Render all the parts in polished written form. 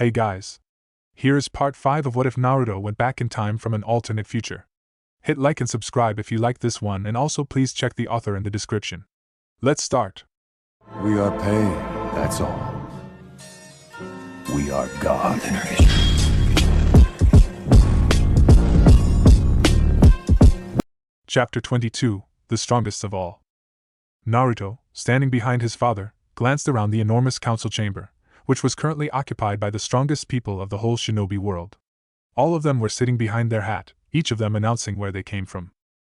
Hey guys. Here is part 5 of What If Naruto Went Back in Time from an Alternate Future. Hit like and subscribe if you like this one, and also please check the author in the description. Let's start. We are pain, that's all. We are God. Chapter 22, The Strongest of All. Naruto, standing behind his father, glanced around the enormous council chamber, which was currently occupied by the strongest people of the whole shinobi world. All of them were sitting behind their hat, each of them announcing where they came from.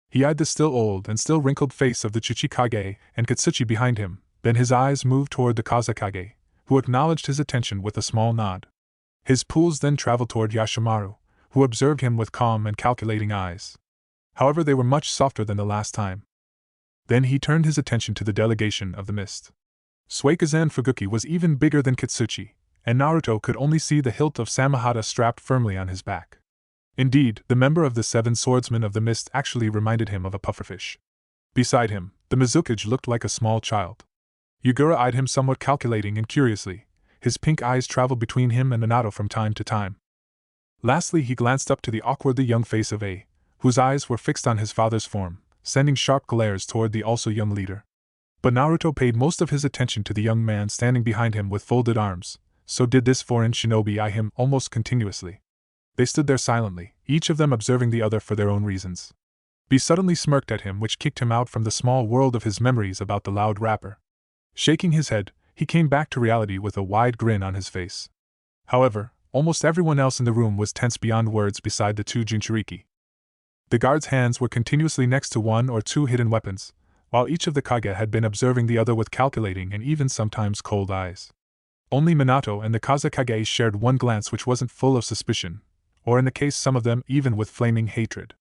He eyed the still old and still wrinkled face of the Chuchikage and Katsuchi behind him, then his eyes moved toward the Kazekage, who acknowledged his attention with a small nod. His pulse then traveled toward Yashimaru, who observed him with calm and calculating eyes. However, they were much softer than the last time. Then he turned his attention to the delegation of the mist. Suikazan Fuguki was even bigger than Katsuchi, and Naruto could only see the hilt of Samahata strapped firmly on his back. Indeed, the member of the 7 swordsmen of the mist actually reminded him of a pufferfish. Beside him, the Mizukage looked like a small child. Yugura eyed him somewhat calculating and curiously. His pink eyes traveled between him and Minato from time to time. Lastly, he glanced up to the awkwardly young face of A, whose eyes were fixed on his father's form, sending sharp glares toward the also young leader. But Naruto paid most of his attention to the young man standing behind him with folded arms, so did this foreign shinobi eye him almost continuously. They stood there silently, each of them observing the other for their own reasons. B suddenly smirked at him, which kicked him out from the small world of his memories about the loud rapper. Shaking his head, he came back to reality with a wide grin on his face. However, almost everyone else in the room was tense beyond words beside the 2 Jinchuriki. The guards' hands were continuously next to 1 or 2 hidden weapons, while each of the Kage had been observing the other with calculating and even sometimes cold eyes. Only Minato and the Kazekage shared one glance which wasn't full of suspicion, or in the case some of them even with flaming hatred.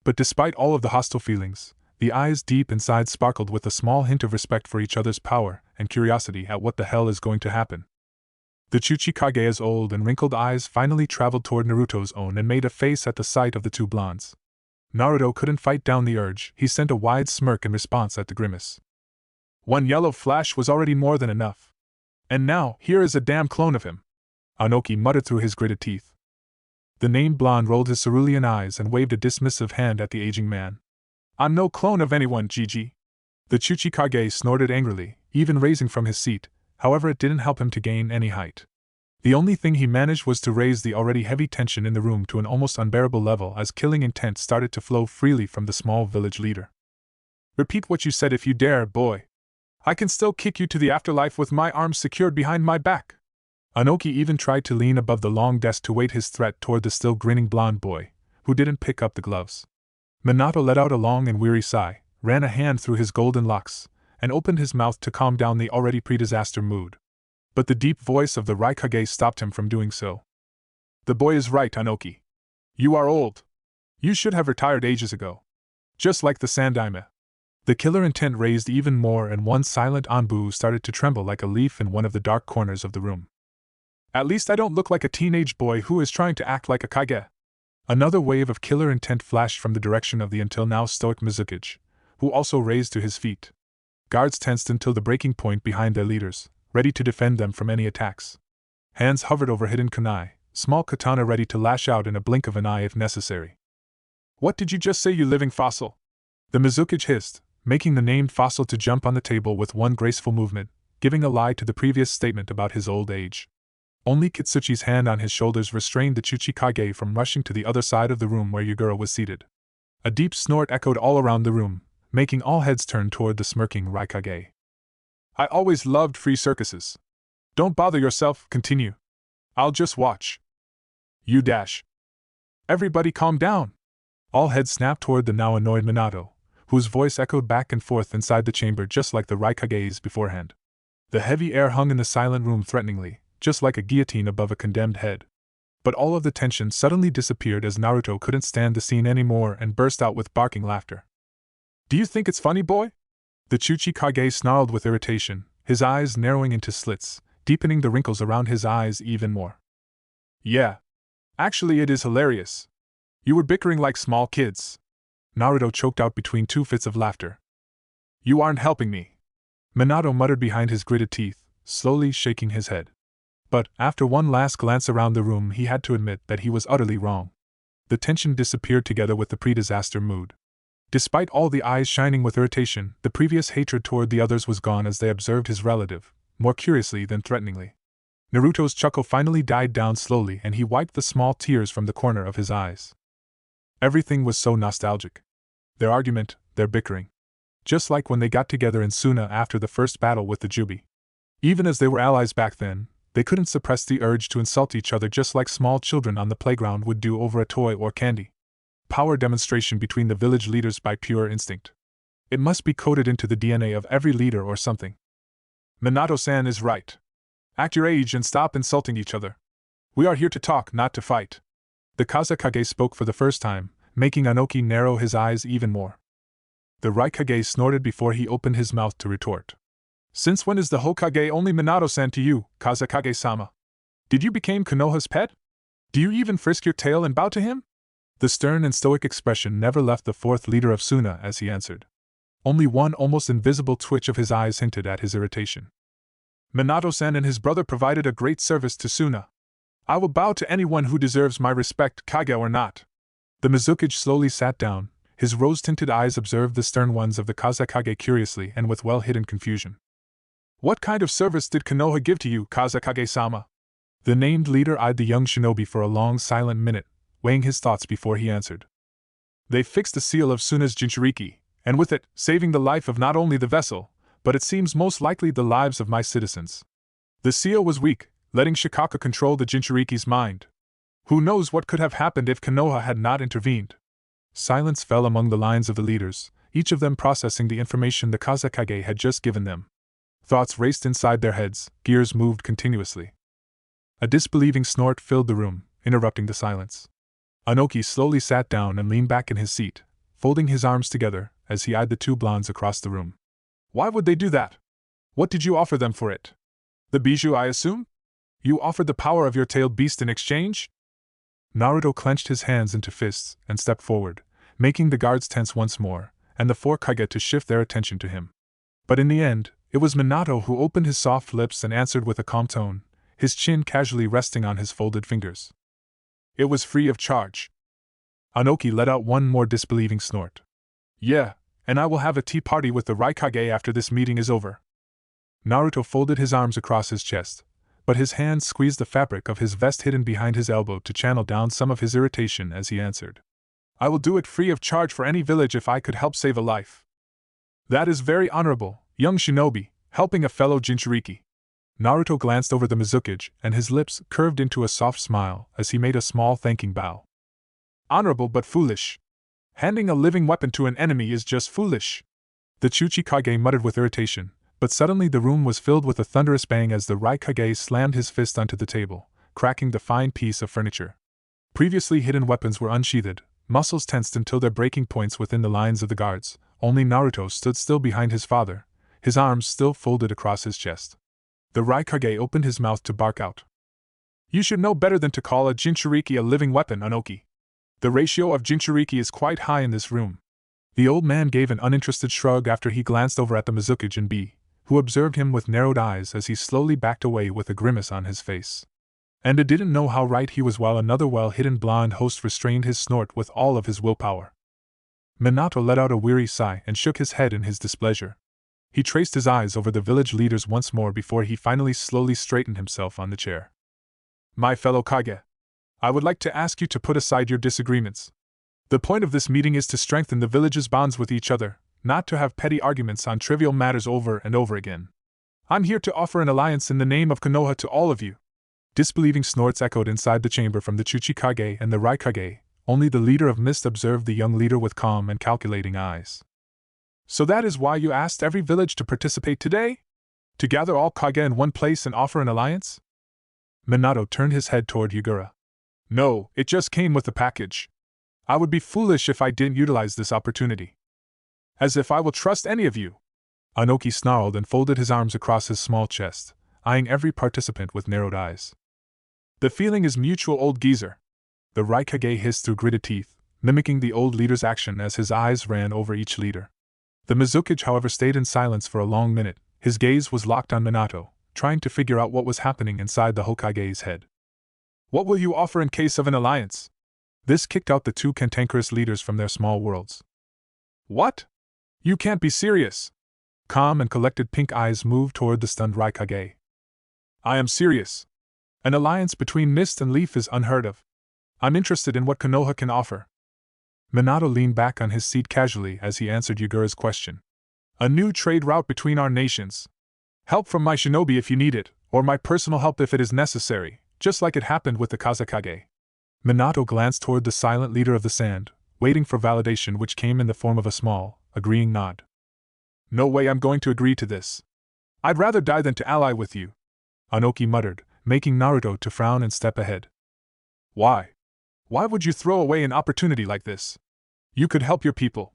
But despite all of the hostile feelings, the eyes deep inside sparkled with a small hint of respect for each other's power and curiosity at what the hell is going to happen. The Chuchikage's old and wrinkled eyes finally traveled toward Naruto's own and made a face at the sight of the 2 blondes. Naruto couldn't fight down the urge, he sent a wide smirk in response at the grimace. 1 yellow flash was already more than enough. And now, here is a damn clone of him, Anoki muttered through his gritted teeth. The named blonde rolled his cerulean eyes and waved a dismissive hand at the aging man. I'm no clone of anyone, Gigi. The Chuchikage snorted angrily, even raising from his seat, however it didn't help him to gain any height. The only thing he managed was to raise the already heavy tension in the room to an almost unbearable level as killing intent started to flow freely from the small village leader. Repeat what you said if you dare, boy. I can still kick you to the afterlife with my arms secured behind my back. Anoki even tried to lean above the long desk to wait his threat toward the still grinning blonde boy, who didn't pick up the gloves. Minato let out a long and weary sigh, ran a hand through his golden locks, and opened his mouth to calm down the already pre-disaster mood. But the deep voice of the Raikage stopped him from doing so. The boy is right, Anoki. You are old. You should have retired ages ago. Just like the Sandaime. The killer intent raised even more, and one silent Anbu started to tremble like a leaf in one of the dark corners of the room. At least I don't look like a teenage boy who is trying to act like a Kage. Another wave of killer intent flashed from the direction of the until now stoic Mizukage, who also raised to his feet. Guards tensed until the breaking point behind their leaders, ready to defend them from any attacks. Hands hovered over hidden kunai, small katana ready to lash out in a blink of an eye if necessary. What did you just say, you living fossil? The Mizukage hissed, making the named fossil to jump on the table with one graceful movement, giving a lie to the previous statement about his old age. Only Kitsuchi's hand on his shoulders restrained the Chuchikage from rushing to the other side of the room where Yugura was seated. A deep snort echoed all around the room, making all heads turn toward the smirking Raikage. I always loved free circuses. Don't bother yourself, continue. I'll just watch. You dash. Everybody calm down. All heads snapped toward the now annoyed Minato, whose voice echoed back and forth inside the chamber just like the Raikage's beforehand. The heavy air hung in the silent room threateningly, just like a guillotine above a condemned head. But all of the tension suddenly disappeared as Naruto couldn't stand the scene anymore and burst out with barking laughter. Do you think it's funny, boy? The Chuchikage snarled with irritation, his eyes narrowing into slits, deepening the wrinkles around his eyes even more. Yeah. Actually, it is hilarious. You were bickering like small kids. Naruto choked out between 2 fits of laughter. You aren't helping me. Minato muttered behind his gritted teeth, slowly shaking his head. But, after one last glance around the room, he had to admit that he was utterly wrong. The tension disappeared together with the pre-disaster mood. Despite all the eyes shining with irritation, the previous hatred toward the others was gone as they observed his relative, more curiously than threateningly. Naruto's chuckle finally died down slowly and he wiped the small tears from the corner of his eyes. Everything was so nostalgic. Their argument, their bickering. Just like when they got together in Suna after the first battle with the Jubi. Even as they were allies back then, they couldn't suppress the urge to insult each other just like small children on the playground would do over a toy or candy. Power demonstration between the village leaders by pure instinct. It must be coded into the DNA of every leader or something. Minato-san is right. Act your age and stop insulting each other. We are here to talk, not to fight. The Kazekage spoke for the first time, making Anoki narrow his eyes even more. The Raikage snorted before he opened his mouth to retort. Since when is the Hokage only Minato-san to you, Kazekage-sama? Did you become Konoha's pet? Do you even frisk your tail and bow to him? The stern and stoic expression never left the fourth leader of Suna as he answered. Only one almost invisible twitch of his eyes hinted at his irritation. Minato-san and his brother provided a great service to Suna. I will bow to anyone who deserves my respect, Kage or not. The Mizukage slowly sat down. His rose-tinted eyes observed the stern ones of the Kazekage curiously and with well-hidden confusion. What kind of service did Konoha give to you, Kazekage-sama? The named leader eyed the young shinobi for a long silent minute, weighing his thoughts before he answered. They fixed the seal of Suna's Jinchuriki, and with it, saving the life of not only the vessel, but it seems most likely the lives of my citizens. The seal was weak, letting Shikaka control the Jinchuriki's mind. Who knows what could have happened if Konoha had not intervened? Silence fell among the lines of the leaders, each of them processing the information the Kazekage had just given them. Thoughts raced inside their heads, gears moved continuously. A disbelieving snort filled the room, interrupting the silence. Anoki slowly sat down and leaned back in his seat, folding his arms together as he eyed the two blondes across the room. Why would they do that? What did you offer them for it? The bijou, I assume? You offered the power of your tailed beast in exchange? Naruto clenched his hands into fists and stepped forward, making the guards tense once more, and the four Kage to shift their attention to him. But in the end, it was Minato who opened his soft lips and answered with a calm tone, his chin casually resting on his folded fingers. It was free of charge. Anoki let out one more disbelieving snort. Yeah, and I will have a tea party with the Raikage after this meeting is over. Naruto folded his arms across his chest, but his hands squeezed the fabric of his vest hidden behind his elbow to channel down some of his irritation as he answered. I will do it free of charge for any village if I could help save a life. That is very honorable, young shinobi, helping a fellow Jinchuriki. Naruto glanced over the Mizukage, and his lips curved into a soft smile as he made a small thanking bow. Honorable but foolish. Handing a living weapon to an enemy is just foolish. The Chuchikage muttered with irritation, but suddenly the room was filled with a thunderous bang as the Raikage slammed his fist onto the table, cracking the fine piece of furniture. Previously hidden weapons were unsheathed, muscles tensed until their breaking points within the lines of the guards. Only Naruto stood still behind his father, his arms still folded across his chest. The Raikage opened his mouth to bark out. You should know better than to call a Jinchuriki a living weapon, Anoki. The ratio of Jinchuriki is quite high in this room. The old man gave an uninterested shrug after he glanced over at the Mizukage and B, who observed him with narrowed eyes as he slowly backed away with a grimace on his face. And didn't know how right he was while another well-hidden blonde host restrained his snort with all of his willpower. Minato let out a weary sigh and shook his head in his displeasure. He traced his eyes over the village leaders once more before he finally slowly straightened himself on the chair. My fellow Kage, I would like to ask you to put aside your disagreements. The point of this meeting is to strengthen the village's bonds with each other, not to have petty arguments on trivial matters over and over again. I'm here to offer an alliance in the name of Konoha to all of you. Disbelieving snorts echoed inside the chamber from the Chuchikage and the Raikage. Only the leader of Mist observed the young leader with calm and calculating eyes. So that is why you asked every village to participate today? To gather all Kage in one place and offer an alliance? Minato turned his head toward Yugura. No, it just came with the package. I would be foolish if I didn't utilize this opportunity. As if I will trust any of you. Anoki snarled and folded his arms across his small chest, eyeing every participant with narrowed eyes. The feeling is mutual, old geezer. The Raikage hissed through gritted teeth, mimicking the old leader's action as his eyes ran over each leader. The Mizukage, however, stayed in silence for a long minute. His gaze was locked on Minato, trying to figure out what was happening inside the Hokage's head. What will you offer in case of an alliance? This kicked out the two cantankerous leaders from their small worlds. What? You can't be serious. Calm and collected pink eyes moved toward the stunned Raikage. I am serious. An alliance between Mist and Leaf is unheard of. I'm interested in what Konoha can offer. Minato leaned back on his seat casually as he answered Yagura's question. A new trade route between our nations. Help from my shinobi if you need it, or my personal help if it is necessary, just like it happened with the Kazekage. Minato glanced toward the silent leader of the sand, waiting for validation, which came in the form of a small, agreeing nod. No way I'm going to agree to this. I'd rather die than to ally with you, Anoki muttered, making Naruto to frown and step ahead. Why? Why would you throw away an opportunity like this? You could help your people.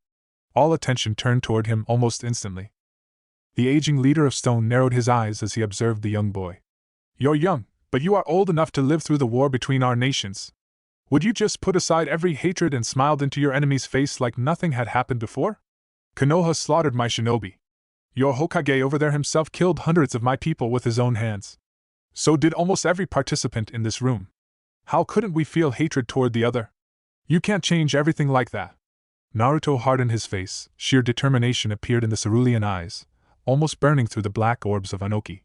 All attention turned toward him almost instantly. The aging leader of stone narrowed his eyes as he observed the young boy. You're young, but you are old enough to live through the war between our nations. Would you just put aside every hatred and smiled into your enemy's face like nothing had happened before? Konoha slaughtered my shinobi. Your Hokage over there himself killed hundreds of my people with his own hands. So did almost every participant in this room. How couldn't we feel hatred toward the other? You can't change everything like that. Naruto hardened his face, sheer determination appeared in the cerulean eyes, almost burning through the black orbs of Anoki.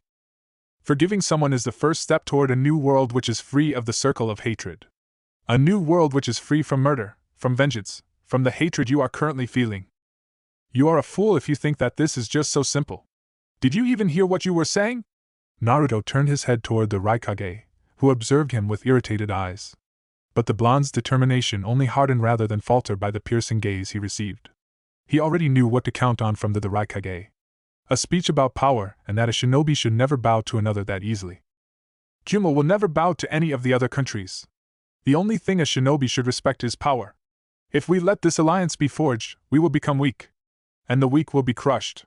Forgiving someone is the first step toward a new world which is free of the circle of hatred. A new world which is free from murder, from vengeance, from the hatred you are currently feeling. You are a fool if you think that this is just so simple. Did you even hear what you were saying? Naruto turned his head toward the Raikage, who observed him with irritated eyes. But the blonde's determination only hardened rather than faltered by the piercing gaze he received. He already knew what to count on from the Raikage. A speech about power and that a shinobi should never bow to another that easily. Kyumo will never bow to any of the other countries. The only thing a shinobi should respect is power. If we let this alliance be forged, we will become weak. And the weak will be crushed.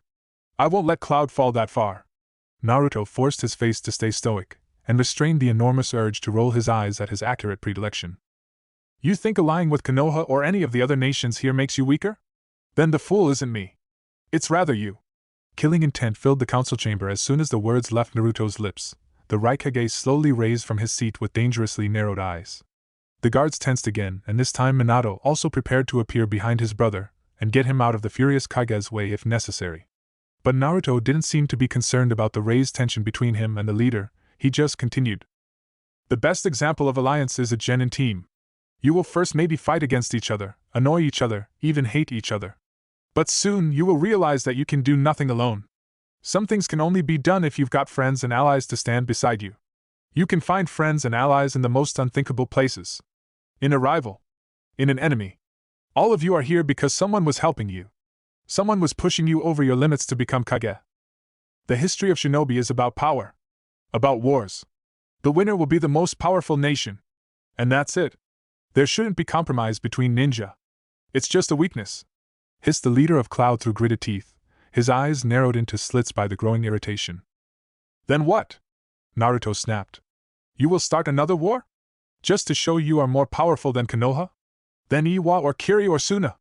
I won't let Cloud fall that far. Naruto forced his face to stay stoic, and restrained the enormous urge to roll his eyes at his accurate predilection. You think allying with Konoha or any of the other nations here makes you weaker? Then the fool isn't me. It's rather you. Killing intent filled the council chamber as soon as the words left Naruto's lips. The Raikage slowly raised from his seat with dangerously narrowed eyes. The guards tensed again, and this time Minato also prepared to appear behind his brother, and get him out of the furious Kage's way if necessary. But Naruto didn't seem to be concerned about the raised tension between him and the leader, he just continued. The best example of alliance is a genin team. You will first maybe fight against each other, annoy each other, even hate each other. But soon you will realize that you can do nothing alone. Some things can only be done if you've got friends and allies to stand beside you. You can find friends and allies in the most unthinkable places. In a rival. In an enemy. All of you are here because someone was helping you. Someone was pushing you over your limits to become Kage. The history of shinobi is about power. About wars. The winner will be the most powerful nation. And that's it. There shouldn't be compromise between ninja. It's just a weakness. Hissed the leader of Cloud through gritted teeth, his eyes narrowed into slits by the growing irritation. Then what? Naruto snapped. You will start another war? Just to show you are more powerful than Konoha? Than Iwa or Kiri or Suna?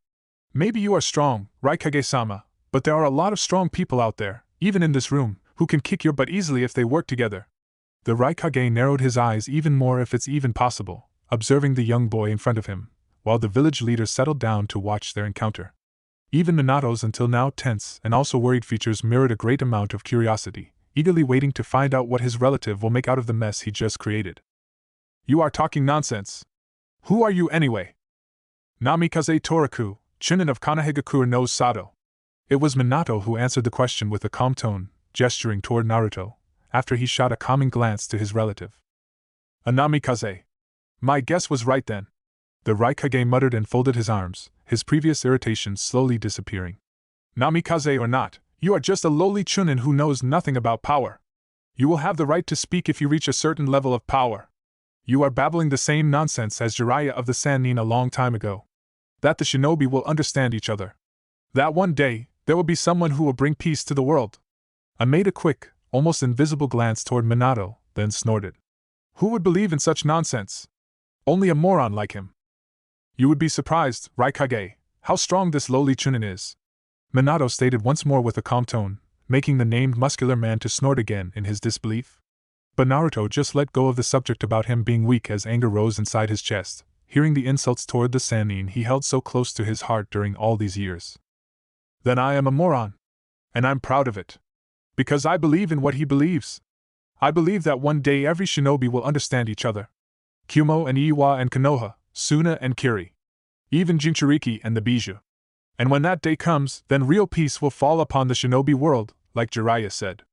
Maybe you are strong, Raikage-sama, but there are a lot of strong people out there, even in this room, who can kick your butt easily if they work together. The Raikage narrowed his eyes even more if it's even possible, observing the young boy in front of him, while the village leader settled down to watch their encounter. Even Minato's until now tense and also worried features mirrored a great amount of curiosity, eagerly waiting to find out what his relative will make out of the mess he just created. You are talking nonsense. Who are you anyway? Namikaze Toraku, Chunin of Kanahigakure no Sato. It was Minato who answered the question with a calm tone, gesturing toward Naruto, after he shot a calming glance to his relative. A Namikaze. My guess was right then. The Raikage muttered and folded his arms, his previous irritation slowly disappearing. Namikaze or not, you are just a lowly Chunin who knows nothing about power. You will have the right to speak if you reach a certain level of power. You are babbling the same nonsense as Jiraiya of the Sannin a long time ago. That the shinobi will understand each other. That one day, there will be someone who will bring peace to the world. I made a quick, almost invisible glance toward Minato, then snorted. Who would believe in such nonsense? Only a moron like him. You would be surprised, Raikage, how strong this lowly Chunin is. Minato stated once more with a calm tone, making the named muscular man to snort again in his disbelief. But Naruto just let go of the subject about him being weak as anger rose inside his chest, hearing the insults toward the Sannin he held so close to his heart during all these years. Then I am a moron. And I'm proud of it. Because I believe in what he believes. I believe that one day every shinobi will understand each other. Kumo and Iwa and Konoha, Suna and Kiri. Even Jinchuriki and the Bijou. And when that day comes, then real peace will fall upon the shinobi world, like Jiraiya said.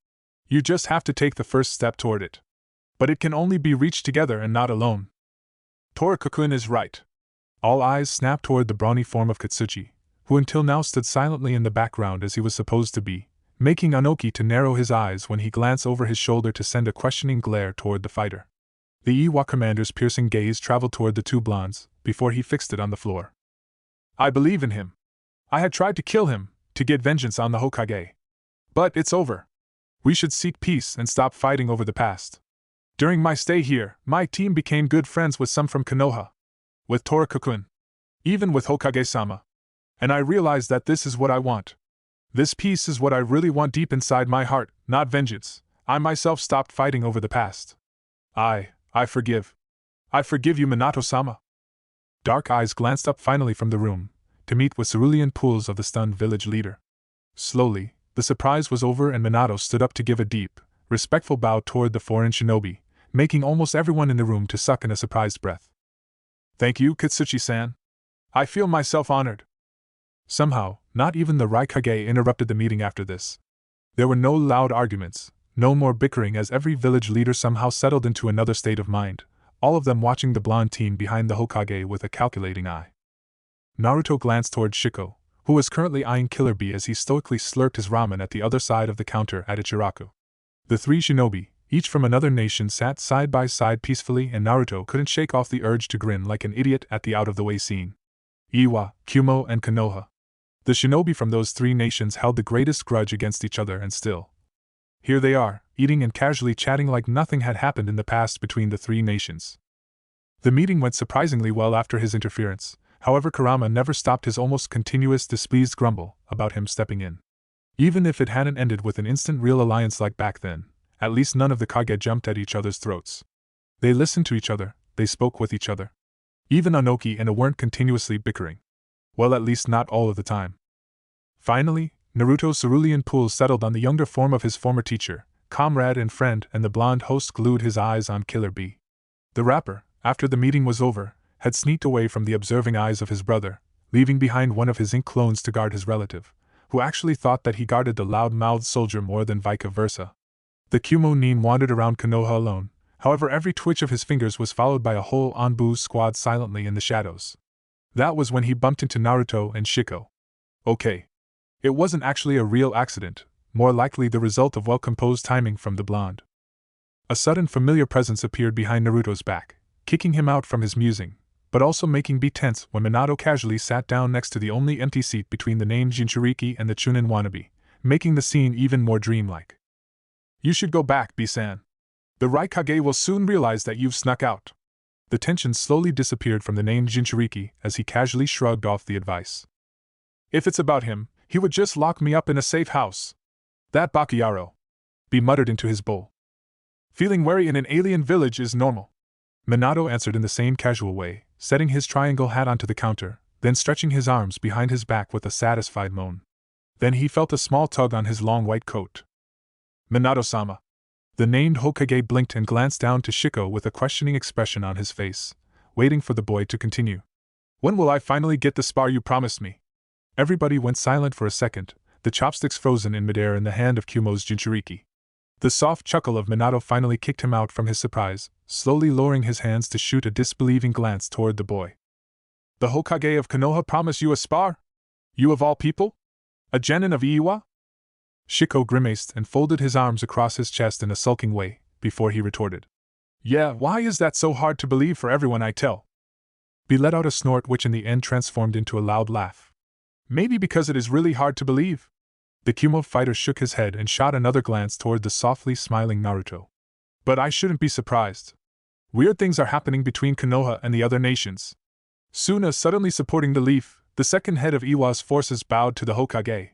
You just have to take the first step toward it. But it can only be reached together and not alone. Torikoku is right. All eyes snapped toward the brawny form of Katsuchi, who until now stood silently in the background as he was supposed to be, making Anoki to narrow his eyes when he glanced over his shoulder to send a questioning glare toward the fighter. The Iwa commander's piercing gaze traveled toward the two blondes, before he fixed it on the floor. I believe in him. I had tried to kill him, to get vengeance on the Hokage. But it's over. We should seek peace and stop fighting over the past. During my stay here, my team became good friends with some from Konoha. With Torikoku. Even with Hokage-sama. And I realized that this is what I want. This peace is what I really want deep inside my heart, not vengeance. I myself stopped fighting over the past. I forgive. I forgive you, Minato-sama. Dark eyes glanced up finally from the room, to meet with cerulean pools of the stunned village leader. Slowly, the surprise was over and Minato stood up to give a deep, respectful bow toward the foreign shinobi, making almost everyone in the room to suck in a surprised breath. Thank you, Katsuchi-san. I feel myself honored. Somehow, not even the Raikage interrupted the meeting after this. There were no loud arguments, no more bickering as every village leader somehow settled into another state of mind, all of them watching the blonde teen behind the Hokage with a calculating eye. Naruto glanced toward Shiko, who was currently eyeing Killer Bee as he stoically slurped his ramen at the other side of the counter at Ichiraku. The three shinobi, each from another nation, sat side by side peacefully, and Naruto couldn't shake off the urge to grin like an idiot at the out-of-the-way scene. Iwa, Kumo, and Konoha. The shinobi from those three nations held the greatest grudge against each other, and still. Here they are, eating and casually chatting like nothing had happened in the past between the three nations. The meeting went surprisingly well after his interference. However, Kurama never stopped his almost continuous displeased grumble about him stepping in. Even if it hadn't ended with an instant real alliance like back then, at least none of the Kage jumped at each other's throats. They listened to each other, they spoke with each other. Even Anoki and A weren't continuously bickering. Well, at least not all of the time. Finally, Naruto's cerulean pool settled on the younger form of his former teacher, comrade and friend, and the blonde host glued his eyes on Killer Bee. The rapper, after the meeting was over, had sneaked away from the observing eyes of his brother, leaving behind one of his ink clones to guard his relative, who actually thought that he guarded the loud-mouthed soldier more than vice versa. The Kumo nin wandered around Konoha alone, however every twitch of his fingers was followed by a whole Anbu squad silently in the shadows. That was when he bumped into Naruto and Shiko. Okay. It wasn't actually a real accident, more likely the result of well-composed timing from the blonde. A sudden familiar presence appeared behind Naruto's back, kicking him out from his musing, but also making B tense when Minato casually sat down next to the only empty seat between the named Jinchuriki and the Chunin wannabe, making the scene even more dreamlike. You should go back, B-san. The Raikage will soon realize that you've snuck out. The tension slowly disappeared from the named Jinchuriki as he casually shrugged off the advice. If it's about him, he would just lock me up in a safe house. That Bakayaro. B muttered into his bowl. Feeling wary in an alien village is normal. Minato answered in the same casual way, setting his triangle hat onto the counter, then stretching his arms behind his back with a satisfied moan. Then he felt a small tug on his long white coat. Minato-sama. The named Hokage blinked and glanced down to Shiko with a questioning expression on his face, waiting for the boy to continue. When will I finally get the spar you promised me? Everybody went silent for a second, the chopsticks frozen in midair in the hand of Kumo's Jinchuriki. The soft chuckle of Minato finally kicked him out from his surprise, slowly lowering his hands to shoot a disbelieving glance toward the boy. The Hokage of Konoha promised you a spar? You of all people? A genin of Iwa? Shiko grimaced and folded his arms across his chest in a sulking way, before he retorted. Yeah, why is that so hard to believe for everyone I tell? B let out a snort which in the end transformed into a loud laugh. Maybe because it is really hard to believe. The Kumo fighter shook his head and shot another glance toward the softly smiling Naruto. But I shouldn't be surprised. Weird things are happening between Konoha and the other nations. Suna suddenly supporting the leaf, the second head of Iwa's forces bowed to the Hokage.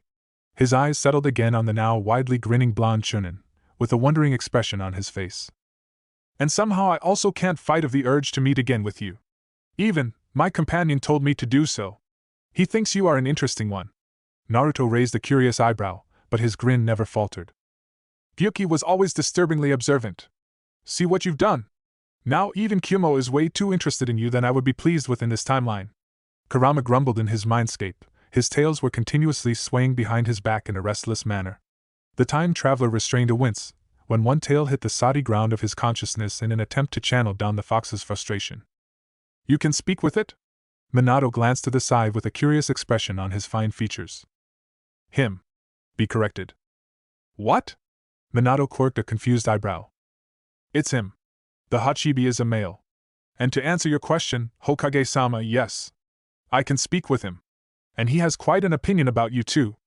His eyes settled again on the now widely grinning blonde Chunin, with a wondering expression on his face. And somehow I also can't fight off the urge to meet again with you. Even, my companion told me to do so. He thinks you are an interesting one. Naruto raised a curious eyebrow, but his grin never faltered. Gyuki was always disturbingly observant. See what you've done. Now even Kyumo is way too interested in you than I would be pleased with in this timeline. Kurama grumbled in his mindscape. His tails were continuously swaying behind his back in a restless manner. The time traveler restrained a wince when one tail hit the soddy ground of his consciousness in an attempt to channel down the fox's frustration. You can speak with it? Minato glanced to the side with a curious expression on his fine features. Him. Be corrected. What? Minato quirked a confused eyebrow. It's him. The Hachibi is a male. And to answer your question, Hokage-sama, yes. I can speak with him. And he has quite an opinion about you too.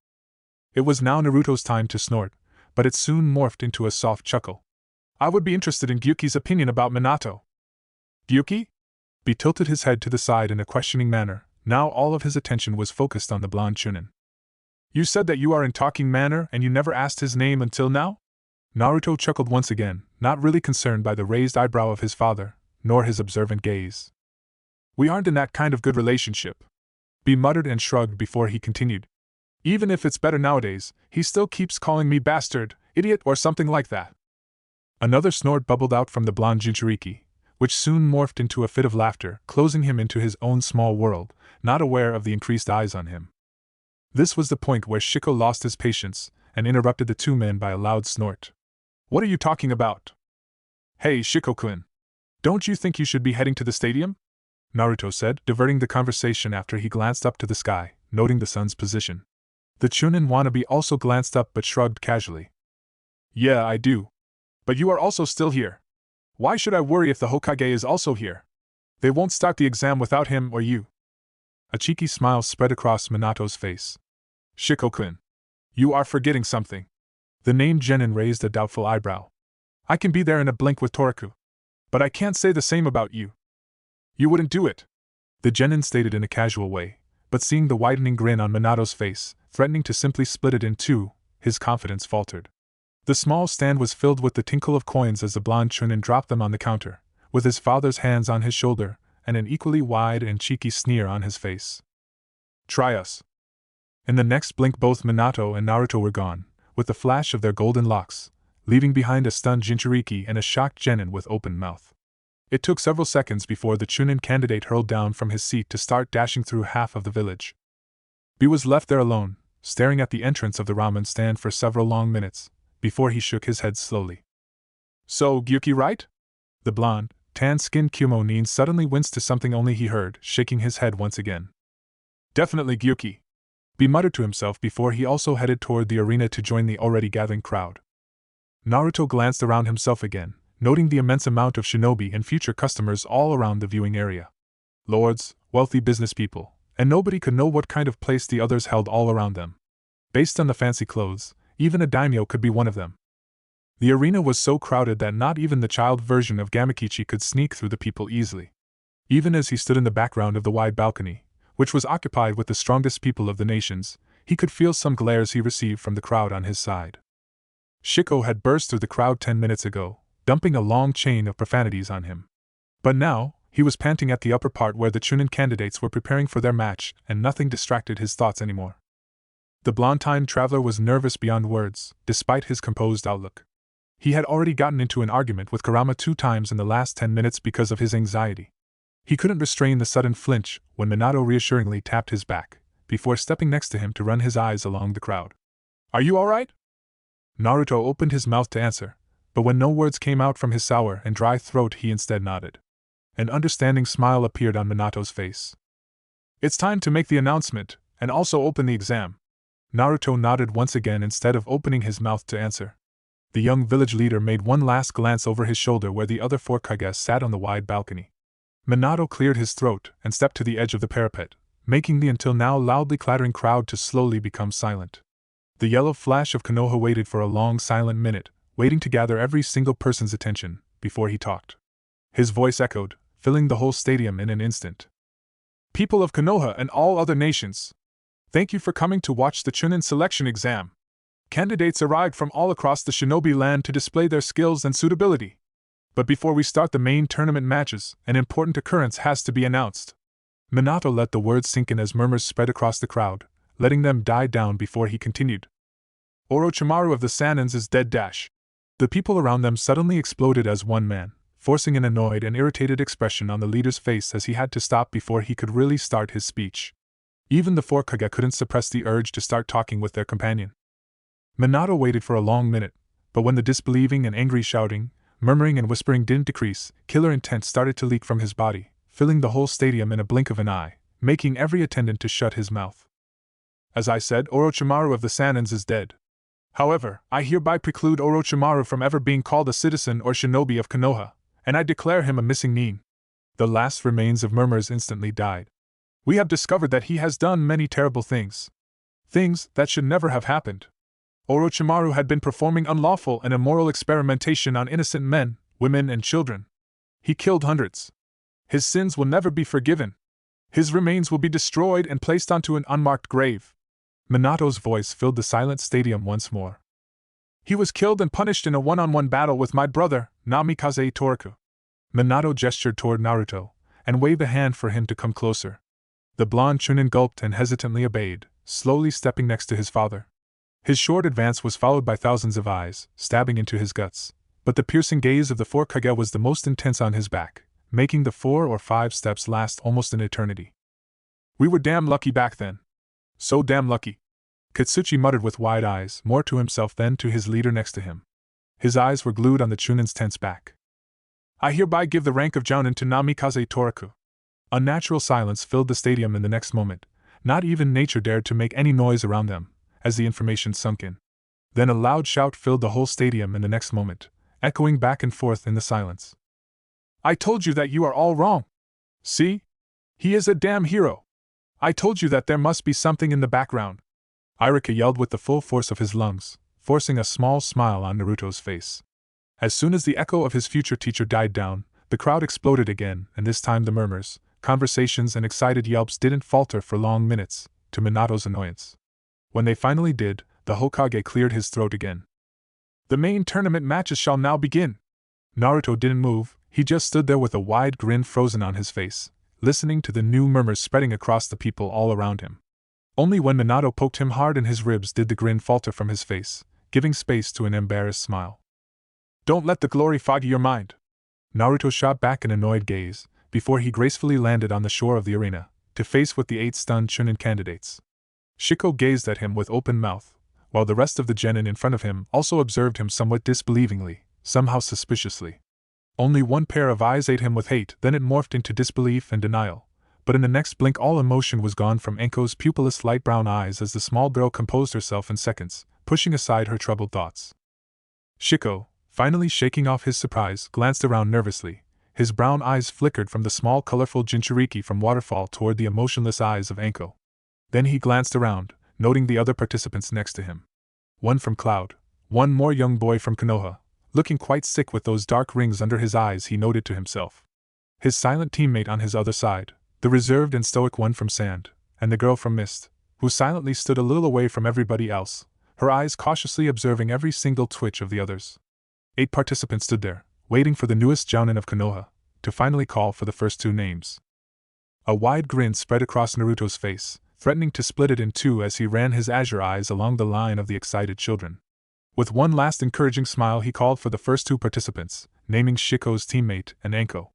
It was now Naruto's time to snort, but it soon morphed into a soft chuckle. I would be interested in Gyuki's opinion about Minato. Gyuki? He tilted his head to the side in a questioning manner. Now all of his attention was focused on the blonde Chunin. You said that you are in talking manner and you never asked his name until now? Naruto chuckled once again, not really concerned by the raised eyebrow of his father, nor his observant gaze. We aren't in that kind of good relationship. He muttered and shrugged before he continued. Even if it's better nowadays, he still keeps calling me bastard, idiot, or something like that. Another snort bubbled out from the blonde Jinchuriki, which soon morphed into a fit of laughter, closing him into his own small world, not aware of the increased eyes on him. This was the point where Shiko lost his patience and interrupted the two men by a loud snort. What are you talking about? Hey, Shiko-kun. Don't you think you should be heading to the stadium? Naruto said, diverting the conversation after he glanced up to the sky, noting the sun's position. The Chunin wannabe also glanced up but shrugged casually. Yeah, I do. But you are also still here. Why should I worry if the Hokage is also here? They won't start the exam without him or you. A cheeky smile spread across Minato's face. Shiko-kun. You are forgetting something. The named genin raised a doubtful eyebrow. I can be there in a blink with Toraku. But I can't say the same about you. You wouldn't do it. The genin stated in a casual way, but seeing the widening grin on Minato's face, threatening to simply split it in two, his confidence faltered. The small stand was filled with the tinkle of coins as the blonde Chunin dropped them on the counter, with his father's hands on his shoulder, and an equally wide and cheeky sneer on his face. Try us. In the next blink both Minato and Naruto were gone, with the flash of their golden locks, leaving behind a stunned Jinchuriki and a shocked genin with open mouth. It took several seconds before the Chunin candidate hurled down from his seat to start dashing through half of the village. He was left there alone, staring at the entrance of the ramen stand for several long minutes, before he shook his head slowly. So, Gyuki right? The blonde, tan-skinned Kyumo-nin suddenly winced to something only he heard, shaking his head once again. Definitely Gyuki. He muttered to himself before he also headed toward the arena to join the already gathering crowd. Naruto glanced around himself again, noting the immense amount of shinobi and future customers all around the viewing area. Lords, wealthy business people, and nobody could know what kind of place the others held all around them. Based on the fancy clothes, even a daimyo could be one of them. The arena was so crowded that not even the child version of Gamakichi could sneak through the people easily. Even as he stood in the background of the wide balcony, which was occupied with the strongest people of the nations, he could feel some glares he received from the crowd on his side. Shiko had burst through the crowd 10 minutes ago, dumping a long chain of profanities on him. But now, he was panting at the upper part where the Chunin candidates were preparing for their match, and nothing distracted his thoughts anymore. The blonde time traveler was nervous beyond words, despite his composed outlook. He had already gotten into an argument with Kurama 2 times in the last 10 minutes because of his anxiety. He couldn't restrain the sudden flinch when Minato reassuringly tapped his back, before stepping next to him to run his eyes along the crowd. Are you alright? Naruto opened his mouth to answer, but when no words came out from his sour and dry throat he instead nodded. An understanding smile appeared on Minato's face. It's time to make the announcement, and also open the exam. Naruto nodded once again instead of opening his mouth to answer. The young village leader made one last glance over his shoulder where the other 4 Kages sat on the wide balcony. Minato cleared his throat and stepped to the edge of the parapet, making the until now loudly clattering crowd to slowly become silent. The yellow flash of Konoha waited for a long silent minute, waiting to gather every single person's attention, before he talked. His voice echoed, filling the whole stadium in an instant. People of Konoha and all other nations, Thank you for coming to watch the Chunin selection exam. Candidates arrived from all across the shinobi land to display their skills and suitability. But before we start the main tournament matches, an important occurrence has to be announced. Minato let the words sink in as murmurs spread across the crowd, letting them die down before he continued. Orochimaru of the Saiyans is dead. The people around them suddenly exploded as one man, forcing an annoyed and irritated expression on the leader's face as he had to stop before he could really start his speech. Even the four Kage couldn't suppress the urge to start talking with their companion. Minato waited for a long minute, but when the disbelieving and angry shouting, murmuring and whispering didn't decrease, killer intent started to leak from his body, filling the whole stadium in a blink of an eye, making every attendant to shut his mouth. As I said, Orochimaru of the Saiyans is dead. However, I hereby preclude Orochimaru from ever being called a citizen or shinobi of Konoha, and I declare him a missing nin. The last remains of murmurs instantly died. We have discovered that he has done many terrible things. Things that should never have happened. Orochimaru had been performing unlawful and immoral experimentation on innocent men, women, and children. He killed hundreds. His sins will never be forgiven. His remains will be destroyed and placed onto an unmarked grave. Minato's voice filled the silent stadium once more. He was killed and punished in a one-on-one battle with my brother, Namikaze Itoraku. Minato gestured toward Naruto, and waved a hand for him to come closer. The blonde Chunin gulped and hesitantly obeyed, slowly stepping next to his father. His short advance was followed by thousands of eyes, stabbing into his guts, but the piercing gaze of the four Kage was the most intense on his back, making the 4 or 5 steps last almost an eternity. We were damn lucky back then. So damn lucky. Katsuchi muttered with wide eyes, more to himself than to his leader next to him. His eyes were glued on the Chunin's tense back. I hereby give the rank of Jounin to Namikaze Itoraku. Unnatural silence filled the stadium in the next moment. Not even nature dared to make any noise around them, as the information sunk in. Then a loud shout filled the whole stadium in the next moment, echoing back and forth in the silence. I told you that you are all wrong. See? He is a damn hero. I told you that there must be something in the background. Irika yelled with the full force of his lungs, forcing a small smile on Naruto's face. As soon as the echo of his future teacher died down, the crowd exploded again, and this time the murmurs, conversations, and excited yelps didn't falter for long minutes, to Minato's annoyance. When they finally did, the Hokage cleared his throat again. The main tournament matches shall now begin. Naruto didn't move, he just stood there with a wide grin frozen on his face, listening to the new murmurs spreading across the people all around him. Only when Minato poked him hard in his ribs did the grin falter from his face, giving space to an embarrassed smile. Don't let the glory foggy your mind. Naruto shot back an annoyed gaze, before he gracefully landed on the shore of the arena, to face with the 8 stunned Chunin candidates. Shiko gazed at him with open mouth, while the rest of the genin in front of him also observed him somewhat disbelievingly, somehow suspiciously. Only one pair of eyes ate him with hate, then it morphed into disbelief and denial, but in the next blink all emotion was gone from Enko's pupilless light brown eyes as the small girl composed herself in seconds, pushing aside her troubled thoughts. Shiko, finally shaking off his surprise, glanced around nervously. His brown eyes flickered from the small colorful Jinchuriki from Waterfall toward the emotionless eyes of Enko. Then he glanced around, noting the other participants next to him. One from Cloud, one more young boy from Konoha, looking quite sick with those dark rings under his eyes, he noted to himself. His silent teammate on his other side, the reserved and stoic one from Sand, and the girl from Mist, who silently stood a little away from everybody else, her eyes cautiously observing every single twitch of the others. 8 participants stood there, waiting for the newest Jounin of Konoha to finally call for the first 2 names. A wide grin spread across Naruto's face, threatening to split it in 2 as he ran his azure eyes along the line of the excited children. With one last encouraging smile he called for the first 2 participants, naming Shiko's teammate and Enko.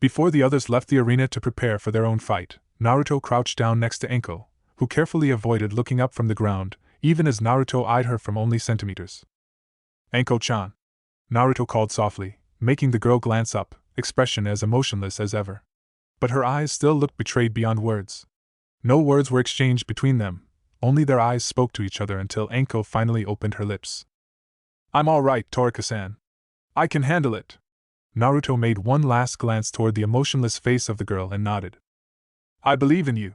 Before the others left the arena to prepare for their own fight, Naruto crouched down next to Enko, who carefully avoided looking up from the ground, even as Naruto eyed her from only centimeters. Enko-chan. Naruto called softly, making the girl glance up, expression as emotionless as ever. But her eyes still looked betrayed beyond words. No words were exchanged between them, only their eyes spoke to each other until Enko finally opened her lips. I'm all right, Torika-san. I can handle it. Naruto made one last glance toward the emotionless face of the girl and nodded. I believe in you.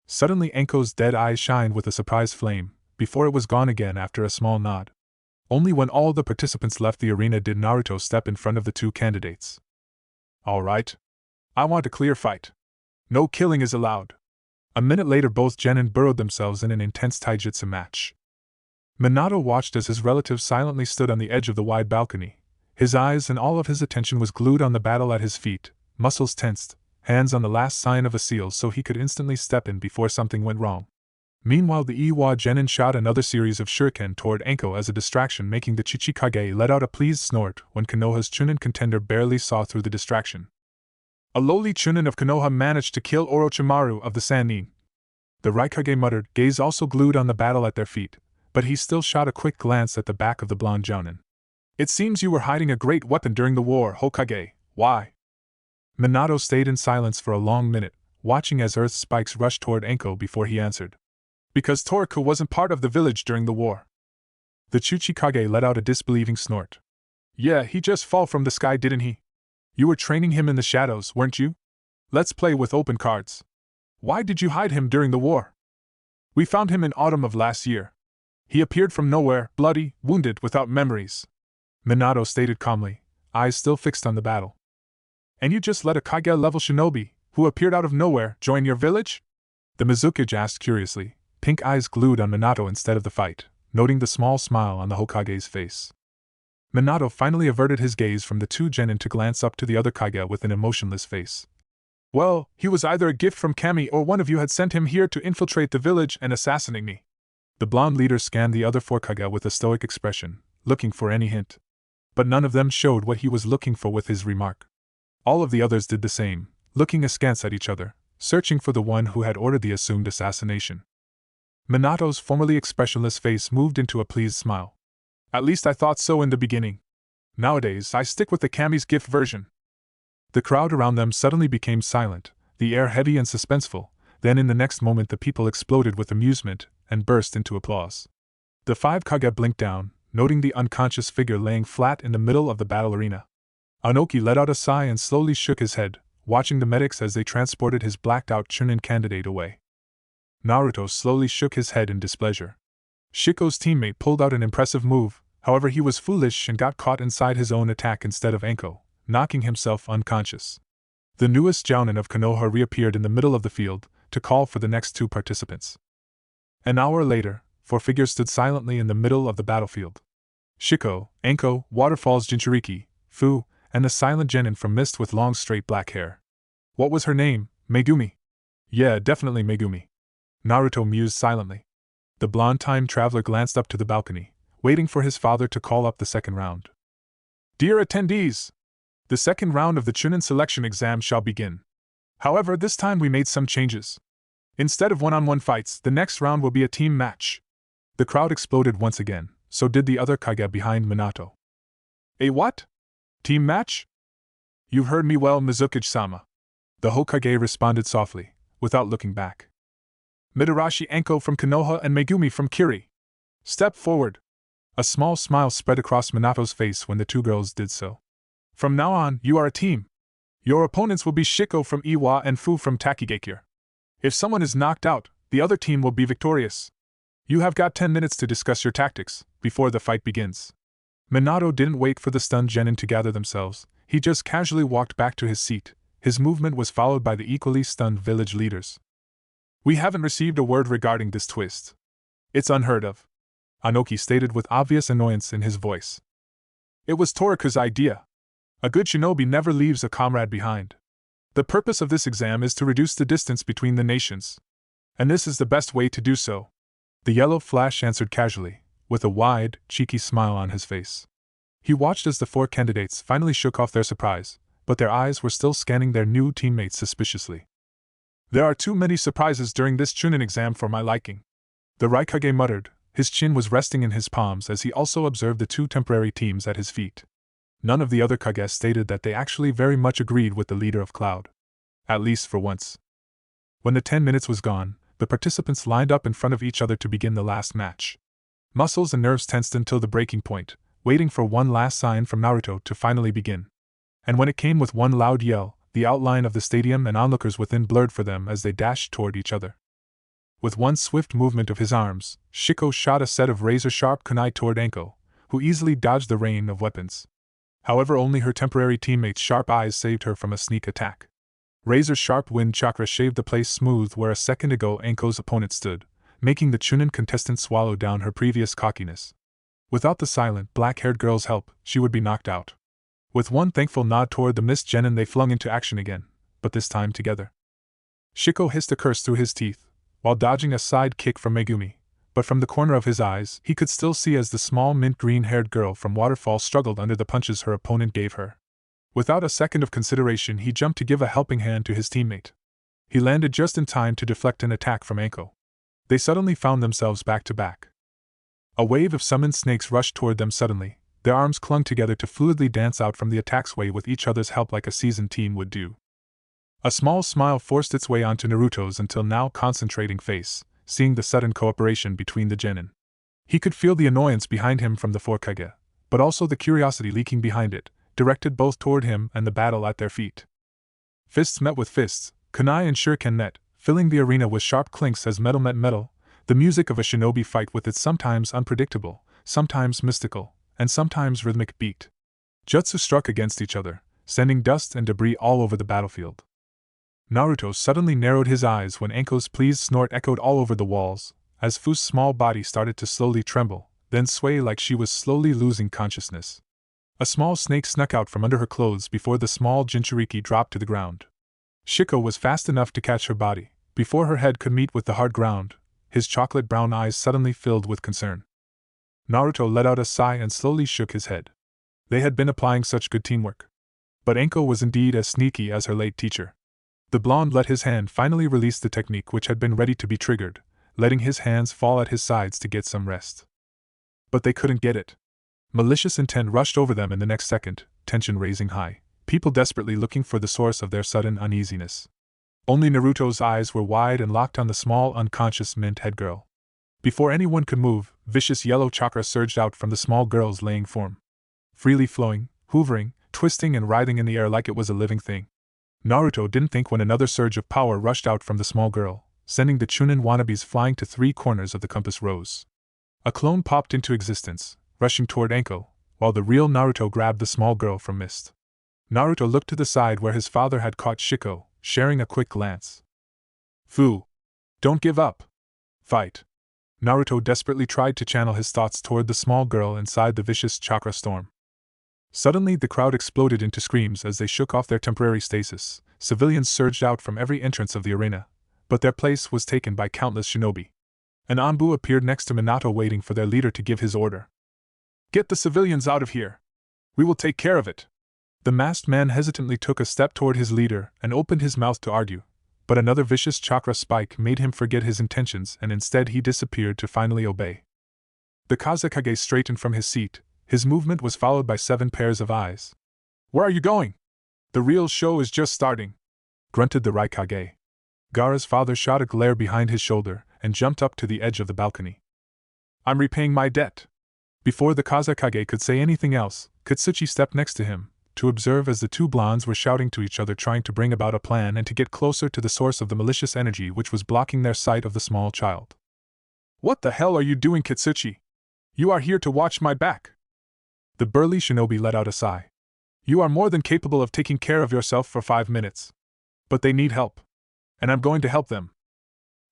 Suddenly Enko's dead eyes shined with a surprise flame, before it was gone again after a small nod. Only when all the participants left the arena did Naruto step in front of the 2 candidates. All right. I want a clear fight. No killing is allowed. A minute later both genin burrowed themselves in an intense taijutsu match. Minato watched as his relative silently stood on the edge of the wide balcony. His eyes and all of his attention was glued on the battle at his feet, muscles tensed, hands on the last sign of a seal so he could instantly step in before something went wrong. Meanwhile the Iwa genin shot another series of shuriken toward Anko as a distraction, making the Chichikage let out a pleased snort when Konoha's Chunin contender barely saw through the distraction. A lowly Chunin of Konoha managed to kill Orochimaru of the Sannin. The Raikage muttered, gaze also glued on the battle at their feet, but he still shot a quick glance at the back of the blonde jounin. It seems you were hiding a great weapon during the war, Hokage. Why? Minato stayed in silence for a long minute, watching as earth spikes rushed toward Anko before he answered. Because Toriku wasn't part of the village during the war. The Chichikage let out a disbelieving snort. Yeah, he just fell from the sky, didn't he? You were training him in the shadows, weren't you? Let's play with open cards. Why did you hide him during the war? We found him in autumn of last year. He appeared from nowhere, bloody, wounded, without memories. Minato stated calmly, eyes still fixed on the battle. And you just let a Kage-level shinobi, who appeared out of nowhere, join your village? The Mizukage asked curiously, pink eyes glued on Minato instead of the fight, noting the small smile on the Hokage's face. Minato finally averted his gaze from the two genin to glance up to the other Kage with an emotionless face. Well, he was either a gift from Kami or one of you had sent him here to infiltrate the village and assassinate me. The blonde leader scanned the other four Kage with a stoic expression, looking for any hint. But none of them showed what he was looking for with his remark. All of the others did the same, looking askance at each other, searching for the one who had ordered the assumed assassination. Minato's formerly expressionless face moved into a pleased smile. At least I thought so in the beginning. Nowadays, I stick with the Kami's gift version. The crowd around them suddenly became silent, the air heavy and suspenseful. Then in the next moment the people exploded with amusement and burst into applause. The five Kage blinked down, noting the unconscious figure laying flat in the middle of the battle arena. Anoki let out a sigh and slowly shook his head, watching the medics as they transported his blacked-out Chunin candidate away. Naruto slowly shook his head in displeasure. Shiko's teammate pulled out an impressive move, however he was foolish and got caught inside his own attack instead of Anko, knocking himself unconscious. The newest jounin of Konoha reappeared in the middle of the field, to call for the next two participants. An hour later, four figures stood silently in the middle of the battlefield. Shiko, Anko, Waterfall's Jinchuriki, Fu, and the silent genin from Mist with long straight black hair. What was her name? Megumi? Yeah, definitely Megumi. Naruto mused silently. The blonde time traveler glanced up to the balcony, waiting for his father to call up the second round. Dear attendees! The second round of the Chunin selection exam shall begin. However, this time we made some changes. Instead of one-on-one fights, the next round will be a team match. The crowd exploded once again, so did the other Kage behind Minato. A what? Team match? You've heard me well, Mizukage-sama. The Hokage responded softly, without looking back. Mitarashi Anko from Konoha and Megumi from Kiri. Step forward. A small smile spread across Minato's face when the two girls did so. From now on, you are a team. Your opponents will be Shiko from Iwa and Fu from Takigakure. If someone is knocked out, the other team will be victorious. You have got 10 minutes to discuss your tactics, before the fight begins. Minato didn't wait for the stunned genin to gather themselves, he just casually walked back to his seat. His movement was followed by the equally stunned village leaders. We haven't received a word regarding this twist. It's unheard of. Anoki stated with obvious annoyance in his voice. It was Toriku's idea. A good shinobi never leaves a comrade behind. The purpose of this exam is to reduce the distance between the nations. And this is the best way to do so. The yellow flash answered casually, with a wide, cheeky smile on his face. He watched as the four candidates finally shook off their surprise, but their eyes were still scanning their new teammates suspiciously. There are too many surprises during this Chunin exam for my liking. The Raikage muttered, his chin was resting in his palms as he also observed the two temporary teams at his feet. None of the other Kage stated that they actually very much agreed with the leader of Cloud. At least for once. When the 10 minutes was gone, the participants lined up in front of each other to begin the last match. Muscles and nerves tensed until the breaking point, waiting for one last sign from Naruto to finally begin. And when it came with one loud yell, the outline of the stadium and onlookers within blurred for them as they dashed toward each other. With one swift movement of his arms, Shiko shot a set of razor-sharp kunai toward Anko, who easily dodged the rain of weapons. However, only her temporary teammate's sharp eyes saved her from a sneak attack. Razor-sharp wind chakra shaved the place smooth where a second ago Anko's opponent stood, making the Chunin contestant swallow down her previous cockiness. Without the silent, black-haired girl's help, she would be knocked out. With one thankful nod toward the Mist Genin, they flung into action again, but this time together. Shiko hissed a curse through his teeth, while dodging a side kick from Megumi, but from the corner of his eyes he could still see as the small mint-green-haired girl from Waterfall struggled under the punches her opponent gave her. Without a second of consideration he jumped to give a helping hand to his teammate. He landed just in time to deflect an attack from Anko. They suddenly found themselves back to back. A wave of summoned snakes rushed toward them suddenly, their arms clung together to fluidly dance out from the attack's way with each other's help like a seasoned team would do. A small smile forced its way onto Naruto's until now concentrating face, seeing the sudden cooperation between the genin. He could feel the annoyance behind him from the four Kage, but also the curiosity leaking behind it, directed both toward him and the battle at their feet. Fists met with fists, kunai and shuriken met, filling the arena with sharp clinks as metal met metal, the music of a shinobi fight with its sometimes unpredictable, sometimes mystical, and sometimes rhythmic beat. Jutsu struck against each other, sending dust and debris all over the battlefield. Naruto suddenly narrowed his eyes when Anko's pleased snort echoed all over the walls, as Fu's small body started to slowly tremble, then sway like she was slowly losing consciousness. A small snake snuck out from under her clothes before the small Jinchuriki dropped to the ground. Shiko was fast enough to catch her body, before her head could meet with the hard ground, his chocolate-brown eyes suddenly filled with concern. Naruto let out a sigh and slowly shook his head. They had been applying such good teamwork. But Anko was indeed as sneaky as her late teacher. The blonde let his hand finally release the technique which had been ready to be triggered, letting his hands fall at his sides to get some rest. But they couldn't get it. Malicious intent rushed over them in the next second, tension raising high, people desperately looking for the source of their sudden uneasiness. Only Naruto's eyes were wide and locked on the small unconscious mint-head girl. Before anyone could move, vicious yellow chakra surged out from the small girl's laying form. Freely flowing, hovering, twisting and writhing in the air like it was a living thing. Naruto didn't think when another surge of power rushed out from the small girl, sending the Chunin wannabes flying to three corners of the compass rose. A clone popped into existence, rushing toward Anko, while the real Naruto grabbed the small girl from mist. Naruto looked to the side where his father had caught Shiko, sharing a quick glance. Fu! Don't give up! Fight! Naruto desperately tried to channel his thoughts toward the small girl inside the vicious chakra storm. Suddenly the crowd exploded into screams as they shook off their temporary stasis. Civilians surged out from every entrance of the arena, but their place was taken by countless shinobi. An Anbu appeared next to Minato waiting for their leader to give his order. Get the civilians out of here! We will take care of it! The masked man hesitantly took a step toward his leader and opened his mouth to argue, but another vicious chakra spike made him forget his intentions and instead he disappeared to finally obey. The Kazekage straightened from his seat. His movement was followed by 7 pairs of eyes. Where are you going? The real show is just starting, grunted the Raikage. Gaara's father shot a glare behind his shoulder and jumped up to the edge of the balcony. I'm repaying my debt. Before the Kazekage could say anything else, Katsuchi stepped next to him, to observe as the two blondes were shouting to each other trying to bring about a plan and to get closer to the source of the malicious energy which was blocking their sight of the small child. What the hell are you doing, Katsuchi? You are here to watch my back. The burly shinobi let out a sigh. You are more than capable of taking care of yourself for 5 minutes. But they need help. And I'm going to help them.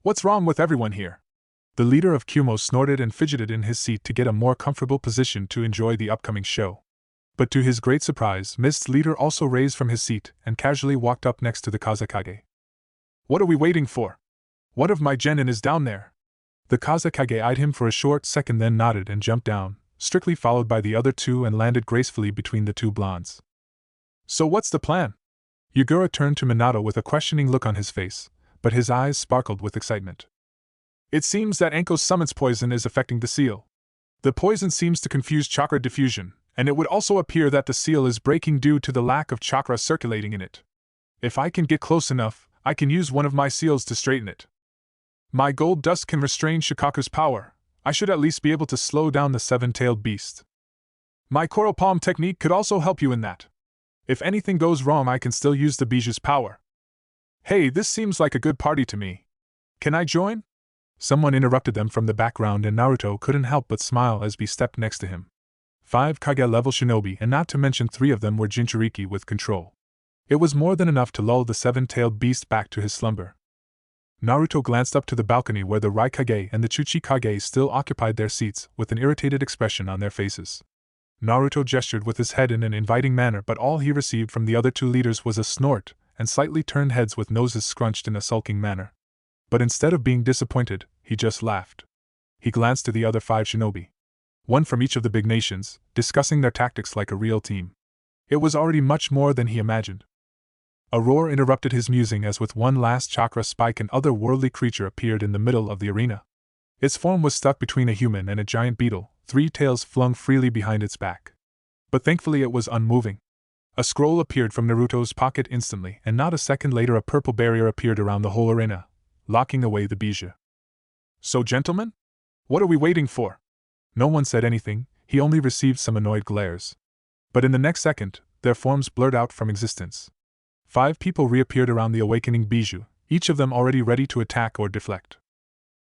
What's wrong with everyone here? The leader of Kumo snorted and fidgeted in his seat to get a more comfortable position to enjoy the upcoming show. But to his great surprise, Mist's leader also raised from his seat and casually walked up next to the Kazekage. What are we waiting for? One of my genin is down there. The Kazekage eyed him for a short second then nodded and jumped down, strictly followed by the other two and landed gracefully between the two blondes. So what's the plan? Yugura turned to Minato with a questioning look on his face, but his eyes sparkled with excitement. It seems that Anko's summons poison is affecting the seal. The poison seems to confuse chakra diffusion, and it would also appear that the seal is breaking due to the lack of chakra circulating in it. If I can get close enough, I can use one of my seals to straighten it. My gold dust can restrain Shikaku's power. I should at least be able to slow down the 7-tailed beast. My coral palm technique could also help you in that. If anything goes wrong, I can still use the Bijuu's power. Hey, this seems like a good party to me. Can I join? Someone interrupted them from the background and Naruto couldn't help but smile as B stepped next to him. 5 Kage-level shinobi and not to mention 3 of them were Jinchuriki with control. It was more than enough to lull the seven-tailed beast back to his slumber. Naruto glanced up to the balcony where the Raikage and the Chuchikage still occupied their seats, with an irritated expression on their faces. Naruto gestured with his head in an inviting manner, but all he received from the other two leaders was a snort and slightly turned heads with noses scrunched in a sulking manner. But instead of being disappointed, he just laughed. He glanced to the other 5 shinobi. One from each of the big nations, discussing their tactics like a real team. It was already much more than he imagined. A roar interrupted his musing as with one last chakra spike an otherworldly creature appeared in the middle of the arena. Its form was stuck between a human and a giant beetle, 3 tails flung freely behind its back. But thankfully it was unmoving. A scroll appeared from Naruto's pocket instantly, and not a second later a purple barrier appeared around the whole arena, locking away the bijou. So gentlemen? What are we waiting for? No one said anything, he only received some annoyed glares. But in the next second, their forms blurred out from existence. 5 people reappeared around the awakening bijou, each of them already ready to attack or deflect.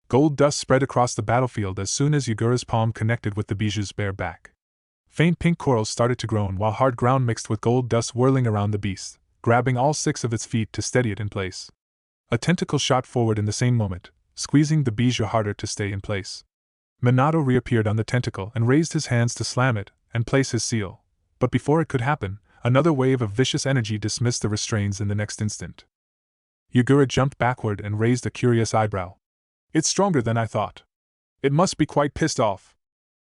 Gold dust spread across the battlefield as soon as Yagura's palm connected with the bijou's bare back. Faint pink corals started to groan while hard ground mixed with gold dust whirling around the beast, grabbing all 6 of its feet to steady it in place. A tentacle shot forward in the same moment, squeezing the bijou harder to stay in place. Minato reappeared on the tentacle and raised his hands to slam it and place his seal, but before it could happen, another wave of vicious energy dismissed the restraints in the next instant. Yagura jumped backward and raised a curious eyebrow. It's stronger than I thought. It must be quite pissed off.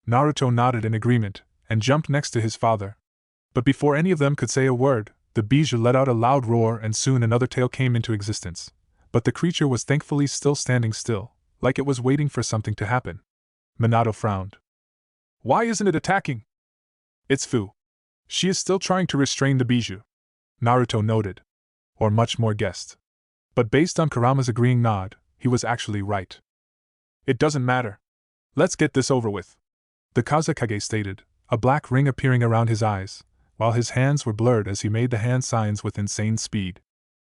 Naruto nodded in agreement and jumped next to his father. But before any of them could say a word, the bijou let out a loud roar and soon another tail came into existence. But the creature was thankfully still standing still, like it was waiting for something to happen. Minato frowned. Why isn't it attacking? It's Fu. She is still trying to restrain the bijou. Naruto noted. Or much more guessed. But based on Kurama's agreeing nod, he was actually right. It doesn't matter. Let's get this over with. The Kazekage stated, a black ring appearing around his eyes, while his hands were blurred as he made the hand signs with insane speed.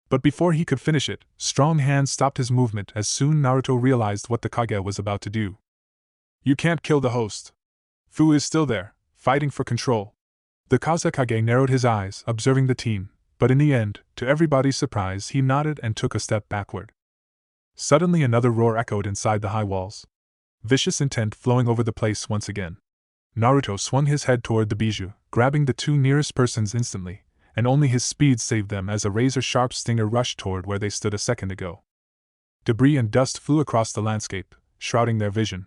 But before he could finish it, strong hands stopped his movement as soon Naruto realized what the Kage was about to do. You can't kill the host. Fu is still there, fighting for control. The Kazekage narrowed his eyes, observing the team, but in the end, to everybody's surprise, he nodded and took a step backward. Suddenly another roar echoed inside the high walls. Vicious intent flowing over the place once again. Naruto swung his head toward the bijou, grabbing the 2 nearest persons instantly, and only his speed saved them as a razor-sharp stinger rushed toward where they stood a second ago. Debris and dust flew across the landscape, shrouding their vision.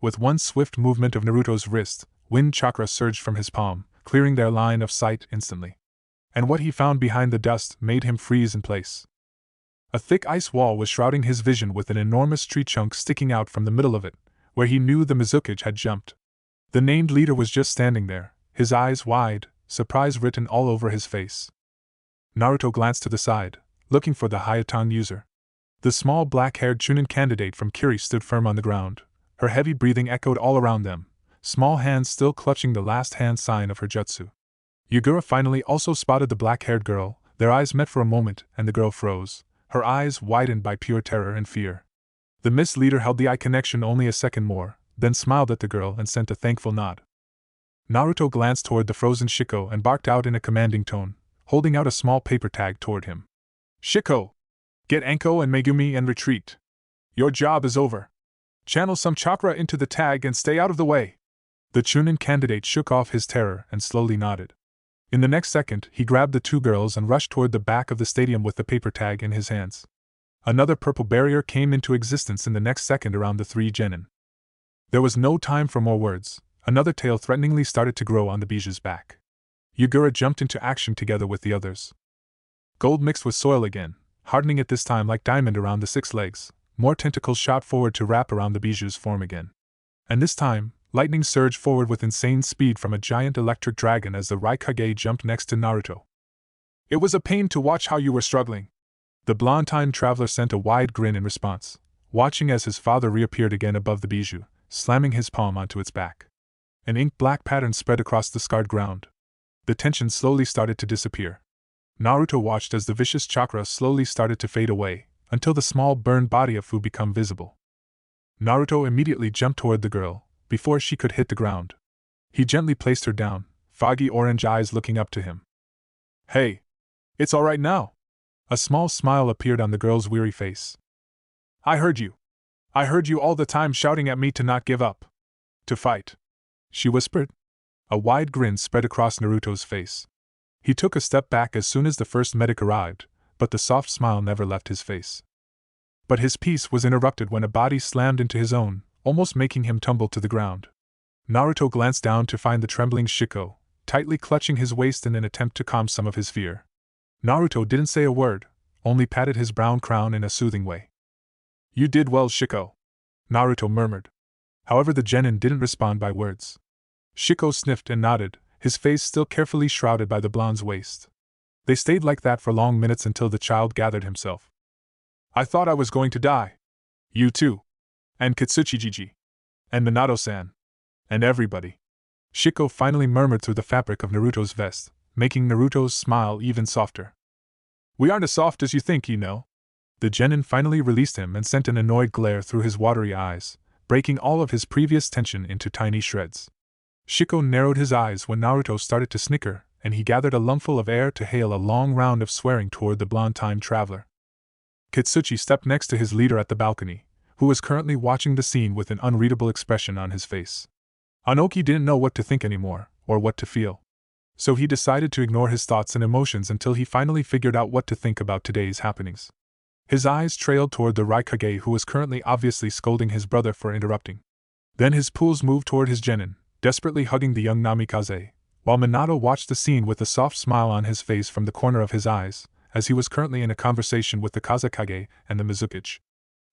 With one swift movement of Naruto's wrist, wind chakra surged from his palm, clearing their line of sight instantly. And what he found behind the dust made him freeze in place. A thick ice wall was shrouding his vision with an enormous tree chunk sticking out from the middle of it, where he knew the Mizukage had jumped. The named leader was just standing there, his eyes wide, surprise written all over his face. Naruto glanced to the side, looking for the Hayatan user. The small black-haired Chunin candidate from Kiri stood firm on the ground. Her heavy breathing echoed all around them, small hands still clutching the last hand sign of her jutsu. Yagura finally also spotted the black-haired girl. Their eyes met for a moment, and the girl froze, her eyes widened by pure terror and fear. The Miss Leader held the eye connection only a second more, then smiled at the girl and sent a thankful nod. Naruto glanced toward the frozen Shiko and barked out in a commanding tone, holding out a small paper tag toward him. Shiko! Get Anko and Megumi and retreat. Your job is over. Channel some chakra into the tag and stay out of the way. The Chunin candidate shook off his terror and slowly nodded. In the next second, he grabbed the 2 girls and rushed toward the back of the stadium with the paper tag in his hands. Another purple barrier came into existence in the next second around the 3 genin. There was no time for more words. Another tail threateningly started to grow on the bijou's back. Yagura jumped into action together with the others. Gold mixed with soil again, hardening it this time like diamond around the 6 legs. More tentacles shot forward to wrap around the bijou's form again. And this time, lightning surged forward with insane speed from a giant electric dragon as the Raikage jumped next to Naruto. It was a pain to watch how you were struggling. The blonde time traveler sent a wide grin in response, watching as his father reappeared again above the bijou, slamming his palm onto its back. An ink-black pattern spread across the scarred ground. The tension slowly started to disappear. Naruto watched as the vicious chakra slowly started to fade away, until the small burned body of Fu became visible. Naruto immediately jumped toward the girl, before she could hit the ground. He gently placed her down, foggy orange eyes looking up to him. Hey! It's all right now. A small smile appeared on the girl's weary face. I heard you. I heard you all the time shouting at me to not give up. To fight. She whispered. A wide grin spread across Naruto's face. He took a step back as soon as the first medic arrived, but the soft smile never left his face. But his peace was interrupted when a body slammed into his own, almost making him tumble to the ground. Naruto glanced down to find the trembling Shiko, tightly clutching his waist in an attempt to calm some of his fear. Naruto didn't say a word, only patted his brown crown in a soothing way. You did well, Shiko, Naruto murmured. However, the genin didn't respond by words. Shiko sniffed and nodded, his face still carefully shrouded by the blonde's waist. They stayed like that for long minutes until the child gathered himself. I thought I was going to die. You too. And Kitsuchi-jiji. And Minato-san. And everybody. Shiko finally murmured through the fabric of Naruto's vest, making Naruto's smile even softer. We aren't as soft as you think, you know. The genin finally released him and sent an annoyed glare through his watery eyes, breaking all of his previous tension into tiny shreds. Shiko narrowed his eyes when Naruto started to snicker, and he gathered a lungful of air to hail a long round of swearing toward the blonde time traveler. Kitsuchi stepped next to his leader at the balcony, who was currently watching the scene with an unreadable expression on his face. Anoki didn't know what to think anymore, or what to feel. So he decided to ignore his thoughts and emotions until he finally figured out what to think about today's happenings. His eyes trailed toward the Raikage, who was currently obviously scolding his brother for interrupting. Then his pulls moved toward his genin, desperately hugging the young Namikaze, while Minato watched the scene with a soft smile on his face from the corner of his eyes, as he was currently in a conversation with the Kazekage and the Mizukage.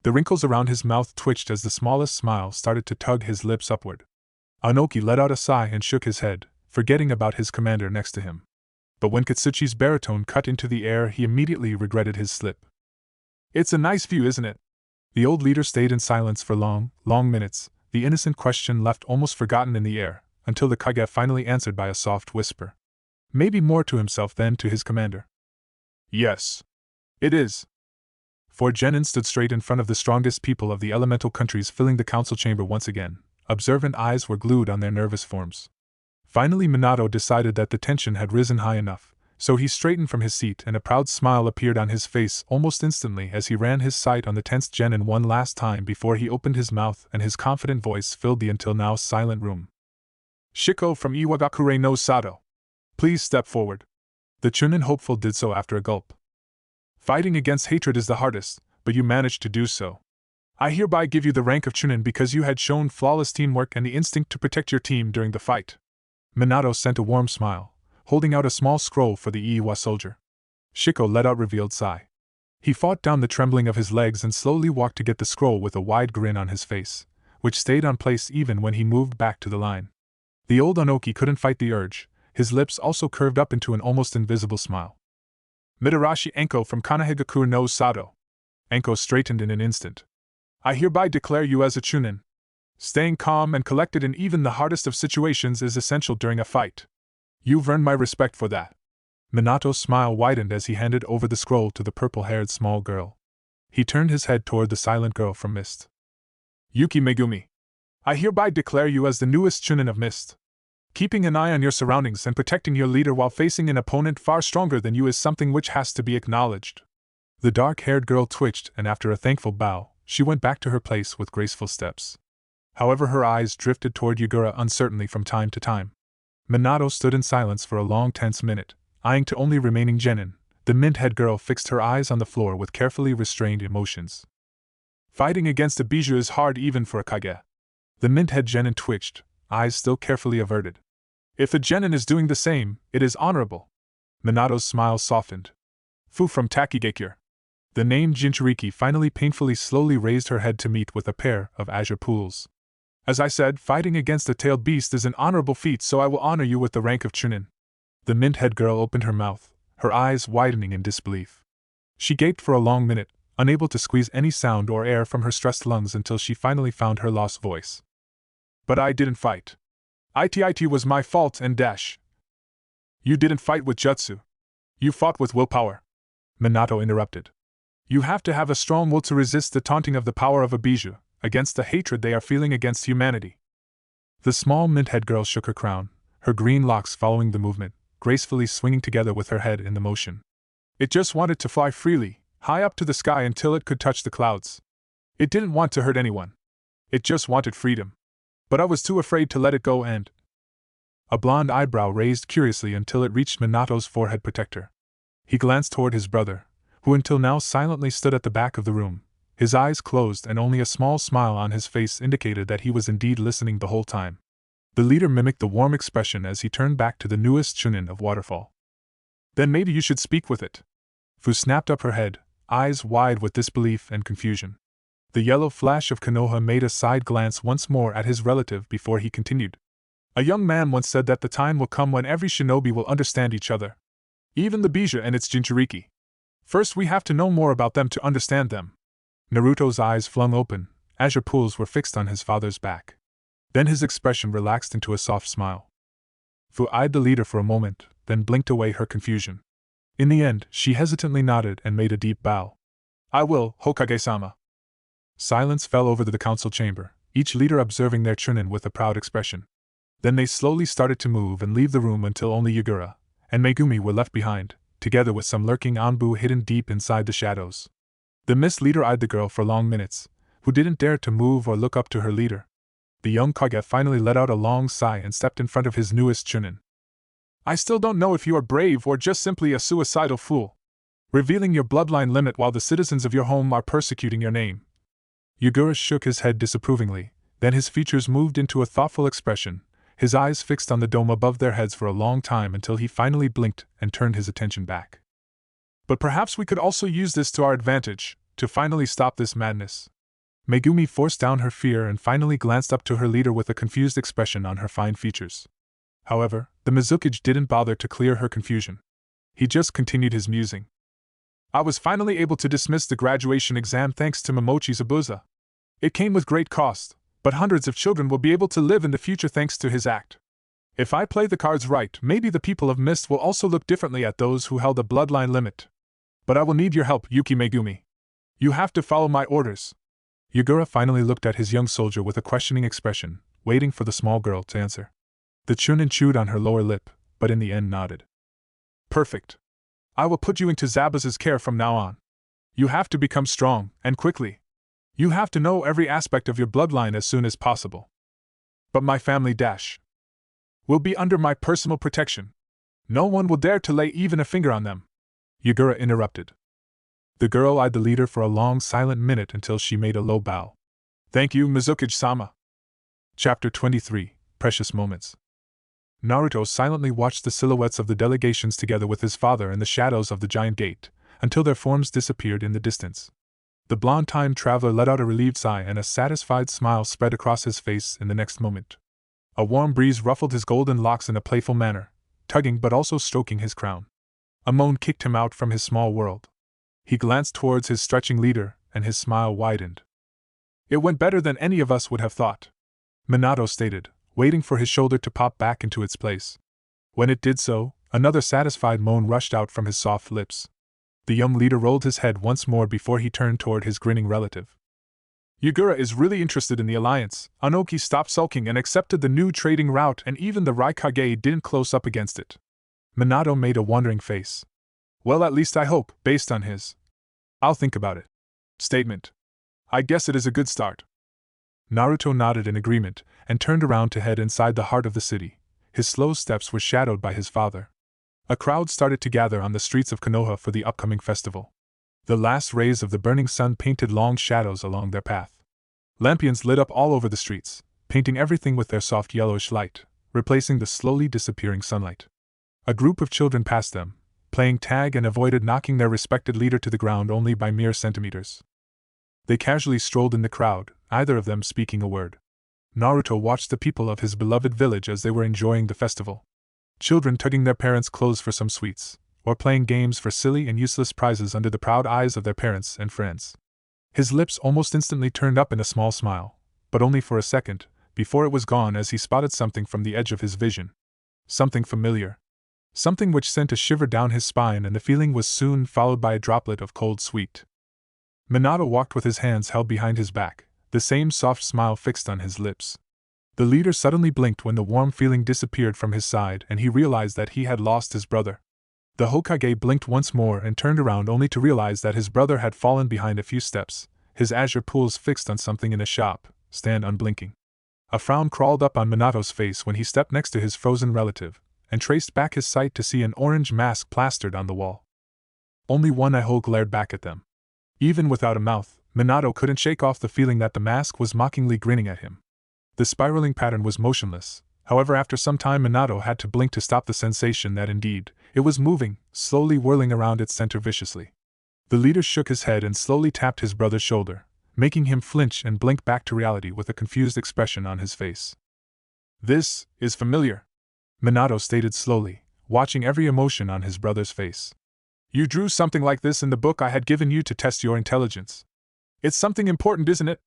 The wrinkles around his mouth twitched as the smallest smile started to tug his lips upward. Anoki let out a sigh and shook his head, forgetting about his commander next to him. But when Kitsuchi's baritone cut into the air, he immediately regretted his slip. It's a nice view, isn't it? The old leader stayed in silence for long minutes, the innocent question left almost forgotten in the air, until the Kage finally answered by a soft whisper. Maybe more to himself than to his commander. Yes. It is. Four genin stood straight in front of the strongest people of the elemental countries, filling the council chamber once again. Observant eyes were glued on their nervous forms. Finally, Minato decided that the tension had risen high enough, so he straightened from his seat and a proud smile appeared on his face almost instantly as he ran his sight on the tensed genin one last time before he opened his mouth and his confident voice filled the until now silent room. Shiko from Iwagakure no Sato. Please step forward. The Chunin hopeful did so after a gulp. Fighting against hatred is the hardest, but you managed to do so. I hereby give you the rank of Chunin because you had shown flawless teamwork and the instinct to protect your team during the fight. Minato sent a warm smile, holding out a small scroll for the Iiwa soldier. Shiko let out a revealed sigh. He fought down the trembling of his legs and slowly walked to get the scroll with a wide grin on his face, which stayed on place even when he moved back to the line. The old Anoki couldn't fight the urge, his lips also curved up into an almost invisible smile. Mitarashi Enko from Kanahegakure no Sato. Enko straightened in an instant. I hereby declare you as a Chunin. Staying calm and collected in even the hardest of situations is essential during a fight. You've earned my respect for that. Minato's smile widened as he handed over the scroll to the purple-haired small girl. He turned his head toward the silent girl from Mist. Yuki Megumi. I hereby declare you as the newest Chunin of Mist. Keeping an eye on your surroundings and protecting your leader while facing an opponent far stronger than you is something which has to be acknowledged. The dark-haired girl twitched and after a thankful bow, she went back to her place with graceful steps. However, her eyes drifted toward Yugura uncertainly from time to time. Minato stood in silence for a long tense minute, eyeing the only remaining genin. The mint-head girl fixed her eyes on the floor with carefully restrained emotions. Fighting against a bijou is hard even for a kage. The mint-head genin twitched, eyes still carefully averted. If a genin is doing the same, it is honorable. Minato's smile softened. Fu from Takigakure. The named Jinchuriki finally painfully slowly raised her head to meet with a pair of azure pools. As I said, fighting against a tailed beast is an honorable feat, so I will honor you with the rank of Chunin. The mint-head girl opened her mouth, her eyes widening in disbelief. She gaped for a long minute, unable to squeeze any sound or air from her stressed lungs until she finally found her lost voice. But I didn't fight. It was my fault and dash. You didn't fight with jutsu. You fought with willpower. Minato interrupted. You have to have a strong will to resist the taunting of the power of a bijou, against the hatred they are feeling against humanity. The small mint-head girl shook her crown, her green locks following the movement, gracefully swinging together with her head in the motion. It just wanted to fly freely, high up to the sky until it could touch the clouds. It didn't want to hurt anyone. It just wanted freedom. But I was too afraid to let it go and... A blonde eyebrow raised curiously until it reached Minato's forehead protector. He glanced toward his brother, who until now silently stood at the back of the room, his eyes closed and only a small smile on his face indicated that he was indeed listening the whole time. The leader mimicked the warm expression as he turned back to the newest chunin of Waterfall. Then maybe you should speak with it. Fu snapped up her head, eyes wide with disbelief and confusion. The yellow flash of Konoha made a side glance once more at his relative before he continued. A young man once said that the time will come when every shinobi will understand each other. Even the Bija and its Jinchuriki. First we have to know more about them to understand them. Naruto's eyes flung open, azure pools were fixed on his father's back. Then his expression relaxed into a soft smile. Fu eyed the leader for a moment, then blinked away her confusion. In the end, she hesitantly nodded and made a deep bow. I will, Hokage-sama. Silence fell over the council chamber, each leader observing their chunin with a proud expression. Then they slowly started to move and leave the room until only Yagura and Megumi were left behind, together with some lurking Anbu hidden deep inside the shadows. The mist leader eyed the girl for long minutes, who didn't dare to move or look up to her leader. The young Kage finally let out a long sigh and stepped in front of his newest chunin. I still don't know if you are brave or just simply a suicidal fool, revealing your bloodline limit while the citizens of your home are persecuting your name. Yagura shook his head disapprovingly, then his features moved into a thoughtful expression, his eyes fixed on the dome above their heads for a long time until he finally blinked and turned his attention back. But perhaps we could also use this to our advantage, to finally stop this madness. Megumi forced down her fear and finally glanced up to her leader with a confused expression on her fine features. However, the Mizukage didn't bother to clear her confusion. He just continued his musing. I was finally able to dismiss the graduation exam thanks to Momochi Zabuza. It came with great cost, but hundreds of children will be able to live in the future thanks to his act. If I play the cards right, maybe the people of Mist will also look differently at those who held a bloodline limit. But I will need your help, Yuki Megumi. You have to follow my orders. Yagura finally looked at his young soldier with a questioning expression, waiting for the small girl to answer. The chunin chewed on her lower lip, but in the end nodded. Perfect. I will put you into Zabuza's care from now on. You have to become strong, and quickly. You have to know every aspect of your bloodline as soon as possible. But my family will be under my personal protection. No one will dare to lay even a finger on them. Yagura interrupted. The girl eyed the leader for a long silent minute until she made a low bow. Thank you, Mizukage-sama. Chapter 23, Precious Moments. Naruto silently watched the silhouettes of the delegations together with his father in the shadows of the giant gate, until their forms disappeared in the distance. The blonde time traveler let out a relieved sigh and a satisfied smile spread across his face in the next moment. A warm breeze ruffled his golden locks in a playful manner, tugging but also stroking his crown. A moan kicked him out from his small world. He glanced towards his stretching leader, and his smile widened. It went better than any of us would have thought, Minato stated, waiting for his shoulder to pop back into its place. When it did so, another satisfied moan rushed out from his soft lips. The young leader rolled his head once more before he turned toward his grinning relative. Yagura is really interested in the alliance. Anoki stopped sulking and accepted the new trading route, and even the Raikage didn't close up against it. Minato made a wondering face. Well, at least I hope, based on his I'll think about it statement. I guess it is a good start. Naruto nodded in agreement, and turned around to head inside the heart of the city. His slow steps were shadowed by his father. A crowd started to gather on the streets of Konoha for the upcoming festival. The last rays of the burning sun painted long shadows along their path. Lampions lit up all over the streets, painting everything with their soft yellowish light, replacing the slowly disappearing sunlight. A group of children passed them, playing tag and avoided knocking their respected leader to the ground only by mere centimeters. They casually strolled in the crowd, neither of them speaking a word. Naruto watched the people of his beloved village as they were enjoying the festival. Children tugging their parents' clothes for some sweets, or playing games for silly and useless prizes under the proud eyes of their parents and friends. His lips almost instantly turned up in a small smile, but only for a second, before it was gone as he spotted something from the edge of his vision. Something familiar. Something which sent a shiver down his spine, and the feeling was soon followed by a droplet of cold sweat. Minato walked with his hands held behind his back, the same soft smile fixed on his lips. The leader suddenly blinked when the warm feeling disappeared from his side and he realized that he had lost his brother. The Hokage blinked once more and turned around only to realize that his brother had fallen behind a few steps, his azure pools fixed on something in a shop stand unblinking. A frown crawled up on Minato's face when he stepped next to his frozen relative, and traced back his sight to see an orange mask plastered on the wall. Only one eye hole glared back at them. Even without a mouth, Minato couldn't shake off the feeling that the mask was mockingly grinning at him. The spiraling pattern was motionless, however after some time Minato had to blink to stop the sensation that indeed, it was moving, slowly whirling around its center viciously. The leader shook his head and slowly tapped his brother's shoulder, making him flinch and blink back to reality with a confused expression on his face. "This is familiar," Minato stated slowly, watching every emotion on his brother's face. "You drew something like this in the book I had given you to test your intelligence. It's something important, isn't it?"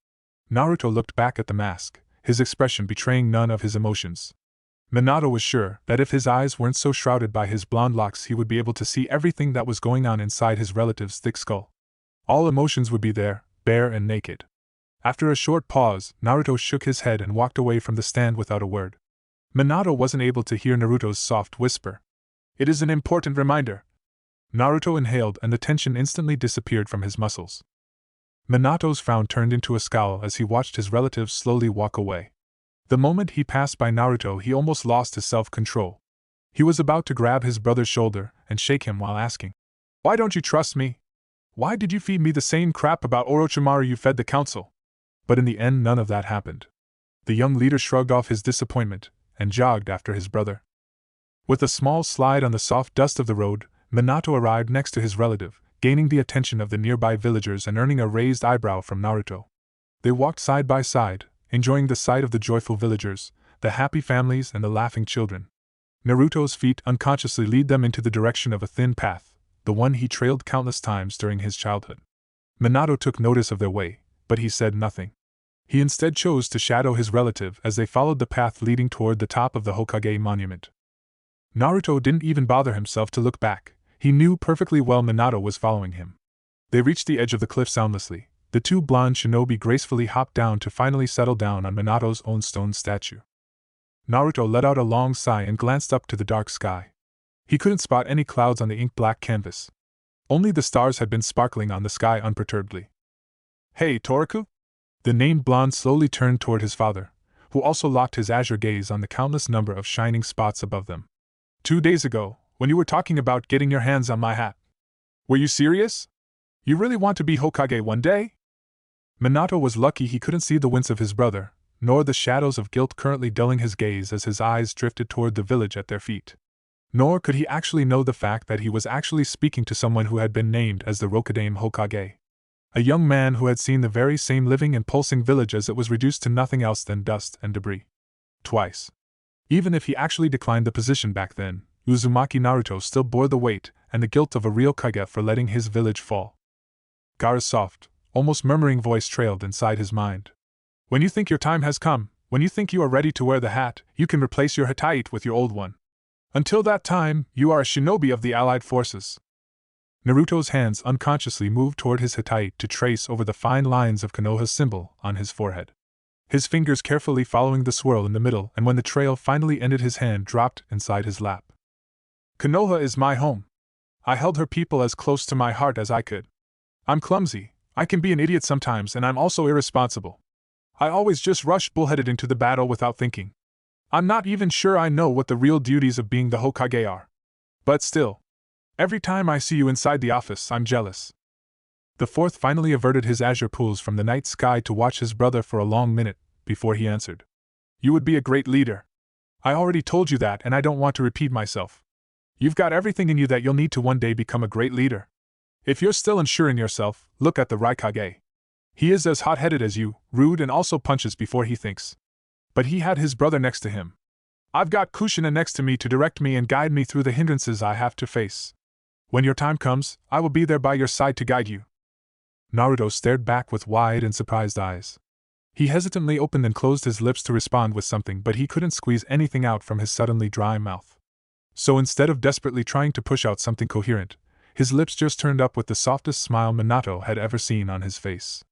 Naruto looked back at the mask, his expression betraying none of his emotions. Minato was sure that if his eyes weren't so shrouded by his blonde locks he would be able to see everything that was going on inside his relative's thick skull. All emotions would be there, bare and naked. After a short pause, Naruto shook his head and walked away from the stand without a word. Minato wasn't able to hear Naruto's soft whisper. "It is an important reminder." Naruto inhaled and the tension instantly disappeared from his muscles. Minato's frown turned into a scowl as he watched his relative slowly walk away. The moment he passed by Naruto he almost lost his self-control. He was about to grab his brother's shoulder and shake him while asking, "Why don't you trust me? Why did you feed me the same crap about Orochimaru you fed the council?" But in the end none of that happened. The young leader shrugged off his disappointment and jogged after his brother. With a small slide on the soft dust of the road, Minato arrived next to his relative, gaining the attention of the nearby villagers and earning a raised eyebrow from Naruto. They walked side by side, enjoying the sight of the joyful villagers, the happy families and the laughing children. Naruto's feet unconsciously lead them into the direction of a thin path, the one he trailed countless times during his childhood. Minato took notice of their way, but he said nothing. He instead chose to shadow his relative as they followed the path leading toward the top of the Hokage monument. Naruto didn't even bother himself to look back. He knew perfectly well Minato was following him. They reached the edge of the cliff soundlessly. The two blonde shinobi gracefully hopped down to finally settle down on Minato's own stone statue. Naruto let out a long sigh and glanced up to the dark sky. He couldn't spot any clouds on the ink-black canvas. Only the stars had been sparkling on the sky unperturbedly. "Hey, Toriku?" The named blonde slowly turned toward his father, who also locked his azure gaze on the countless number of shining spots above them. 2 days ago, when you were talking about getting your hands on my hat. Were you serious? You really want to be Hokage one day?" Minato was lucky he couldn't see the wince of his brother, nor the shadows of guilt currently dulling his gaze as his eyes drifted toward the village at their feet. Nor could he actually know the fact that he was actually speaking to someone who had been named as the Rokudaime Hokage. A young man who had seen the very same living and pulsing village as it was reduced to nothing else than dust and debris. Twice. Even if he actually declined the position back then, Uzumaki Naruto still bore the weight and the guilt of a real Kage for letting his village fall. Gaara's soft, almost murmuring voice trailed inside his mind. "When you think your time has come, when you think you are ready to wear the hat, you can replace your hatite with your old one. Until that time, you are a shinobi of the allied forces." Naruto's hands unconsciously moved toward his hatite to trace over the fine lines of Konoha's symbol on his forehead. His fingers carefully following the swirl in the middle, and when the trail finally ended his hand dropped inside his lap. "Konoha is my home. I held her people as close to my heart as I could. I'm clumsy, I can be an idiot sometimes, and I'm also irresponsible. I always just rush bullheaded into the battle without thinking. I'm not even sure I know what the real duties of being the Hokage are. But still, every time I see you inside the office, I'm jealous." The fourth finally averted his azure pools from the night sky to watch his brother for a long minute, before he answered. "You would be a great leader. I already told you that, and I don't want to repeat myself. You've got everything in you that you'll need to one day become a great leader. If you're still unsure in yourself, look at the Raikage. He is as hot-headed as you, rude, and also punches before he thinks. But he had his brother next to him. I've got Kushina next to me to direct me and guide me through the hindrances I have to face. When your time comes, I will be there by your side to guide you." Naruto stared back with wide and surprised eyes. He hesitantly opened and closed his lips to respond with something, but he couldn't squeeze anything out from his suddenly dry mouth. So instead of desperately trying to push out something coherent, his lips just turned up with the softest smile Minato had ever seen on his face.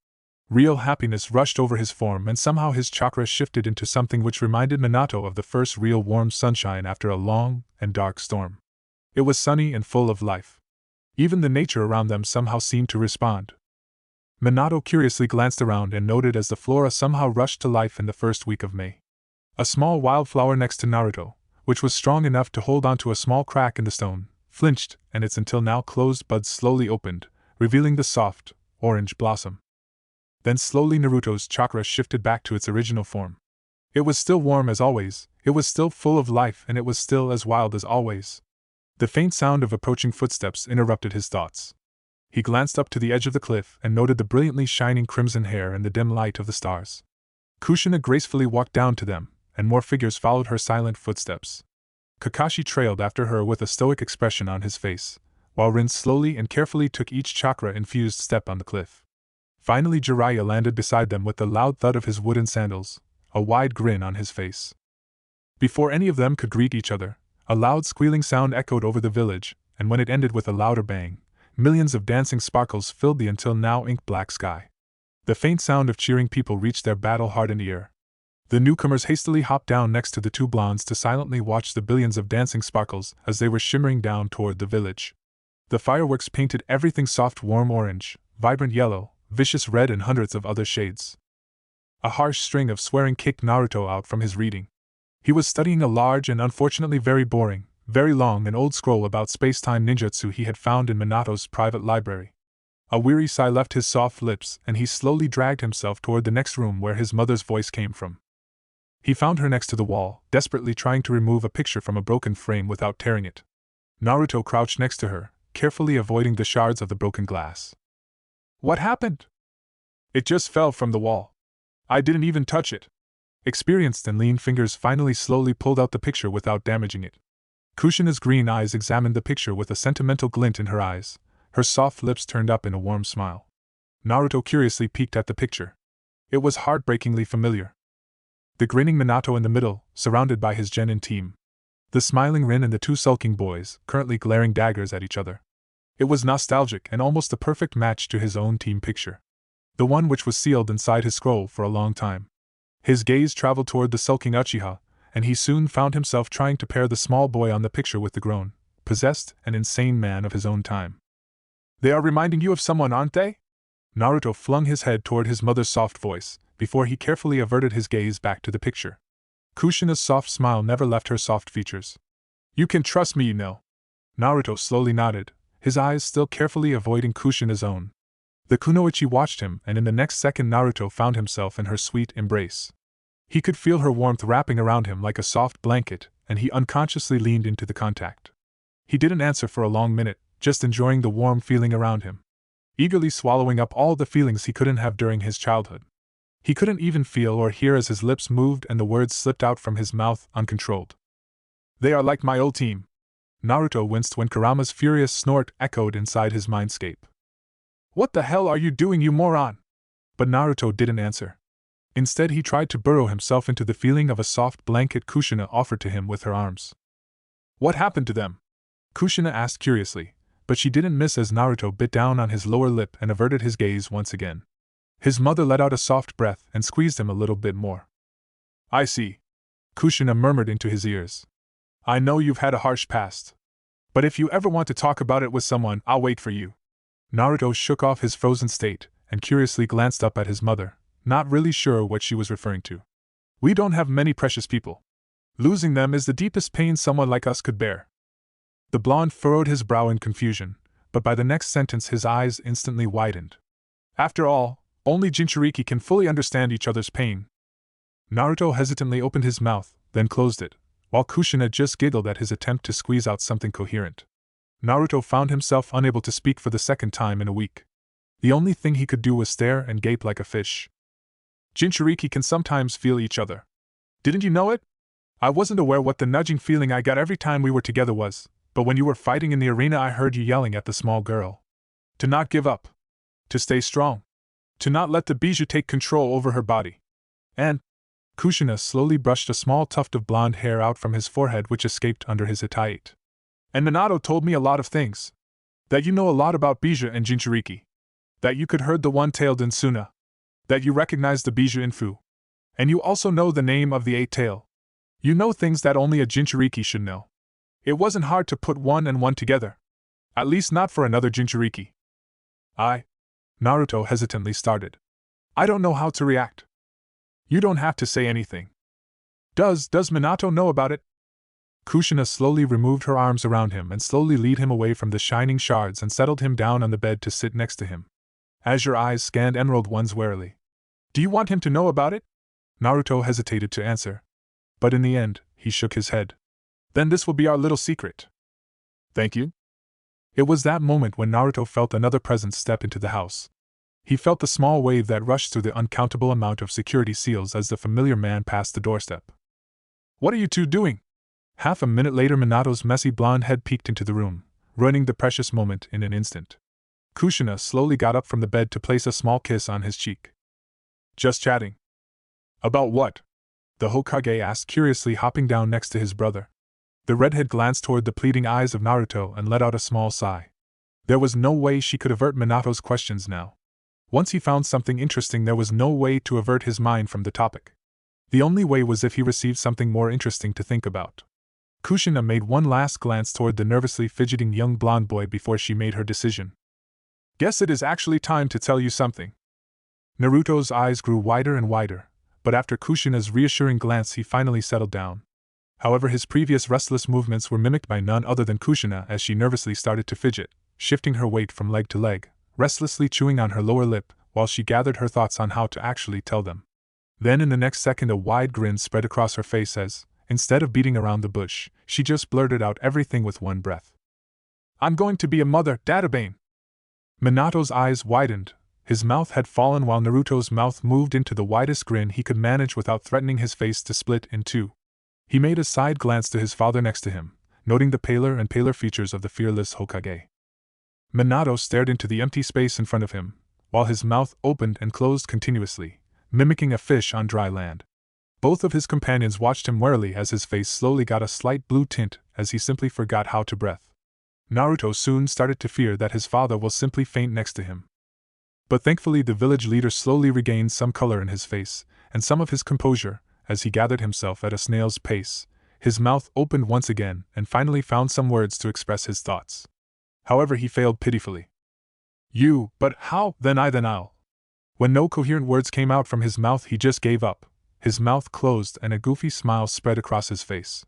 Real happiness rushed over his form, and somehow his chakra shifted into something which reminded Minato of the first real warm sunshine after a long and dark storm. It was sunny and full of life. Even the nature around them somehow seemed to respond. Minato curiously glanced around and noted as the flora somehow rushed to life in the first week of May. A small wildflower next to Naruto, which was strong enough to hold onto a small crack in the stone, flinched, and its until now closed buds slowly opened, revealing the soft, orange blossom. Then slowly Naruto's chakra shifted back to its original form. It was still warm as always, it was still full of life, and it was still as wild as always. The faint sound of approaching footsteps interrupted his thoughts. He glanced up to the edge of the cliff and noted the brilliantly shining crimson hair in the dim light of the stars. Kushina gracefully walked down to them, and more figures followed her silent footsteps. Kakashi trailed after her with a stoic expression on his face, while Rin slowly and carefully took each chakra-infused step on the cliff. Finally Jiraiya landed beside them with the loud thud of his wooden sandals, a wide grin on his face. Before any of them could greet each other, a loud squealing sound echoed over the village, and when it ended with a louder bang, millions of dancing sparkles filled the until now ink-black sky. The faint sound of cheering people reached their battle-hardened ear. The newcomers hastily hopped down next to the two blondes to silently watch the billions of dancing sparkles as they were shimmering down toward the village. The fireworks painted everything soft warm orange, vibrant yellow, vicious red and hundreds of other shades. A harsh string of swearing kicked Naruto out from his reading. He was studying a large and unfortunately very boring, very long and old scroll about space-time ninjutsu he had found in Minato's private library. A weary sigh left his soft lips and he slowly dragged himself toward the next room where his mother's voice came from. He found her next to the wall, desperately trying to remove a picture from a broken frame without tearing it. Naruto crouched next to her, carefully avoiding the shards of the broken glass. "What happened?" "It just fell from the wall. I didn't even touch it." Experienced and lean fingers finally slowly pulled out the picture without damaging it. Kushina's green eyes examined the picture with a sentimental glint in her eyes, her soft lips turned up in a warm smile. Naruto curiously peeked at the picture. It was heartbreakingly familiar. The grinning Minato in the middle, surrounded by his genin team. The smiling Rin and the two sulking boys, currently glaring daggers at each other. It was nostalgic and almost a perfect match to his own team picture. The one which was sealed inside his scroll for a long time. His gaze traveled toward the sulking Uchiha, and he soon found himself trying to pair the small boy on the picture with the grown, possessed, and insane man of his own time. "They are reminding you of someone, aren't they?" Naruto flung his head toward his mother's soft voice, before he carefully averted his gaze back to the picture. Kushina's soft smile never left her soft features. "You can trust me, you know." Naruto slowly nodded, his eyes still carefully avoiding Kushina's own. The kunoichi watched him, and in the next second Naruto found himself in her sweet embrace. He could feel her warmth wrapping around him like a soft blanket, and he unconsciously leaned into the contact. He didn't answer for a long minute, just enjoying the warm feeling around him. Eagerly swallowing up all the feelings he couldn't have during his childhood. He couldn't even feel or hear as his lips moved and the words slipped out from his mouth uncontrolled. "They are like my old team." Naruto winced when Kurama's furious snort echoed inside his mindscape. "What the hell are you doing, you moron?" But Naruto didn't answer. Instead he tried to burrow himself into the feeling of a soft blanket Kushina offered to him with her arms. "What happened to them?" Kushina asked curiously, but she didn't miss as Naruto bit down on his lower lip and averted his gaze once again. His mother let out a soft breath and squeezed him a little bit more. "I see," Kushina murmured into his ears. "I know you've had a harsh past. But if you ever want to talk about it with someone, I'll wait for you." Naruto shook off his frozen state and curiously glanced up at his mother, not really sure what she was referring to. "We don't have many precious people. Losing them is the deepest pain someone like us could bear." The blonde furrowed his brow in confusion, but by the next sentence his eyes instantly widened. "After all, only Jinchuriki can fully understand each other's pain." Naruto hesitantly opened his mouth, then closed it, while Kushina just giggled at his attempt to squeeze out something coherent. Naruto found himself unable to speak for the second time in a week. The only thing he could do was stare and gape like a fish. "Jinchuriki can sometimes feel each other. Didn't you know it? I wasn't aware what the nudging feeling I got every time we were together was, but when you were fighting in the arena I heard you yelling at the small girl. To not give up. To stay strong. To not let the bijou take control over her body. And..." Kushina slowly brushed a small tuft of blonde hair out from his forehead which escaped under his itaite. "And Minato told me a lot of things. That you know a lot about bijou and Jinchuriki. That you could herd the one-tailed Insuna. That you recognize the bijou Infu. And you also know the name of the eight-tail. You know things that only a Jinchuriki should know." It wasn't hard to put one and one together. At least not for another Jinchuriki. Naruto hesitantly started. I don't know how to react. You don't have to say anything. Does Minato know about it? Kushina slowly removed her arms around him and slowly lead him away from the shining shards and settled him down on the bed to sit next to him. As your eyes scanned Emerald One's warily. Do you want him to know about it? Naruto hesitated to answer. But in the end, he shook his head. Then this will be our little secret. Thank you. It was that moment when Naruto felt another presence step into the house. He felt the small wave that rushed through the uncountable amount of security seals as the familiar man passed the doorstep. What are you two doing? Half a minute later, Minato's messy blonde head peeked into the room, ruining the precious moment in an instant. Kushina slowly got up from the bed to place a small kiss on his cheek. Just chatting. About what? The Hokage asked curiously, hopping down next to his brother. The redhead glanced toward the pleading eyes of Naruto and let out a small sigh. There was no way she could avert Minato's questions now. Once he found something interesting, there was no way to avert his mind from the topic. The only way was if he received something more interesting to think about. Kushina made one last glance toward the nervously fidgeting young blonde boy before she made her decision. Guess it is actually time to tell you something. Naruto's eyes grew wider and wider, but after Kushina's reassuring glance he finally settled down. However, his previous restless movements were mimicked by none other than Kushina as she nervously started to fidget, shifting her weight from leg to leg, restlessly chewing on her lower lip while she gathered her thoughts on how to actually tell them. Then in the next second a wide grin spread across her face as, instead of beating around the bush, she just blurted out everything with one breath. I'm going to be a mother, Databane! Minato's eyes widened. His mouth had fallen while Naruto's mouth moved into the widest grin he could manage without threatening his face to split in two. He made a side glance to his father next to him, noting the paler and paler features of the fearless Hokage. Minato stared into the empty space in front of him, while his mouth opened and closed continuously, mimicking a fish on dry land. Both of his companions watched him warily as his face slowly got a slight blue tint as he simply forgot how to breathe. Naruto soon started to fear that his father will simply faint next to him. But thankfully the village leader slowly regained some color in his face, and some of his composure, as he gathered himself at a snail's pace. His mouth opened once again and finally found some words to express his thoughts. However, he failed pitifully. You, but how, then I'll. When no coherent words came out from his mouth, he just gave up. His mouth closed and a goofy smile spread across his face.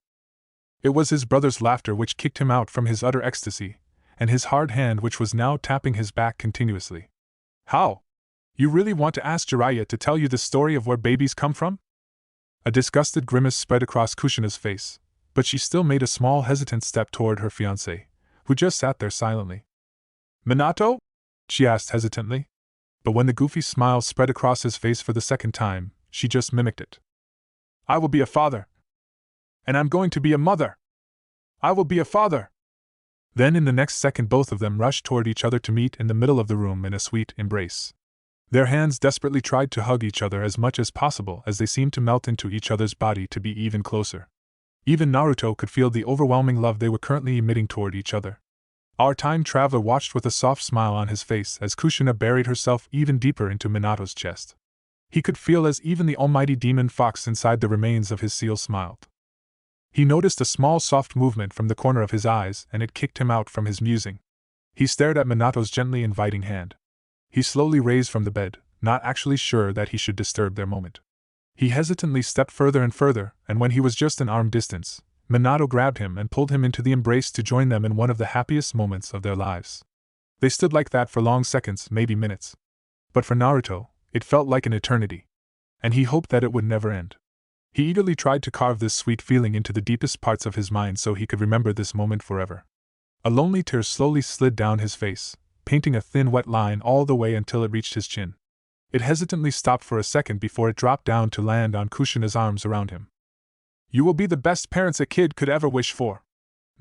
It was his brother's laughter which kicked him out from his utter ecstasy, and his hard hand which was now tapping his back continuously. How? You really want to ask Jiraiya to tell you the story of where babies come from? A disgusted grimace spread across Kushina's face, but she still made a small hesitant step toward her fiancé, who just sat there silently. Minato? She asked hesitantly. But when the goofy smile spread across his face for the second time, she just mimicked it. I will be a father. And I'm going to be a mother. I will be a father. Then in the next second both of them rushed toward each other to meet in the middle of the room in a sweet embrace. Their hands desperately tried to hug each other as much as possible as they seemed to melt into each other's body to be even closer. Even Naruto could feel the overwhelming love they were currently emitting toward each other. Our time traveler watched with a soft smile on his face as Kushina buried herself even deeper into Minato's chest. He could feel as even the almighty demon fox inside the remains of his seal smiled. He noticed a small soft movement from the corner of his eyes and it kicked him out from his musing. He stared at Minato's gently inviting hand. He slowly raised from the bed, not actually sure that he should disturb their moment. He hesitantly stepped further and further, and when he was just an arm distance, Minato grabbed him and pulled him into the embrace to join them in one of the happiest moments of their lives. They stood like that for long seconds, maybe minutes. But for Naruto, it felt like an eternity. And he hoped that it would never end. He eagerly tried to carve this sweet feeling into the deepest parts of his mind so he could remember this moment forever. A lonely tear slowly slid down his face, painting a thin wet line all the way until it reached his chin. It hesitantly stopped for a second before it dropped down to land on Kushina's arms around him. You will be the best parents a kid could ever wish for,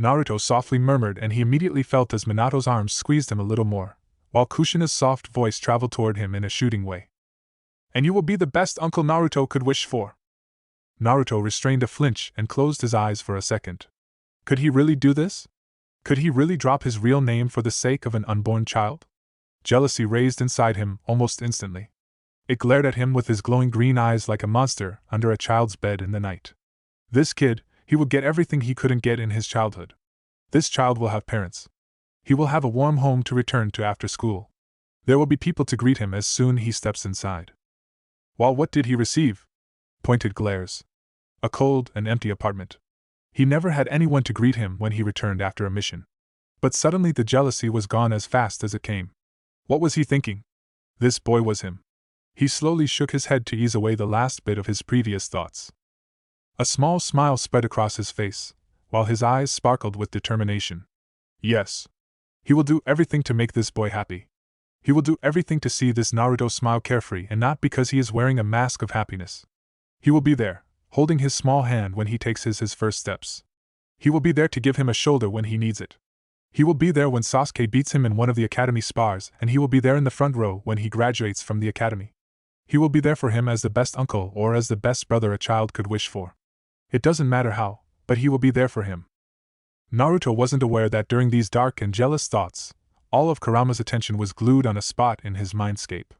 Naruto softly murmured, and he immediately felt as Minato's arms squeezed him a little more, while Kushina's soft voice traveled toward him in a shooting way. And you will be the best uncle Naruto could wish for. Naruto restrained a flinch and closed his eyes for a second. Could he really do this? Could he really drop his real name for the sake of an unborn child? Jealousy raised inside him almost instantly. It glared at him with his glowing green eyes like a monster under a child's bed in the night. This kid, he would get everything he couldn't get in his childhood. This child will have parents. He will have a warm home to return to after school. There will be people to greet him as soon he steps inside. While what did he receive? Pointed glares. A cold and empty apartment. He never had anyone to greet him when he returned after a mission. But suddenly the jealousy was gone as fast as it came. What was he thinking? This boy was him. He slowly shook his head to ease away the last bit of his previous thoughts. A small smile spread across his face, while his eyes sparkled with determination. Yes. He will do everything to make this boy happy. He will do everything to see this Naruto smile carefree, and not because he is wearing a mask of happiness. He will be there, holding his small hand when he takes his first steps. He will be there to give him a shoulder when he needs it. He will be there when Sasuke beats him in one of the academy spars, and he will be there in the front row when he graduates from the academy. He will be there for him as the best uncle or as the best brother a child could wish for. It doesn't matter how, but he will be there for him. Naruto wasn't aware that during these dark and jealous thoughts, all of Kurama's attention was glued on a spot in his mindscape.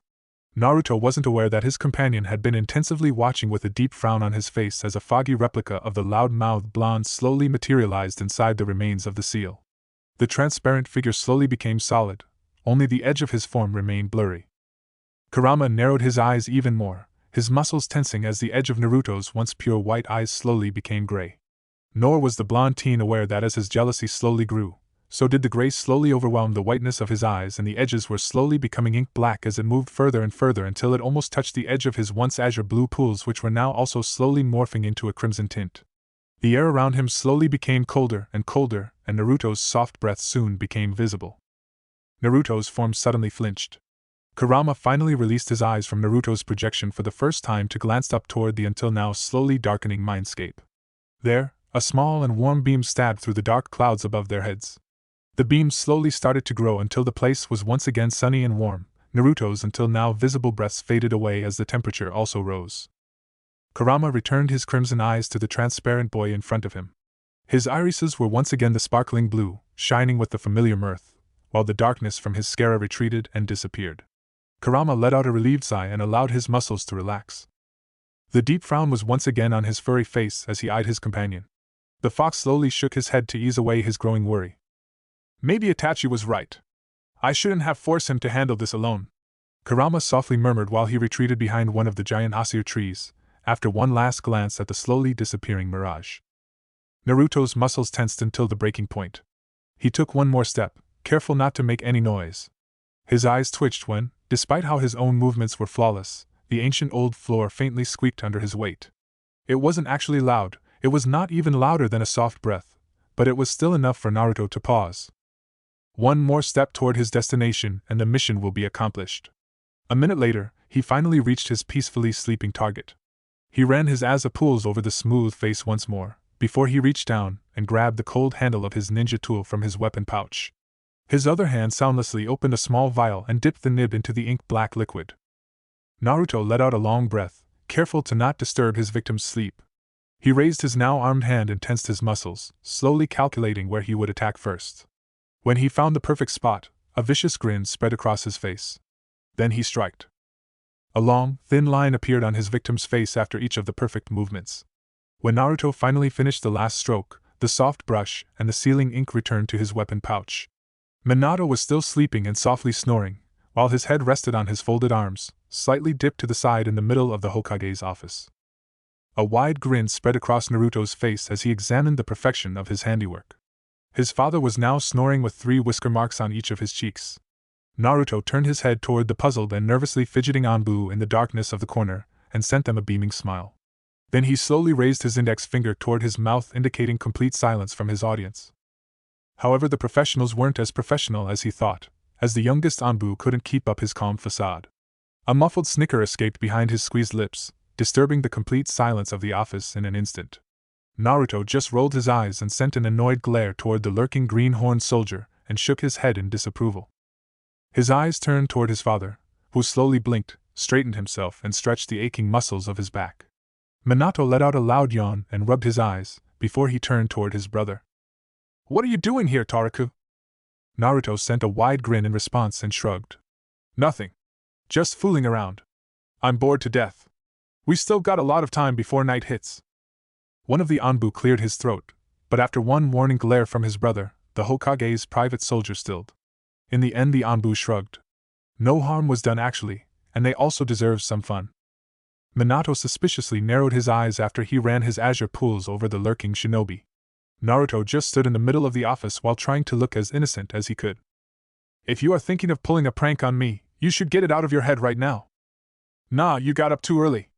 Naruto wasn't aware that his companion had been intensively watching with a deep frown on his face as a foggy replica of the loud-mouthed blonde slowly materialized inside the remains of the seal. The transparent figure slowly became solid, only the edge of his form remained blurry. Kurama narrowed his eyes even more, his muscles tensing as the edge of Naruto's once pure white eyes slowly became gray. Nor was the blonde teen aware that as his jealousy slowly grew, so did the gray slowly overwhelm the whiteness of his eyes, and the edges were slowly becoming ink black as it moved further and further until it almost touched the edge of his once azure blue pools, which were now also slowly morphing into a crimson tint. The air around him slowly became colder, and Naruto's soft breath soon became visible. Naruto's form suddenly flinched. Kurama finally released his eyes from Naruto's projection for the first time to glance up toward the until now slowly darkening mindscape. There, a small and warm beam stabbed through the dark clouds above their heads. The beam slowly started to grow until the place was once again sunny and warm. Naruto's until now visible breaths faded away as the temperature also rose. Kurama returned his crimson eyes to the transparent boy in front of him. His irises were once again the sparkling blue, shining with the familiar mirth, while the darkness from his sclera retreated and disappeared. Kurama let out a relieved sigh and allowed his muscles to relax. The deep frown was once again on his furry face as he eyed his companion. The fox slowly shook his head to ease away his growing worry. Maybe Itachi was right. I shouldn't have forced him to handle this alone, Kurama softly murmured while he retreated behind one of the giant osier trees, after one last glance at the slowly disappearing mirage. Naruto's muscles tensed until the breaking point. He took one more step, careful not to make any noise. His eyes twitched when, despite how his own movements were flawless, the ancient old floor faintly squeaked under his weight. It wasn't actually loud, it was not even louder than a soft breath, but it was still enough for Naruto to pause. One more step toward his destination and the mission will be accomplished. A minute later, he finally reached his peacefully sleeping target. He ran his Asa pulls over the smooth face once more, before he reached down and grabbed the cold handle of his ninja tool from his weapon pouch. His other hand soundlessly opened a small vial and dipped the nib into the ink-black liquid. Naruto let out a long breath, careful to not disturb his victim's sleep. He raised his now armed hand and tensed his muscles, slowly calculating where he would attack first. When he found the perfect spot, a vicious grin spread across his face. Then he struck. A long, thin line appeared on his victim's face after each of the perfect movements. When Naruto finally finished the last stroke, the soft brush and the sealing ink returned to his weapon pouch. Minato was still sleeping and softly snoring, while his head rested on his folded arms, slightly dipped to the side in the middle of the Hokage's office. A wide grin spread across Naruto's face as he examined the perfection of his handiwork. His father was now snoring with 3 whisker marks on each of his cheeks. Naruto turned his head toward the puzzled and nervously fidgeting Anbu in the darkness of the corner, and sent them a beaming smile. Then he slowly raised his index finger toward his mouth, indicating complete silence from his audience. However, the professionals weren't as professional as he thought, as the youngest Anbu couldn't keep up his calm facade. A muffled snicker escaped behind his squeezed lips, disturbing the complete silence of the office in an instant. Naruto just rolled his eyes and sent an annoyed glare toward the lurking green-horned soldier and shook his head in disapproval. His eyes turned toward his father, who slowly blinked, straightened himself and stretched the aching muscles of his back. Minato let out a loud yawn and rubbed his eyes, before he turned toward his brother. "What are you doing here, Taraku?" Naruto sent a wide grin in response and shrugged. "Nothing. Just fooling around. I'm bored to death. We still got a lot of time before night hits." One of the Anbu cleared his throat, but after one warning glare from his brother, the Hokage's private soldier stilled. In the end, the Anbu shrugged. No harm was done actually, and they also deserved some fun. Minato suspiciously narrowed his eyes after he ran his azure pools over the lurking shinobi. Naruto just stood in the middle of the office while trying to look as innocent as he could. If you are thinking of pulling a prank on me, you should get it out of your head right now. Nah, you got up too early.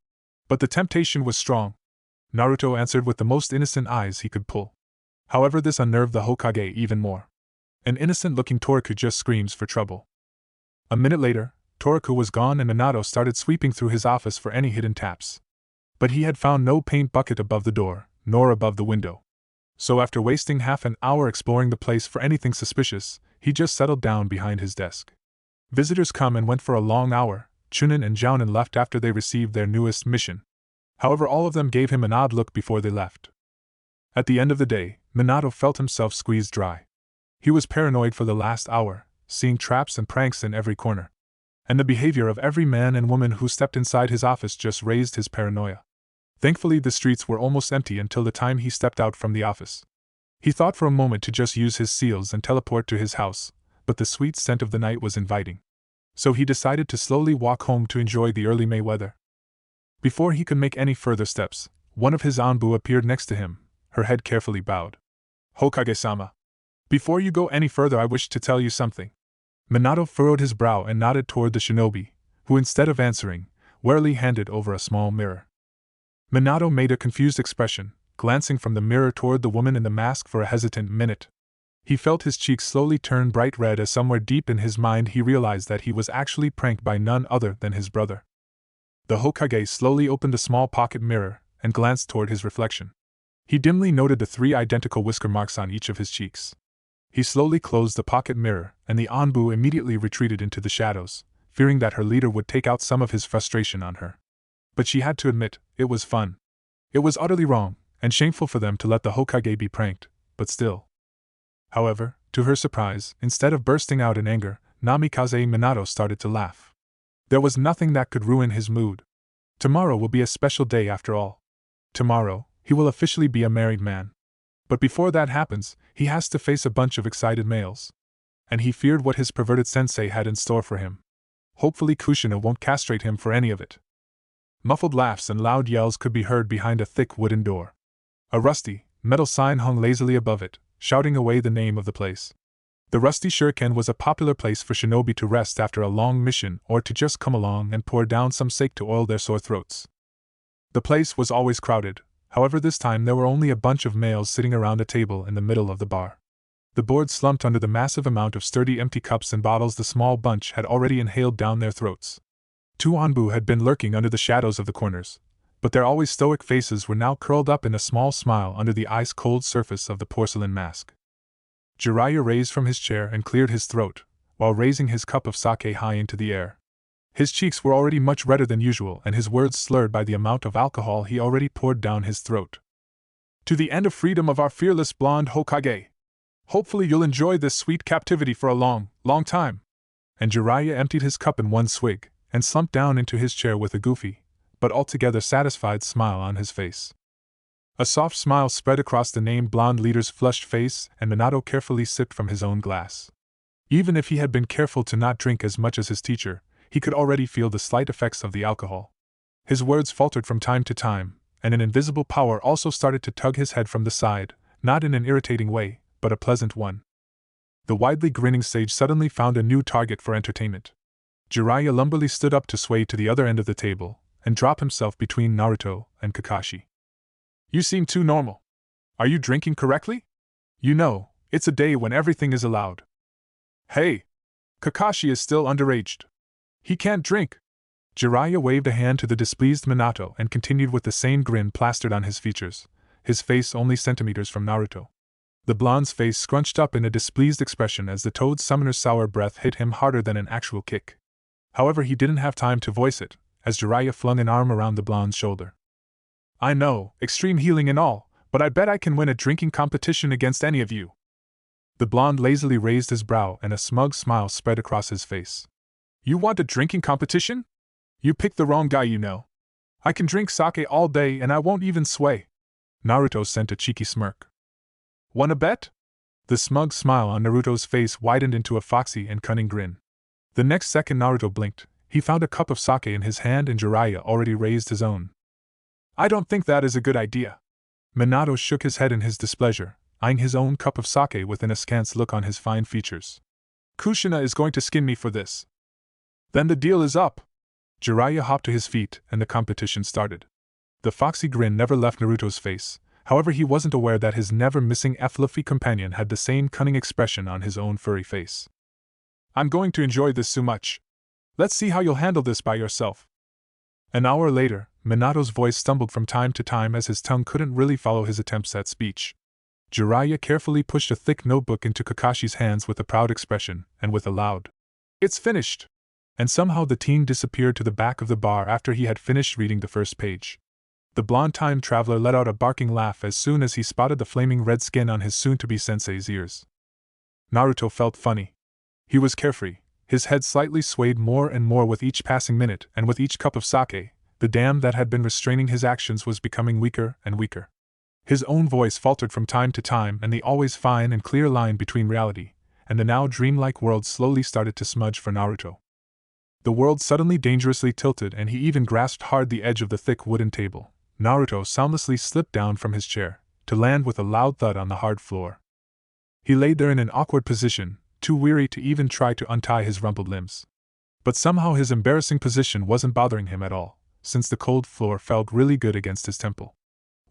But the temptation was strong, Naruto answered with the most innocent eyes he could pull. However, this unnerved the Hokage even more. An innocent-looking Toriku just screams for trouble. A minute later, Toriku was gone and Minato started sweeping through his office for any hidden taps. But he had found no paint bucket above the door, nor above the window. So after wasting half an hour exploring the place for anything suspicious, he just settled down behind his desk. Visitors come and went for a long hour. Chunin and Jounin left after they received their newest mission. However, all of them gave him an odd look before they left. At the end of the day, Minato felt himself squeezed dry. He was paranoid for the last hour, seeing traps and pranks in every corner. And the behavior of every man and woman who stepped inside his office just raised his paranoia. Thankfully, the streets were almost empty until the time he stepped out from the office. He thought for a moment to just use his seals and teleport to his house, but the sweet scent of the night was inviting. So he decided to slowly walk home to enjoy the early May weather. Before he could make any further steps, one of his Anbu appeared next to him, her head carefully bowed. Hokage-sama. Before you go any further, I wish to tell you something. Minato furrowed his brow and nodded toward the shinobi, who instead of answering, warily handed over a small mirror. Minato made a confused expression, glancing from the mirror toward the woman in the mask for a hesitant minute. He felt his cheeks slowly turn bright red as somewhere deep in his mind he realized that he was actually pranked by none other than his brother. The Hokage slowly opened a small pocket mirror and glanced toward his reflection. He dimly noted the 3 identical whisker marks on each of his cheeks. He slowly closed the pocket mirror, and the Anbu immediately retreated into the shadows, fearing that her leader would take out some of his frustration on her. But she had to admit, it was fun. It was utterly wrong, and shameful for them to let the Hokage be pranked, but still. However, to her surprise, instead of bursting out in anger, Namikaze Minato started to laugh. There was nothing that could ruin his mood. Tomorrow will be a special day after all. Tomorrow, he will officially be a married man. But before that happens, he has to face a bunch of excited males. And he feared what his perverted sensei had in store for him. Hopefully Kushina won't castrate him for any of it. Muffled laughs and loud yells could be heard behind a thick wooden door. A rusty, metal sign hung lazily above it, shouting away the name of the place. The Rusty Shuriken was a popular place for shinobi to rest after a long mission or to just come along and pour down some sake to oil their sore throats. The place was always crowded, however this time there were only a bunch of males sitting around a table in the middle of the bar. The board slumped under the massive amount of sturdy empty cups and bottles the small bunch had already inhaled down their throats. 2 Anbu had been lurking under the shadows of the corners, but their always stoic faces were now curled up in a small smile under the ice-cold surface of the porcelain mask. Jiraiya raised from his chair and cleared his throat, while raising his cup of sake high into the air. His cheeks were already much redder than usual and his words slurred by the amount of alcohol he already poured down his throat. To the end of freedom of our fearless blonde Hokage. Hopefully you'll enjoy this sweet captivity for a long, long time. And Jiraiya emptied his cup in one swig, and slumped down into his chair with a goofy, but altogether satisfied smile on his face. A soft smile spread across the named blonde leader's flushed face, and Minato carefully sipped from his own glass. Even if he had been careful to not drink as much as his teacher, he could already feel the slight effects of the alcohol. His words faltered from time to time, and an invisible power also started to tug his head from the side, not in an irritating way, but a pleasant one. The widely grinning sage suddenly found a new target for entertainment. Jiraiya lumberly stood up to sway to the other end of the table, and drop himself between Naruto and Kakashi. You seem too normal. Are you drinking correctly? You know, it's a day when everything is allowed. Hey! Kakashi is still underaged. He can't drink. Jiraiya waved a hand to the displeased Minato and continued with the same grin plastered on his features, his face only centimeters from Naruto. The blonde's face scrunched up in a displeased expression as the Toad Summoner's sour breath hit him harder than an actual kick. However, he didn't have time to voice it, as Jiraiya flung an arm around the blonde's shoulder. I know, extreme healing and all, but I bet I can win a drinking competition against any of you. The blonde lazily raised his brow and a smug smile spread across his face. You want a drinking competition? You picked the wrong guy, you know. I can drink sake all day and I won't even sway. Naruto sent a cheeky smirk. Wanna bet? The smug smile on Naruto's face widened into a foxy and cunning grin. The next second Naruto blinked, he found a cup of sake in his hand and Jiraiya already raised his own. I don't think that is a good idea. Minato shook his head in his displeasure, eyeing his own cup of sake with an askance look on his fine features. Kushina is going to skin me for this. Then the deal is up. Jiraiya hopped to his feet and the competition started. The foxy grin never left Naruto's face, however he wasn't aware that his never-missing fluffy companion had the same cunning expression on his own furry face. I'm going to enjoy this so much. Let's see how you'll handle this by yourself. An hour later, Minato's voice stumbled from time to time as his tongue couldn't really follow his attempts at speech. Jiraiya carefully pushed a thick notebook into Kakashi's hands with a proud expression, and with a loud, "It's finished!" And somehow the teen disappeared to the back of the bar after he had finished reading the first page. The blonde time traveler let out a barking laugh as soon as he spotted the flaming red skin on his soon-to-be sensei's ears. Naruto felt funny. He was carefree, his head slightly swayed more and more with each passing minute, and with each cup of sake, the dam that had been restraining his actions was becoming weaker and weaker. His own voice faltered from time to time, and the always fine and clear line between reality and the now dreamlike world slowly started to smudge for Naruto. The world suddenly dangerously tilted and he even grasped hard the edge of the thick wooden table. Naruto soundlessly slipped down from his chair, to land with a loud thud on the hard floor. He lay there in an awkward position, too weary to even try to untie his rumpled limbs. But somehow his embarrassing position wasn't bothering him at all, since the cold floor felt really good against his temple.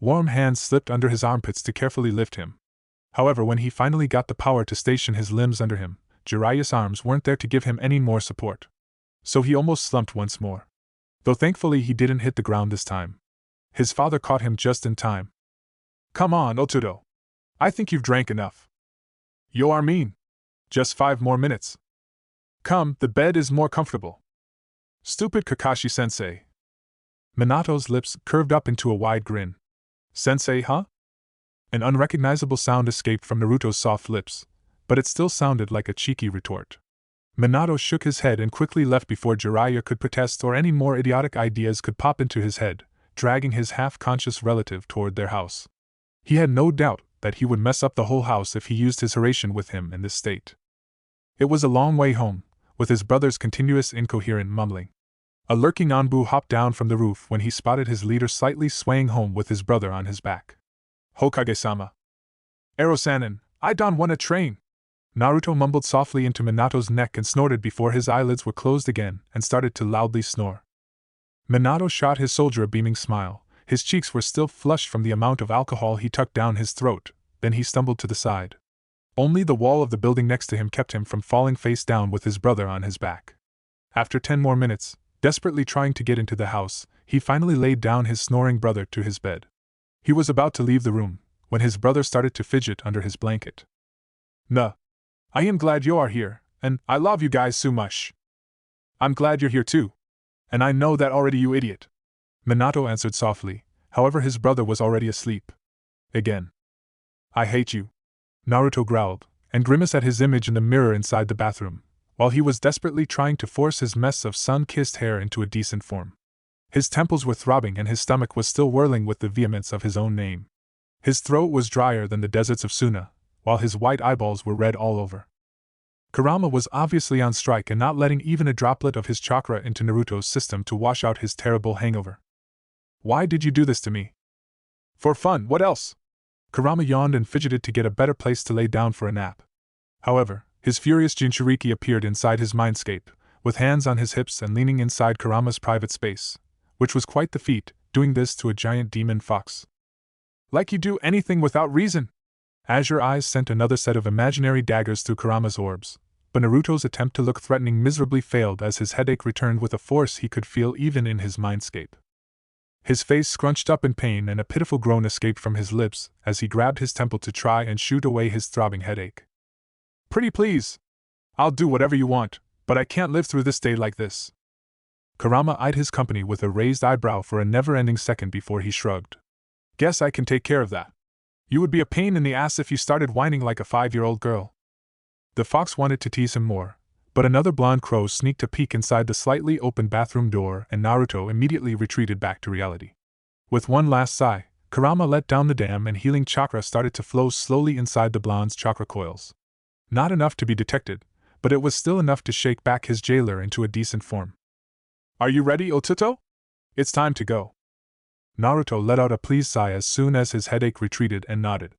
Warm hands slipped under his armpits to carefully lift him. However, when he finally got the power to station his limbs under him, Jiraiya's arms weren't there to give him any more support. So he almost slumped once more. Though thankfully he didn't hit the ground this time. His father caught him just in time. Come on, Otudo. I think you've drank enough. You are mean. Just 5 more minutes. Come, the bed is more comfortable. Stupid Kakashi-sensei. Minato's lips curved up into a wide grin. Sensei, huh? An unrecognizable sound escaped from Naruto's soft lips, but it still sounded like a cheeky retort. Minato shook his head and quickly left before Jiraiya could protest or any more idiotic ideas could pop into his head, dragging his half-conscious relative toward their house. He had no doubt that he would mess up the whole house if he used his Hiraishin with him in this state. It was a long way home, with his brother's continuous incoherent mumbling. A lurking Anbu hopped down from the roof when he spotted his leader slightly swaying home with his brother on his back. Hokage-sama. Ero-sanin, I don't want to train. Naruto mumbled softly into Minato's neck and snorted before his eyelids were closed again and started to loudly snore. Minato shot his soldier a beaming smile. His cheeks were still flushed from the amount of alcohol he tucked down his throat, then he stumbled to the side. Only the wall of the building next to him kept him from falling face down with his brother on his back. After 10 more minutes, desperately trying to get into the house, he finally laid down his snoring brother to his bed. He was about to leave the room, when his brother started to fidget under his blanket. Nah. I am glad you are here, and I love you guys so much. I'm glad you're here too. And I know that already, you idiot. Minato answered softly, however his brother was already asleep. Again. I hate you. Naruto growled, and grimaced at his image in the mirror inside the bathroom, while he was desperately trying to force his mess of sun-kissed hair into a decent form. His temples were throbbing and his stomach was still whirling with the vehemence of his own name. His throat was drier than the deserts of Suna, while his white eyeballs were red all over. Kurama was obviously on strike and not letting even a droplet of his chakra into Naruto's system to wash out his terrible hangover. Why did you do this to me? For fun, what else? Kurama yawned and fidgeted to get a better place to lay down for a nap. However, his furious Jinchuriki appeared inside his mindscape, with hands on his hips and leaning inside Kurama's private space, which was quite the feat, doing this to a giant demon fox. Like you do anything without reason? Azure Eyes sent another set of imaginary daggers through Kurama's orbs, but Naruto's attempt to look threatening miserably failed as his headache returned with a force he could feel even in his mindscape. His face scrunched up in pain and a pitiful groan escaped from his lips as he grabbed his temple to try and shoot away his throbbing headache. Pretty please. I'll do whatever you want, but I can't live through this day like this. Kurama eyed his company with a raised eyebrow for a never-ending second before he shrugged. Guess I can take care of that. You would be a pain in the ass if you started whining like a 5-year-old girl. The fox wanted to tease him more, but another blonde crow sneaked a peek inside the slightly open bathroom door and Naruto immediately retreated back to reality. With one last sigh, Kurama let down the dam and healing chakra started to flow slowly inside the blonde's chakra coils. Not enough to be detected, but it was still enough to shake back his jailer into a decent form. Are you ready, Ototo? It's time to go. Naruto let out a pleased sigh as soon as his headache retreated and nodded.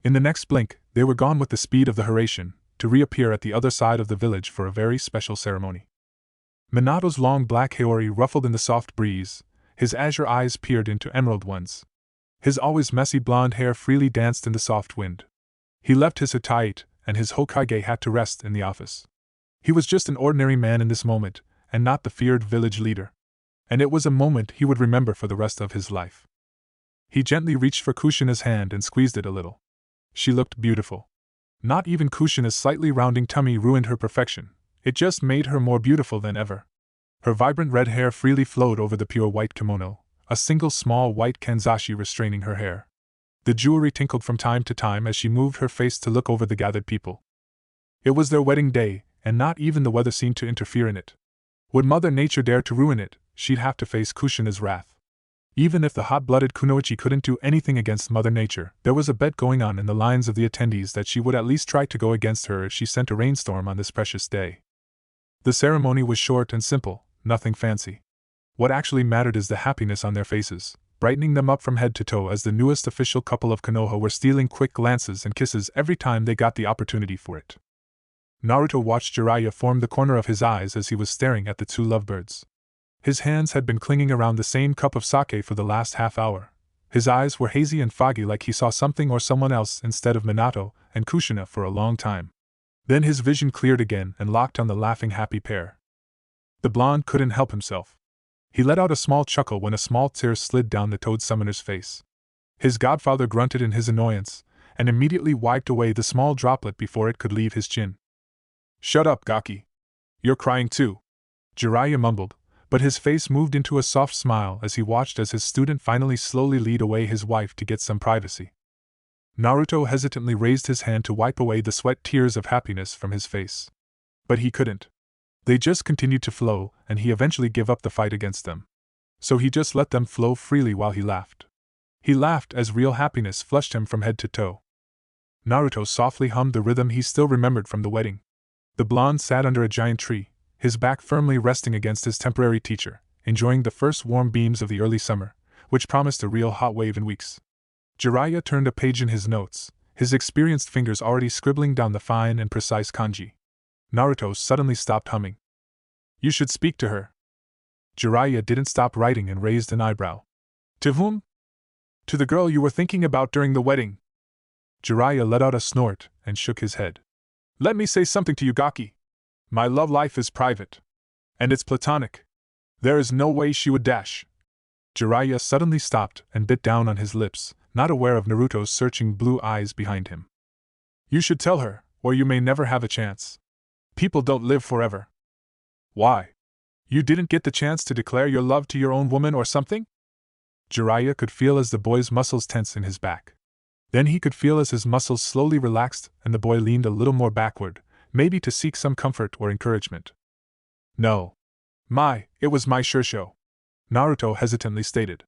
In the next blink, they were gone with the speed of the Hiraishin, to reappear at the other side of the village for a very special ceremony. Minato's long black haori ruffled in the soft breeze, his azure eyes peered into emerald ones. His always messy blonde hair freely danced in the soft wind. He left his Hotaiite and his Hokage hat to rest in the office. He was just an ordinary man in this moment, and not the feared village leader. And it was a moment he would remember for the rest of his life. He gently reached for Kushina's hand and squeezed it a little. She looked beautiful. Not even Kushina's slightly rounding tummy ruined her perfection, it just made her more beautiful than ever. Her vibrant red hair freely flowed over the pure white kimono, a single small white kanzashi restraining her hair. The jewelry tinkled from time to time as she moved her face to look over the gathered people. It was their wedding day, and not even the weather seemed to interfere in it. Would Mother Nature dare to ruin it, she'd have to face Kushina's wrath. Even if the hot-blooded kunoichi couldn't do anything against Mother Nature, there was a bet going on in the lines of the attendees that she would at least try to go against her if she sent a rainstorm on this precious day. The ceremony was short and simple, nothing fancy. What actually mattered is the happiness on their faces, brightening them up from head to toe as the newest official couple of Konoha were stealing quick glances and kisses every time they got the opportunity for it. Naruto watched Jiraiya form the corner of his eyes as he was staring at the two lovebirds. His hands had been clinging around the same cup of sake for the last half hour. His eyes were hazy and foggy like he saw something or someone else instead of Minato and Kushina for a long time. Then his vision cleared again and locked on the laughing happy pair. The blonde couldn't help himself. He let out a small chuckle when a small tear slid down the Toad Summoner's face. His godfather grunted in his annoyance, and immediately wiped away the small droplet before it could leave his chin. Shut up, Gaki. You're crying too, Jiraiya mumbled, but his face moved into a soft smile as he watched as his student finally slowly lead away his wife to get some privacy. Naruto hesitantly raised his hand to wipe away the sweat tears of happiness from his face. But he couldn't. They just continued to flow, and he eventually gave up the fight against them. So he just let them flow freely while he laughed. He laughed as real happiness flushed him from head to toe. Naruto softly hummed the rhythm he still remembered from the wedding. The blonde sat under a giant tree, his back firmly resting against his temporary teacher, enjoying the first warm beams of the early summer, which promised a real hot wave in weeks. Jiraiya turned a page in his notes, his experienced fingers already scribbling down the fine and precise kanji. Naruto suddenly stopped humming. You should speak to her. Jiraiya didn't stop writing and raised an eyebrow. To whom? To the girl you were thinking about during the wedding. Jiraiya let out a snort and shook his head. Let me say something to you, Gaki. My love life is private. And it's platonic. There is no way she would dash. Jiraiya suddenly stopped and bit down on his lips, not aware of Naruto's searching blue eyes behind him. You should tell her, or you may never have a chance. People don't live forever. Why? You didn't get the chance to declare your love to your own woman or something? Jiraiya could feel as the boy's muscles tense in his back. Then he could feel as his muscles slowly relaxed and the boy leaned a little more backward, maybe to seek some comfort or encouragement. No. It was my sure show. Naruto hesitantly stated.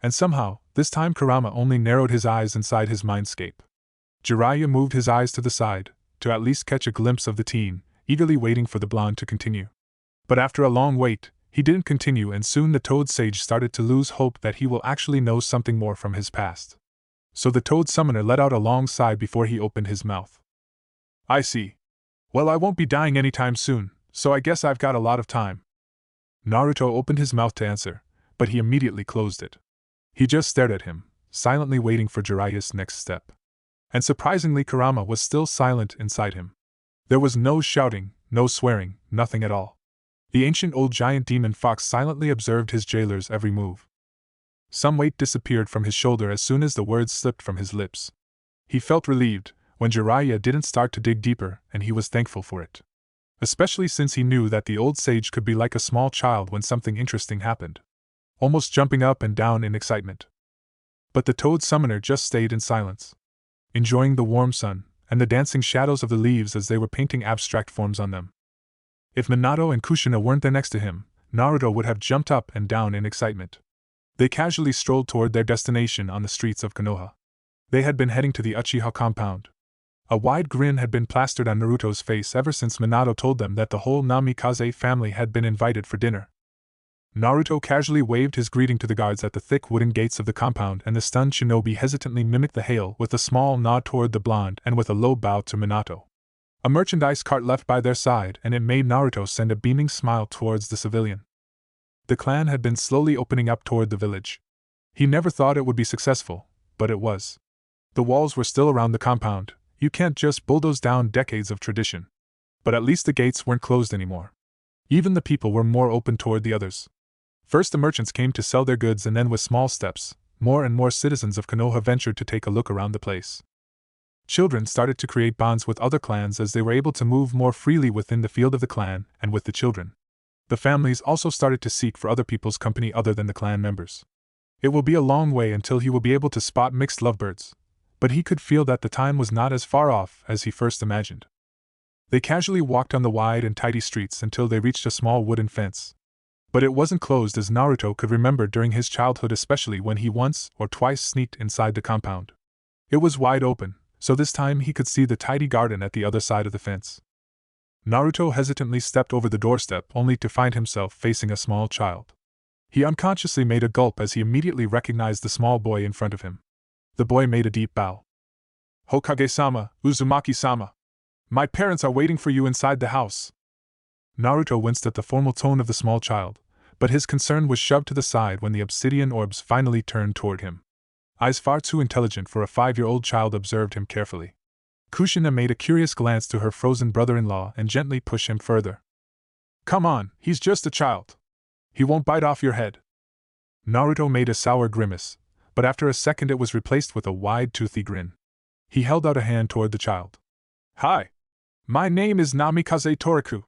And somehow, this time Kurama only narrowed his eyes inside his mindscape. Jiraiya moved his eyes to the side, to at least catch a glimpse of the teen, eagerly waiting for the blonde to continue. But after a long wait, he didn't continue and soon the Toad Sage started to lose hope that he will actually know something more from his past. So the Toad Summoner let out a long sigh before he opened his mouth. I see. Well, I won't be dying anytime soon, so I guess I've got a lot of time. Naruto opened his mouth to answer, but he immediately closed it. He just stared at him, silently waiting for Jiraiya's next step. And surprisingly Kurama was still silent inside him. There was no shouting, no swearing, nothing at all. The ancient old giant demon fox silently observed his jailer's every move. Some weight disappeared from his shoulder as soon as the words slipped from his lips. He felt relieved when Jiraiya didn't start to dig deeper, and he was thankful for it. Especially since he knew that the old sage could be like a small child when something interesting happened, almost jumping up and down in excitement. But the Toad Summoner just stayed in silence, enjoying the warm sun and the dancing shadows of the leaves as they were painting abstract forms on them. If Minato and Kushina weren't there next to him, Naruto would have jumped up and down in excitement. They casually strolled toward their destination on the streets of Konoha. They had been heading to the Uchiha compound. A wide grin had been plastered on Naruto's face ever since Minato told them that the whole Namikaze family had been invited for dinner. Naruto casually waved his greeting to the guards at the thick wooden gates of the compound, and the stunned shinobi hesitantly mimicked the hail with a small nod toward the blonde and with a low bow to Minato. A merchandise cart left by their side, and it made Naruto send a beaming smile towards the civilian. The clan had been slowly opening up toward the village. He never thought it would be successful, but it was. The walls were still around the compound. You can't just bulldoze down decades of tradition. But at least the gates weren't closed anymore. Even the people were more open toward the others. First the merchants came to sell their goods, and then with small steps, more and more citizens of Konoha ventured to take a look around the place. Children started to create bonds with other clans as they were able to move more freely within the field of the clan and with the children. The families also started to seek for other people's company other than the clan members. It will be a long way until he will be able to spot mixed lovebirds, but he could feel that the time was not as far off as he first imagined. They casually walked on the wide and tidy streets until they reached a small wooden fence. But it wasn't closed, as Naruto could remember during his childhood, especially when he once or twice sneaked inside the compound. It was wide open, so this time he could see the tidy garden at the other side of the fence. Naruto hesitantly stepped over the doorstep only to find himself facing a small child. He unconsciously made a gulp as he immediately recognized the small boy in front of him. The boy made a deep bow. "Hokage-sama, Uzumaki-sama. My parents are waiting for you inside the house." Naruto winced at the formal tone of the small child, but his concern was shoved to the side when the obsidian orbs finally turned toward him. Eyes far too intelligent for a 5-year-old child observed him carefully. Kushina made a curious glance to her frozen brother-in-law and gently pushed him further. "Come on, he's just a child. He won't bite off your head." Naruto made a sour grimace, but after a second it was replaced with a wide, toothy grin. He held out a hand toward the child. "Hi. My name is Namikaze Toriku.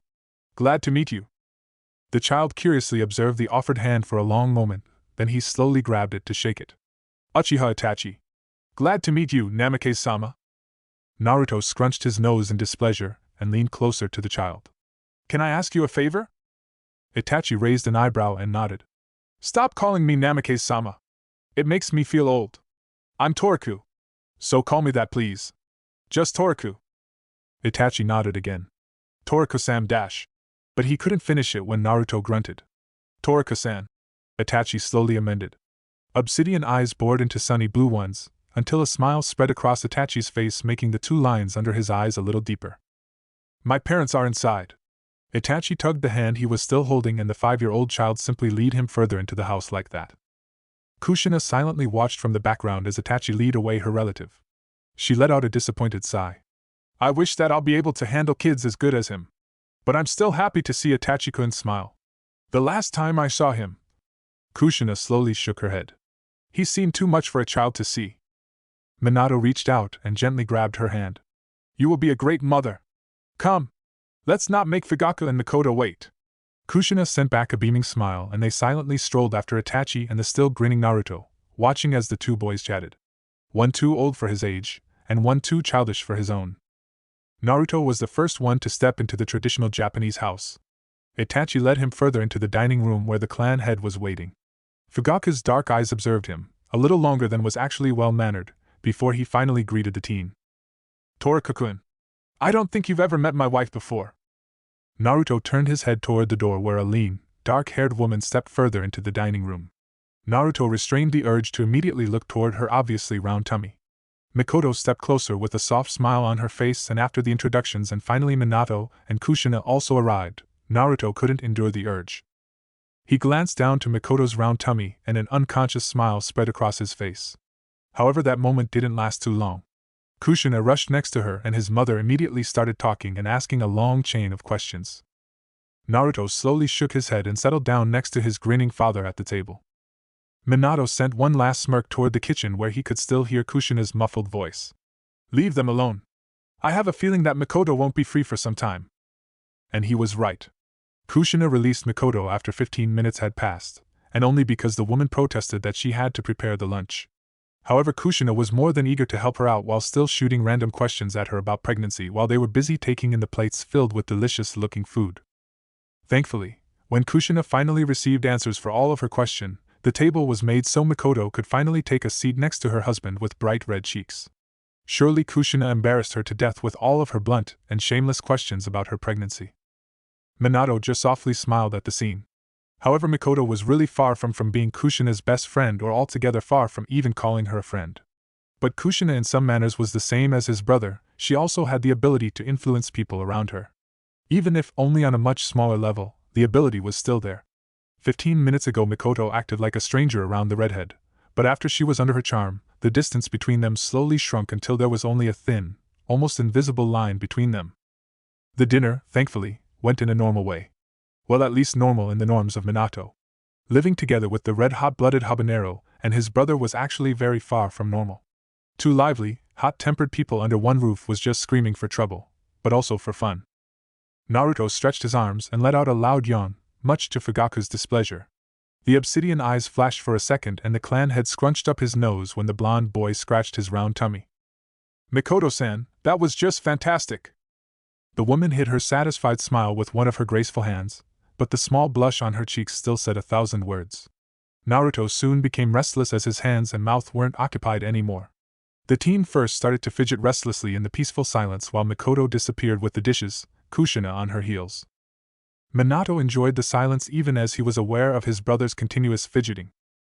Glad to meet you." The child curiously observed the offered hand for a long moment, then he slowly grabbed it to shake it. "Uchiha Itachi. Glad to meet you, Namikaze-sama." Naruto scrunched his nose in displeasure and leaned closer to the child. "Can I ask you a favor?" Itachi raised an eyebrow and nodded. "Stop calling me Namikaze-sama. It makes me feel old. I'm Toriku. So call me that, please. Just Toriku." Itachi nodded again. "Toriku-san dash." But he couldn't finish it when Naruto grunted. "Toriku-san." Itachi slowly amended. Obsidian eyes bored into sunny blue ones, until a smile spread across Itachi's face, making the two lines under his eyes a little deeper. "My parents are inside." Itachi tugged the hand he was still holding, and the 5-year-old child simply lead him further into the house like that. Kushina silently watched from the background as Itachi lead away her relative. She let out a disappointed sigh. "I wish that I'll be able to handle kids as good as him. But I'm still happy to see Itachi-kun smile. The last time I saw him..." Kushina slowly shook her head. "He seemed too much for a child to see." Minato reached out and gently grabbed her hand. "You will be a great mother. Come. Let's not make Fugaku and Mikoto wait." Kushina sent back a beaming smile, and they silently strolled after Itachi and the still grinning Naruto, watching as the two boys chatted. One too old for his age, and one too childish for his own. Naruto was the first one to step into the traditional Japanese house. Itachi led him further into the dining room where the clan head was waiting. Fugaku's dark eyes observed him, a little longer than was actually well-mannered, before he finally greeted the teen. "Toriku-kun. I don't think you've ever met my wife before." Naruto turned his head toward the door where a lean, dark-haired woman stepped further into the dining room. Naruto restrained the urge to immediately look toward her obviously round tummy. Mikoto stepped closer with a soft smile on her face, and after the introductions and finally Minato and Kushina also arrived, Naruto couldn't endure the urge. He glanced down to Mikoto's round tummy and an unconscious smile spread across his face. However, that moment didn't last too long. Kushina rushed next to her and his mother immediately started talking and asking a long chain of questions. Naruto slowly shook his head and settled down next to his grinning father at the table. Minato sent one last smirk toward the kitchen where he could still hear Kushina's muffled voice. "Leave them alone. I have a feeling that Mikoto won't be free for some time." And he was right. Kushina released Mikoto after 15 minutes had passed, and only because the woman protested that she had to prepare the lunch. However, Kushina was more than eager to help her out while still shooting random questions at her about pregnancy while they were busy taking in the plates filled with delicious-looking food. Thankfully, when Kushina finally received answers for all of her questions, The table was made so Mikoto could finally take a seat next to her husband with bright red cheeks. Surely Kushina embarrassed her to death with all of her blunt and shameless questions about her pregnancy. Minato just softly smiled at the scene. However, Mikoto was really far from being Kushina's best friend or altogether far from even calling her a friend. But Kushina in some manners was the same as his brother. She also had the ability to influence people around her. Even if only on a much smaller level, the ability was still there. 15 minutes ago Mikoto acted like a stranger around the redhead, but after she was under her charm, the distance between them slowly shrunk until there was only a thin, almost invisible line between them. The dinner, thankfully, went in a normal way. Well, at least normal in the norms of Minato. Living together with the red-hot-blooded habanero and his brother was actually very far from normal. Two lively, hot-tempered people under one roof was just screaming for trouble, but also for fun. Naruto stretched his arms and let out a loud yawn, much to Fugaku's displeasure. The obsidian eyes flashed for a second and the clan head scrunched up his nose when the blonde boy scratched his round tummy. "Mikoto-san, that was just fantastic!" The woman hid her satisfied smile with one of her graceful hands, but the small blush on her cheeks still said 1,000 words. Naruto soon became restless as his hands and mouth weren't occupied anymore. The teen first started to fidget restlessly in the peaceful silence while Mikoto disappeared with the dishes, Kushina on her heels. Minato enjoyed the silence even as he was aware of his brother's continuous fidgeting.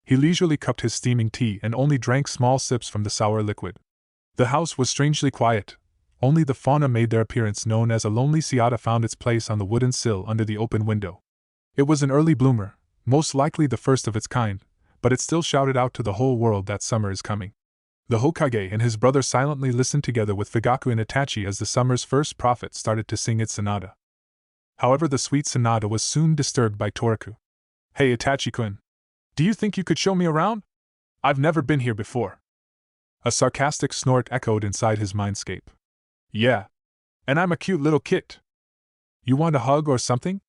He leisurely cupped his steaming tea and only drank small sips from the sour liquid. The house was strangely quiet. Only the fauna made their appearance known as a lonely Seata found its place on the wooden sill under the open window. It was an early bloomer, most likely the first of its kind, but it still shouted out to the whole world that summer is coming. The Hokage and his brother silently listened together with Fugaku and Itachi as the summer's first prophet started to sing its sonata. However, the sweet sonata was soon disturbed by Toriku. "Hey Itachi-kun, do you think you could show me around? I've never been here before." A sarcastic snort echoed inside his mindscape. "Yeah. And I'm a cute little kit. You want a hug or something?"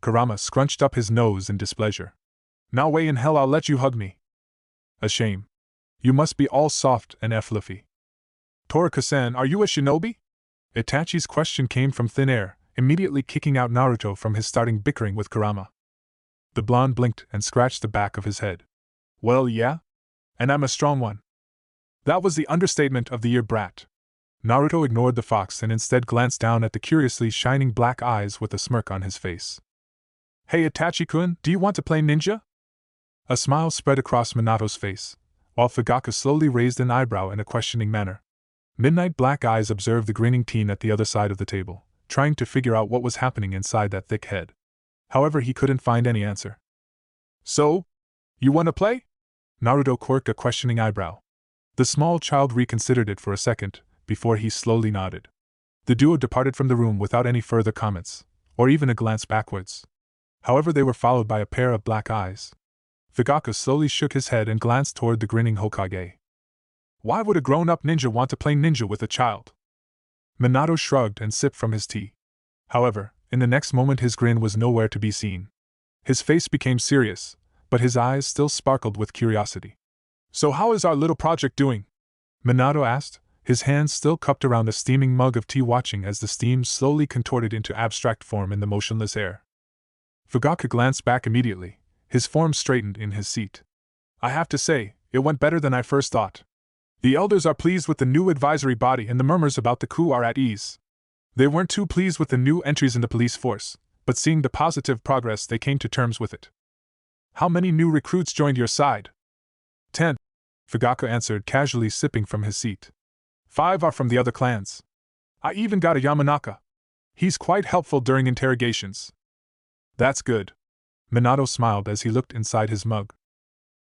Kurama scrunched up his nose in displeasure. "Now way in hell I'll let you hug me." "A shame. You must be all soft and fluffy." "Toriku-san, are you a shinobi?" Itachi's question came from thin air, immediately kicking out Naruto from his starting bickering with Kurama. The blonde blinked and scratched the back of his head. "Well, yeah. And I'm a strong one." That was the understatement of the year, brat. Naruto ignored the fox and instead glanced down at the curiously shining black eyes with a smirk on his face. "Hey Itachi-kun, do you want to play ninja?" A smile spread across Minato's face, while Fugaku slowly raised an eyebrow in a questioning manner. Midnight black eyes observed the grinning teen at the other side of the table, trying to figure out what was happening inside that thick head. However, he couldn't find any answer. "So? You want to play?" Naruto quirked a questioning eyebrow. The small child reconsidered it for a second, before he slowly nodded. The duo departed from the room without any further comments, or even a glance backwards. However, they were followed by a pair of black eyes. Fugaku slowly shook his head and glanced toward the grinning Hokage. Why would a grown-up ninja want to play ninja with a child? Minato shrugged and sipped from his tea. However, in the next moment his grin was nowhere to be seen. His face became serious, but his eyes still sparkled with curiosity. "So how is our little project doing?" Minato asked, his hands still cupped around a steaming mug of tea, watching as the steam slowly contorted into abstract form in the motionless air. Fugaku glanced back immediately, his form straightened in his seat. "I have to say, it went better than I first thought. The elders are pleased with the new advisory body and the murmurs about the coup are at ease. They weren't too pleased with the new entries in the police force, but seeing the positive progress they came to terms with it." "How many new recruits joined your side?" 10, Fugaku answered, casually sipping from his seat. 5 are from the other clans. I even got a Yamanaka. He's quite helpful during interrogations." "That's good." Minato smiled as he looked inside his mug.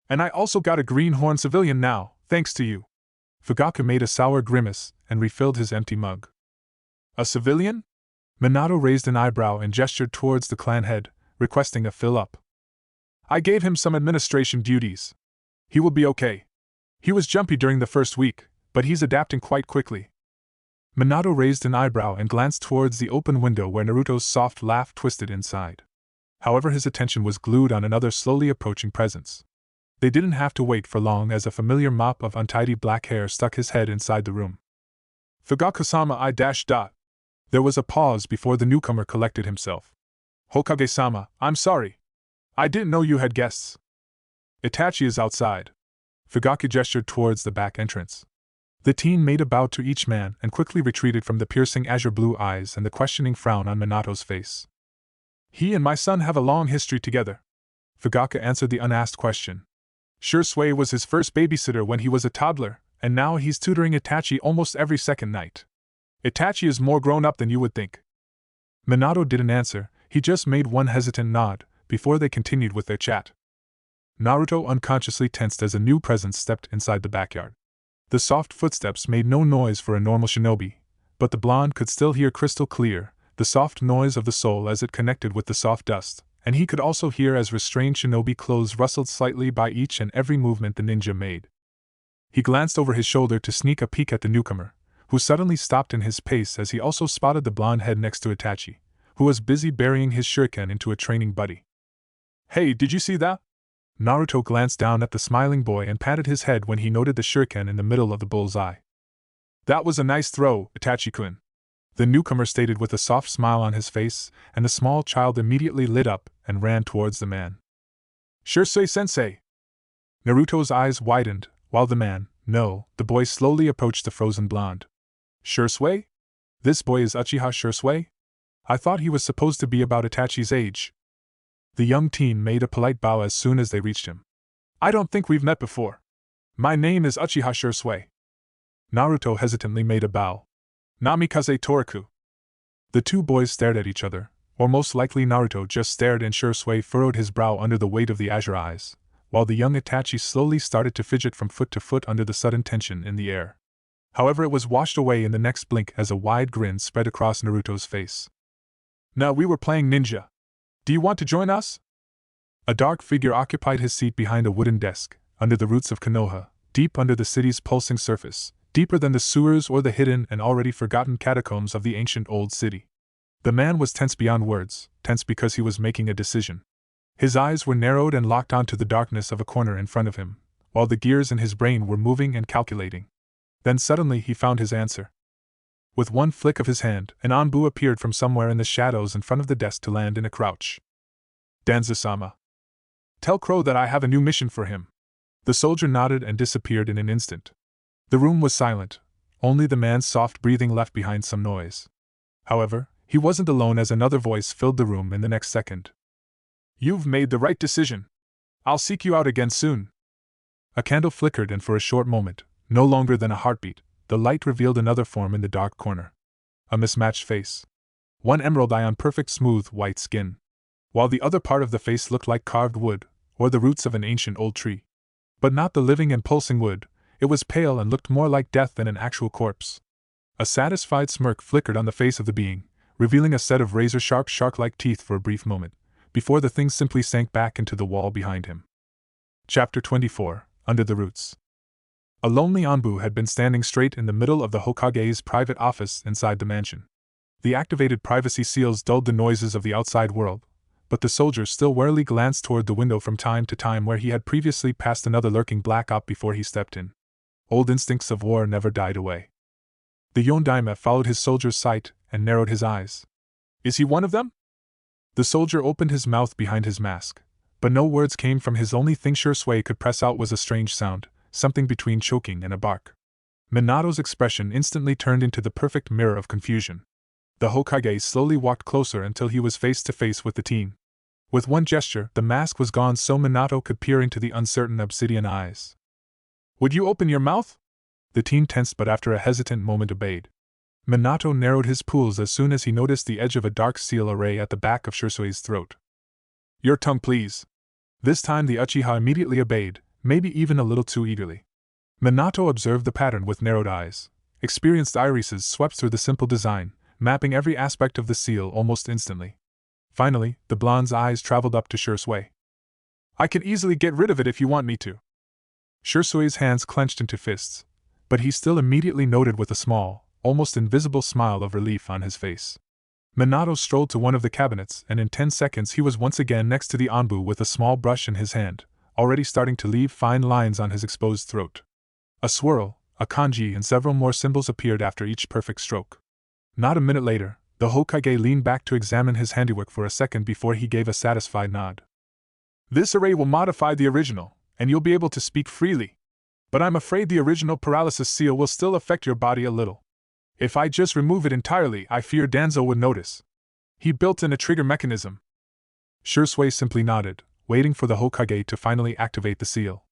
"And I also got a greenhorn civilian now, thanks to you." Fugaku made a sour grimace and refilled his empty mug. "A civilian?" Minato raised an eyebrow and gestured towards the clan head, requesting a fill-up. "I gave him some administration duties. He will be okay. He was jumpy during the first week, but he's adapting quite quickly." Minato raised an eyebrow and glanced towards the open window where Naruto's soft laugh twisted inside. However, his attention was glued on another slowly approaching presence. They didn't have to wait for long as a familiar mop of untidy black hair stuck his head inside the room. "Fugaku-sama, There was a pause before the newcomer collected himself. "Hokage-sama, I'm sorry. I didn't know you had guests." Itachi is outside. Fugaki gestured towards the back entrance. The teen made a bow to each man and quickly retreated from the piercing azure blue eyes and the questioning frown on Minato's face. He and my son have a long history together. Fugaka answered the unasked question. Shursui was his first babysitter when he was a toddler, and now he's tutoring Itachi almost every second night. Itachi is more grown up than you would think. Minato didn't answer, he just made one hesitant nod, before they continued with their chat. Naruto unconsciously tensed as a new presence stepped inside the backyard. The soft footsteps made no noise for a normal shinobi, but the blonde could still hear crystal clear the soft noise of the soul as it connected with the soft dust, and he could also hear as restrained shinobi clothes rustled slightly by each and every movement the ninja made. He glanced over his shoulder to sneak a peek at the newcomer, who suddenly stopped in his pace as he also spotted the blonde head next to Itachi, who was busy burying his shuriken into a training buddy. Hey, did you see that? Naruto glanced down at the smiling boy and patted his head when he noted the shuriken in the middle of the bull's eye. That was a nice throw, Itachi-kun. The newcomer stated with a soft smile on his face, and the small child immediately lit up and ran towards the man. Shursui-sensei! Naruto's eyes widened, while the boy slowly approached the frozen blonde. Shursui? This boy is Uchiha Shursui? I thought he was supposed to be about Itachi's age. The young teen made a polite bow as soon as they reached him. I don't think we've met before. My name is Uchiha Shursui. Naruto hesitantly made a bow. Namikaze Toriku. The two boys stared at each other, or most likely Naruto just stared and Shursui furrowed his brow under the weight of the azure eyes, while the young Itachi slowly started to fidget from foot to foot under the sudden tension in the air. However, it was washed away in the next blink as a wide grin spread across Naruto's face. Now we were playing ninja. Do you want to join us? A dark figure occupied his seat behind a wooden desk, under the roots of Konoha, deep under the city's pulsing surface, deeper than the sewers or the hidden and already forgotten catacombs of the ancient old city. The man was tense beyond words, tense because he was making a decision. His eyes were narrowed and locked onto the darkness of a corner in front of him, while the gears in his brain were moving and calculating. Then suddenly he found his answer. With one flick of his hand, an Anbu appeared from somewhere in the shadows in front of the desk to land in a crouch. Danzo-sama. Tell Crow that I have a new mission for him. The soldier nodded and disappeared in an instant. The room was silent, only the man's soft breathing left behind some noise. However, he wasn't alone as another voice filled the room in the next second. You've made the right decision. I'll seek you out again soon. A candle flickered and for a short moment, no longer than a heartbeat, the light revealed another form in the dark corner. A mismatched face. One emerald eye on perfect smooth white skin, while the other part of the face looked like carved wood, or the roots of an ancient old tree. But not the living and pulsing wood, it was pale and looked more like death than an actual corpse. A satisfied smirk flickered on the face of the being, revealing a set of razor-sharp shark-like teeth for a brief moment, before the thing simply sank back into the wall behind him. Chapter 24, Under the Roots. A lonely Anbu had been standing straight in the middle of the Hokage's private office inside the mansion. The activated privacy seals dulled the noises of the outside world, but the soldier still warily glanced toward the window from time to time where he had previously passed another lurking black op before he stepped in. Old instincts of war never died away. The Yondaime followed his soldier's sight and narrowed his eyes. Is he one of them? The soldier opened his mouth behind his mask, but no words came from his. Only thing Shursui could press out was a strange sound, something between choking and a bark. Minato's expression instantly turned into the perfect mirror of confusion. The Hokage slowly walked closer until he was face to face with the teen. With one gesture, the mask was gone so Minato could peer into the uncertain obsidian eyes. Would you open your mouth? The teen tensed but after a hesitant moment obeyed. Minato narrowed his pupils as soon as he noticed the edge of a dark seal array at the back of Shursui's throat. Your tongue, please. This time the Uchiha immediately obeyed, maybe even a little too eagerly. Minato observed the pattern with narrowed eyes. Experienced irises swept through the simple design, mapping every aspect of the seal almost instantly. Finally, the blonde's eyes traveled up to Shursui. I can easily get rid of it if you want me to. Shursui's hands clenched into fists, but he still immediately noted with a small, almost invisible smile of relief on his face. Minato strolled to one of the cabinets and in 10 seconds he was once again next to the Anbu with a small brush in his hand, already starting to leave fine lines on his exposed throat. A swirl, a kanji and several more symbols appeared after each perfect stroke. Not a minute later, the Hokage leaned back to examine his handiwork for a second before he gave a satisfied nod. This array will modify the original, and you'll be able to speak freely. But I'm afraid the original paralysis seal will still affect your body a little. If I just remove it entirely, I fear Danzo would notice. He built in a trigger mechanism. Shursui simply nodded, waiting for the Hokage to finally activate the seal.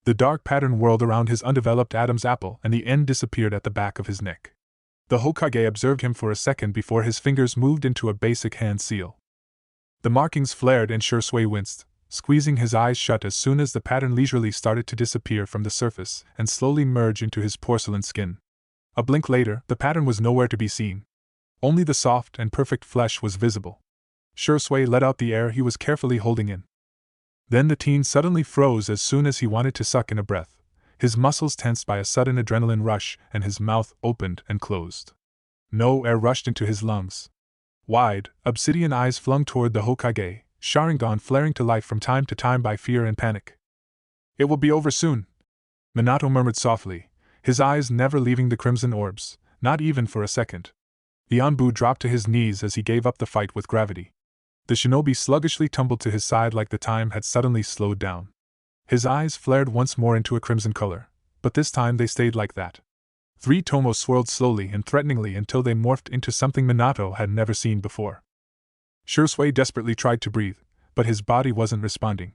The dark pattern whirled around his undeveloped Adam's apple and the end disappeared at the back of his neck. The Hokage observed him for a second before his fingers moved into a basic hand seal. The markings flared and Shursui winced, squeezing his eyes shut as soon as the pattern leisurely started to disappear from the surface and slowly merge into his porcelain skin. A blink later, the pattern was nowhere to be seen. Only the soft and perfect flesh was visible. Shursui let out the air he was carefully holding in. Then the teen suddenly froze as soon as he wanted to suck in a breath, his muscles tensed by a sudden adrenaline rush and his mouth opened and closed. No air rushed into his lungs. Wide, obsidian eyes flung toward the Hokage, Sharingan flaring to life from time to time by fear and panic. "It will be over soon," Minato murmured softly, his eyes never leaving the crimson orbs, not even for a second. The Anbu dropped to his knees as he gave up the fight with gravity. The shinobi sluggishly tumbled to his side like the time had suddenly slowed down. His eyes flared once more into a crimson color, but this time they stayed like that. 3 tomos swirled slowly and threateningly until they morphed into something Minato had never seen before. Shursui desperately tried to breathe, but his body wasn't responding.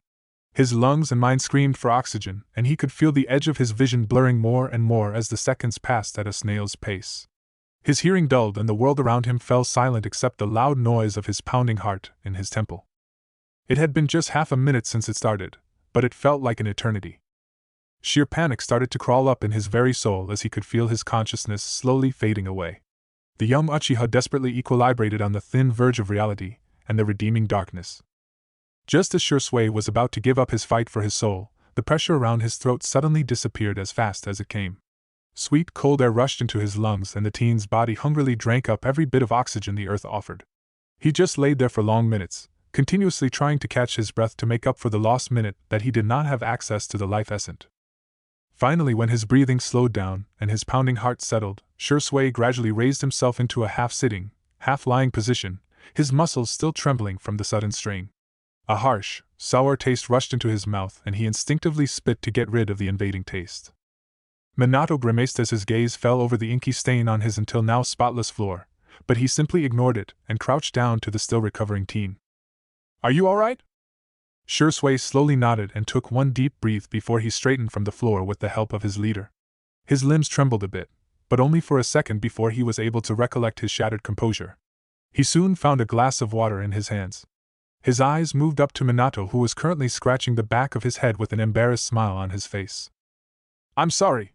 His lungs and mind screamed for oxygen, and he could feel the edge of his vision blurring more and more as the seconds passed at a snail's pace. His hearing dulled and the world around him fell silent except the loud noise of his pounding heart in his temple. It had been just half a minute since it started, but it felt like an eternity. Sheer panic started to crawl up in his very soul as he could feel his consciousness slowly fading away. The young Uchiha desperately equilibrated on the thin verge of reality and the redeeming darkness. Just as Shursui was about to give up his fight for his soul, the pressure around his throat suddenly disappeared as fast as it came. Sweet cold air rushed into his lungs and the teen's body hungrily drank up every bit of oxygen the earth offered. He just laid there for long minutes, continuously trying to catch his breath to make up for the lost minute that he did not have access to the life essence. Finally, when his breathing slowed down and his pounding heart settled, Shursui gradually raised himself into a half-sitting, half-lying position, his muscles still trembling from the sudden strain. A harsh, sour taste rushed into his mouth and he instinctively spit to get rid of the invading taste. Minato grimaced as his gaze fell over the inky stain on his until now spotless floor, but he simply ignored it and crouched down to the still recovering teen. "Are you all right?" Shursui slowly nodded and took one deep breath before he straightened from the floor with the help of his leader. His limbs trembled a bit, but only for a second before he was able to recollect his shattered composure. He soon found a glass of water in his hands. His eyes moved up to Minato, who was currently scratching the back of his head with an embarrassed smile on his face. "I'm sorry.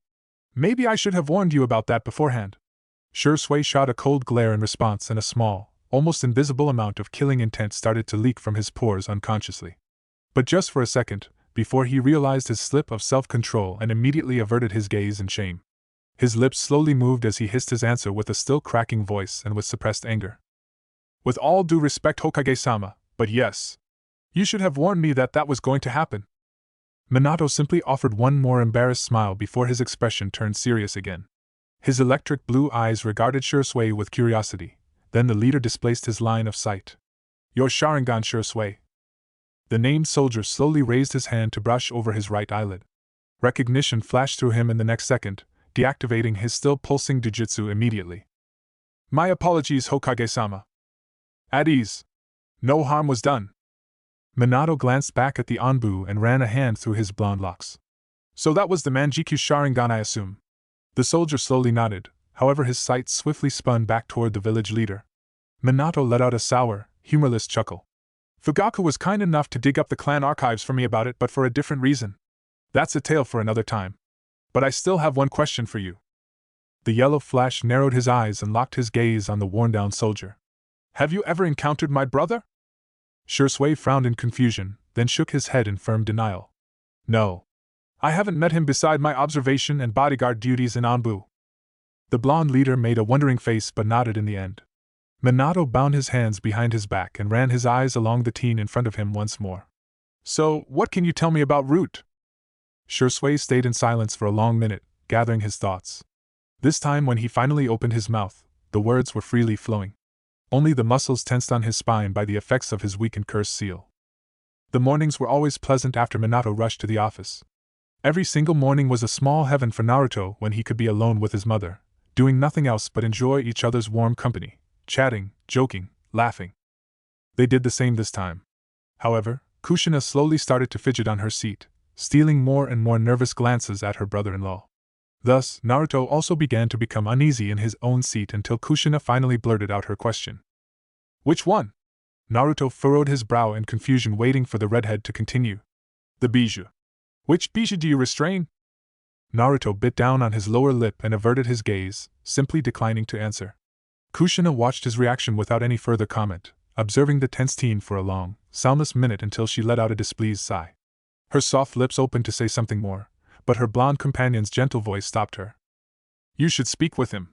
Maybe I should have warned you about that beforehand." Shursui shot a cold glare in response and a small, almost invisible amount of killing intent started to leak from his pores unconsciously. But just for a second, before he realized his slip of self-control and immediately averted his gaze in shame. His lips slowly moved as he hissed his answer with a still cracking voice and with suppressed anger. "With all due respect, Hokage-sama, but yes. You should have warned me that was going to happen." Minato simply offered one more embarrassed smile before his expression turned serious again. His electric blue eyes regarded Shursui with curiosity, then the leader displaced his line of sight. "Your Sharingan, Shursui." The named soldier slowly raised his hand to brush over his right eyelid. Recognition flashed through him in the next second, deactivating his still pulsing Jujutsu immediately. "My apologies, Hokage-sama." "At ease. No harm was done." Minato glanced back at the Anbu and ran a hand through his blonde locks. "So that was the Manjikyu Sharingan, I assume?" The soldier slowly nodded, however his sight swiftly spun back toward the village leader. Minato let out a sour, humorless chuckle. "Fugaku was kind enough to dig up the clan archives for me about it, but for a different reason. That's a tale for another time. But I still have one question for you." The yellow flash narrowed his eyes and locked his gaze on the worn-down soldier. "Have you ever encountered my brother?" Shursui frowned in confusion, then shook his head in firm denial. "No. I haven't met him beside my observation and bodyguard duties in Anbu." The blonde leader made a wondering face but nodded in the end. Minato bound his hands behind his back and ran his eyes along the teen in front of him once more. "So, what can you tell me about Root?" Shursui stayed in silence for a long minute, gathering his thoughts. This time when he finally opened his mouth, the words were freely flowing. Only the muscles tensed on his spine by the effects of his weakened curse seal. The mornings were always pleasant after Minato rushed to the office. Every single morning was a small heaven for Naruto when he could be alone with his mother, doing nothing else but enjoy each other's warm company, chatting, joking, laughing. They did the same this time. However, Kushina slowly started to fidget on her seat, stealing more and more nervous glances at her brother-in-law. Thus, Naruto also began to become uneasy in his own seat until Kushina finally blurted out her question. Which one? Naruto furrowed his brow in confusion, waiting for the redhead to continue. The bijou. Which bijou do you restrain? Naruto bit down on his lower lip and averted his gaze, simply declining to answer. Kushina watched his reaction without any further comment, observing the tense teen for a long, soundless minute until she let out a displeased sigh. Her soft lips opened to say something more, but her blonde companion's gentle voice stopped her. You should speak with him,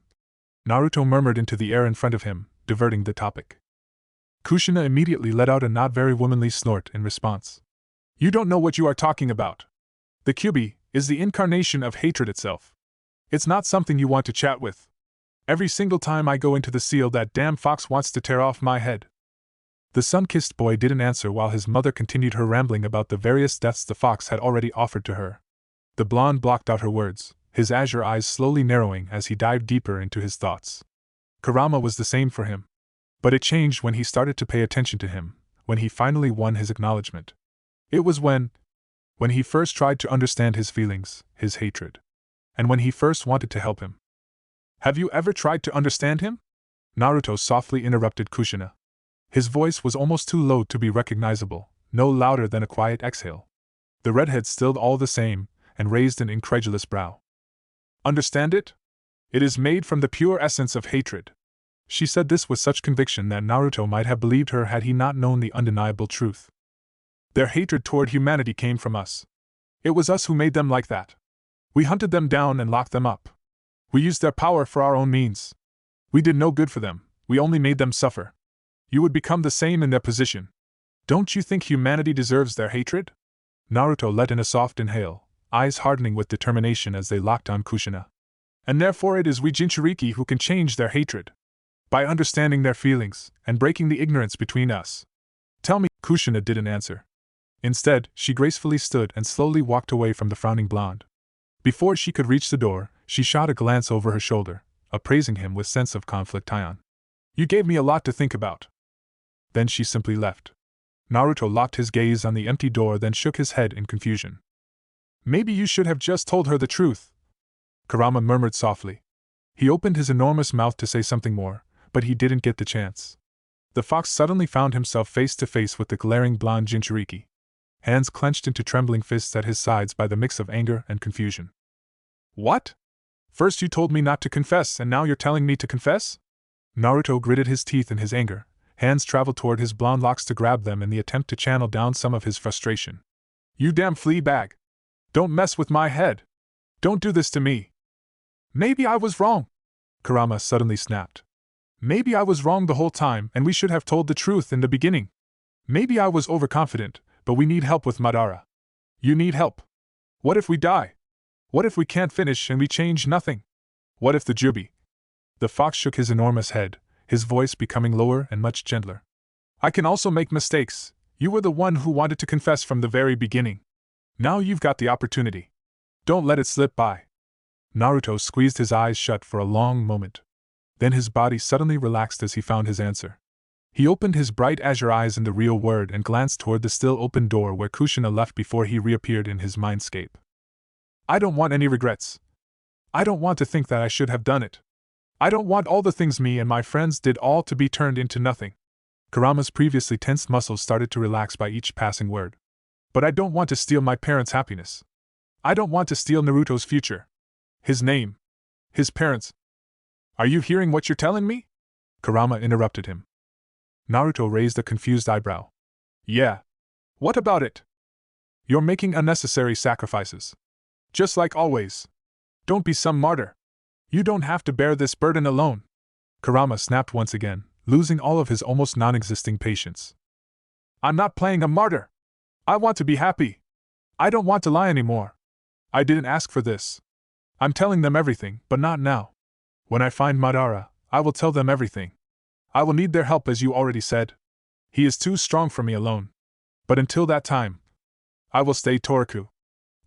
Naruto murmured into the air in front of him, diverting the topic. Kushina immediately let out a not very womanly snort in response. You don't know what you are talking about. The Kyuubi is the incarnation of hatred itself. It's not something you want to chat with. Every single time I go into the seal, that damn fox wants to tear off my head. The sun-kissed boy didn't answer while his mother continued her rambling about the various deaths the fox had already offered to her. The blonde blocked out her words, his azure eyes slowly narrowing as he dived deeper into his thoughts. Kurama was the same for him. But it changed when he started to pay attention to him, when he finally won his acknowledgement. It was when he first tried to understand his feelings, his hatred. And when he first wanted to help him. Have you ever tried to understand him? Naruto softly interrupted Kushina. His voice was almost too low to be recognizable, no louder than a quiet exhale. The redhead stilled all the same, and raised an incredulous brow. Understand it? It is made from the pure essence of hatred. She said this with such conviction that Naruto might have believed her had he not known the undeniable truth. Their hatred toward humanity came from us. It was us who made them like that. We hunted them down and locked them up. We used their power for our own means. We did no good for them, we only made them suffer. You would become the same in their position. Don't you think humanity deserves their hatred? Naruto let in a soft inhale, eyes hardening with determination as they locked on Kushina. And therefore it is we Jinchuriki who can change their hatred. By understanding their feelings, and breaking the ignorance between us. Tell me. Kushina didn't answer. Instead, she gracefully stood and slowly walked away from the frowning blonde. Before she could reach the door, she shot a glance over her shoulder, appraising him with sense of conflict. You gave me a lot to think about. Then she simply left. Naruto locked his gaze on the empty door, then shook his head in confusion. Maybe you should have just told her the truth, Kurama murmured softly. He opened his enormous mouth to say something more, but he didn't get the chance. The fox suddenly found himself face to face with the glaring blonde Jinchuriki, hands clenched into trembling fists at his sides by the mix of anger and confusion. What? First you told me not to confess, and now you're telling me to confess? Naruto gritted his teeth in his anger. Hands traveled toward his blonde locks to grab them in the attempt to channel down some of his frustration. You damn flea bag! Don't mess with my head! Don't do this to me! Maybe I was wrong! Kurama suddenly snapped. Maybe I was wrong the whole time and we should have told the truth in the beginning. Maybe I was overconfident, but we need help with Madara. You need help. What if we die? What if we can't finish and we change nothing? What if the Jubi? The fox shook his enormous head, his voice becoming lower and much gentler. I can also make mistakes. You were the one who wanted to confess from the very beginning. Now you've got the opportunity. Don't let it slip by. Naruto squeezed his eyes shut for a long moment. Then his body suddenly relaxed as he found his answer. He opened his bright azure eyes in the real world and glanced toward the still open door where Kushina left before he reappeared in his mindscape. I don't want any regrets. I don't want to think that I should have done it. I don't want all the things me and my friends did all to be turned into nothing. Kurama's previously tense muscles started to relax by each passing word. But I don't want to steal my parents' happiness. I don't want to steal Naruto's future. His name. His parents. Are you hearing what you're telling me? Kurama interrupted him. Naruto raised a confused eyebrow. Yeah. What about it? You're making unnecessary sacrifices. Just like always. Don't be some martyr. You don't have to bear this burden alone. Kurama snapped once again, losing all of his almost non-existing patience. I'm not playing a martyr. I want to be happy. I don't want to lie anymore. I didn't ask for this. I'm telling them everything, but not now. When I find Madara, I will tell them everything. I will need their help, as you already said. He is too strong for me alone. But until that time, I will stay Toriku.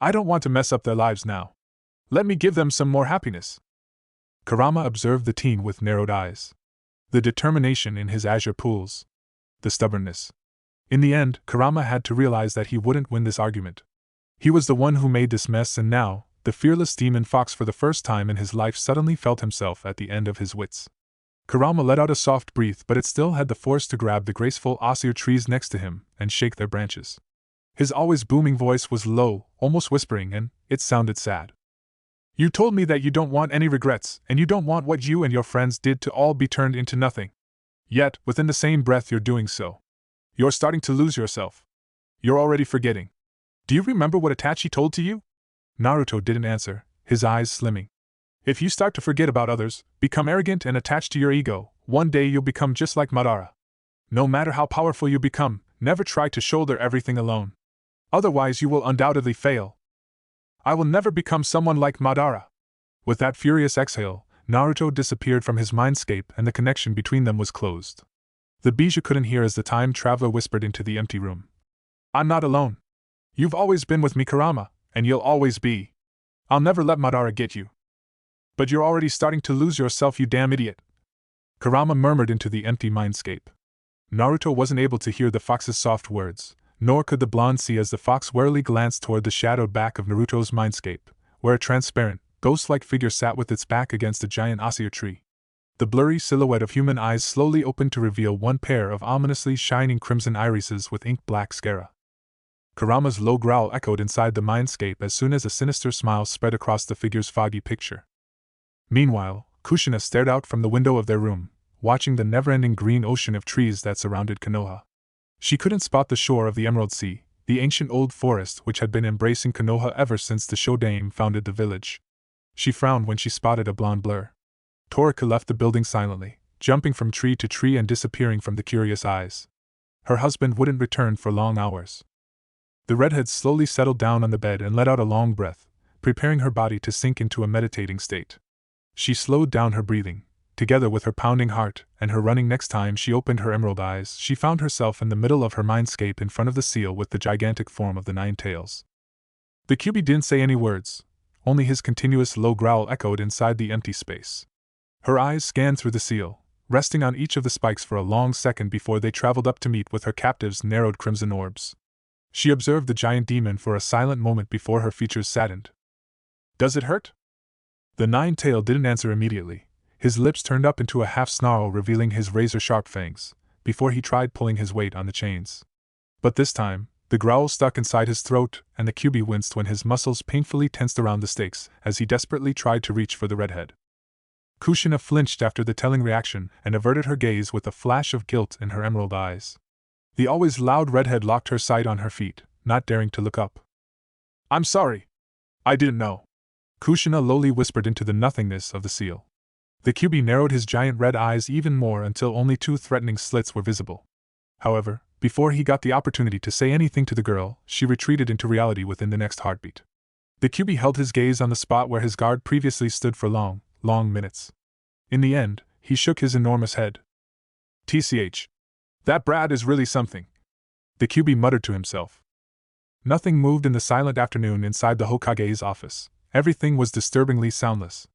I don't want to mess up their lives now. Let me give them some more happiness. Kurama observed the teen with narrowed eyes. The determination in his azure pools. The stubbornness. In the end, Kurama had to realize that he wouldn't win this argument. He was the one who made this mess, and now, the fearless demon fox for the first time in his life suddenly felt himself at the end of his wits. Kurama let out a soft breath, but it still had the force to grab the graceful osier trees next to him and shake their branches. His always booming voice was low, almost whispering, and it sounded sad. You told me that you don't want any regrets, and you don't want what you and your friends did to all be turned into nothing. Yet, within the same breath you're doing so. You're starting to lose yourself. You're already forgetting. Do you remember what Itachi told to you? Naruto didn't answer, his eyes slimming. If you start to forget about others, become arrogant and attached to your ego, one day you'll become just like Madara. No matter how powerful you become, never try to shoulder everything alone. Otherwise you will undoubtedly fail. I will never become someone like Madara. With that furious exhale, Naruto disappeared from his mindscape and the connection between them was closed. The Bijou couldn't hear as the time traveler whispered into the empty room. I'm not alone. You've always been with me, Kurama, and you'll always be. I'll never let Madara get you. But you're already starting to lose yourself, you damn idiot. Kurama murmured into the empty mindscape. Naruto wasn't able to hear the fox's soft words, nor could the blonde see as the fox warily glanced toward the shadowed back of Naruto's mindscape, where a transparent, ghost-like figure sat with its back against a giant osier tree. The blurry silhouette of human eyes slowly opened to reveal one pair of ominously shining crimson irises with ink-black sclera. Kurama's low growl echoed inside the mindscape as soon as a sinister smile spread across the figure's foggy picture. Meanwhile, Kushina stared out from the window of their room, watching the never-ending green ocean of trees that surrounded Konoha. She couldn't spot the shore of the Emerald Sea, the ancient old forest which had been embracing Konoha ever since the Shodaime founded the village. She frowned when she spotted a blonde blur. Toriku left the building silently, jumping from tree to tree and disappearing from the curious eyes. Her husband wouldn't return for long hours. The redhead slowly settled down on the bed and let out a long breath, preparing her body to sink into a meditating state. She slowed down her breathing. Together with her pounding heart and her running next time she opened her emerald eyes, she found herself in the middle of her mindscape in front of the seal with the gigantic form of the Nine Tails. The Kyuubi didn't say any words, only his continuous low growl echoed inside the empty space. Her eyes scanned through the seal, resting on each of the spikes for a long second before they traveled up to meet with her captive's narrowed crimson orbs. She observed the giant demon for a silent moment before her features saddened. Does it hurt? The Nine-Tail didn't answer immediately. His lips turned up into a half-snarl revealing his razor-sharp fangs, before he tried pulling his weight on the chains. But this time, the growl stuck inside his throat, and the Kyuubi winced when his muscles painfully tensed around the stakes as he desperately tried to reach for the redhead. Kushina flinched after the telling reaction and averted her gaze with a flash of guilt in her emerald eyes. The always loud redhead locked her sight on her feet, not daring to look up. I'm sorry. I didn't know. Kushina lowly whispered into the nothingness of the seal. The Kyuubi narrowed his giant red eyes even more until only two threatening slits were visible. However, before he got the opportunity to say anything to the girl, she retreated into reality within the next heartbeat. The Kyuubi held his gaze on the spot where his guard previously stood for long minutes. In the end, he shook his enormous head. TCH. That Brad is really something. The Kyuubi muttered to himself. Nothing moved in the silent afternoon inside the Hokage's office. Everything was disturbingly soundless.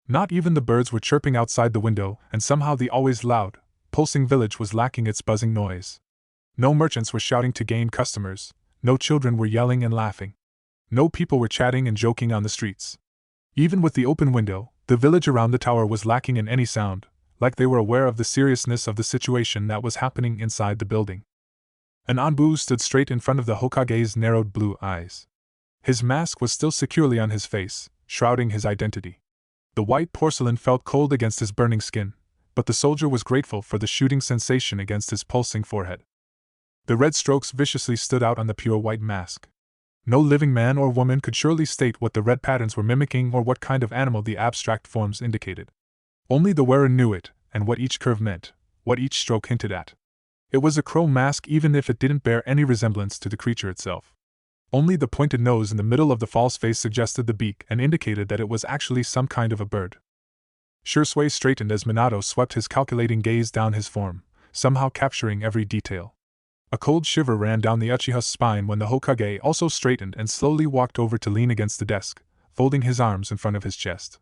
Not even the birds were chirping outside the window, and somehow the always loud, pulsing village was lacking its buzzing noise. No merchants were shouting to gain customers, no children were yelling and laughing. No people were chatting and joking on the streets. Even with the open window, the village around the tower was lacking in any sound, like they were aware of the seriousness of the situation that was happening inside the building. An Anbu stood straight in front of the Hokage's narrowed blue eyes. His mask was still securely on his face, shrouding his identity. The white porcelain felt cold against his burning skin, but the soldier was grateful for the shooting sensation against his pulsing forehead. The red strokes viciously stood out on the pure white mask. No living man or woman could surely state what the red patterns were mimicking or what kind of animal the abstract forms indicated. Only the wearer knew it, and what each curve meant, what each stroke hinted at. It was a crow mask even if it didn't bear any resemblance to the creature itself. Only the pointed nose in the middle of the false face suggested the beak and indicated that it was actually some kind of a bird. Shursui straightened as Minato swept his calculating gaze down his form, somehow capturing every detail. A cold shiver ran down the Uchiha's spine when the Hokage also straightened and slowly walked over to lean against the desk, folding his arms in front of his chest.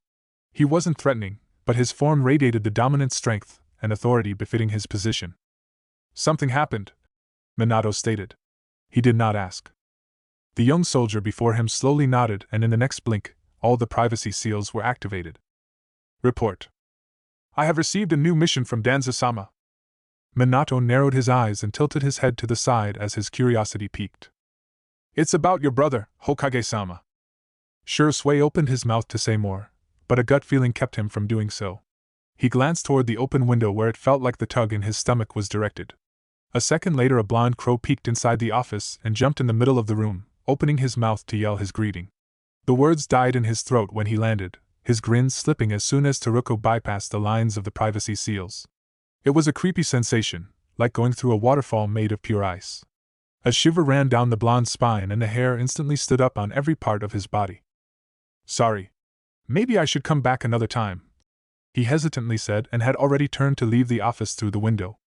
He wasn't threatening, but his form radiated the dominant strength and authority befitting his position. Something happened, Minato stated. He did not ask. The young soldier before him slowly nodded, and in the next blink, all the privacy seals were activated. Report. I have received a new mission from Danzo-sama. Minato narrowed his eyes and tilted his head to the side as his curiosity piqued. It's about your brother, Hokage-sama. Shui opened his mouth to say more, but a gut feeling kept him from doing so. He glanced toward the open window where it felt like the tug in his stomach was directed. A second later, a blond crow peeked inside the office and jumped in the middle of the room, opening his mouth to yell his greeting. The words died in his throat when he landed, his grin slipping as soon as Teruko bypassed the lines of the privacy seals. It was a creepy sensation, like going through a waterfall made of pure ice. A shiver ran down the blonde's spine and the hair instantly stood up on every part of his body. Sorry. Maybe I should come back another time, he hesitantly said, and had already turned to leave the office through the window.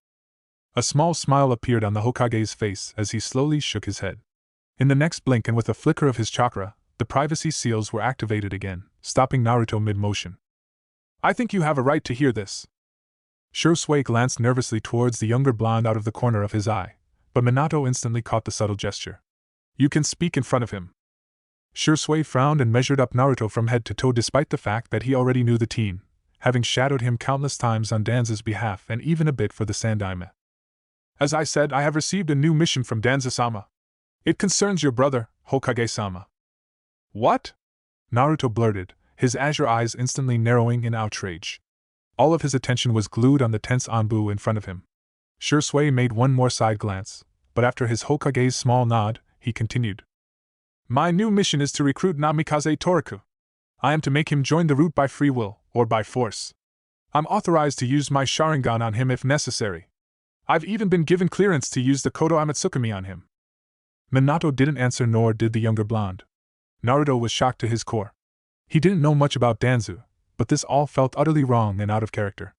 A small smile appeared on the Hokage's face as he slowly shook his head. In the next blink and with a flicker of his chakra, the privacy seals were activated again, stopping Naruto mid-motion. I think you have a right to hear this. Shui glanced nervously towards the younger blonde out of the corner of his eye, but Minato instantly caught the subtle gesture. You can speak in front of him. Shui frowned and measured up Naruto from head to toe despite the fact that he already knew the teen, having shadowed him countless times on Danzo's behalf and even a bit for the Sandaime. As I said, I have received a new mission from Danzo-sama. It concerns your brother, Hokage-sama. What? Naruto blurted, his azure eyes instantly narrowing in outrage. All of his attention was glued on the tense Anbu in front of him. Shui made one more side glance, but after his Hokage's small nod, he continued. My new mission is to recruit Namikaze Toriku. I am to make him join the route by free will, or by force. I'm authorized to use my Sharingan on him if necessary. I've even been given clearance to use the Kodo Amatsukami on him. Minato didn't answer, nor did the younger blonde. Naruto was shocked to his core. He didn't know much about Danzo, but this all felt utterly wrong and out of character.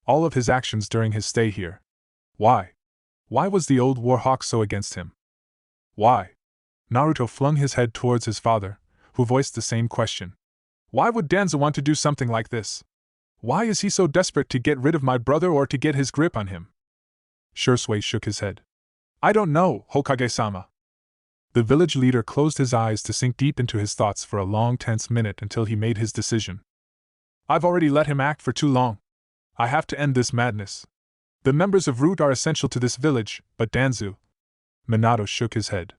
All of his actions during his stay here. Why? Why was the old warhawk so against him? Why? Naruto flung his head towards his father, who voiced the same question. Why would Danzo want to do something like this? Why is he so desperate to get rid of my brother or to get his grip on him? Shui shook his head. I don't know, Hokage-sama. The village leader closed his eyes to sink deep into his thoughts for a long tense minute until he made his decision. I've already let him act for too long. I have to end this madness. The members of Root are essential to this village, but Danzo. Minato shook his head.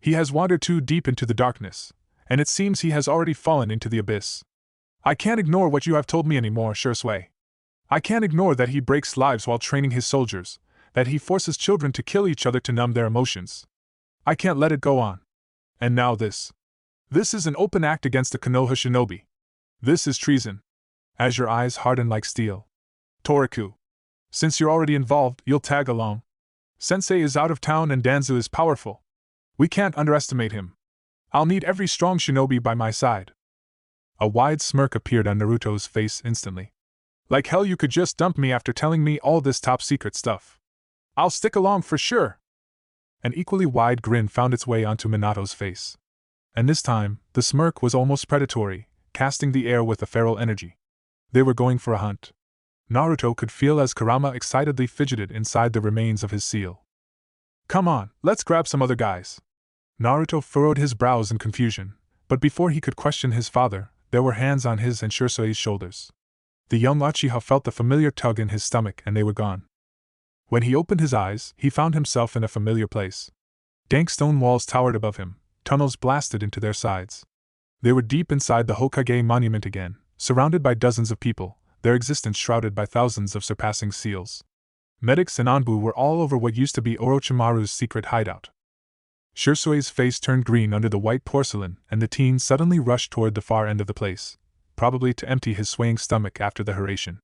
He has wandered too deep into the darkness, and it seems he has already fallen into the abyss. I can't ignore what you have told me anymore, Shui. I can't ignore that he breaks lives while training his soldiers, that he forces children to kill each other to numb their emotions. I can't let it go on. And now this. This is an open act against the Konoha shinobi. This is treason. Azure eyes hardened like steel. Toriku. Since you're already involved, you'll tag along. Sensei is out of town and Danzo is powerful. We can't underestimate him. I'll need every strong shinobi by my side. A wide smirk appeared on Naruto's face instantly. Like hell you could just dump me after telling me all this top-secret stuff. I'll stick along for sure. An equally wide grin found its way onto Minato's face. And this time, the smirk was almost predatory, casting the air with a feral energy. They were going for a hunt. Naruto could feel as Kurama excitedly fidgeted inside the remains of his seal. Come on, let's grab some other guys. Naruto furrowed his brows in confusion, but before he could question his father, there were hands on his and Shusui's shoulders. The young Uchiha felt the familiar tug in his stomach and they were gone. When he opened his eyes, he found himself in a familiar place. Dank stone walls towered above him, tunnels blasted into their sides. They were deep inside the Hokage monument again, surrounded by dozens of people, their existence shrouded by thousands of surpassing seals. Medics and Anbu were all over what used to be Orochimaru's secret hideout. Shusui's face turned green under the white porcelain, and the teen suddenly rushed toward the far end of the place, probably to empty his swaying stomach after the hurration.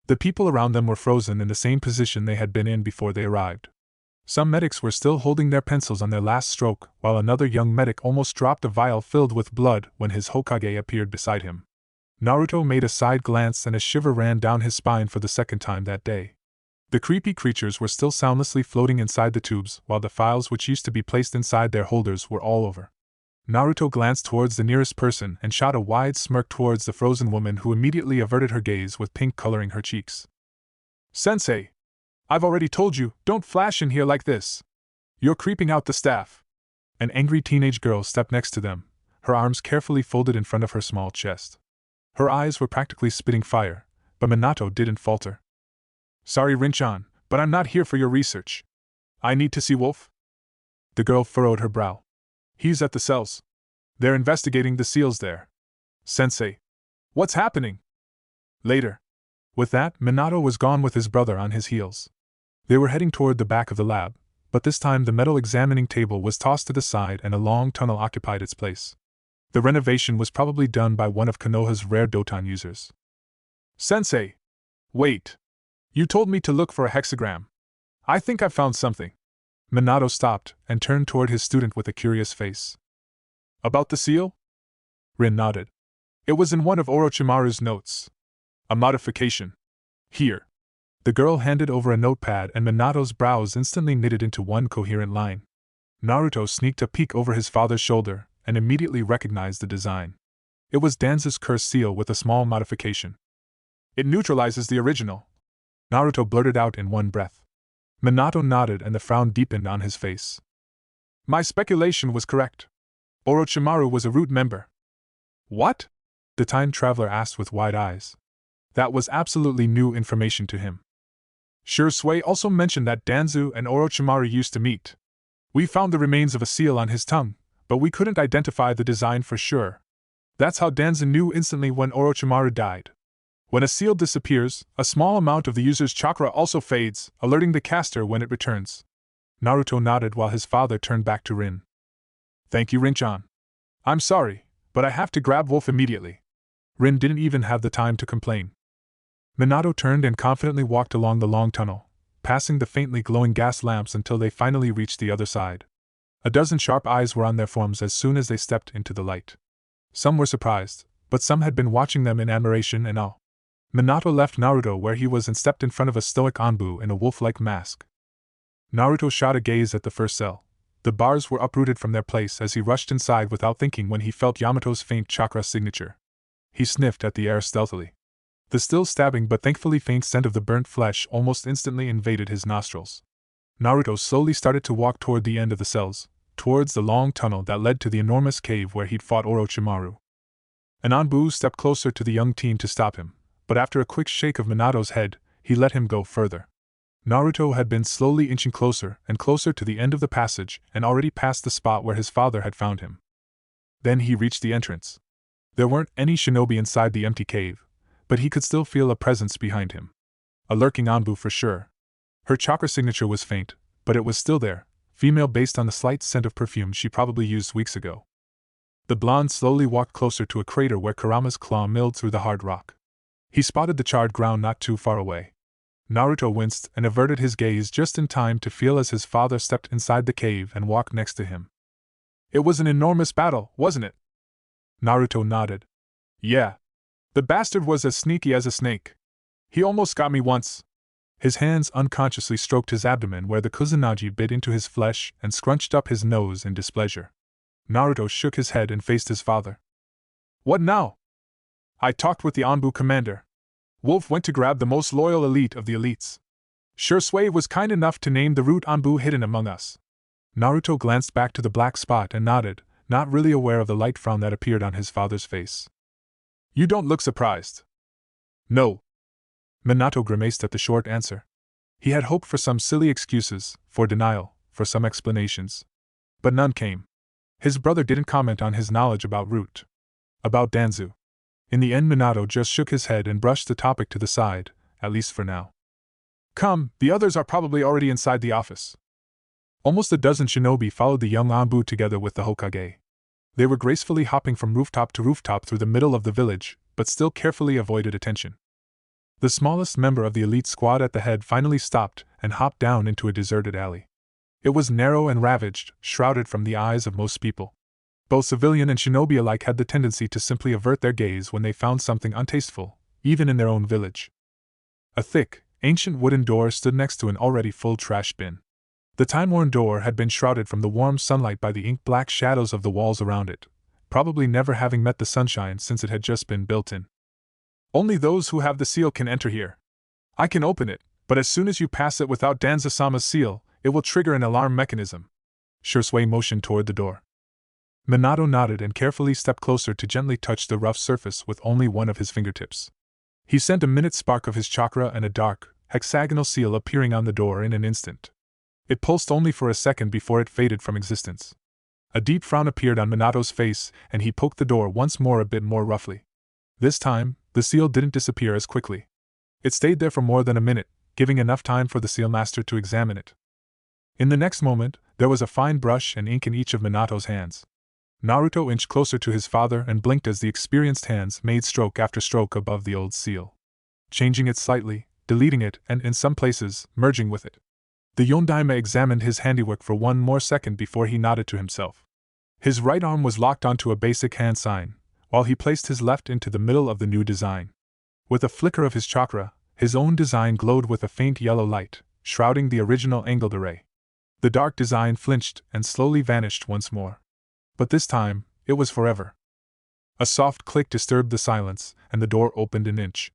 The people around them were frozen in the same position they had been in before they arrived. Some medics were still holding their pencils on their last stroke, while another young medic almost dropped a vial filled with blood when his Hokage appeared beside him. Naruto made a side glance and a shiver ran down his spine for the second time that day. The creepy creatures were still soundlessly floating inside the tubes, while the files which used to be placed inside their holders were all over. Naruto glanced towards the nearest person and shot a wide smirk towards the frozen woman, who immediately averted her gaze with pink coloring her cheeks. "Sensei! I've already told you, don't flash in here like this. You're creeping out the staff." An angry teenage girl stepped next to them, her arms carefully folded in front of her small chest. Her eyes were practically spitting fire, but Minato didn't falter. "Sorry, Rinchan, but I'm not here for your research. I need to see Wolf." The girl furrowed her brow. "He's at the cells. They're investigating the seals there." "Sensei, what's happening?" "Later." With that, Minato was gone with his brother on his heels. They were heading toward the back of the lab, but this time the metal examining table was tossed to the side and a long tunnel occupied its place. The renovation was probably done by one of Konoha's rare Doton users. "Sensei! Wait! You told me to look for a hexagram. I think I've found something." Minato stopped and turned toward his student with a curious face. "About the seal?" Rin nodded. "It was in one of Orochimaru's notes. A modification. Here." The girl handed over a notepad and Minato's brows instantly knitted into one coherent line. Naruto sneaked a peek over his father's shoulder and immediately recognized the design. It was Danzo's curse seal with a small modification. "It neutralizes the original," Naruto blurted out in one breath. Minato nodded and the frown deepened on his face. "My speculation was correct. Orochimaru was a root member." "What?" the time traveler asked with wide eyes. That was absolutely new information to him. Shursui also mentioned that Danzu and Orochimaru used to meet. We found the remains of a seal on his tongue, but we couldn't identify the design for sure. That's how Danzu knew instantly when Orochimaru died. When a seal disappears, a small amount of the user's chakra also fades, alerting the caster when it returns. Naruto nodded while his father turned back to Rin. "Thank you, Rinchan. I'm sorry, but I have to grab Wolf immediately." Rin didn't even have the time to complain. Minato turned and confidently walked along the long tunnel, passing the faintly glowing gas lamps until they finally reached the other side. A dozen sharp eyes were on their forms as soon as they stepped into the light. Some were surprised, but some had been watching them in admiration and awe. Minato left Naruto where he was and stepped in front of a stoic Anbu in a wolf-like mask. Naruto shot a gaze at the first cell. The bars were uprooted from their place as he rushed inside without thinking when he felt Yamato's faint chakra signature. He sniffed at the air stealthily. The still stabbing but thankfully faint scent of the burnt flesh almost instantly invaded his nostrils. Naruto slowly started to walk toward the end of the cells, towards the long tunnel that led to the enormous cave where he'd fought Orochimaru. An Anbu stepped closer to the young teen to stop him, but after a quick shake of Minato's head, he let him go further. Naruto had been slowly inching closer and closer to the end of the passage and already passed the spot where his father had found him. Then he reached the entrance. There weren't any shinobi inside the empty cave, but he could still feel a presence behind him. A lurking Anbu for sure. Her chakra signature was faint, but it was still there, female based on the slight scent of perfume she probably used weeks ago. The blonde slowly walked closer to a crater where Kurama's claw milled through the hard rock. He spotted the charred ground not too far away. Naruto winced and averted his gaze just in time to feel as his father stepped inside the cave and walked next to him. "It was an enormous battle, wasn't it?" Naruto nodded. "Yeah. The bastard was as sneaky as a snake. He almost got me once." His hands unconsciously stroked his abdomen where the Kusanagi bit into his flesh and scrunched up his nose in displeasure. Naruto shook his head and faced his father. "What now?" "I talked with the Anbu commander. Wolf went to grab the most loyal elite of the elites. Shursui was kind enough to name the root Anbu hidden among us." Naruto glanced back to the black spot and nodded, not really aware of the light frown that appeared on his father's face. "You don't look surprised." "No." Minato grimaced at the short answer. He had hoped for some silly excuses, for denial, for some explanations. But none came. His brother didn't comment on his knowledge about Root. About Danzu. In the end, Minato just shook his head and brushed the topic to the side, at least for now. "Come, the others are probably already inside the office." Almost a dozen shinobi followed the young Anbu together with the Hokage. They were gracefully hopping from rooftop to rooftop through the middle of the village, but still carefully avoided attention. The smallest member of the elite squad at the head finally stopped and hopped down into a deserted alley. It was narrow and ravaged, shrouded from the eyes of most people. Both civilian and shinobi alike had the tendency to simply avert their gaze when they found something untasteful, even in their own village. A thick, ancient wooden door stood next to an already full trash bin. The time-worn door had been shrouded from the warm sunlight by the ink-black shadows of the walls around it, probably never having met the sunshine since it had just been built in. Only those who have the seal can enter here. I can open it, but as soon as you pass it without Danza-sama's seal, it will trigger an alarm mechanism. Shursui motioned toward the door. Minato nodded and carefully stepped closer to gently touch the rough surface with only one of his fingertips. He sent a minute spark of his chakra and a dark, hexagonal seal appearing on the door in an instant. It pulsed only for a second before it faded from existence. A deep frown appeared on Minato's face, and he poked the door once more a bit more roughly. This time, the seal didn't disappear as quickly. It stayed there for more than a minute, giving enough time for the seal master to examine it. In the next moment, there was a fine brush and ink in each of Minato's hands. Naruto inched closer to his father and blinked as the experienced hands made stroke after stroke above the old seal, changing it slightly, deleting it, and in some places, merging with it. The Yondaime examined his handiwork for one more second before he nodded to himself. His right arm was locked onto a basic hand sign, while he placed his left into the middle of the new design. With a flicker of his chakra, his own design glowed with a faint yellow light, shrouding the original angled array. The dark design flinched and slowly vanished once more. But this time, it was forever. A soft click disturbed the silence, and the door opened an inch.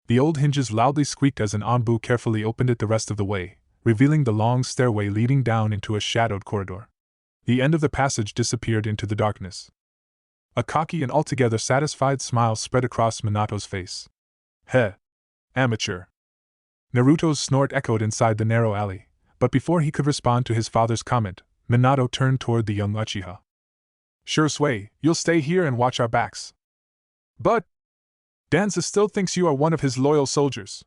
The old hinges loudly squeaked as an Anbu carefully opened it the rest of the way, revealing the long stairway leading down into a shadowed corridor. The end of the passage disappeared into the darkness. A cocky and altogether satisfied smile spread across Minato's face. Heh! Amateur! Naruto's snort echoed inside the narrow alley, but before he could respond to his father's comment, Minato turned toward the young Uchiha. Shursui, you'll stay here and watch our backs. But Danza still thinks you are one of his loyal soldiers.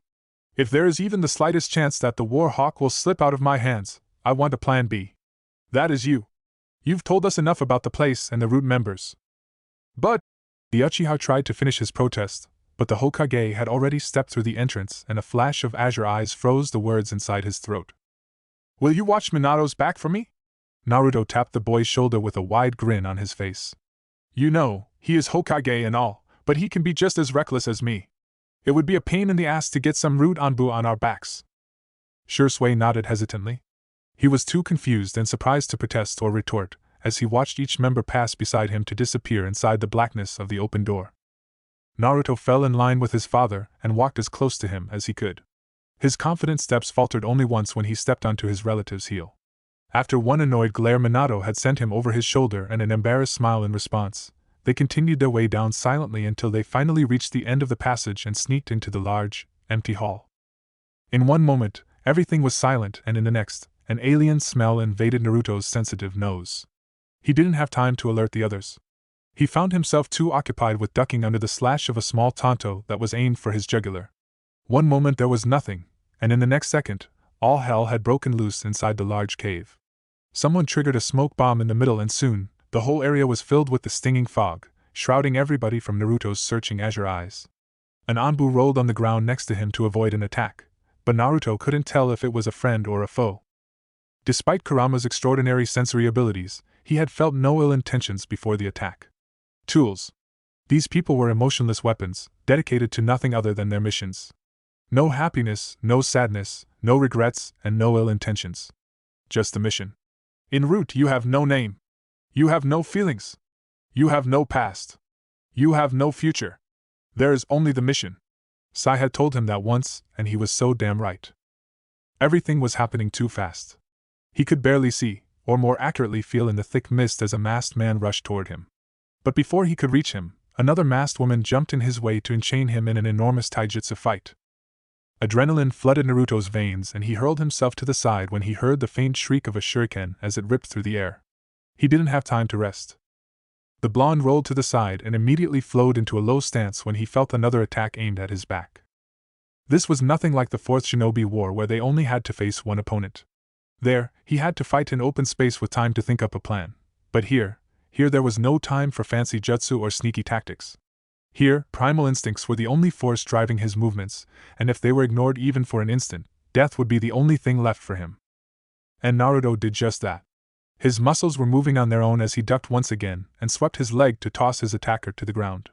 If there is even the slightest chance that the War Hawk will slip out of my hands, I want a plan B. That is you. You've told us enough about the place and the root members. But the Uchiha tried to finish his protest, but the Hokage had already stepped through the entrance and a flash of azure eyes froze the words inside his throat. Will you watch Minato's back for me? Naruto tapped the boy's shoulder with a wide grin on his face. You know, he is Hokage and all, but he can be just as reckless as me. It would be a pain in the ass to get some rude Anbu on our backs. Shursui nodded hesitantly. He was too confused and surprised to protest or retort, as he watched each member pass beside him to disappear inside the blackness of the open door. Naruto fell in line with his father and walked as close to him as he could. His confident steps faltered only once when he stepped onto his relative's heel. After one annoyed glare Minato had sent him over his shoulder and an embarrassed smile in response, they continued their way down silently until they finally reached the end of the passage and sneaked into the large, empty hall. In one moment, everything was silent, and in the next, an alien smell invaded Naruto's sensitive nose. He didn't have time to alert the others. He found himself too occupied with ducking under the slash of a small tanto that was aimed for his jugular. One moment there was nothing, and in the next second, all hell had broken loose inside the large cave. Someone triggered a smoke bomb in the middle, and soon, the whole area was filled with the stinging fog, shrouding everybody from Naruto's searching azure eyes. An Anbu rolled on the ground next to him to avoid an attack, but Naruto couldn't tell if it was a friend or a foe. Despite Kurama's extraordinary sensory abilities, he had felt no ill intentions before the attack. Tools. These people were emotionless weapons, dedicated to nothing other than their missions. No happiness, no sadness, no regrets, and no ill intentions. Just the mission. In root, you have no name. You have no feelings. You have no past. You have no future. There is only the mission. Sai had told him that once, and he was so damn right. Everything was happening too fast. He could barely see, or more accurately feel in the thick mist as a masked man rushed toward him. But before he could reach him, another masked woman jumped in his way to enchain him in an enormous taijutsu fight. Adrenaline flooded Naruto's veins and he hurled himself to the side when he heard the faint shriek of a shuriken as it ripped through the air. He didn't have time to rest. The blonde rolled to the side and immediately flowed into a low stance when he felt another attack aimed at his back. This was nothing like the Fourth Shinobi War where they only had to face one opponent. There, he had to fight in open space with time to think up a plan. But here there was no time for fancy jutsu or sneaky tactics. Here, primal instincts were the only force driving his movements, and if they were ignored even for an instant, death would be the only thing left for him. And Naruto did just that. His muscles were moving on their own as he ducked once again and swept his leg to toss his attacker to the ground.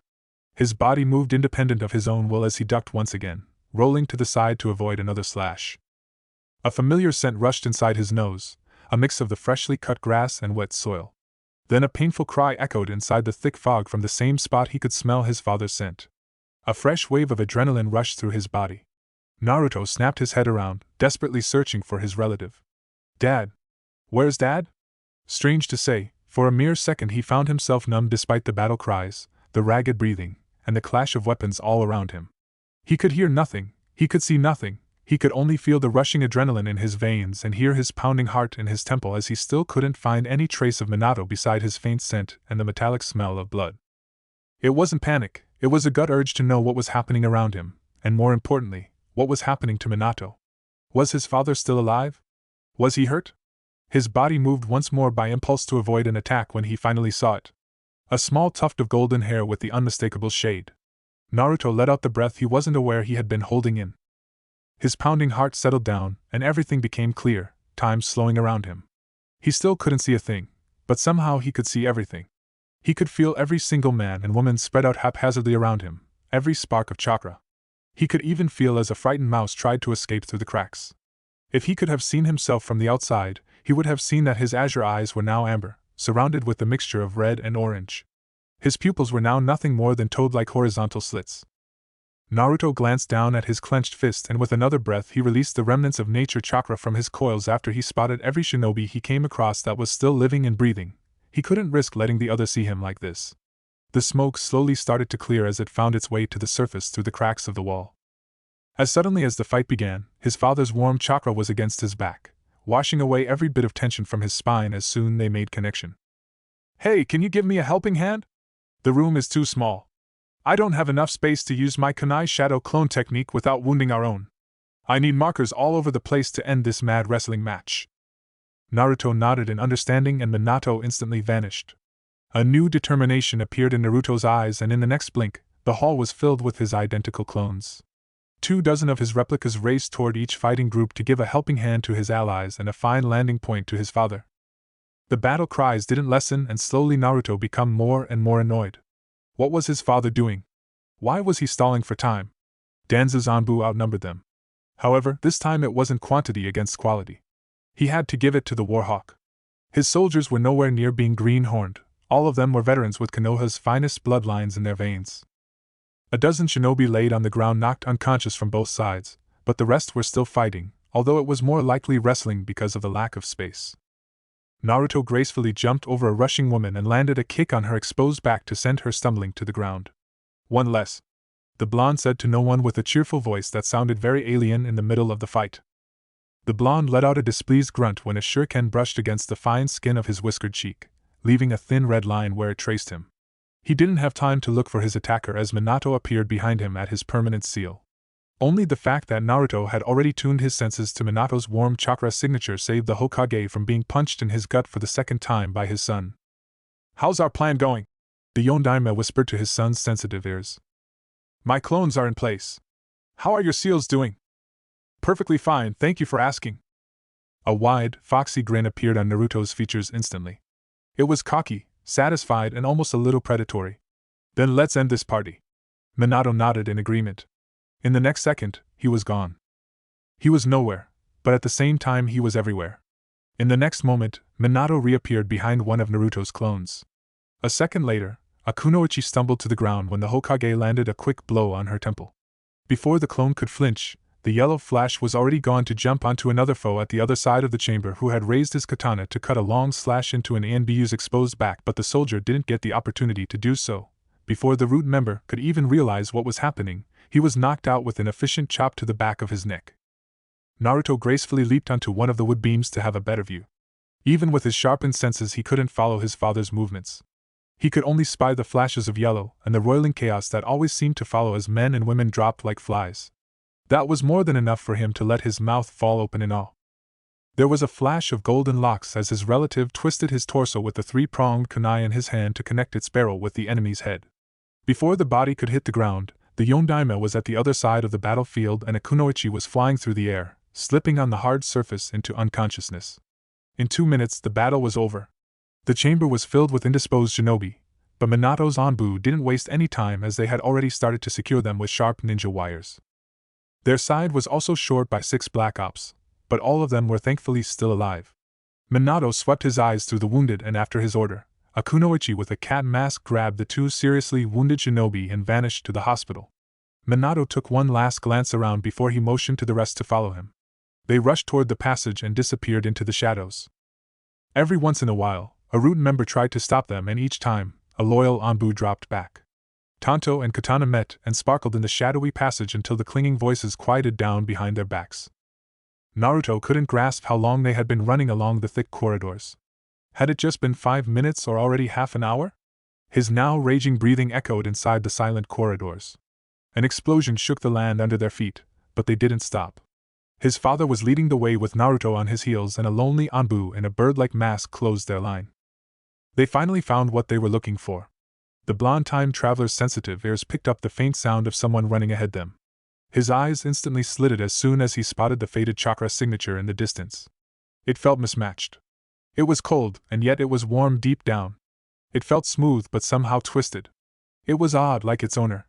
His body moved independent of his own will as he ducked once again, rolling to the side to avoid another slash. A familiar scent rushed inside his nose, a mix of the freshly cut grass and wet soil. Then a painful cry echoed inside the thick fog from the same spot he could smell his father's scent. A fresh wave of adrenaline rushed through his body. Naruto snapped his head around, desperately searching for his relative. Dad? Where's Dad? Strange to say, for a mere second he found himself numb despite the battle cries, the ragged breathing, and the clash of weapons all around him. He could hear nothing, he could see nothing, he could only feel the rushing adrenaline in his veins and hear his pounding heart in his temple as he still couldn't find any trace of Minato beside his faint scent and the metallic smell of blood. It wasn't panic, it was a gut urge to know what was happening around him, and more importantly, what was happening to Minato. Was his father still alive? Was he hurt? His body moved once more by impulse to avoid an attack when he finally saw it. A small tuft of golden hair with the unmistakable shade. Naruto let out the breath he wasn't aware he had been holding in. His pounding heart settled down, and everything became clear, time slowing around him. He still couldn't see a thing, but somehow he could see everything. He could feel every single man and woman spread out haphazardly around him, every spark of chakra. He could even feel as a frightened mouse tried to escape through the cracks. If he could have seen himself from the outside, he would have seen that his azure eyes were now amber, surrounded with the mixture of red and orange. His pupils were now nothing more than toad-like horizontal slits. Naruto glanced down at his clenched fist and with another breath he released the remnants of nature chakra from his coils after he spotted every shinobi he came across that was still living and breathing. He couldn't risk letting the other see him like this. The smoke slowly started to clear as it found its way to the surface through the cracks of the wall. As suddenly as the fight began, his father's warm chakra was against his back, washing away every bit of tension from his spine as soon they made connection. Hey, can you give me a helping hand? The room is too small. I don't have enough space to use my kunai shadow clone technique without wounding our own. I need markers all over the place to end this mad wrestling match. Naruto nodded in understanding and Minato instantly vanished. A new determination appeared in Naruto's eyes and in the next blink, the hall was filled with his identical clones. 24 of his replicas raced toward each fighting group to give a helping hand to his allies and a fine landing point to his father. The battle cries didn't lessen and slowly Naruto became more and more annoyed. What was his father doing? Why was he stalling for time? Danza's Anbu outnumbered them. However, this time it wasn't quantity against quality. He had to give it to the Warhawk. His soldiers were nowhere near being green-horned, all of them were veterans with Konoha's finest bloodlines in their veins. A dozen shinobi laid on the ground knocked unconscious from both sides, but the rest were still fighting, although it was more likely wrestling because of the lack of space. Naruto gracefully jumped over a rushing woman and landed a kick on her exposed back to send her stumbling to the ground. One less. The blonde said to no one with a cheerful voice that sounded very alien in the middle of the fight. The blonde let out a displeased grunt when a shuriken brushed against the fine skin of his whiskered cheek, leaving a thin red line where it traced him. He didn't have time to look for his attacker as Minato appeared behind him at his permanent seal. Only the fact that Naruto had already tuned his senses to Minato's warm chakra signature saved the Hokage from being punched in his gut for the second time by his son. How's our plan going? The Yondaime whispered to his son's sensitive ears. My clones are in place. How are your seals doing? Perfectly fine, thank you for asking. A wide, foxy grin appeared on Naruto's features instantly. It was cocky, satisfied and almost a little predatory. Then let's end this party. Minato nodded in agreement. In the next second, he was gone. He was nowhere, but at the same time he was everywhere. In the next moment, Minato reappeared behind one of Naruto's clones. A second later, a kunoichi stumbled to the ground when the Hokage landed a quick blow on her temple. Before the clone could flinch, the yellow flash was already gone to jump onto another foe at the other side of the chamber who had raised his katana to cut a long slash into an Anbu's exposed back, but the soldier didn't get the opportunity to do so. Before the root member could even realize what was happening, he was knocked out with an efficient chop to the back of his neck. Naruto gracefully leaped onto one of the wood beams to have a better view. Even with his sharpened senses he couldn't follow his father's movements. He could only spy the flashes of yellow and the roiling chaos that always seemed to follow as men and women dropped like flies. That was more than enough for him to let his mouth fall open in awe. There was a flash of golden locks as his relative twisted his torso with the three-pronged kunai in his hand to connect its barrel with the enemy's head. Before the body could hit the ground, the Yondaime was at the other side of the battlefield and a kunoichi was flying through the air, slipping on the hard surface into unconsciousness. In 2 minutes the battle was over. The chamber was filled with indisposed shinobi, but Minato's Anbu didn't waste any time as they had already started to secure them with sharp ninja wires. Their side was also short by 6 Black Ops, but all of them were thankfully still alive. Minato swept his eyes through the wounded, and after his order, a kunoichi with a cat mask grabbed the 2 seriously wounded shinobi and vanished to the hospital. Minato took one last glance around before he motioned to the rest to follow him. They rushed toward the passage and disappeared into the shadows. Every once in a while, a root member tried to stop them, and each time, a loyal Anbu dropped back. Tanto and Katana met and sparkled in the shadowy passage until the clinging voices quieted down behind their backs. Naruto couldn't grasp how long they had been running along the thick corridors. Had it just been 5 minutes or already half an hour? His now raging breathing echoed inside the silent corridors. An explosion shook the land under their feet, but they didn't stop. His father was leading the way with Naruto on his heels, and a lonely Anbu in a bird-like mask closed their line. They finally found what they were looking for. The blonde time traveler's sensitive ears picked up the faint sound of someone running ahead them. His eyes instantly slitted as soon as he spotted the faded chakra signature in the distance. It felt mismatched. It was cold, and yet it was warm deep down. It felt smooth but somehow twisted. It was odd, like its owner.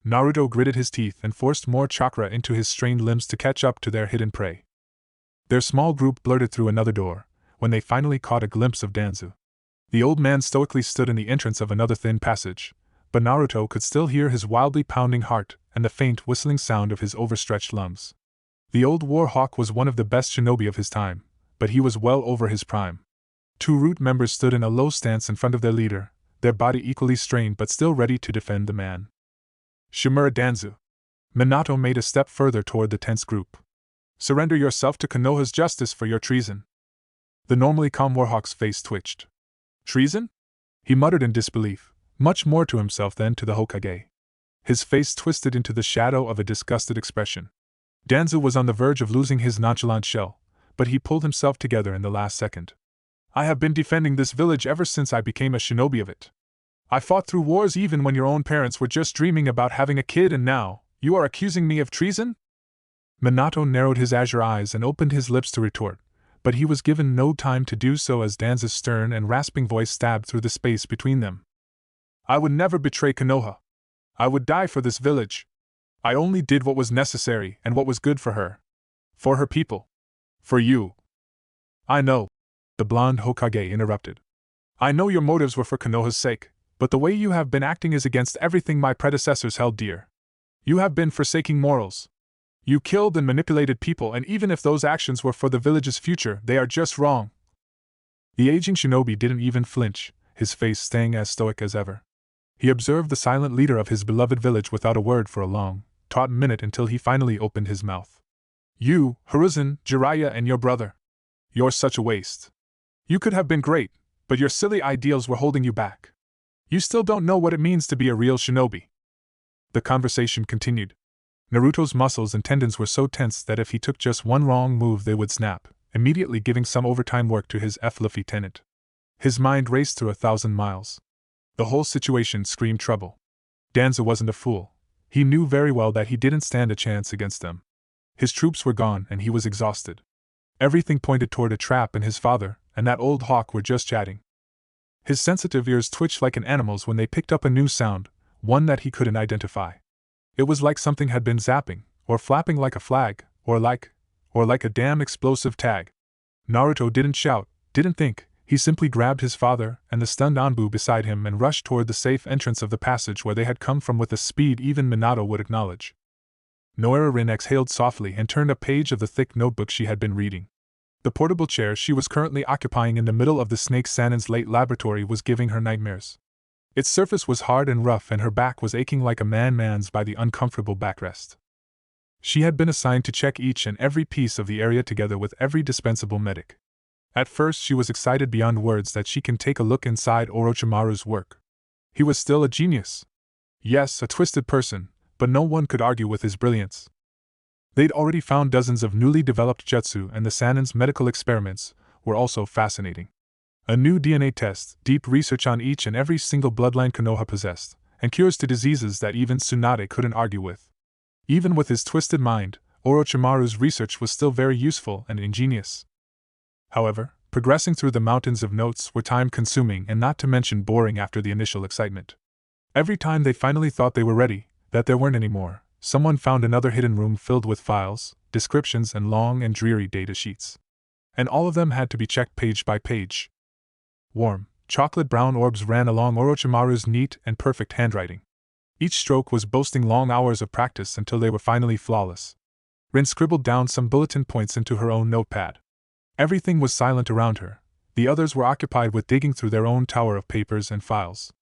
Naruto gritted his teeth and forced more chakra into his strained limbs to catch up to their hidden prey. Their small group blurted through another door, when they finally caught a glimpse of Danzu. The old man stoically stood in the entrance of another thin passage, but Naruto could still hear his wildly pounding heart and the faint whistling sound of his overstretched lungs. The old war hawk was one of the best shinobi of his time, but he was well over his prime. 2 root members stood in a low stance in front of their leader, their body equally strained but still ready to defend the man. Shimura Danzu. Minato made a step further toward the tense group. Surrender yourself to Konoha's justice for your treason. The normally calm warhawk's face twitched. Treason? He muttered in disbelief, much more to himself than to the Hokage. His face twisted into the shadow of a disgusted expression. Danzu was on the verge of losing his nonchalant shell, but he pulled himself together in the last second. I have been defending this village ever since I became a shinobi of it. I fought through wars even when your own parents were just dreaming about having a kid, and now, you are accusing me of treason? Minato narrowed his azure eyes and opened his lips to retort, but he was given no time to do so as Danzu's stern and rasping voice stabbed through the space between them. I would never betray Konoha. I would die for this village. I only did what was necessary and what was good for her. For her people. For you. I know, the blonde Hokage interrupted. I know your motives were for Konoha's sake, but the way you have been acting is against everything my predecessors held dear. You have been forsaking morals. You killed and manipulated people, and even if those actions were for the village's future, they are just wrong. The aging shinobi didn't even flinch, his face staying as stoic as ever. He observed the silent leader of his beloved village without a word for a long, taut minute until he finally opened his mouth. You, Hiruzen, Jiraiya, and your brother. You're such a waste. You could have been great, but your silly ideals were holding you back. You still don't know what it means to be a real shinobi. The conversation continued. Naruto's muscles and tendons were so tense that if he took just one wrong move they would snap, immediately giving some overtime work to his lieutenant. His mind raced through 1,000 miles. The whole situation screamed trouble. Danzu wasn't a fool. He knew very well that he didn't stand a chance against them. His troops were gone and he was exhausted. Everything pointed toward a trap, and his father and that old hawk were just chatting. His sensitive ears twitched like an animal's when they picked up a new sound, one that he couldn't identify. It was like something had been zapping, or flapping like a flag, or like a damn explosive tag. Naruto didn't shout, didn't think, he simply grabbed his father and the stunned Anbu beside him and rushed toward the safe entrance of the passage where they had come from with a speed even Minato would acknowledge. Noera-rin exhaled softly and turned a page of the thick notebook she had been reading. The portable chair she was currently occupying in the middle of the Snake Sanin's late laboratory was giving her nightmares. Its surface was hard and rough and her back was aching like a man's by the uncomfortable backrest. She had been assigned to check each and every piece of the area together with every dispensable medic. At first she was excited beyond words that she can take a look inside Orochimaru's work. He was still a genius. Yes, a twisted person, but no one could argue with his brilliance. They'd already found dozens of newly developed jutsu, and the Sanin's medical experiments were also fascinating. A new DNA test, deep research on each and every single bloodline Konoha possessed, and cures to diseases that even Tsunade couldn't argue with. Even with his twisted mind, Orochimaru's research was still very useful and ingenious. However, progressing through the mountains of notes were time-consuming and not to mention boring after the initial excitement. Every time they finally thought they were ready, that there weren't any more, someone found another hidden room filled with files, descriptions, and long and dreary data sheets. And all of them had to be checked page by page. Warm, chocolate-brown orbs ran along Orochimaru's neat and perfect handwriting. Each stroke was boasting long hours of practice until they were finally flawless. Rin scribbled down some bulletin points into her own notepad. Everything was silent around her. The others were occupied with digging through their own tower of papers and files.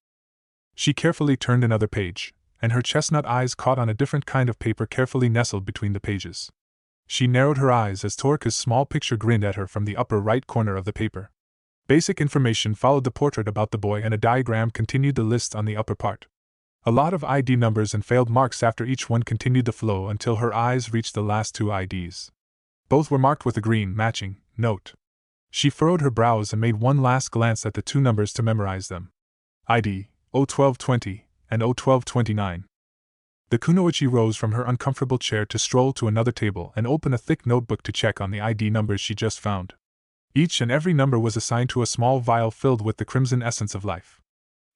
She carefully turned another page, and her chestnut eyes caught on a different kind of paper carefully nestled between the pages. She narrowed her eyes as Torika's small picture grinned at her from the upper right corner of the paper. Basic information followed the portrait about the boy, and a diagram continued the list on the upper part. A lot of ID numbers and failed marks after each one continued the flow until her eyes reached the last two IDs. Both were marked with a green, matching note. She furrowed her brows and made one last glance at the two numbers to memorize them. ID 01220 and 01229. The kunoichi rose from her uncomfortable chair to stroll to another table and open a thick notebook to check on the ID numbers she just found. Each and every number was assigned to a small vial filled with the crimson essence of life.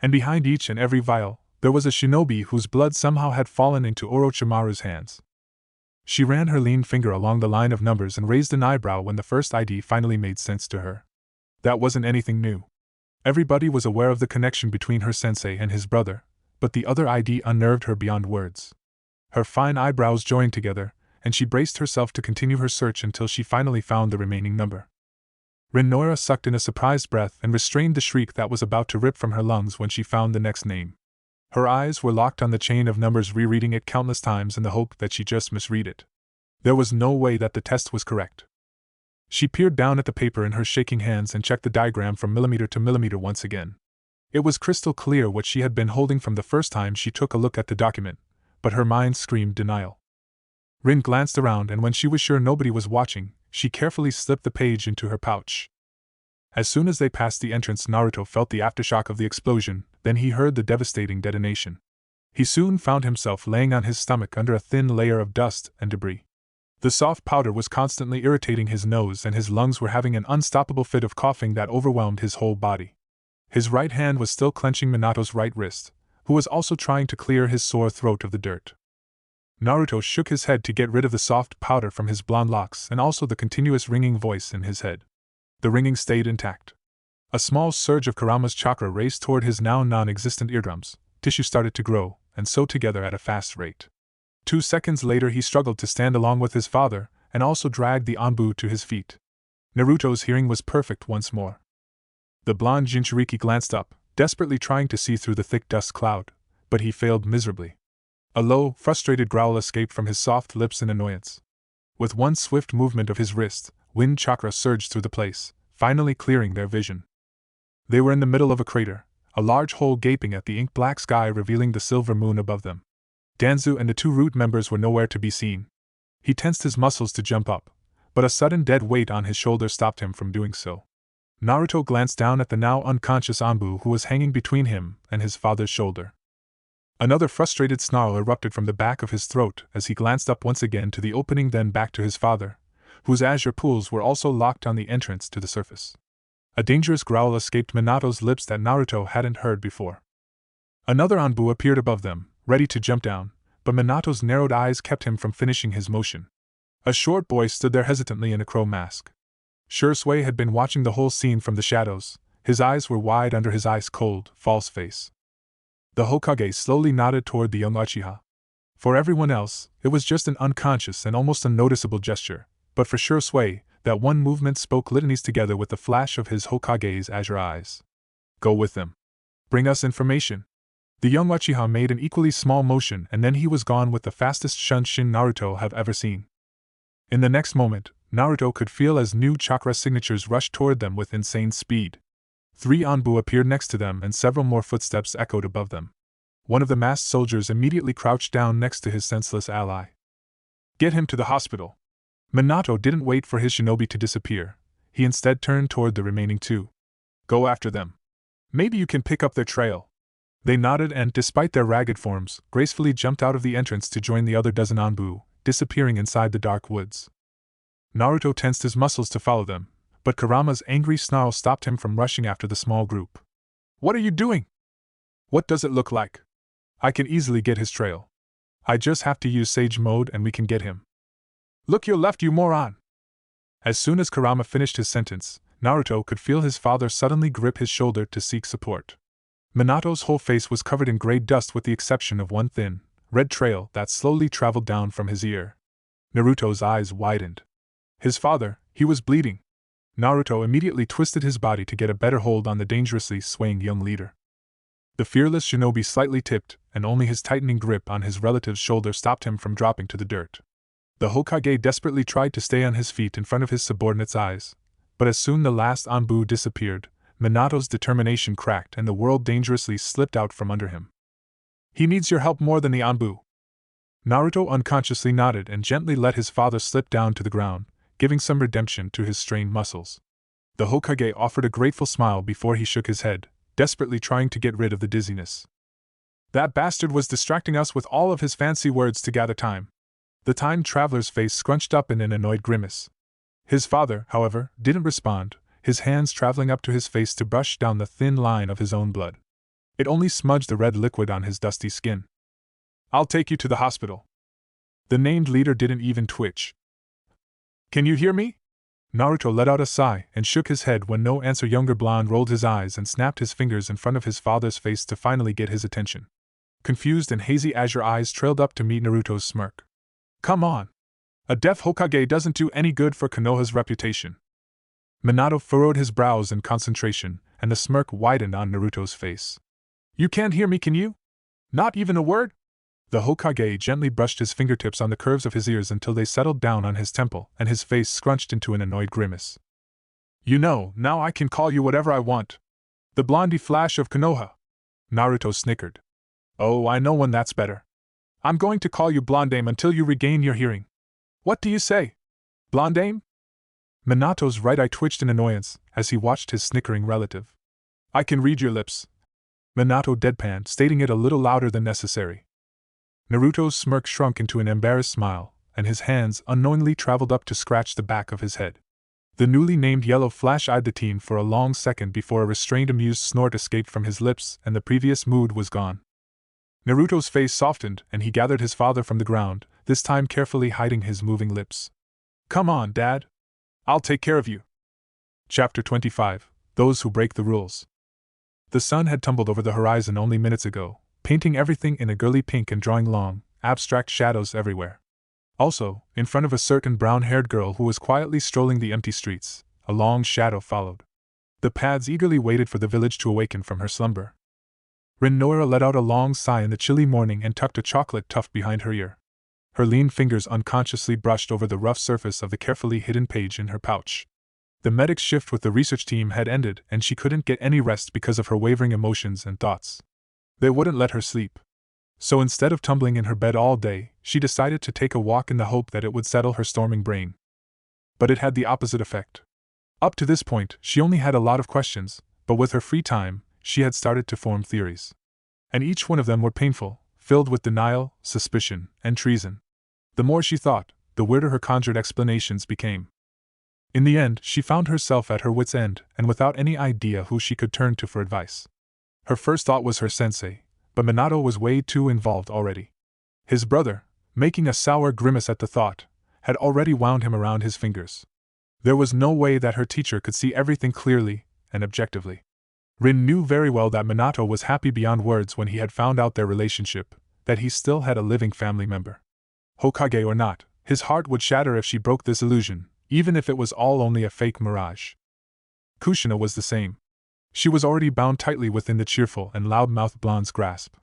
And behind each and every vial, there was a shinobi whose blood somehow had fallen into Orochimaru's hands. She ran her lean finger along the line of numbers and raised an eyebrow when the first ID finally made sense to her. That wasn't anything new. Everybody was aware of the connection between her sensei and his brother, but the other ID unnerved her beyond words. Her fine eyebrows joined together, and she braced herself to continue her search until she finally found the remaining number. Rinoira sucked in a surprised breath and restrained the shriek that was about to rip from her lungs when she found the next name. Her eyes were locked on the chain of numbers, rereading it countless times in the hope that she just misread it. There was no way that the test was correct. She peered down at the paper in her shaking hands and checked the diagram from millimeter to millimeter once again. It was crystal clear what she had been holding from the first time she took a look at the document, but her mind screamed denial. Rin glanced around, and when she was sure nobody was watching, she carefully slipped the page into her pouch. As soon as they passed the entrance, Naruto felt the aftershock of the explosion, then he heard the devastating detonation. He soon found himself laying on his stomach under a thin layer of dust and debris. The soft powder was constantly irritating his nose, and his lungs were having an unstoppable fit of coughing that overwhelmed his whole body. His right hand was still clenching Minato's right wrist, who was also trying to clear his sore throat of the dirt. Naruto shook his head to get rid of the soft powder from his blonde locks and also the continuous ringing voice in his head. The ringing stayed intact. A small surge of Kurama's chakra raced toward his now non-existent eardrums, tissue started to grow, and sew together at a fast rate. 2 seconds later he struggled to stand along with his father, and also dragged the Anbu to his feet. Naruto's hearing was perfect once more. The blonde Jinchuriki glanced up, desperately trying to see through the thick dust cloud, but he failed miserably. A low, frustrated growl escaped from his soft lips in annoyance. With one swift movement of his wrist, wind chakra surged through the place, finally clearing their vision. They were in the middle of a crater, a large hole gaping at the ink-black sky revealing the silver moon above them. Danzu and the 2 root members were nowhere to be seen. He tensed his muscles to jump up, but a sudden dead weight on his shoulder stopped him from doing so. Naruto glanced down at the now unconscious Anbu who was hanging between him and his father's shoulder. Another frustrated snarl erupted from the back of his throat as he glanced up once again to the opening, then back to his father, whose azure pools were also locked on the entrance to the surface. A dangerous growl escaped Minato's lips that Naruto hadn't heard before. Another Anbu appeared above them, ready to jump down, but Minato's narrowed eyes kept him from finishing his motion. A short boy stood there hesitantly in a crow mask. Shursui had been watching the whole scene from the shadows, his eyes were wide under his ice-cold, false face. The Hokage slowly nodded toward the young Uchiha. For everyone else, it was just an unconscious and almost unnoticeable gesture, but for Shursui, that one movement spoke litanies together with the flash of his Hokage's azure eyes. Go with them. Bring us information. The young Uchiha made an equally small motion, and then he was gone with the fastest shunshin Naruto have ever seen. In the next moment, Naruto could feel as new chakra signatures rushed toward them with insane speed. 3 Anbu appeared next to them and several more footsteps echoed above them. One of the masked soldiers immediately crouched down next to his senseless ally. Get him to the hospital. Minato didn't wait for his shinobi to disappear. He instead turned toward the remaining 2. Go after them. Maybe you can pick up their trail. They nodded and, despite their ragged forms, gracefully jumped out of the entrance to join the other dozen Anbu, disappearing inside the dark woods. Naruto tensed his muscles to follow them, but Kurama's angry snarl stopped him from rushing after the small group. What are you doing? What does it look like? I can easily get his trail. I just have to use Sage Mode and we can get him. Look your left, you moron! As soon as Kurama finished his sentence, Naruto could feel his father suddenly grip his shoulder to seek support. Minato's whole face was covered in gray dust with the exception of one thin, red trail that slowly traveled down from his ear. Naruto's eyes widened. His father, he was bleeding. Naruto immediately twisted his body to get a better hold on the dangerously swaying young leader. The fearless shinobi slightly tipped, and only his tightening grip on his relative's shoulder stopped him from dropping to the dirt. The Hokage desperately tried to stay on his feet in front of his subordinate's eyes, but as soon the last Anbu disappeared, Minato's determination cracked and the world dangerously slipped out from under him. He needs your help more than the Anbu. Naruto unconsciously nodded and gently let his father slip down to the ground, giving some redemption to his strained muscles. The Hokage offered a grateful smile before he shook his head, desperately trying to get rid of the dizziness. That bastard was distracting us with all of his fancy words to gather time. The time traveler's face scrunched up in an annoyed grimace. His father, however, didn't respond, his hands traveling up to his face to brush down the thin line of his own blood. It only smudged the red liquid on his dusty skin. I'll take you to the hospital. The named leader didn't even twitch. Can you hear me? Naruto let out a sigh and shook his head when no answer. Younger blonde rolled his eyes and snapped his fingers in front of his father's face to finally get his attention. Confused and hazy azure eyes trailed up to meet Naruto's smirk. Come on! A deaf Hokage doesn't do any good for Konoha's reputation. Minato furrowed his brows in concentration, and the smirk widened on Naruto's face. You can't hear me, can you? Not even a word? The Hokage gently brushed his fingertips on the curves of his ears until they settled down on his temple, and his face scrunched into an annoyed grimace. You know, now I can call you whatever I want. The blondie flash of Konoha. Naruto snickered. Oh, I know one that's better. I'm going to call you Blondame until you regain your hearing. What do you say? Blondame? Minato's right eye twitched in annoyance as he watched his snickering relative. I can read your lips. Minato deadpanned, stating it a little louder than necessary. Naruto's smirk shrunk into an embarrassed smile, and his hands unknowingly traveled up to scratch the back of his head. The newly named Yellow Flash eyed the teen for a long second before a restrained amused snort escaped from his lips and the previous mood was gone. Naruto's face softened and he gathered his father from the ground, this time carefully hiding his moving lips. Come on, Dad. I'll take care of you. Chapter 25 Those Who Break the Rules. The sun had tumbled over the horizon only minutes ago, painting everything in a girly pink and drawing long, abstract shadows everywhere. Also, in front of a certain brown-haired girl who was quietly strolling the empty streets, a long shadow followed. The paths eagerly waited for the village to awaken from her slumber. Rin-Nora let out a long sigh in the chilly morning and tucked a chocolate tuft behind her ear. Her lean fingers unconsciously brushed over the rough surface of the carefully hidden page in her pouch. The medic's shift with the research team had ended and she couldn't get any rest because of her wavering emotions and thoughts. They wouldn't let her sleep. So instead of tumbling in her bed all day, she decided to take a walk in the hope that it would settle her storming brain. But it had the opposite effect. Up to this point, she only had a lot of questions, but with her free time, she had started to form theories. And each one of them were painful, filled with denial, suspicion, and treason. The more she thought, the weirder her conjured explanations became. In the end, she found herself at her wit's end, and without any idea who she could turn to for advice. Her first thought was her sensei, but Minato was way too involved already. His brother, making a sour grimace at the thought, had already wound him around his fingers. There was no way that her teacher could see everything clearly and objectively. Rin knew very well that Minato was happy beyond words when he had found out their relationship, that he still had a living family member. Hokage or not, his heart would shatter if she broke this illusion, even if it was all only a fake mirage. Kushina was the same. She was already bound tightly within the cheerful and loud-mouthed blonde's grasp.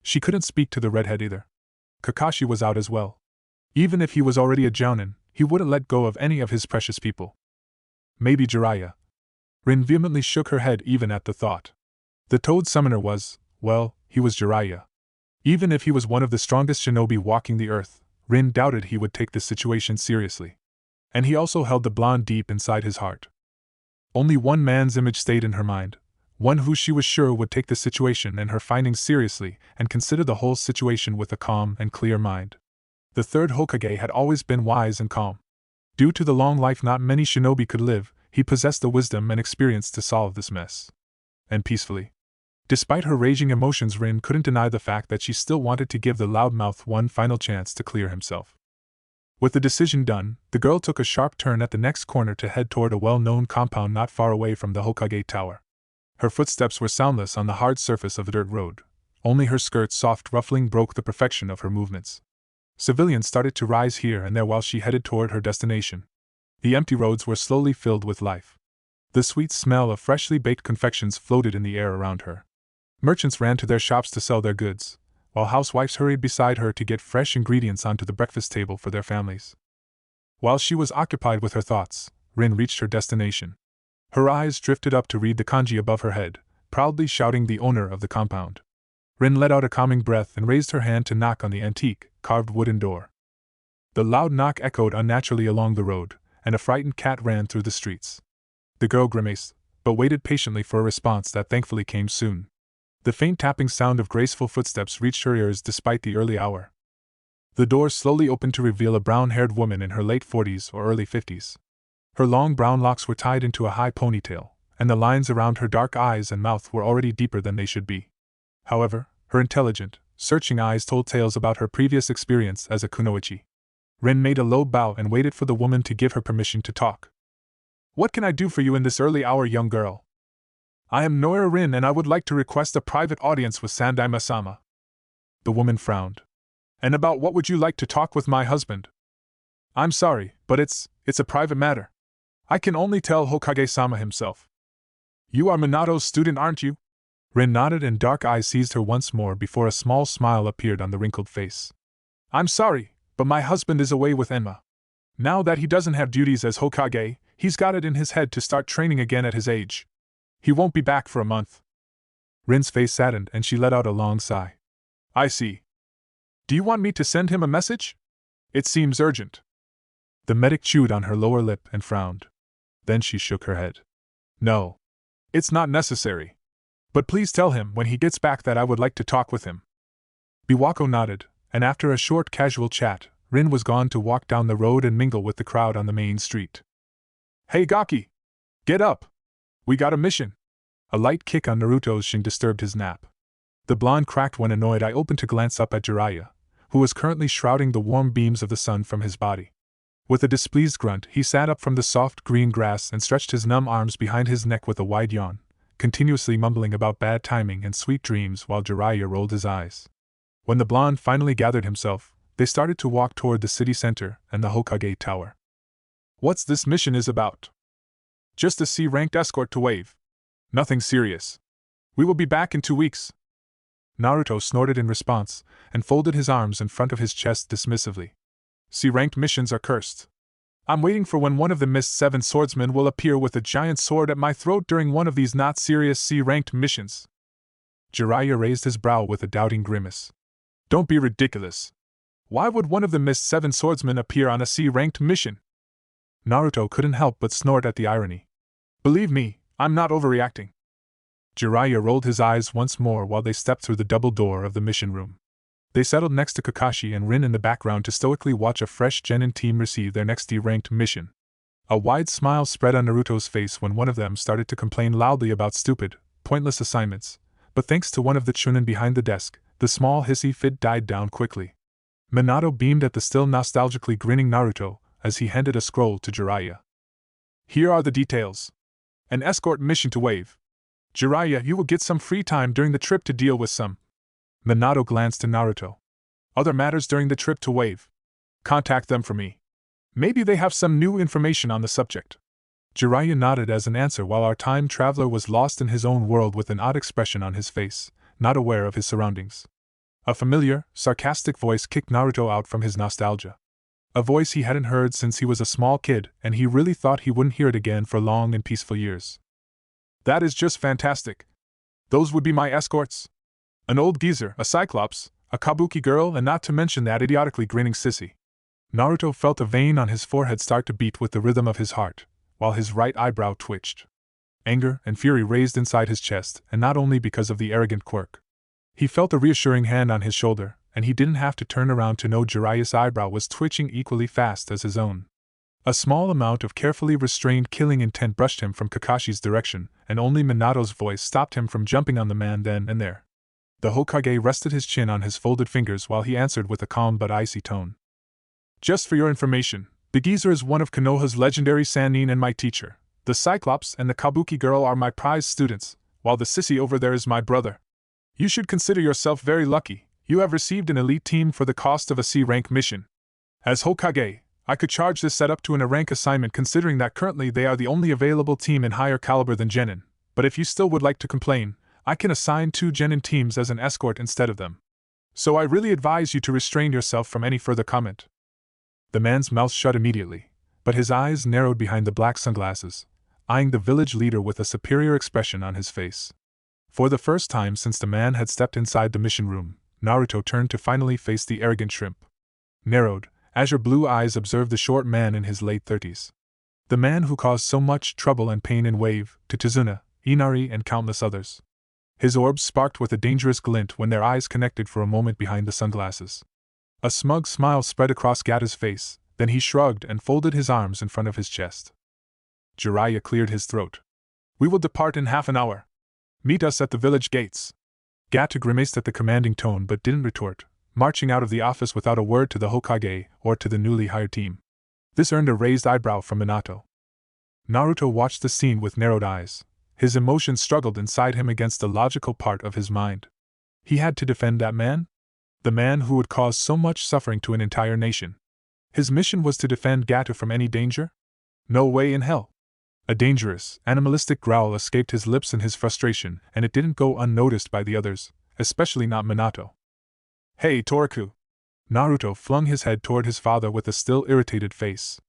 She couldn't speak to the redhead either. Kakashi was out as well. Even if he was already a jounin, he wouldn't let go of any of his precious people. Maybe Jiraiya. Rin vehemently shook her head even at the thought. The Toad Summoner was, well, he was Jiraiya. Even if he was one of the strongest shinobi walking the earth, Rin doubted he would take this situation seriously. And he also held the blonde deep inside his heart. Only one man's image stayed in her mind, one who she was sure would take the situation and her findings seriously and consider the whole situation with a calm and clear mind. The third Hokage had always been wise and calm. Due to the long life not many shinobi could live, he possessed the wisdom and experience to solve this mess. And peacefully. Despite her raging emotions, Rin couldn't deny the fact that she still wanted to give the loudmouth one final chance to clear himself. With the decision done, the girl took a sharp turn at the next corner to head toward a well-known compound not far away from the Hokage Tower. Her footsteps were soundless on the hard surface of the dirt road. Only her skirt's soft ruffling broke the perfection of her movements. Civilians started to rise here and there while she headed toward her destination. The empty roads were slowly filled with life. The sweet smell of freshly baked confections floated in the air around her. Merchants ran to their shops to sell their goods, while housewives hurried beside her to get fresh ingredients onto the breakfast table for their families. While she was occupied with her thoughts, Rin reached her destination. Her eyes drifted up to read the kanji above her head, proudly shouting the owner of the compound. Rin let out a calming breath and raised her hand to knock on the antique, carved wooden door. The loud knock echoed unnaturally along the road, and a frightened cat ran through the streets. The girl grimaced, but waited patiently for a response that thankfully came soon. The faint tapping sound of graceful footsteps reached her ears despite the early hour. The door slowly opened to reveal a brown-haired woman in her late 40s or early 50s. Her long brown locks were tied into a high ponytail, and the lines around her dark eyes and mouth were already deeper than they should be. However, her intelligent, searching eyes told tales about her previous experience as a kunoichi. Rin made a low bow and waited for the woman to give her permission to talk. "What can I do for you in this early hour, young girl?" "I am Noira Rin and I would like to request a private audience with Sandaime-sama." The woman frowned. "And about what would you like to talk with my husband?" "I'm sorry, but it's a private matter. I can only tell Hokage-sama himself." "You are Minato's student, aren't you?" Rin nodded and dark eyes seized her once more before a small smile appeared on the wrinkled face. "I'm sorry, but my husband is away with Enma. Now that he doesn't have duties as Hokage, he's got it in his head to start training again at his age. He won't be back for a month." Rin's face saddened and she let out a long sigh. "I see. Do you want me to send him a message? It seems urgent." The medic chewed on her lower lip and frowned. Then she shook her head. "No. It's not necessary. But please tell him when he gets back that I would like to talk with him." Biwako nodded, and after a short casual chat, Rin was gone to walk down the road and mingle with the crowd on the main street. "Hey Gaki! Get up! We got a mission!" A light kick on Naruto's shin disturbed his nap. The blonde cracked when annoyed eye opened to glance up at Jiraiya, who was currently shrouding the warm beams of the sun from his body. With a displeased grunt, he sat up from the soft green grass and stretched his numb arms behind his neck with a wide yawn, continuously mumbling about bad timing and sweet dreams while Jiraiya rolled his eyes. When the blonde finally gathered himself, they started to walk toward the city center and the Hokage Tower. "What's this mission is about?" "Just a C-ranked escort to Wave. Nothing serious. We will be back in 2 weeks." Naruto snorted in response and folded his arms in front of his chest dismissively. "C-ranked missions are cursed. I'm waiting for when one of the Mist 7 swordsmen will appear with a giant sword at my throat during one of these not serious C-ranked missions." Jiraiya raised his brow with a doubting grimace. "Don't be ridiculous. Why would one of the Mist 7 swordsmen appear on a C-ranked mission?" Naruto couldn't help but snort at the irony. "Believe me, I'm not overreacting." Jiraiya rolled his eyes once more while they stepped through the double door of the mission room. They settled next to Kakashi and Rin in the background to stoically watch a fresh Genin team receive their next D-ranked mission. A wide smile spread on Naruto's face when one of them started to complain loudly about stupid, pointless assignments, but thanks to one of the chunin behind the desk, the small hissy fit died down quickly. Minato beamed at the still nostalgically grinning Naruto as he handed a scroll to Jiraiya. "Here are the details. An escort mission to Wave. Jiraiya, you will get some free time during the trip to deal with some." Minato glanced to Naruto. "Other matters during the trip to Wave. Contact them for me. Maybe they have some new information on the subject." Jiraiya nodded as an answer while our time traveler was lost in his own world with an odd expression on his face, not aware of his surroundings. A familiar, sarcastic voice kicked Naruto out from his nostalgia. A voice he hadn't heard since he was a small kid, and he really thought he wouldn't hear it again for long and peaceful years. "That is just fantastic. Those would be my escorts. An old geezer, a cyclops, a kabuki girl, and not to mention that idiotically grinning sissy." Naruto felt a vein on his forehead start to beat with the rhythm of his heart, while his right eyebrow twitched. Anger and fury raised inside his chest, and not only because of the arrogant quirk. He felt a reassuring hand on his shoulder, and he didn't have to turn around to know Jiraiya's eyebrow was twitching equally fast as his own. A small amount of carefully restrained killing intent brushed him from Kakashi's direction, and only Minato's voice stopped him from jumping on the man then and there. The Hokage rested his chin on his folded fingers while he answered with a calm but icy tone. Just for your information, the geezer is one of Konoha's legendary Sannin and my teacher. The Cyclops and the Kabuki girl are my prize students, while the sissy over there is my brother. You should consider yourself very lucky. You have received an elite team for the cost of a C-rank mission. As Hokage, I could charge this setup to an A-rank assignment considering that currently they are the only available team in higher caliber than Genin, but if you still would like to complain, I can assign 2 Genin teams as an escort instead of them. So I really advise you to restrain yourself from any further comment. The man's mouth shut immediately, but his eyes narrowed behind the black sunglasses, eyeing the village leader with a superior expression on his face. For the first time since the man had stepped inside the mission room, Naruto turned to finally face the arrogant shrimp. Narrowed, azure blue eyes observed the short man in his late 30s. The man who caused so much trouble and pain in Wave, to Tizuna, Inari and countless others. His orbs sparked with a dangerous glint when their eyes connected for a moment behind the sunglasses. A smug smile spread across Gata's face, then he shrugged and folded his arms in front of his chest. Jiraiya cleared his throat. We will depart in half an hour. Meet us at the village gates. Gata grimaced at the commanding tone but didn't retort, marching out of the office without a word to the Hokage or to the newly hired team. This earned a raised eyebrow from Minato. Naruto watched the scene with narrowed eyes. His emotions struggled inside him against the logical part of his mind. He had to defend that man? The man who would cause so much suffering to an entire nation. His mission was to defend Gata from any danger? No way in hell. A dangerous, animalistic growl escaped his lips in his frustration, and it didn't go unnoticed by the others, especially not Minato. Hey, Toriku! Naruto flung his head toward his father with a still irritated face.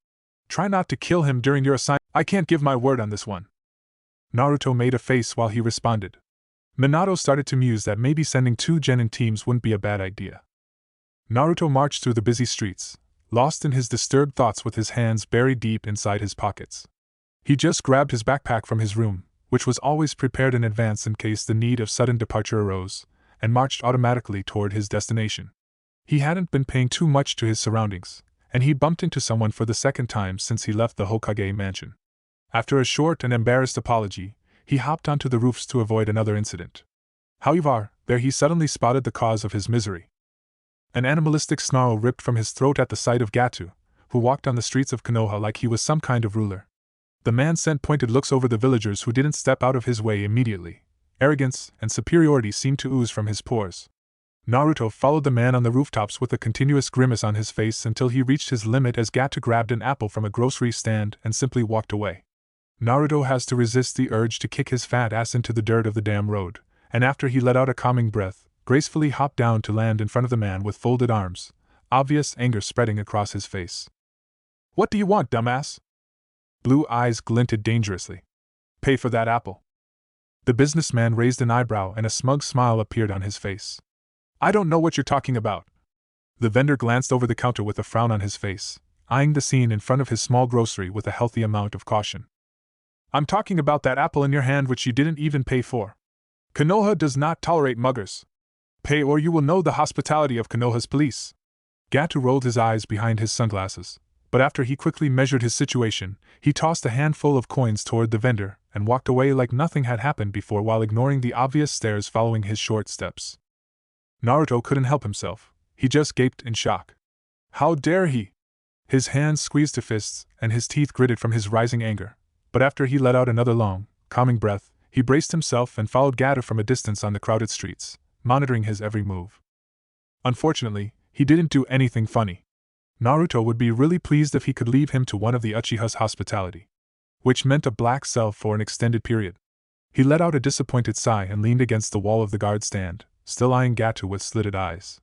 Try not to kill him during your assignment. I can't give my word on this one. Naruto made a face while he responded. Minato started to muse that maybe sending 2 Genin teams wouldn't be a bad idea. Naruto marched through the busy streets, lost in his disturbed thoughts with his hands buried deep inside his pockets. He just grabbed his backpack from his room, which was always prepared in advance in case the need of sudden departure arose, and marched automatically toward his destination. He hadn't been paying too much to his surroundings, and he bumped into someone for the second time since he left the Hokage mansion. After a short and embarrassed apology, he hopped onto the roofs to avoid another incident. However, there he suddenly spotted the cause of his misery. An animalistic snarl ripped from his throat at the sight of Gatu, who walked on the streets of Konoha like he was some kind of ruler. The man sent pointed looks over the villagers who didn't step out of his way immediately. Arrogance and superiority seemed to ooze from his pores. Naruto followed the man on the rooftops with a continuous grimace on his face until he reached his limit as Gatu grabbed an apple from a grocery stand and simply walked away. Naruto has to resist the urge to kick his fat ass into the dirt of the damn road, and after he let out a calming breath, gracefully hopped down to land in front of the man with folded arms, obvious anger spreading across his face. What do you want, dumbass? Blue eyes glinted dangerously. Pay for that apple. The businessman raised an eyebrow and a smug smile appeared on his face. I don't know what you're talking about. The vendor glanced over the counter with a frown on his face, eyeing the scene in front of his small grocery with a healthy amount of caution. I'm talking about that apple in your hand which you didn't even pay for. Konoha does not tolerate muggers. Pay or you will know the hospitality of Konoha's police. Gatu rolled his eyes behind his sunglasses, but after he quickly measured his situation, he tossed a handful of coins toward the vendor and walked away like nothing had happened before while ignoring the obvious stares following his short steps. Naruto couldn't help himself. He just gaped in shock. How dare he? His hands squeezed to fists and his teeth gritted from his rising anger. But after he let out another long, calming breath, he braced himself and followed Gata from a distance on the crowded streets, monitoring his every move. Unfortunately, he didn't do anything funny. Naruto would be really pleased if he could leave him to one of the Uchiha's hospitality, which meant a black cell for an extended period. He let out a disappointed sigh and leaned against the wall of the guard stand, still eyeing Gatu with slitted eyes.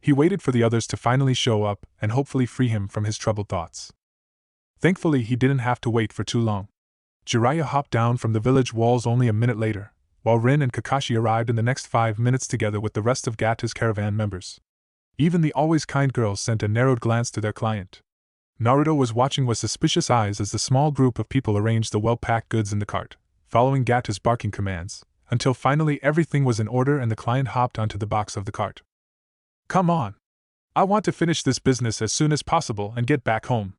He waited for the others to finally show up and hopefully free him from his troubled thoughts. Thankfully, he didn't have to wait for too long. Jiraiya hopped down from the village walls only a minute later, while Rin and Kakashi arrived in the next 5 minutes together with the rest of Gata's caravan members. Even the always kind girls sent a narrowed glance to their client. Naruto was watching with suspicious eyes as the small group of people arranged the well-packed goods in the cart, following Gata's barking commands, until finally everything was in order and the client hopped onto the box of the cart. Come on! I want to finish this business as soon as possible and get back home.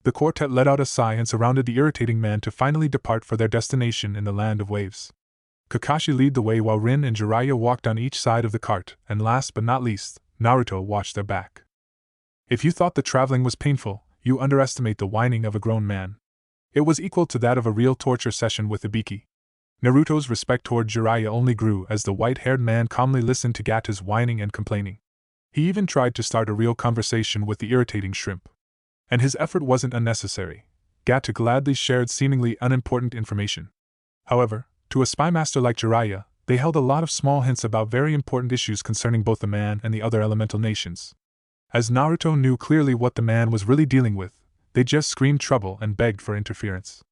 The quartet let out a sigh and surrounded the irritating man to finally depart for their destination in the land of waves. Kakashi led the way while Rin and Jiraiya walked on each side of the cart, and last but not least, Naruto watched their back. If you thought the traveling was painful, you underestimate the whining of a grown man. It was equal to that of a real torture session with Ibiki. Naruto's respect toward Jiraiya only grew as the white-haired man calmly listened to Gata's whining and complaining. He even tried to start a real conversation with the irritating shrimp. And his effort wasn't unnecessary. Gata gladly shared seemingly unimportant information. However, to a spy master like Jiraiya, they held a lot of small hints about very important issues concerning both the man and the other elemental nations. As Naruto knew clearly what the man was really dealing with, they just screamed trouble and begged for interference.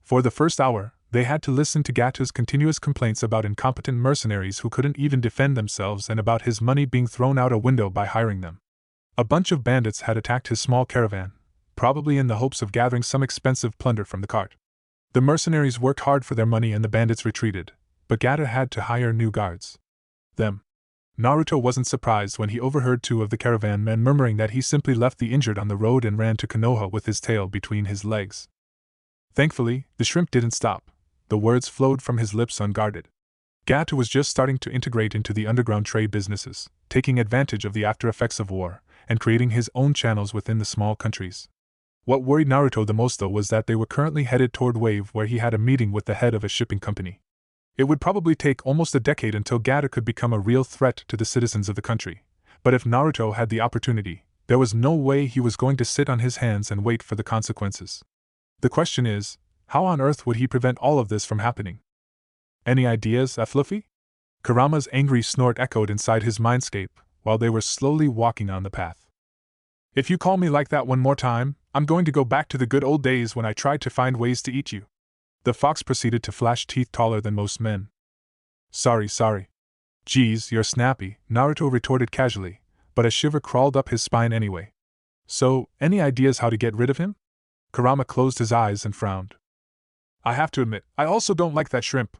For the first hour, they had to listen to Gata's continuous complaints about incompetent mercenaries who couldn't even defend themselves and about his money being thrown out a window by hiring them. A bunch of bandits had attacked his small caravan, probably in the hopes of gathering some expensive plunder from the cart. The mercenaries worked hard for their money and the bandits retreated, but Gata had to hire new guards. Them. Naruto wasn't surprised when he overheard two of the caravan men murmuring that he simply left the injured on the road and ran to Konoha with his tail between his legs. Thankfully, the shrimp didn't stop. The words flowed from his lips unguarded. Gata was just starting to integrate into the underground trade businesses, taking advantage of the after effects of war, and creating his own channels within the small countries. What worried Naruto the most though was that they were currently headed toward Wave, where he had a meeting with the head of a shipping company. It would probably take almost a decade until Gata could become a real threat to the citizens of the country, but if Naruto had the opportunity, there was no way he was going to sit on his hands and wait for the consequences. The question is, how on earth would he prevent all of this from happening? Any ideas, Fluffy? Kurama's angry snort echoed inside his mindscape while they were slowly walking on the path. If you call me like that one more time, I'm going to go back to the good old days when I tried to find ways to eat you. The fox proceeded to flash teeth taller than most men. Sorry. Geez, you're snappy, Naruto retorted casually, but a shiver crawled up his spine anyway. So, any ideas how to get rid of him? Kurama closed his eyes and frowned. I have to admit, I also don't like that shrimp.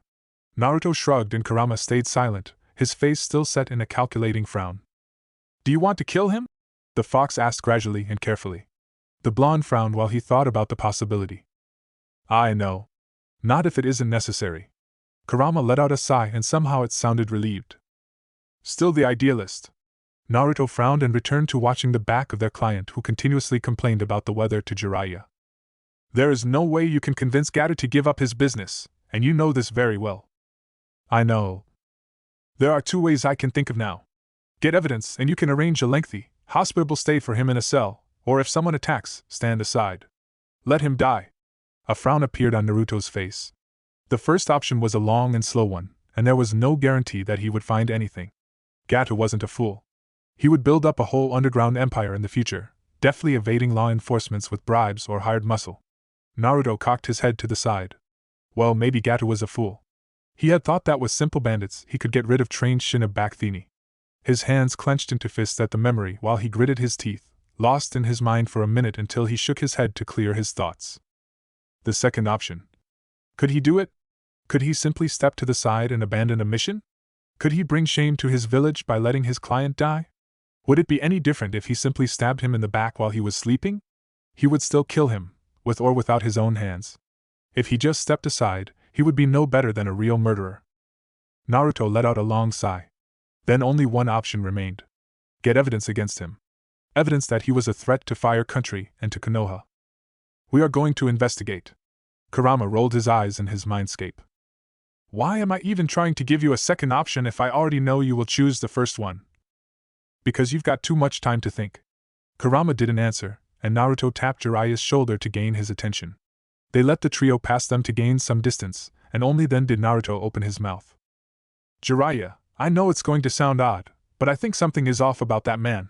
Naruto shrugged and Kurama stayed silent, his face still set in a calculating frown. Do you want to kill him? The fox asked gradually and carefully. The blonde frowned while he thought about the possibility. I know. Not if it isn't necessary. Kurama let out a sigh and somehow it sounded relieved. Still the idealist. Naruto frowned and returned to watching the back of their client who continuously complained about the weather to Jiraiya. There is no way you can convince Gata to give up his business, and you know this very well. I know. There are two ways I can think of now. Get evidence and you can arrange a lengthy, hospitable stay for him in a cell, or if someone attacks, stand aside. Let him die. A frown appeared on Naruto's face. The first option was a long and slow one, and there was no guarantee that he would find anything. Gata wasn't a fool. He would build up a whole underground empire in the future, deftly evading law enforcements with bribes or hired muscle. Naruto cocked his head to the side. Well, maybe Gata was a fool. He had thought that with simple bandits he could get rid of trained Shinobak-thini. His hands clenched into fists at the memory while he gritted his teeth, lost in his mind for a minute until he shook his head to clear his thoughts. The second option. Could he do it? Could he simply step to the side and abandon a mission? Could he bring shame to his village by letting his client die? Would it be any different if he simply stabbed him in the back while he was sleeping? He would still kill him, with or without his own hands. If he just stepped aside, he would be no better than a real murderer. Naruto let out a long sigh. Then only one option remained. Get evidence against him. Evidence that he was a threat to Fire Country and to Konoha. We are going to investigate. Kurama rolled his eyes in his mindscape. Why am I even trying to give you a second option if I already know you will choose the first one? Because you've got too much time to think. Kurama didn't answer, and Naruto tapped Jiraiya's shoulder to gain his attention. They let the trio pass them to gain some distance, and only then did Naruto open his mouth. Jiraiya, I know it's going to sound odd, but I think something is off about that man.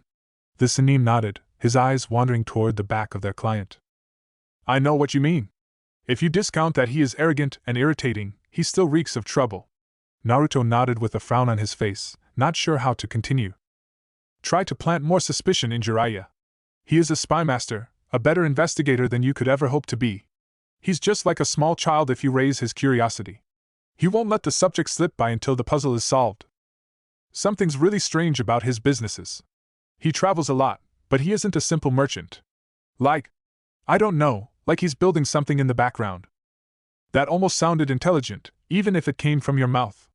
The Sannin nodded, his eyes wandering toward the back of their client. I know what you mean. If you discount that he is arrogant and irritating, he still reeks of trouble. Naruto nodded with a frown on his face, not sure how to continue. Try to plant more suspicion in Jiraiya. He is a spy master, a better investigator than you could ever hope to be. He's just like a small child if you raise his curiosity. He won't let the subject slip by until the puzzle is solved. Something's really strange about his businesses. He travels a lot, but he isn't a simple merchant. Like, I don't know, like he's building something in the background. That almost sounded intelligent, even if it came from your mouth.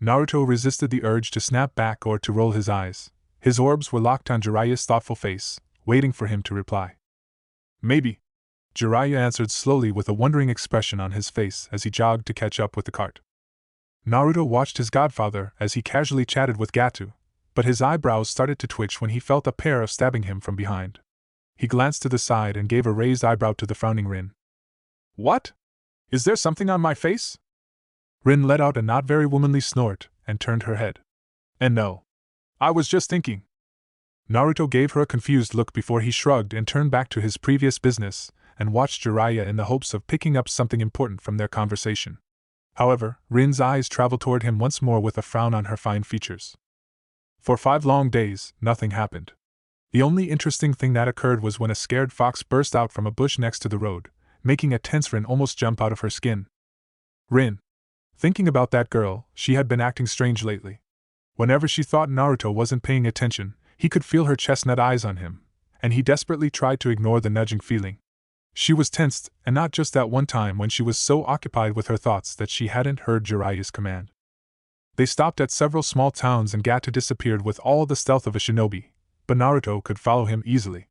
Naruto resisted the urge to snap back or to roll his eyes. His orbs were locked on Jiraiya's thoughtful face, waiting for him to reply. Maybe. Jiraiya answered slowly with a wondering expression on his face as he jogged to catch up with the cart. Naruto watched his godfather as he casually chatted with Gato, but his eyebrows started to twitch when he felt a pair of stabbing him from behind. He glanced to the side and gave a raised eyebrow to the frowning Rin. What? Is there something on my face? Rin let out a not very womanly snort and turned her head. And no. I was just thinking. Naruto gave her a confused look before he shrugged and turned back to his previous business and watched Jiraiya in the hopes of picking up something important from their conversation. However, Rin's eyes traveled toward him once more with a frown on her fine features. For 5 long days, nothing happened. The only interesting thing that occurred was when a scared fox burst out from a bush next to the road, making a tense Rin almost jump out of her skin. Rin. Thinking about that girl, she had been acting strange lately. Whenever she thought Naruto wasn't paying attention, he could feel her chestnut eyes on him, and he desperately tried to ignore the nudging feeling. She was tensed, and not just that one time when she was so occupied with her thoughts that she hadn't heard Jiraiya's command. They stopped at several small towns and Gato disappeared with all the stealth of a shinobi, but Naruto could follow him easily.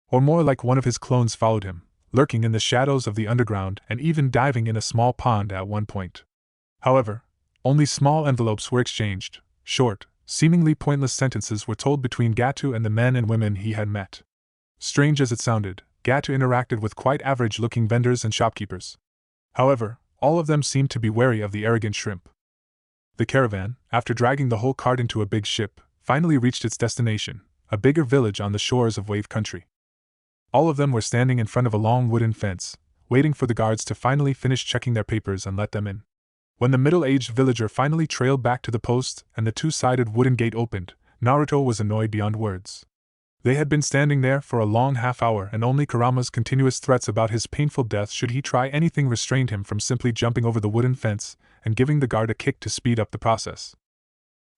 Or more like one of his clones followed him, lurking in the shadows of the underground and even diving in a small pond at one point. However, only small envelopes were exchanged, short, seemingly pointless sentences were told between Gato and the men and women he had met. Strange as it sounded, Gato interacted with quite average-looking vendors and shopkeepers. However, all of them seemed to be wary of the arrogant shrimp. The caravan, after dragging the whole cart into a big ship, finally reached its destination, a bigger village on the shores of Wave Country. All of them were standing in front of a long wooden fence, waiting for the guards to finally finish checking their papers and let them in. When the middle-aged villager finally trailed back to the post and the two-sided wooden gate opened, Naruto was annoyed beyond words. They had been standing there for a long half-hour and only Kurama's continuous threats about his painful death should he try anything restrained him from simply jumping over the wooden fence and giving the guard a kick to speed up the process.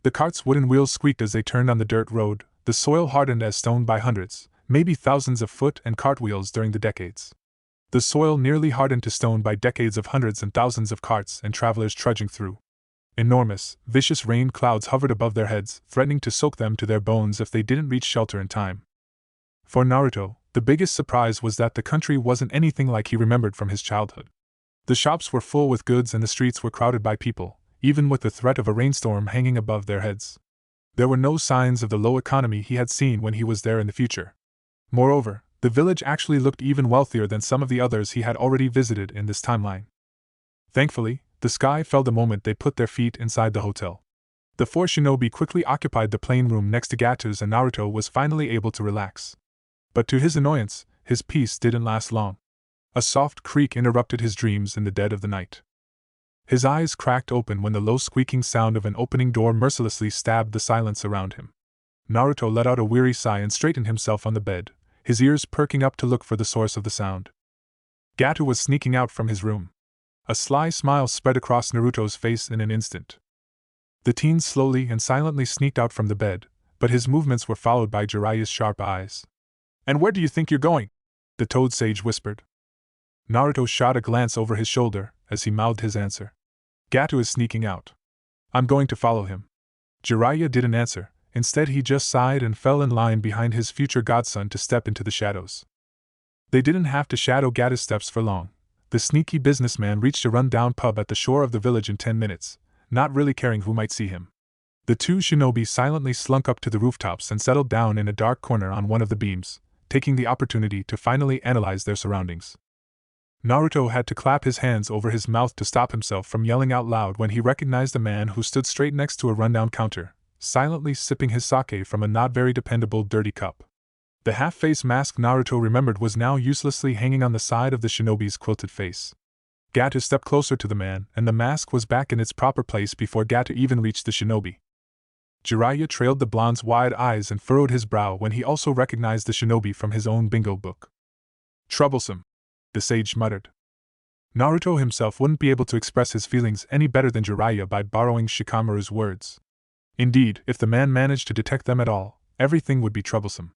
The cart's wooden wheels squeaked as they turned on the dirt road, the soil hardened as stone by hundreds, maybe thousands of foot and cart wheels during the decades. The soil nearly hardened to stone by decades of hundreds and thousands of carts and travelers trudging through. Enormous, vicious rain clouds hovered above their heads, threatening to soak them to their bones if they didn't reach shelter in time. For Naruto, the biggest surprise was that the country wasn't anything like he remembered from his childhood. The shops were full with goods and the streets were crowded by people, even with the threat of a rainstorm hanging above their heads. There were no signs of the low economy he had seen when he was there in the future. Moreover, the village actually looked even wealthier than some of the others he had already visited in this timeline. Thankfully, the sky fell the moment they put their feet inside the hotel. The 4 shinobi quickly occupied the plain room next to Gato's and Naruto was finally able to relax. But to his annoyance, his peace didn't last long. A soft creak interrupted his dreams in the dead of the night. His eyes cracked open when the low squeaking sound of an opening door mercilessly stabbed the silence around him. Naruto let out a weary sigh and straightened himself on the bed, his ears perking up to look for the source of the sound. Gato was sneaking out from his room. A sly smile spread across Naruto's face in an instant. The teen slowly and silently sneaked out from the bed, but his movements were followed by Jiraiya's sharp eyes. "And where do you think you're going?" the Toad Sage whispered. Naruto shot a glance over his shoulder as he mouthed his answer. "Gato is sneaking out. I'm going to follow him." Jiraiya didn't answer, instead he just sighed and fell in line behind his future godson to step into the shadows. They didn't have to shadow Gato's steps for long. The sneaky businessman reached a run-down pub at the shore of the village in 10 minutes, not really caring who might see him. The 2 shinobi silently slunk up to the rooftops and settled down in a dark corner on one of the beams, taking the opportunity to finally analyze their surroundings. Naruto had to clap his hands over his mouth to stop himself from yelling out loud when he recognized a man who stood straight next to a rundown counter, silently sipping his sake from a not very dependable dirty cup. The half-face mask Naruto remembered was now uselessly hanging on the side of the shinobi's quilted face. Gato stepped closer to the man, and the mask was back in its proper place before Gato even reached the shinobi. Jiraiya trailed the blonde's wide eyes and furrowed his brow when he also recognized the shinobi from his own bingo book. "Troublesome," the sage muttered. Naruto himself wouldn't be able to express his feelings any better than Jiraiya by borrowing Shikamaru's words. Indeed, if the man managed to detect them at all, everything would be troublesome.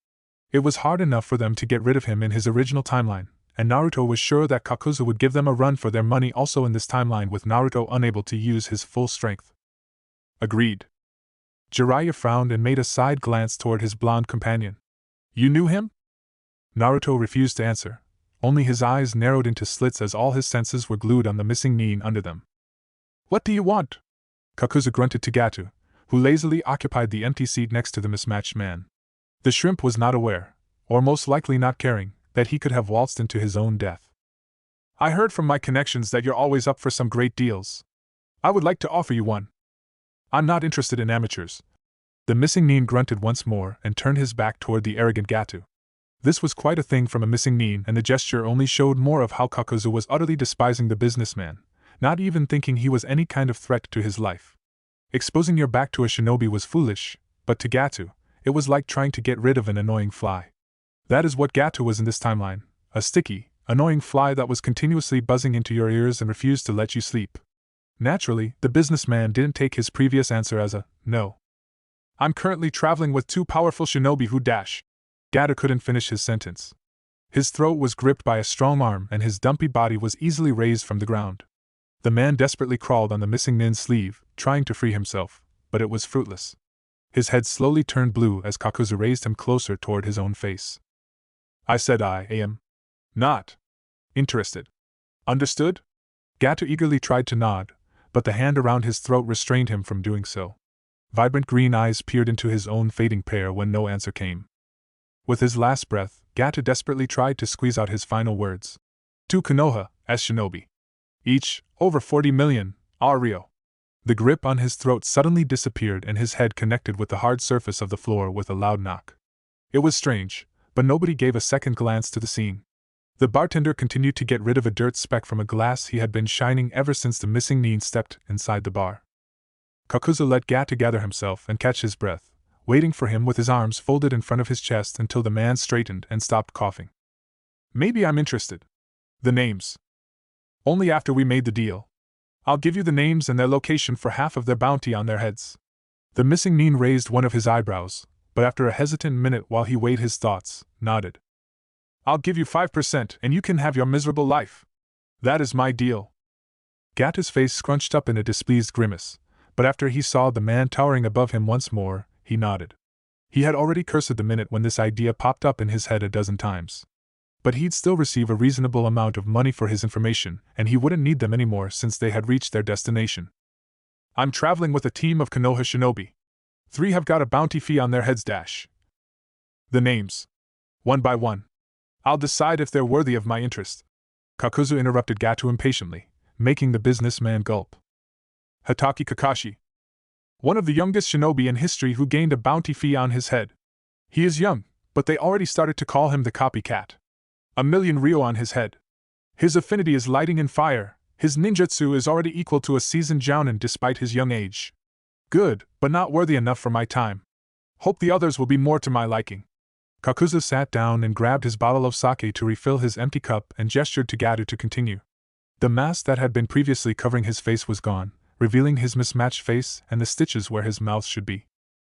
It was hard enough for them to get rid of him in his original timeline, and Naruto was sure that Kakuzu would give them a run for their money also in this timeline with Naruto unable to use his full strength. Agreed. Jiraiya frowned and made a side glance toward his blonde companion. You knew him? Naruto refused to answer. Only his eyes narrowed into slits as all his senses were glued on the missing Nin under them. What do you want? Kakuzu grunted to Gato, who lazily occupied the empty seat next to the mismatched man. The shrimp was not aware, or most likely not caring, that he could have waltzed into his own death. I heard from my connections that you're always up for some great deals. I would like to offer you one. I'm not interested in amateurs. The missing Nin grunted once more and turned his back toward the arrogant Gato. This was quite a thing from a missing Nin, and the gesture only showed more of how Kakuzu was utterly despising the businessman, not even thinking he was any kind of threat to his life. Exposing your back to a shinobi was foolish, but to Gato, it was like trying to get rid of an annoying fly. That is what Gato was in this timeline, a sticky, annoying fly that was continuously buzzing into your ears and refused to let you sleep. Naturally, the businessman didn't take his previous answer as a no. I'm currently traveling with two powerful shinobi who dash. Gato couldn't finish his sentence. His throat was gripped by a strong arm and his dumpy body was easily raised from the ground. The man desperately crawled on the missing Nin's sleeve, trying to free himself, but it was fruitless. His head slowly turned blue as Kakuzu raised him closer toward his own face. I said I am not interested. Understood? Gato eagerly tried to nod, but the hand around his throat restrained him from doing so. Vibrant green eyes peered into his own fading pair when no answer came. With his last breath, Gato desperately tried to squeeze out his final words. 2 Konoha, as shinobi. Each, over 40 million, Rio. The grip on his throat suddenly disappeared and his head connected with the hard surface of the floor with a loud knock. It was strange, but nobody gave a second glance to the scene. The bartender continued to get rid of a dirt speck from a glass he had been shining ever since the missing Nin stepped inside the bar. Kakuzu let Gato gather himself and catch his breath, waiting for him with his arms folded in front of his chest until the man straightened and stopped coughing. Maybe I'm interested. The names. Only after we made the deal. I'll give you the names and their location for half of their bounty on their heads. The missing Nin raised one of his eyebrows, but after a hesitant minute while he weighed his thoughts, nodded. I'll give you 5% and you can have your miserable life. That is my deal. Gato's face scrunched up in a displeased grimace, but after he saw the man towering above him once more, he nodded. He had already cursed the minute when this idea popped up in his head a dozen times. But he'd still receive a reasonable amount of money for his information, and he wouldn't need them anymore since they had reached their destination. I'm traveling with a team of Konoha shinobi. 3 have got a bounty fee on their heads dash. The names. One by one. I'll decide if they're worthy of my interest. Kakuzu interrupted Gato impatiently, making the businessman gulp. Hatake Kakashi. One of the youngest shinobi in history who gained a bounty fee on his head. He is young, but they already started to call him the copycat. 1 million ryo on his head. His affinity is lighting and fire, his ninjutsu is already equal to a seasoned jounin despite his young age. Good, but not worthy enough for my time. Hope the others will be more to my liking. Kakuzu sat down and grabbed his bottle of sake to refill his empty cup and gestured to Gato to continue. The mask that had been previously covering his face was gone, revealing his mismatched face and the stitches where his mouth should be.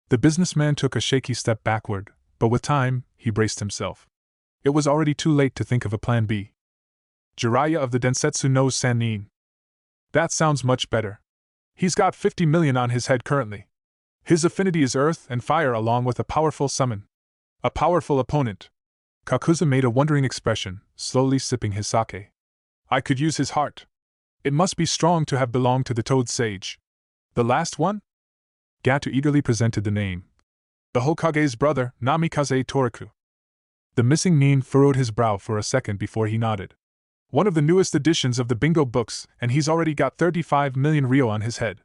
The businessman took a shaky step backward, but with time, he braced himself. It was already too late to think of a plan B. Jiraiya of the Densetsu knows Sannin. That sounds much better. He's got 50 million on his head currently. His affinity is earth and fire along with a powerful summon. A powerful opponent. Kakuzu made a wondering expression, slowly sipping his sake. I could use his heart. It must be strong to have belonged to the Toad Sage. The last one? Gato eagerly presented the name. The Hokage's brother, Namikaze Toriku. The missing Nin furrowed his brow for a second before he nodded. One of the newest editions of the bingo books, and he's already got 35 million ryo on his head.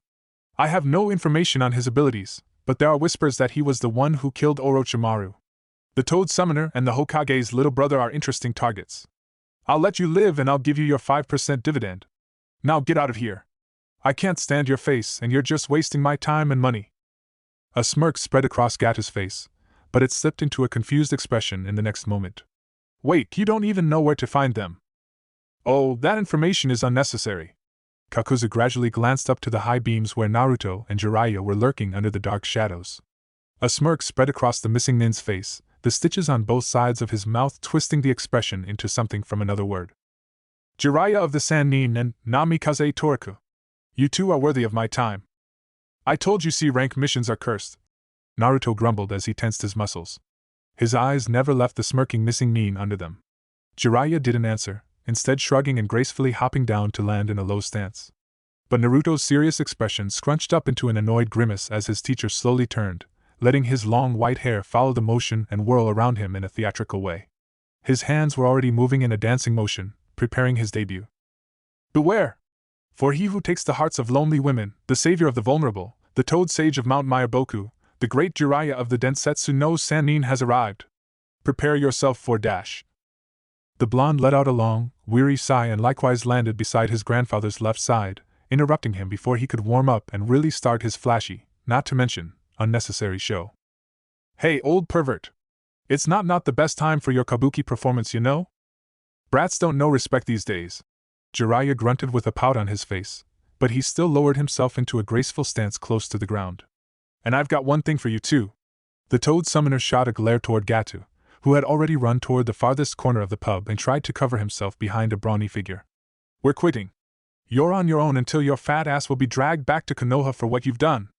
I have no information on his abilities, but there are whispers that he was the one who killed Orochimaru. The Toad Summoner and the Hokage's little brother are interesting targets. I'll let you live and I'll give you your 5% dividend. Now get out of here. I can't stand your face and you're just wasting my time and money. A smirk spread across Gato's face, but it slipped into a confused expression in the next moment. Wait, you don't even know where to find them. Oh, that information is unnecessary. Kakuzu gradually glanced up to the high beams where Naruto and Jiraiya were lurking under the dark shadows. A smirk spread across the missing Nin's face, the stitches on both sides of his mouth twisting the expression into something from another word. Jiraiya of the Sannin and Namikaze Toriku. You two are worthy of my time. I told you C-rank missions are cursed. Naruto grumbled as he tensed his muscles. His eyes never left the smirking missing Nin under them. Jiraiya didn't answer, instead shrugging and gracefully hopping down to land in a low stance. But Naruto's serious expression scrunched up into an annoyed grimace as his teacher slowly turned, letting his long white hair follow the motion and whirl around him in a theatrical way. His hands were already moving in a dancing motion, preparing his debut. Beware! For he who takes the hearts of lonely women, the savior of the vulnerable, the toad sage of Mount Mayaboku, the great Jiraiya of the Densetsu no Sannin has arrived. Prepare yourself for dash. The blonde let out a long, weary sigh and likewise landed beside his grandfather's left side, interrupting him before he could warm up and really start his flashy, not to mention, unnecessary show. Hey, old pervert! It's not the best time for your kabuki performance, you know? Brats don't know respect these days. Jiraiya grunted with a pout on his face, but he still lowered himself into a graceful stance close to the ground. And I've got one thing for you too. The Toad Summoner shot a glare toward Gatu, who had already run toward the farthest corner of the pub and tried to cover himself behind a brawny figure. We're quitting. You're on your own until your fat ass will be dragged back to Konoha for what you've done.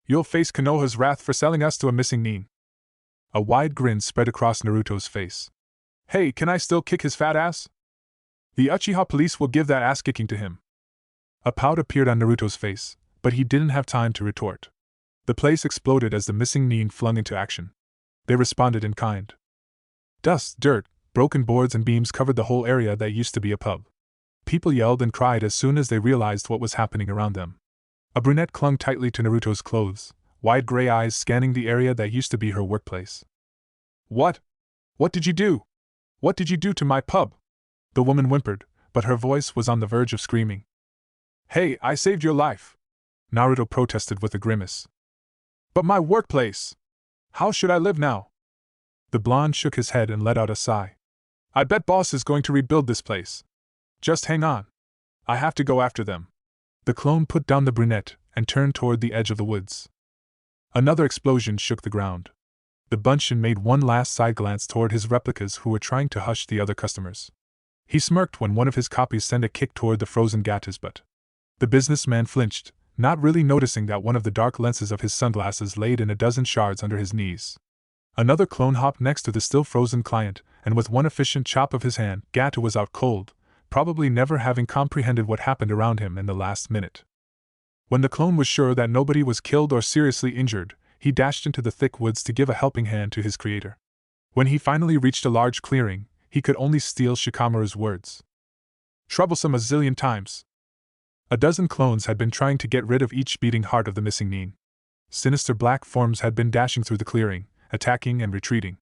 You'll face Konoha's wrath for selling us to a missing Nin. A wide grin spread across Naruto's face. Hey, can I still kick his fat ass? The Uchiha police will give that ass kicking to him. A pout appeared on Naruto's face, but he didn't have time to retort. The place exploded as the missing Nin flung into action. They responded in kind. Dust, dirt, broken boards and beams covered the whole area that used to be a pub. People yelled and cried as soon as they realized what was happening around them. A brunette clung tightly to Naruto's clothes, wide gray eyes scanning the area that used to be her workplace. What? What did you do? What did you do to my pub? The woman whimpered, but her voice was on the verge of screaming. Hey, I saved your life! Naruto protested with a grimace. But my workplace! How should I live now? The blonde shook his head and let out a sigh. I bet boss is going to rebuild this place. Just hang on. I have to go after them. The clone put down the brunette and turned toward the edge of the woods. Another explosion shook the ground. The Bunshin made one last side glance toward his replicas who were trying to hush the other customers. He smirked when one of his copies sent a kick toward the frozen Gata's butt. The businessman flinched, not really noticing that one of the dark lenses of his sunglasses laid in a dozen shards under his knees. Another clone hopped next to the still frozen client, and with one efficient chop of his hand, Gata was out cold, probably never having comprehended what happened around him in the last minute. When the clone was sure that nobody was killed or seriously injured, he dashed into the thick woods to give a helping hand to his creator. When he finally reached a large clearing, he could only steal Shikamaru's words. Troublesome a zillion times. A dozen clones had been trying to get rid of each beating heart of the missing Nin. Sinister black forms had been dashing through the clearing, attacking and retreating.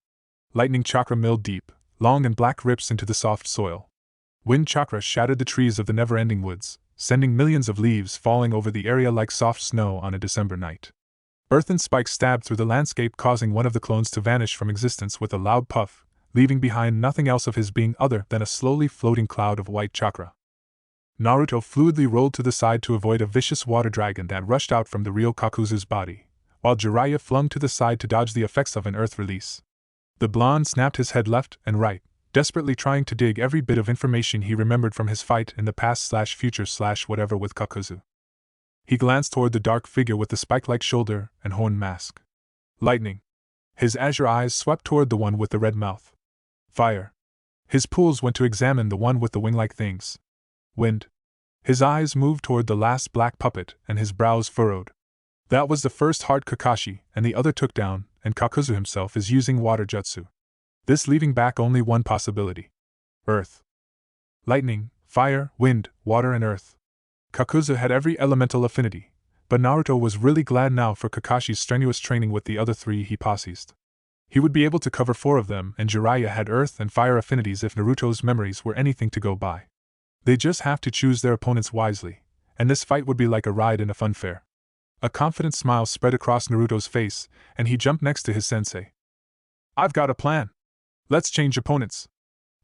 Lightning chakra milled deep, long and black rips into the soft soil. Wind chakra shattered the trees of the never-ending woods, sending millions of leaves falling over the area like soft snow on a December night. Earthen spikes stabbed through the landscape, causing one of the clones to vanish from existence with a loud puff, leaving behind nothing else of his being other than a slowly floating cloud of white chakra. Naruto fluidly rolled to the side to avoid a vicious water dragon that rushed out from the real Kakuzu's body, while Jiraiya flung to the side to dodge the effects of an earth release. The blonde snapped his head left and right, desperately trying to dig every bit of information he remembered from his fight in the past/future/whatever with Kakuzu. He glanced toward the dark figure with the spike-like shoulder and horn mask. Lightning. His azure eyes swept toward the one with the red mouth. Fire. His pools went to examine the one with the wing-like things. Wind. His eyes moved toward the last black puppet and his brows furrowed. That was the first hard Kakashi, and the other took down, and Kakuzu himself is using water jutsu. This leaving back only one possibility. Earth. Lightning, fire, wind, water and earth. Kakuzu had every elemental affinity, but Naruto was really glad now for Kakashi's strenuous training with the other three he possessed. He would be able to cover 4 of them, and Jiraiya had earth and fire affinities if Naruto's memories were anything to go by. They just have to choose their opponents wisely, and this fight would be like a ride in a fun fair. A confident smile spread across Naruto's face, and he jumped next to his sensei. I've got a plan. Let's change opponents.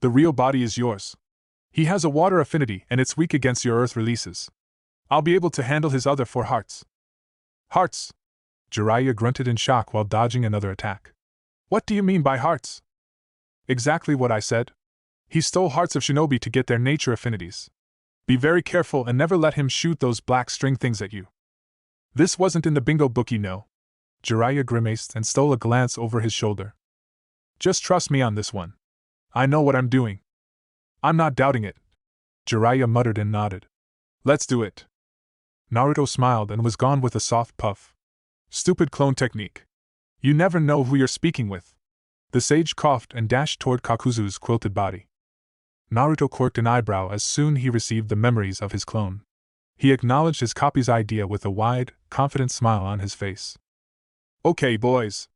The real body is yours. He has a water affinity and it's weak against your earth releases. I'll be able to handle his other 4 hearts. Hearts! Jiraiya grunted in shock while dodging another attack. What do you mean by hearts? Exactly what I said. He stole hearts of shinobi to get their nature affinities. Be very careful and never let him shoot those black string things at you. This wasn't in the bingo book, you know. Jiraiya grimaced and stole a glance over his shoulder. Just trust me on this one. I know what I'm doing. I'm not doubting it. Jiraiya muttered and nodded. Let's do it. Naruto smiled and was gone with a soft puff. Stupid clone technique. You never know who you're speaking with. The sage coughed and dashed toward Kakuzu's quilted body. Naruto quirked an eyebrow as soon he received the memories of his clone. He acknowledged his copy's idea with a wide, confident smile on his face. Okay, boys.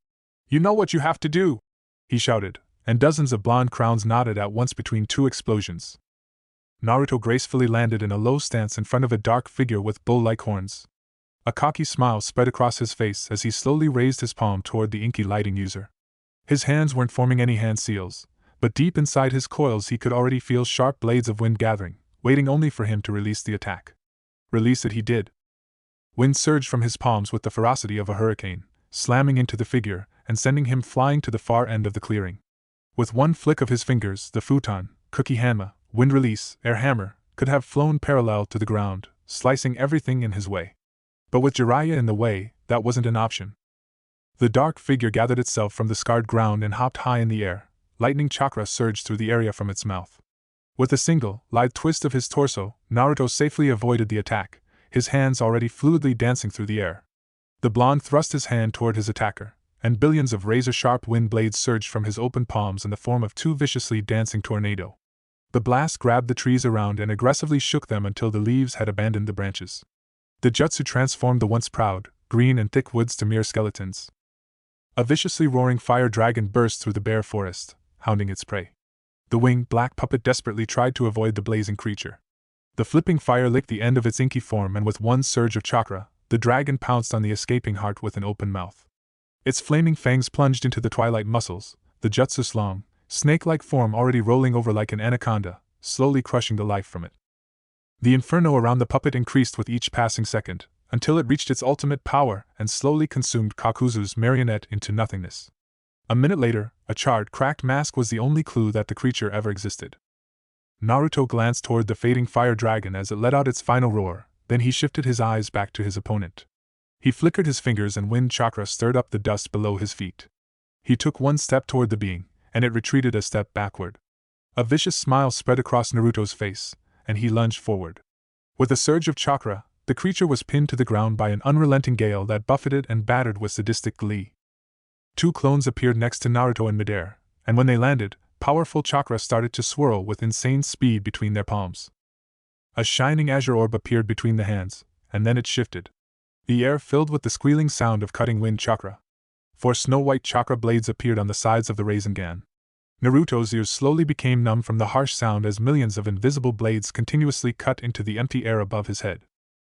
You know what you have to do, he shouted, and dozens of blonde crowns nodded at once between two explosions. Naruto gracefully landed in a low stance in front of a dark figure with bull-like horns. A cocky smile spread across his face as he slowly raised his palm toward the inky lighting user. His hands weren't forming any hand seals, but deep inside his coils he could already feel sharp blades of wind gathering, waiting only for him to release the attack. Release it he did. Wind surged from his palms with the ferocity of a hurricane, slamming into the figure and sending him flying to the far end of the clearing. With one flick of his fingers, the futon, cookie hanma, wind release, air hammer, could have flown parallel to the ground, slicing everything in his way. But with Jiraiya in the way, that wasn't an option. The dark figure gathered itself from the scarred ground and hopped high in the air. Lightning chakra surged through the area from its mouth. With a single, lithe twist of his torso, Naruto safely avoided the attack, his hands already fluidly dancing through the air. The blonde thrust his hand toward his attacker, and billions of razor-sharp wind blades surged from his open palms in the form of two viciously dancing tornadoes. The blast grabbed the trees around and aggressively shook them until the leaves had abandoned the branches. The jutsu transformed the once proud, green and thick woods to mere skeletons. A viciously roaring fire dragon burst through the bare forest, hounding its prey. The winged black puppet desperately tried to avoid the blazing creature. The flipping fire licked the end of its inky form, and with one surge of chakra, the dragon pounced on the escaping heart with an open mouth. Its flaming fangs plunged into the twilight muscles, the jutsu's long, snake-like form already rolling over like an anaconda, slowly crushing the life from it. The inferno around the puppet increased with each passing second, until it reached its ultimate power and slowly consumed Kakuzu's marionette into nothingness. A minute later, a charred, cracked mask was the only clue that the creature ever existed. Naruto glanced toward the fading fire dragon as it let out its final roar, then he shifted his eyes back to his opponent. He flickered his fingers and wind chakra stirred up the dust below his feet. He took one step toward the being, and it retreated a step backward. A vicious smile spread across Naruto's face, and he lunged forward. With a surge of chakra, the creature was pinned to the ground by an unrelenting gale that buffeted and battered with sadistic glee. Two clones appeared next to Naruto in midair, and when they landed, powerful chakra started to swirl with insane speed between their palms. A shining azure orb appeared between the hands, and then it shifted. The air filled with the squealing sound of cutting wind chakra. Four snow-white chakra blades appeared on the sides of the Rasengan. Naruto's ears slowly became numb from the harsh sound as millions of invisible blades continuously cut into the empty air above his head.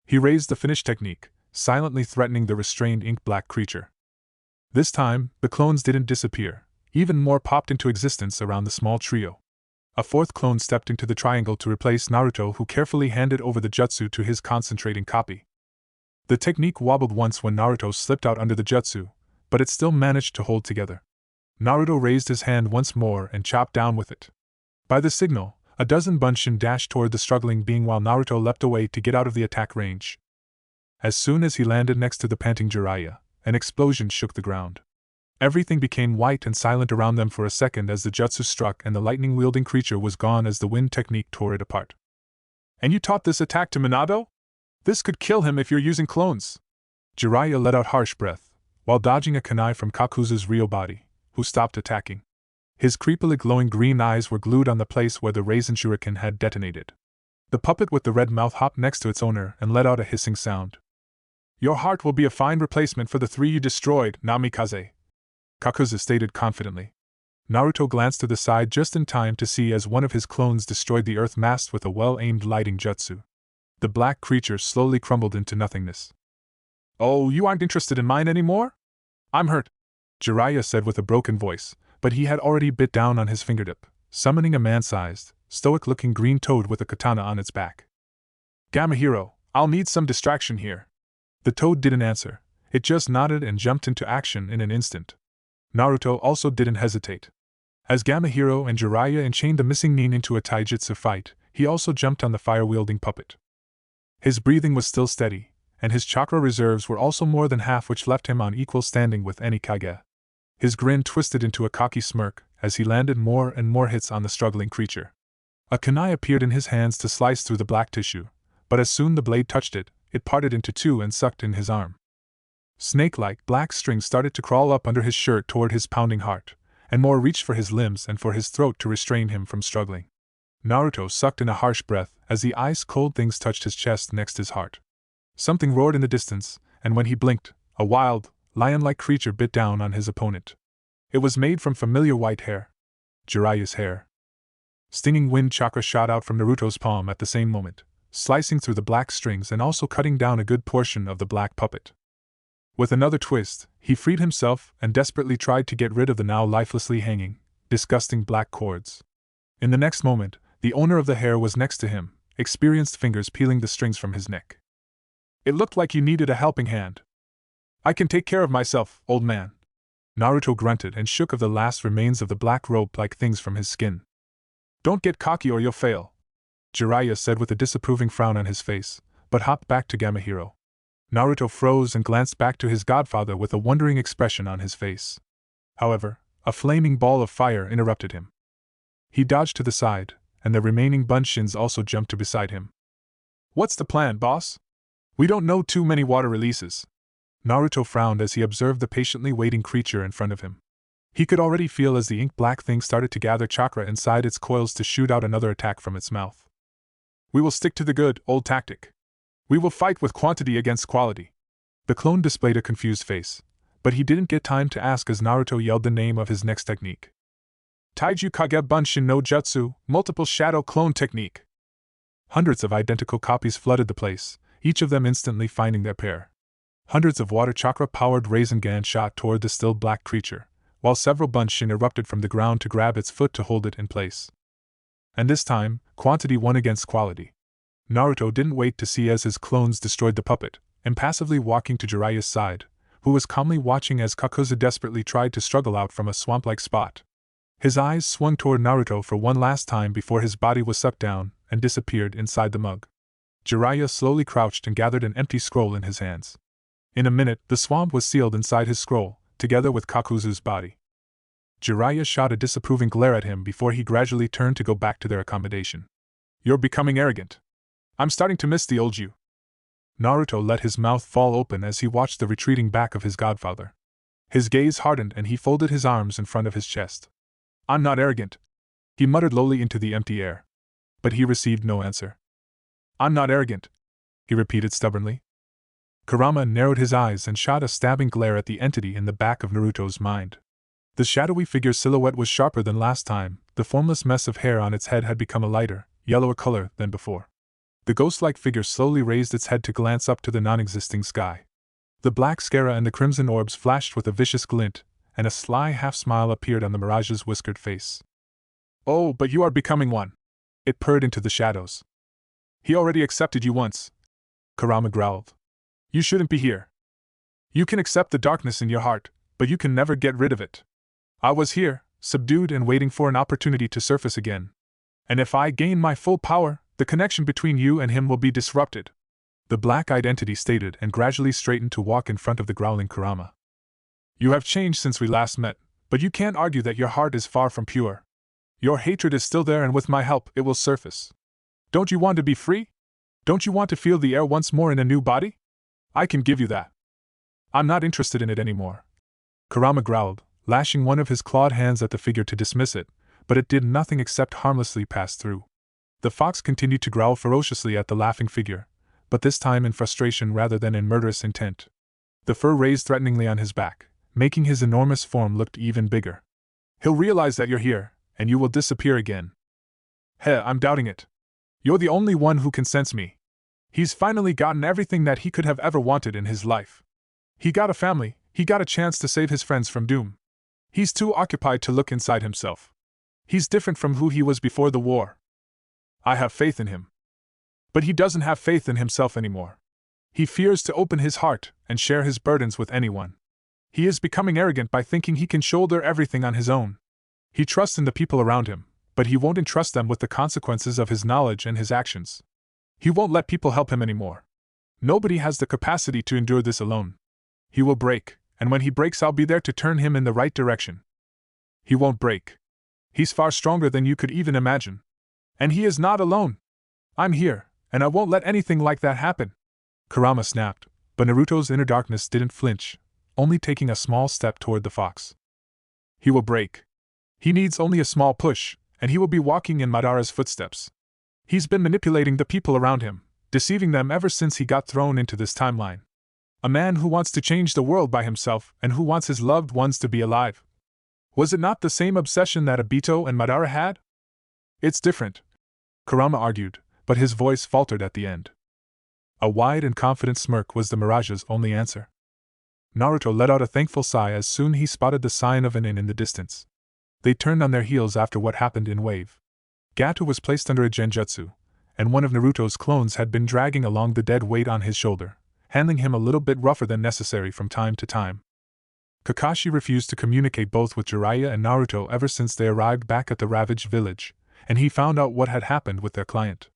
He raised the finish technique, silently threatening the restrained ink-black creature. This time, the clones didn't disappear, even more popped into existence around the small trio. A fourth clone stepped into the triangle to replace Naruto, who carefully handed over the jutsu to his concentrating copy. The technique wobbled once when Naruto slipped out under the jutsu, but it still managed to hold together. Naruto raised his hand once more and chopped down with it. By the signal, a dozen Bunshin dashed toward the struggling being while Naruto leapt away to get out of the attack range. As soon as he landed next to the panting Jiraiya, an explosion shook the ground. Everything became white and silent around them for a second as the jutsu struck and the lightning-wielding creature was gone as the wind technique tore it apart. And you taught this attack to Minato? This could kill him if you're using clones. Jiraiya let out harsh breath, while dodging a kunai from Kakuzu's real body, who stopped attacking. His creepily glowing green eyes were glued on the place where the Raisin Shuriken had detonated. The puppet with the red mouth hopped next to its owner and let out a hissing sound. Your heart will be a fine replacement for the 3 you destroyed, Namikaze, Kakuzu stated confidently. Naruto glanced to the side just in time to see as one of his clones destroyed the earth mast with a well-aimed lighting jutsu. The black creature slowly crumbled into nothingness. Oh, you aren't interested in mine anymore? I'm hurt, Jiraiya said with a broken voice, but he had already bit down on his fingertip, summoning a man-sized, stoic-looking green toad with a katana on its back. Gamahiro, I'll need some distraction here. The toad didn't answer, it just nodded and jumped into action in an instant. Naruto also didn't hesitate. As Gamahiro and Jiraiya enchained the missing Nin into a taijutsu fight, he also jumped on the fire-wielding puppet. His breathing was still steady, and his chakra reserves were also more than half, which left him on equal standing with any Kage. His grin twisted into a cocky smirk as he landed more and more hits on the struggling creature. A kunai appeared in his hands to slice through the black tissue, but as soon the blade touched it, it parted into two and sucked in his arm. Snake-like black strings started to crawl up under his shirt toward his pounding heart, and more reached for his limbs and for his throat to restrain him from struggling. Naruto sucked in a harsh breath as the ice-cold things touched his chest next his heart. Something roared in the distance, and when he blinked, a wild, lion-like creature bit down on his opponent. It was made from familiar white hair. Jiraiya's hair. Stinging wind chakra shot out from Naruto's palm at the same moment, slicing through the black strings and also cutting down a good portion of the black puppet. With another twist, he freed himself and desperately tried to get rid of the now lifelessly hanging, disgusting black cords. In the next moment, the owner of the hair was next to him, experienced fingers peeling the strings from his neck. It looked like you needed a helping hand. I can take care of myself, old man. Naruto grunted and shook of the last remains of the black rope-like things from his skin. Don't get cocky or you'll fail, Jiraiya said with a disapproving frown on his face, but hopped back to Gamahiro. Naruto froze and glanced back to his godfather with a wondering expression on his face. However, a flaming ball of fire interrupted him. He dodged to the side, and the remaining bunshins also jumped to beside him. What's the plan, boss? We don't know too many water releases. Naruto frowned as he observed the patiently waiting creature in front of him. He could already feel as the ink-black thing started to gather chakra inside its coils to shoot out another attack from its mouth. We will stick to the good, old tactic. We will fight with quantity against quality. The clone displayed a confused face, but he didn't get time to ask as Naruto yelled the name of his next technique. Taiju Kage Bunshin no Jutsu, Multiple Shadow Clone Technique. Hundreds of identical copies flooded the place, each of them instantly finding their pair. Hundreds of water chakra-powered Rasengan shot toward the still black creature, while several bunshin erupted from the ground to grab its foot to hold it in place. And this time, quantity won against quality. Naruto didn't wait to see as his clones destroyed the puppet, impassively walking to Jiraiya's side, who was calmly watching as Kakuzu desperately tried to struggle out from a swamp-like spot. His eyes swung toward Naruto for one last time before his body was sucked down and disappeared inside the mug. Jiraiya slowly crouched and gathered an empty scroll in his hands. In a minute, the swamp was sealed inside his scroll, together with Kakuzu's body. Jiraiya shot a disapproving glare at him before he gradually turned to go back to their accommodation. You're becoming arrogant. I'm starting to miss the old you. Naruto let his mouth fall open as he watched the retreating back of his godfather. His gaze hardened and he folded his arms in front of his chest. I'm not arrogant, he muttered lowly into the empty air. But he received no answer. I'm not arrogant, he repeated stubbornly. Kurama narrowed his eyes and shot a stabbing glare at the entity in the back of Naruto's mind. The shadowy figure's silhouette was sharper than last time, the formless mess of hair on its head had become a lighter, yellower color than before. The ghost-like figure slowly raised its head to glance up to the non-existing sky. The black scara and the crimson orbs flashed with a vicious glint, and a sly half-smile appeared on the Mirage's whiskered face. Oh, but you are becoming one, it purred into the shadows. He already accepted you once, Kurama growled. You shouldn't be here. You can accept the darkness in your heart, but you can never get rid of it. I was here, subdued and waiting for an opportunity to surface again. And if I gain my full power, the connection between you and him will be disrupted. The black-eyed entity stated and gradually straightened to walk in front of the growling Kurama. You have changed since we last met, but you can't argue that your heart is far from pure. Your hatred is still there and with my help it will surface. Don't you want to be free? Don't you want to feel the air once more in a new body? I can give you that. I'm not interested in it anymore. Kurama growled, lashing one of his clawed hands at the figure to dismiss it, but it did nothing except harmlessly pass through. The fox continued to growl ferociously at the laughing figure, but this time in frustration rather than in murderous intent. The fur raised threateningly on his back, making his enormous form look even bigger. He'll realize that you're here, and you will disappear again. Heh, I'm doubting it. You're the only one who can sense me. He's finally gotten everything that he could have ever wanted in his life. He got a family, he got a chance to save his friends from doom. He's too occupied to look inside himself. He's different from who he was before the war. I have faith in him. But he doesn't have faith in himself anymore. He fears to open his heart and share his burdens with anyone. He is becoming arrogant by thinking he can shoulder everything on his own. He trusts in the people around him, but he won't entrust them with the consequences of his knowledge and his actions. He won't let people help him anymore. Nobody has the capacity to endure this alone. He will break, and when he breaks, I'll be there to turn him in the right direction. He won't break. He's far stronger than you could even imagine. And he is not alone. I'm here, and I won't let anything like that happen. Kurama snapped, but Naruto's inner darkness didn't flinch, only taking a small step toward the fox. He will break. He needs only a small push, and he will be walking in Madara's footsteps. He's been manipulating the people around him, deceiving them ever since he got thrown into this timeline. A man who wants to change the world by himself and who wants his loved ones to be alive. Was it not the same obsession that Obito and Madara had? It's different, Kurama argued, but his voice faltered at the end. A wide and confident smirk was the Mirage's only answer. Naruto let out a thankful sigh as soon he spotted the sign of an inn in the distance. They turned on their heels after what happened in Wave. Gato was placed under a genjutsu, and one of Naruto's clones had been dragging along the dead weight on his shoulder, handling him a little bit rougher than necessary from time to time. Kakashi refused to communicate both with Jiraiya and Naruto ever since they arrived back at the ravaged village, and he found out what had happened with their client.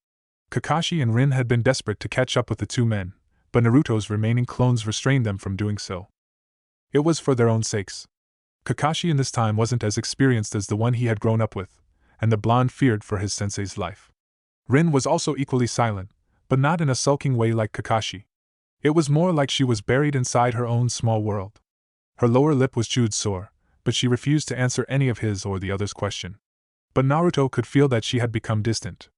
Kakashi and Rin had been desperate to catch up with the two men, but Naruto's remaining clones restrained them from doing so. It was for their own sakes. Kakashi in this time wasn't as experienced as the one he had grown up with, and the blonde feared for his sensei's life. Rin was also equally silent, but not in a sulking way like Kakashi. It was more like she was buried inside her own small world. Her lower lip was chewed sore, but she refused to answer any of his or the other's question. But Naruto could feel that she had become distant.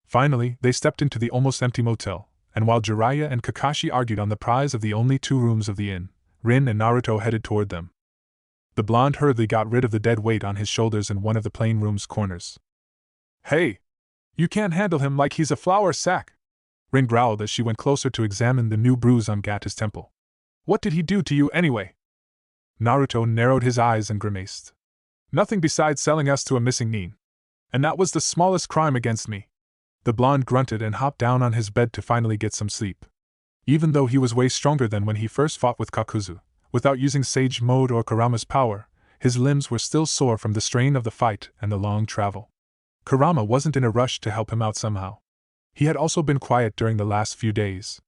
Finally, they stepped into the almost empty motel, and while Jiraiya and Kakashi argued on the prize of the only 2 rooms of the inn, Rin and Naruto headed toward them. The blonde hurriedly got rid of the dead weight on his shoulders in one of the plain room's corners. Hey! You can't handle him like he's a flour sack! Rin growled as she went closer to examine the new bruise on Gata's temple. What did he do to you anyway? Naruto narrowed his eyes and grimaced. Nothing besides selling us to a missing nin. And that was the smallest crime against me. The blonde grunted and hopped down on his bed to finally get some sleep. Even though he was way stronger than when he first fought with Kakuzu, without using Sage Mode or Kurama's power, his limbs were still sore from the strain of the fight and the long travel. Kurama wasn't in a rush to help him out somehow. He had also been quiet during the last few days.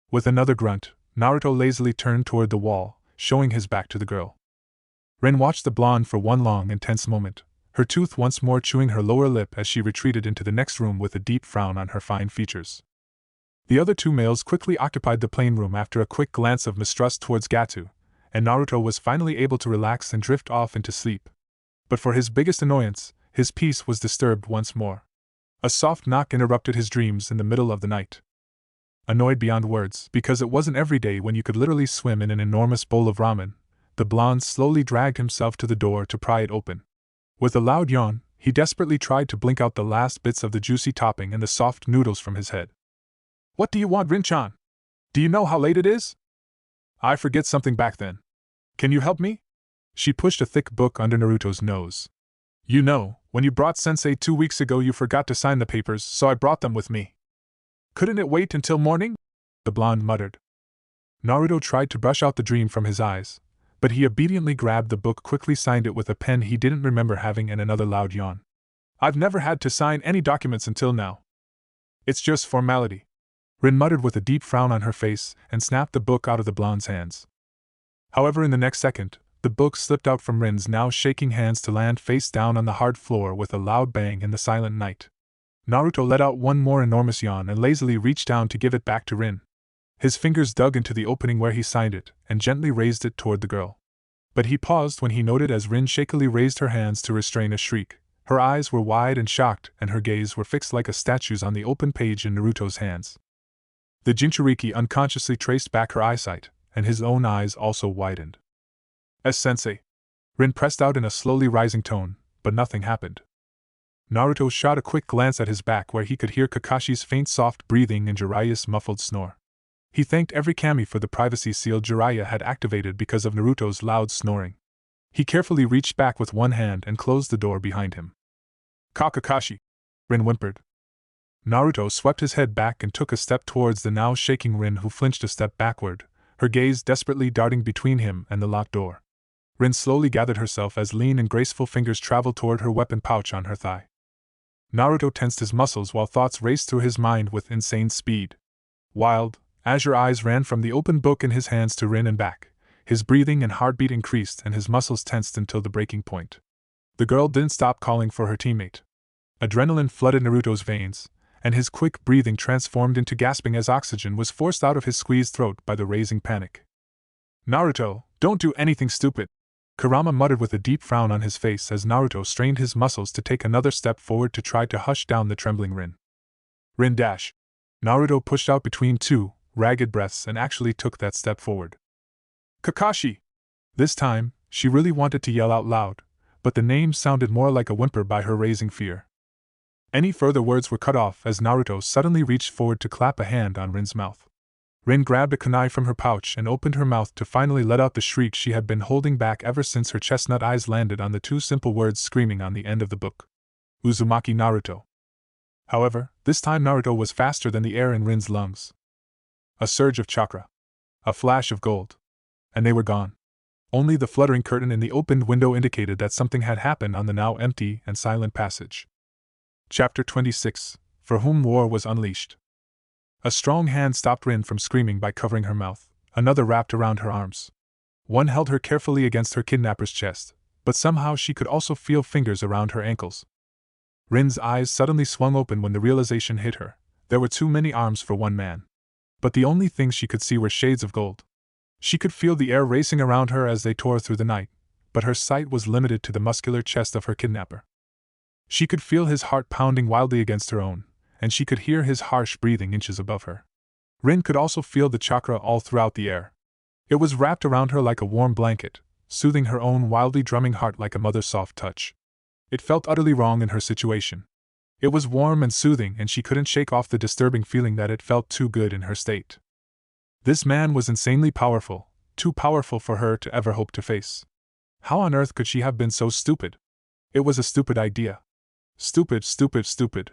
With another grunt, Naruto lazily turned toward the wall, showing his back to the girl. Rin watched the blonde for one long and tense moment, her tooth once more chewing her lower lip as she retreated into the next room with a deep frown on her fine features. The other 2 males quickly occupied the plain room after a quick glance of mistrust towards Gato, and Naruto was finally able to relax and drift off into sleep. But for his biggest annoyance, his peace was disturbed once more. A soft knock interrupted his dreams in the middle of the night. Annoyed beyond words, because it wasn't every day when you could literally swim in an enormous bowl of ramen, the blonde slowly dragged himself to the door to pry it open. With a loud yawn, he desperately tried to blink out the last bits of the juicy topping and the soft noodles from his head. What do you want, Rin-chan? Do you know how late it is? I forget something back then. Can you help me? She pushed a thick book under Naruto's nose. You know, when you brought Sensei 2 weeks ago you forgot to sign the papers, so I brought them with me. Couldn't it wait until morning? The blonde muttered. Naruto tried to brush out the dream from his eyes, but he obediently grabbed the book, quickly signed it with a pen he didn't remember having, and another loud yawn. I've never had to sign any documents until now. It's just formality. Rin muttered with a deep frown on her face and snapped the book out of the blonde's hands. However, in the next second, the book slipped out from Rin's now shaking hands to land face down on the hard floor with a loud bang in the silent night. Naruto let out one more enormous yawn and lazily reached down to give it back to Rin. His fingers dug into the opening where he signed it and gently raised it toward the girl. But he paused when he noted as Rin shakily raised her hands to restrain a shriek. Her eyes were wide and shocked, and her gaze were fixed like a statue's on the open page in Naruto's hands. The Jinchuriki unconsciously traced back her eyesight, and his own eyes also widened. Sensei. Rin pressed out in a slowly rising tone, but nothing happened. Naruto shot a quick glance at his back where he could hear Kakashi's faint soft breathing and Jiraiya's muffled snore. He thanked every kami for the privacy seal Jiraiya had activated because of Naruto's loud snoring. He carefully reached back with one hand and closed the door behind him. Kakashi! Rin whimpered. Naruto swept his head back and took a step towards the now shaking Rin, who flinched a step backward, her gaze desperately darting between him and the locked door. Rin slowly gathered herself as lean and graceful fingers traveled toward her weapon pouch on her thigh. Naruto tensed his muscles while thoughts raced through his mind with insane speed. Wild, azure eyes ran from the open book in his hands to Rin and back. His breathing and heartbeat increased and his muscles tensed until the breaking point. The girl didn't stop calling for her teammate. Adrenaline flooded Naruto's veins, and his quick breathing transformed into gasping as oxygen was forced out of his squeezed throat by the raising panic. "Naruto, don't do anything stupid," Kurama muttered with a deep frown on his face as Naruto strained his muscles to take another step forward to try to hush down the trembling Rin. "Rin dash." Naruto pushed out between two ragged breaths and actually took that step forward. "Kakashi!" This time, she really wanted to yell out loud, but the name sounded more like a whimper by her raising fear. Any further words were cut off as Naruto suddenly reached forward to clap a hand on Rin's mouth. Rin grabbed a kunai from her pouch and opened her mouth to finally let out the shriek she had been holding back ever since her chestnut eyes landed on the two simple words screaming on the end of the book. Uzumaki Naruto. However, this time Naruto was faster than the air in Rin's lungs. A surge of chakra. A flash of gold. And they were gone. Only the fluttering curtain in the opened window indicated that something had happened on the now empty and silent passage. Chapter 26, For Whom War Was Unleashed. A strong hand stopped Rin from screaming by covering her mouth, another wrapped around her arms. One held her carefully against her kidnapper's chest, but somehow she could also feel fingers around her ankles. Rin's eyes suddenly swung open when the realization hit her. There were too many arms for one man. But the only things she could see were shades of gold. She could feel the air racing around her as they tore through the night, but her sight was limited to the muscular chest of her kidnapper. She could feel his heart pounding wildly against her own, and she could hear his harsh breathing inches above her. Rin could also feel the chakra all throughout the air. It was wrapped around her like a warm blanket, soothing her own wildly drumming heart like a mother's soft touch. It felt utterly wrong in her situation. It was warm and soothing, and she couldn't shake off the disturbing feeling that it felt too good in her state. This man was insanely powerful, too powerful for her to ever hope to face. How on earth could she have been so stupid? It was a stupid idea. Stupid, stupid, stupid.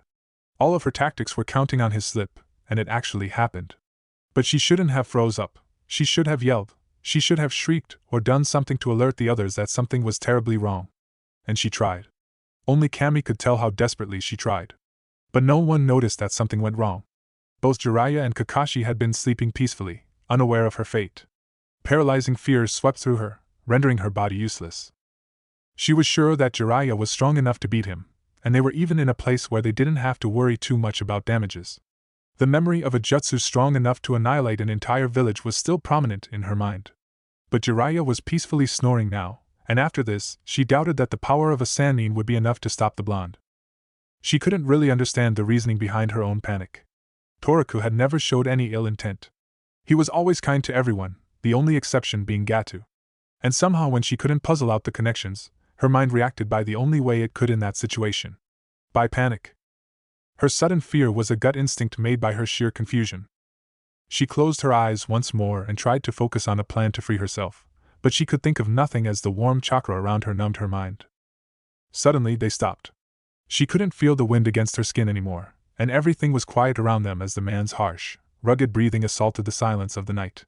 All of her tactics were counting on his slip, and it actually happened. But she shouldn't have froze up. She should have yelled. She should have shrieked or done something to alert the others that something was terribly wrong. And she tried. Only Kami could tell how desperately she tried. But no one noticed that something went wrong. Both Jiraiya and Kakashi had been sleeping peacefully, unaware of her fate. Paralyzing fears swept through her, rendering her body useless. She was sure that Jiraiya was strong enough to beat him, and they were even in a place where they didn't have to worry too much about damages. The memory of a jutsu strong enough to annihilate an entire village was still prominent in her mind. But Jiraiya was peacefully snoring now, and after this, she doubted that the power of a Sannin would be enough to stop the blonde. She couldn't really understand the reasoning behind her own panic. Toriku had never showed any ill intent. He was always kind to everyone, the only exception being Gatu. And somehow when she couldn't puzzle out the connections, her mind reacted by the only way it could in that situation. By panic. Her sudden fear was a gut instinct made by her sheer confusion. She closed her eyes once more and tried to focus on a plan to free herself, but she could think of nothing as the warm chakra around her numbed her mind. Suddenly they stopped. She couldn't feel the wind against her skin anymore, and everything was quiet around them as the man's harsh, rugged breathing assaulted the silence of the night.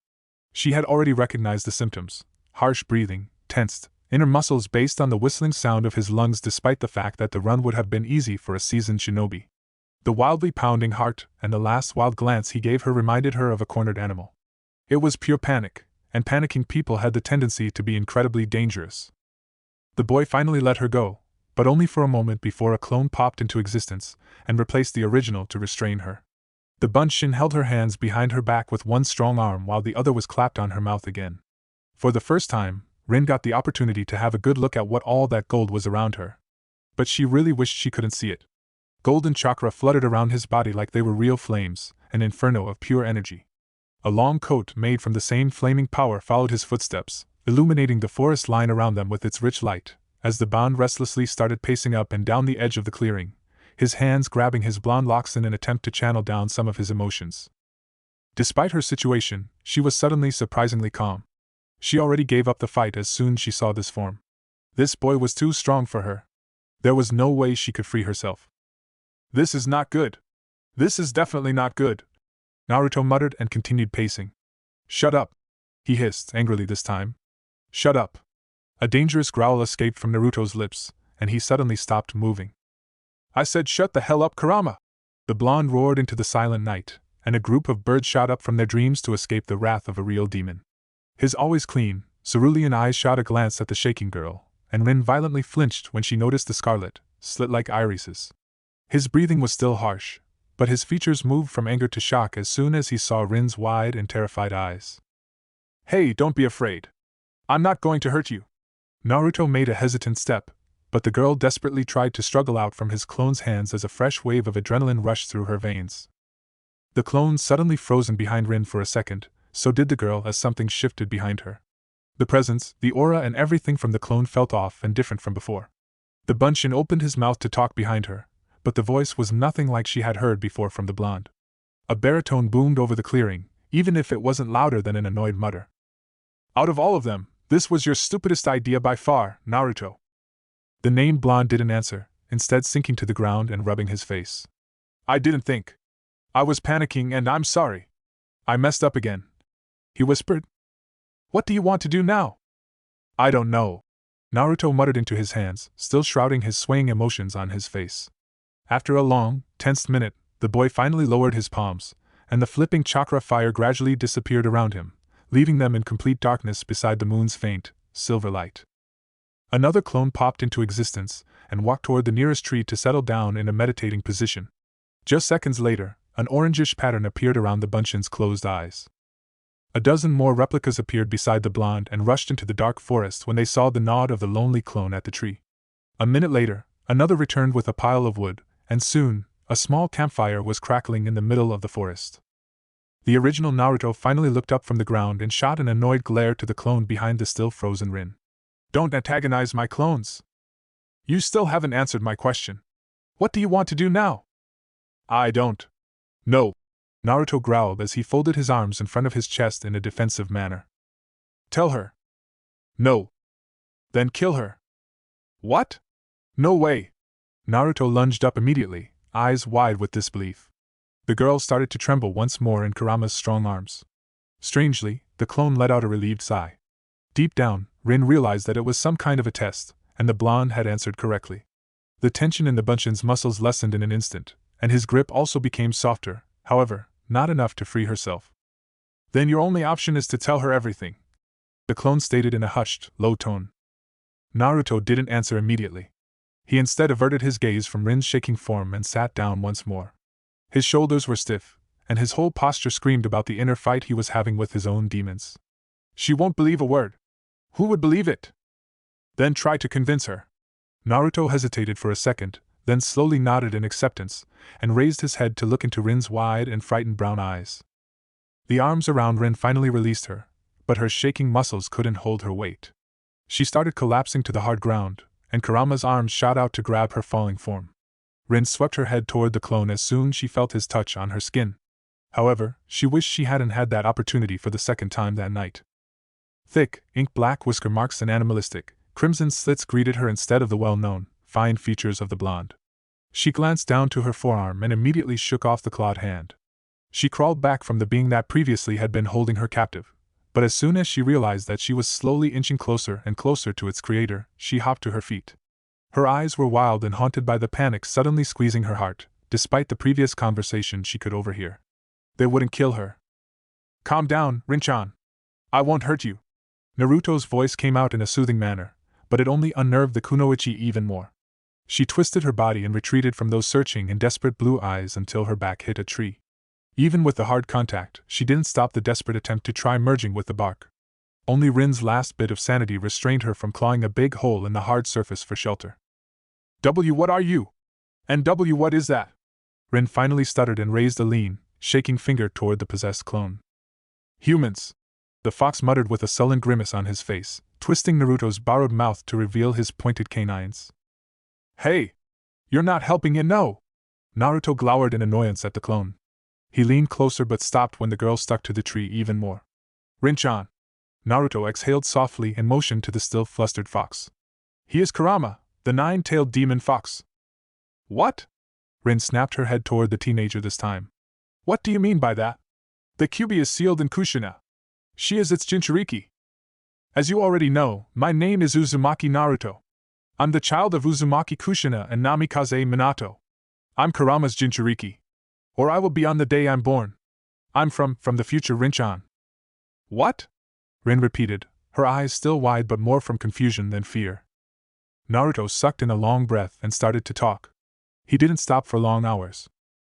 She had already recognized the symptoms: harsh breathing, tensed, inner muscles based on the whistling sound of his lungs despite the fact that the run would have been easy for a seasoned shinobi. The wildly pounding heart and the last wild glance he gave her reminded her of a cornered animal. It was pure panic, and panicking people had the tendency to be incredibly dangerous. The boy finally let her go, but only for a moment before a clone popped into existence and replaced the original to restrain her. The Bunshin held her hands behind her back with one strong arm while the other was clapped on her mouth again. For the first time, Rin got the opportunity to have a good look at what all that gold was around her. But she really wished she couldn't see it. Golden chakra fluttered around his body like they were real flames, an inferno of pure energy. A long coat made from the same flaming power followed his footsteps, illuminating the forest line around them with its rich light, as the Bond restlessly started pacing up and down the edge of the clearing, his hands grabbing his blonde locks in an attempt to channel down some of his emotions. Despite her situation, she was suddenly surprisingly calm. She already gave up the fight as soon as she saw this form. This boy was too strong for her. There was no way she could free herself. "This is not good. This is definitely not good," Naruto muttered and continued pacing. "Shut up. he hissed angrily this time. Shut up. A dangerous growl escaped from Naruto's lips, and he suddenly stopped moving. I said shut the hell up, Kurama! The blonde roared into the silent night, and a group of birds shot up from their dreams to escape the wrath of a real demon. His always clean, cerulean eyes shot a glance at the shaking girl, and Rin violently flinched when she noticed the scarlet, slit-like irises. His breathing was still harsh, but his features moved from anger to shock as soon as he saw Rin's wide and terrified eyes. Hey, don't be afraid. I'm not going to hurt you. Naruto made a hesitant step, but the girl desperately tried to struggle out from his clone's hands as a fresh wave of adrenaline rushed through her veins. The clone suddenly frozen behind Rin for a second, so did the girl as something shifted behind her. The presence, the aura and everything from the clone felt off and different from before. The Bunshin opened his mouth to talk behind her, but the voice was nothing like she had heard before from the blonde. A baritone boomed over the clearing, even if it wasn't louder than an annoyed mutter. Out of all of them, this was your stupidest idea by far, Naruto. The named blonde didn't answer, instead sinking to the ground and rubbing his face. I didn't think. I was panicking and I'm sorry. I messed up again. He whispered. What do you want to do now? I don't know. Naruto muttered into his hands, still shrouding his swaying emotions on his face. After a long, tensed minute, the boy finally lowered his palms, and the flipping chakra fire gradually disappeared around him, leaving them in complete darkness beside the moon's faint, silver light. Another clone popped into existence and walked toward the nearest tree to settle down in a meditating position. Just seconds later, an orangish pattern appeared around the Bunshin's closed eyes. A dozen more replicas appeared beside the blonde and rushed into the dark forest when they saw the nod of the lonely clone at the tree. A minute later, another returned with a pile of wood, and soon, a small campfire was crackling in the middle of the forest. The original Naruto finally looked up from the ground and shot an annoyed glare to the clone behind the still frozen Rin. Don't antagonize my clones. You still haven't answered my question. What do you want to do now? I don't. No. Naruto growled as he folded his arms in front of his chest in a defensive manner. Tell her. No. Then kill her. What? No way. Naruto lunged up immediately, eyes wide with disbelief. The girl started to tremble once more in Kurama's strong arms. Strangely, the clone let out a relieved sigh. Deep down, Rin realized that it was some kind of a test, and the blonde had answered correctly. The tension in the Bunshin's muscles lessened in an instant, and his grip also became softer, however, not enough to free herself. Then your only option is to tell her everything, the clone stated in a hushed, low tone. Naruto didn't answer immediately. He instead averted his gaze from Rin's shaking form and sat down once more. His shoulders were stiff, and his whole posture screamed about the inner fight he was having with his own demons. She won't believe a word. Who would believe it? Then try to convince her. Naruto hesitated for a second, then slowly nodded in acceptance, and raised his head to look into Rin's wide and frightened brown eyes. The arms around Rin finally released her, but her shaking muscles couldn't hold her weight. She started collapsing to the hard ground, and Kurama's arms shot out to grab her falling form. Rin swept her head toward the clone as soon as she felt his touch on her skin. However, she wished she hadn't had that opportunity for the second time that night. Thick, ink-black whisker marks and animalistic, crimson slits greeted her instead of the well-known, fine features of the blonde. She glanced down to her forearm and immediately shook off the clawed hand. She crawled back from the being that previously had been holding her captive, but as soon as she realized that she was slowly inching closer and closer to its creator, she hopped to her feet. Her eyes were wild and haunted by the panic suddenly squeezing her heart, despite the previous conversation she could overhear. They wouldn't kill her. Calm down, Rin-chan. I won't hurt you. Naruto's voice came out in a soothing manner, but it only unnerved the kunoichi even more. She twisted her body and retreated from those searching and desperate blue eyes until her back hit a tree. Even with the hard contact, she didn't stop the desperate attempt to try merging with the bark. Only Rin's last bit of sanity restrained her from clawing a big hole in the hard surface for shelter. What are you? And what is that? Rin finally stuttered and raised a lean, shaking finger toward the possessed clone. Humans! The fox muttered with a sullen grimace on his face, twisting Naruto's borrowed mouth to reveal his pointed canines. Hey! You're not helping it, no! Naruto glowered in annoyance at the clone. He leaned closer but stopped when the girl stuck to the tree even more. Rin-chan! Naruto exhaled softly and motioned to the still flustered fox. He is Kurama, the nine-tailed demon fox. What? Rin snapped her head toward the teenager this time. What do you mean by that? The QB is sealed in Kushina. She is its Jinchuriki. As you already know, my name is Uzumaki Naruto. I'm the child of Uzumaki Kushina and Namikaze Minato. I'm Kurama's Jinchuriki. Or I will be on the day I'm born. I'm from the future Rinchan. What? Rin repeated, her eyes still wide but more from confusion than fear. Naruto sucked in a long breath and started to talk. He didn't stop for long hours.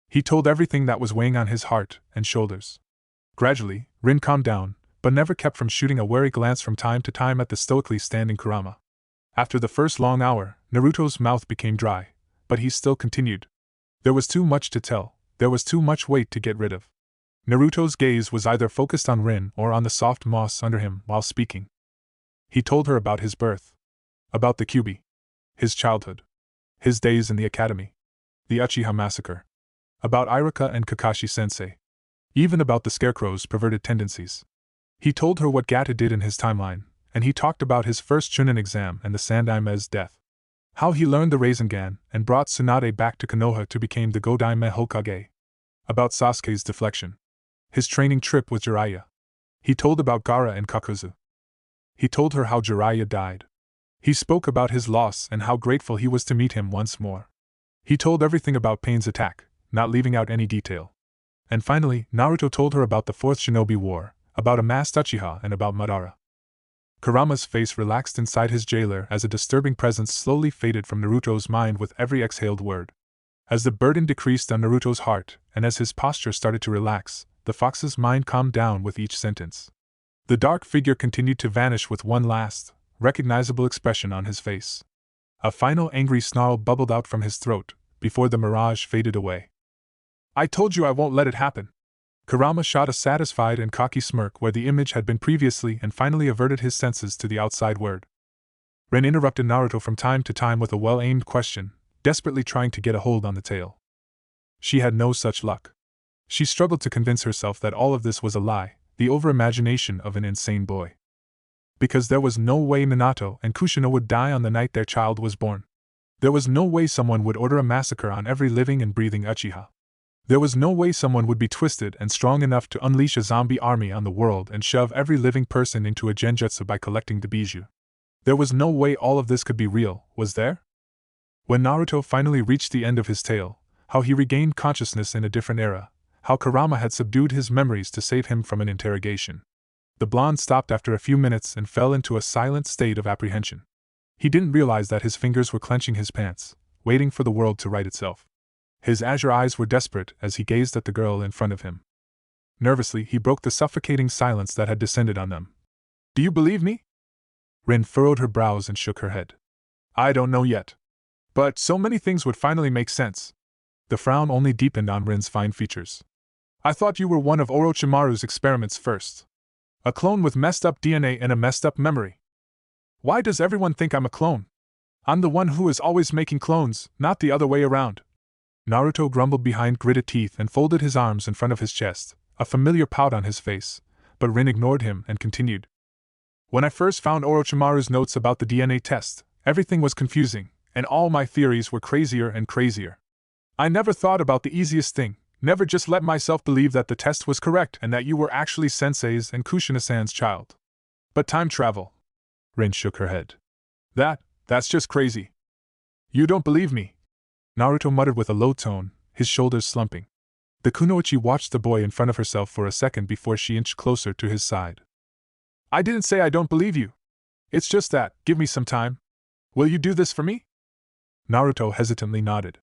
He told everything that was weighing on his heart and shoulders. Gradually, Rin calmed down, but never kept from shooting a wary glance from time to time at the stoically standing Kurama. After the first long hour, Naruto's mouth became dry, but he still continued. There was too much to tell, there was too much weight to get rid of. Naruto's gaze was either focused on Rin or on the soft moss under him while speaking. He told her about his birth, about the Kyuubi, his childhood, his days in the academy, the Uchiha massacre, about Iruka and Kakashi-sensei, even about the Scarecrow's perverted tendencies. He told her what Gata did in his timeline, and he talked about his first Chunin exam and the Sandaime's death. How he learned the Rasengan and brought Tsunade back to Konoha to become the Godaime Hokage. About Sasuke's deflection, his training trip with Jiraiya. He told about Gaara and Kakuzu. He told her how Jiraiya died. He spoke about his loss and how grateful he was to meet him once more. He told everything about Pain's attack, not leaving out any detail. And finally, Naruto told her about the Fourth Shinobi War, about a masked Uchiha and about Madara. Kurama's face relaxed inside his jailer as a disturbing presence slowly faded from Naruto's mind with every exhaled word. As the burden decreased on Naruto's heart, and as his posture started to relax, the fox's mind calmed down with each sentence. The dark figure continued to vanish with one last, recognizable expression on his face. A final angry snarl bubbled out from his throat, before the mirage faded away. I told you I won't let it happen. Kurama shot a satisfied and cocky smirk where the image had been previously and finally averted his senses to the outside world. Rin interrupted Naruto from time to time with a well-aimed question, desperately trying to get a hold on the tail. She had no such luck. She struggled to convince herself that all of this was a lie, the over-imagination of an insane boy. Because there was no way Minato and Kushina would die on the night their child was born. There was no way someone would order a massacre on every living and breathing Uchiha. There was no way someone would be twisted and strong enough to unleash a zombie army on the world and shove every living person into a genjutsu by collecting the bijou. There was no way all of this could be real, was there? When Naruto finally reached the end of his tale, how he regained consciousness in a different era, how Kurama had subdued his memories to save him from an interrogation. The blonde stopped after a few minutes and fell into a silent state of apprehension. He didn't realize that his fingers were clenching his pants, waiting for the world to right itself. His azure eyes were desperate as he gazed at the girl in front of him. Nervously, he broke the suffocating silence that had descended on them. Do you believe me? Rin furrowed her brows and shook her head. I don't know yet. But so many things would finally make sense. The frown only deepened on Rin's fine features. I thought you were one of Orochimaru's experiments first. A clone with messed up DNA and a messed up memory. Why does everyone think I'm a clone? I'm the one who is always making clones, not the other way around. Naruto grumbled behind gritted teeth and folded his arms in front of his chest, a familiar pout on his face, but Rin ignored him and continued. When I first found Orochimaru's notes about the DNA test, everything was confusing, and all my theories were crazier and crazier. I never thought about the easiest thing, never just let myself believe that the test was correct and that you were actually Sensei's and Kushina-san's child. But time travel. Rin shook her head. That's just crazy. You don't believe me. Naruto muttered with a low tone, his shoulders slumping. The kunoichi watched the boy in front of herself for a second before she inched closer to his side. I didn't say I don't believe you. It's just that, give me some time. Will you do this for me? Naruto hesitantly nodded.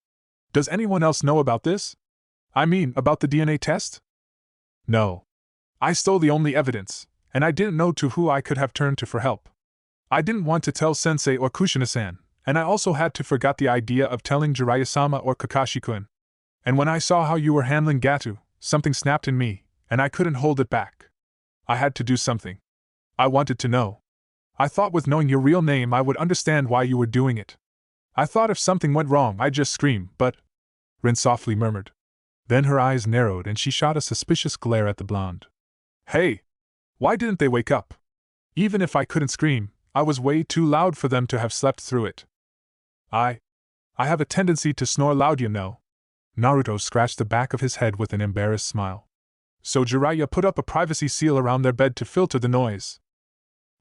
Does anyone else know about this? I mean, about the DNA test? No. I stole the only evidence, and I didn't know to who I could have turned to for help. I didn't want to tell Sensei or Kushina-san, and I also had to forget the idea of telling Jiraiya-sama or Kakashi-kun. And when I saw how you were handling Gato, something snapped in me, and I couldn't hold it back. I had to do something. I wanted to know. I thought with knowing your real name I would understand why you were doing it. I thought if something went wrong I'd just scream, but... Rin softly murmured. Then her eyes narrowed and she shot a suspicious glare at the blonde. Hey! Why didn't they wake up? Even if I couldn't scream, I was way too loud for them to have slept through it. I have a tendency to snore loud, you know. Naruto scratched the back of his head with an embarrassed smile. so Jiraiya put up a privacy seal around their bed to filter the noise.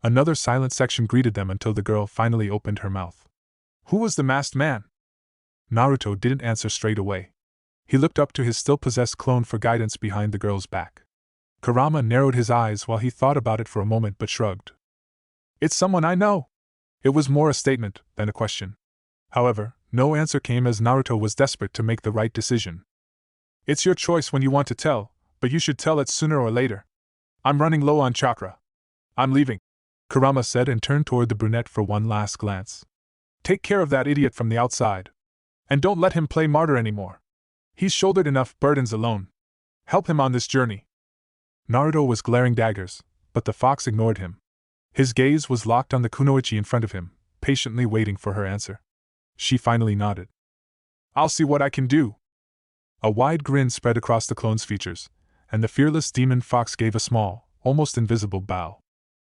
Another silent section greeted them until the girl finally opened her mouth. Who was the masked man? Naruto didn't answer straight away. He looked up to his still-possessed clone for guidance behind the girl's back. Kurama narrowed his eyes while he thought about it for a moment but shrugged. It's someone I know. It was more a statement than a question. However, no answer came as Naruto was desperate to make the right decision. It's your choice when you want to tell, but you should tell it sooner or later. I'm running low on chakra. I'm leaving, Kurama said and turned toward the brunette for one last glance. Take care of that idiot from the outside. And don't let him play martyr anymore. He's shouldered enough burdens alone. Help him on this journey. Naruto was glaring daggers, but the fox ignored him. His gaze was locked on the kunoichi in front of him, patiently waiting for her answer. She finally nodded. I'll see what I can do. A wide grin spread across the clone's features, and the fearless demon fox gave a small, almost invisible bow.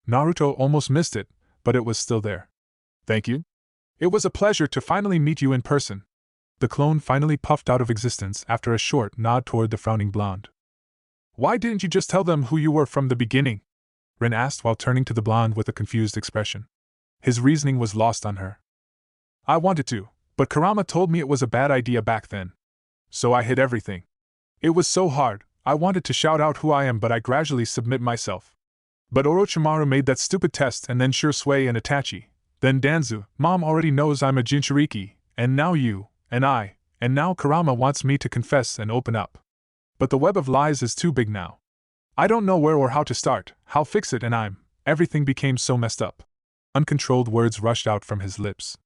Naruto almost missed it, but it was still there. Thank you. It was a pleasure to finally meet you in person. The clone finally puffed out of existence after a short nod toward the frowning blonde. Why didn't you just tell them who you were from the beginning? Rin asked while turning to the blonde with a confused expression. His reasoning was lost on her. I wanted to, but Kurama told me it was a bad idea back then. So I hid everything. It was so hard, I wanted to shout out who I am but I gradually submit myself. But Orochimaru made that stupid test and then Shursui and Itachi. Then Danzu, Mom already knows I'm a Jinchuriki, and now you, and I, and now Kurama wants me to confess and open up. But the web of lies is too big now. I don't know where or how to start, how fix it and everything became so messed up. Uncontrolled words rushed out from his lips.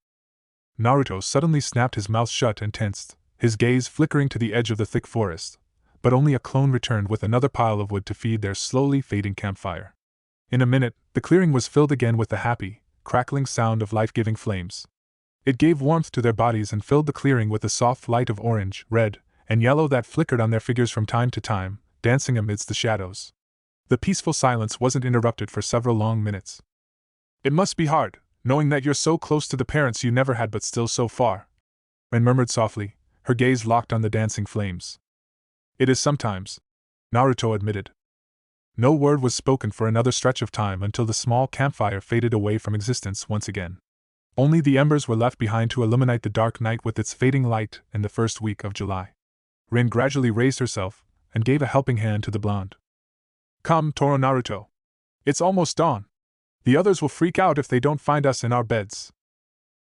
Naruto suddenly snapped his mouth shut and tensed, his gaze flickering to the edge of the thick forest, but only a clone returned with another pile of wood to feed their slowly fading campfire. In a minute, the clearing was filled again with the happy, crackling sound of life-giving flames. It gave warmth to their bodies and filled the clearing with a soft light of orange, red, and yellow that flickered on their figures from time to time, dancing amidst the shadows. The peaceful silence wasn't interrupted for several long minutes. It must be hard, knowing that you're so close to the parents you never had but still so far, Ren murmured softly, her gaze locked on the dancing flames. It is sometimes, Naruto admitted. No word was spoken for another stretch of time until the small campfire faded away from existence once again. Only the embers were left behind to illuminate the dark night with its fading light in the first week of July. Rin gradually raised herself and gave a helping hand to the blonde. Come, Toro Naruto. It's almost dawn. The others will freak out if they don't find us in our beds.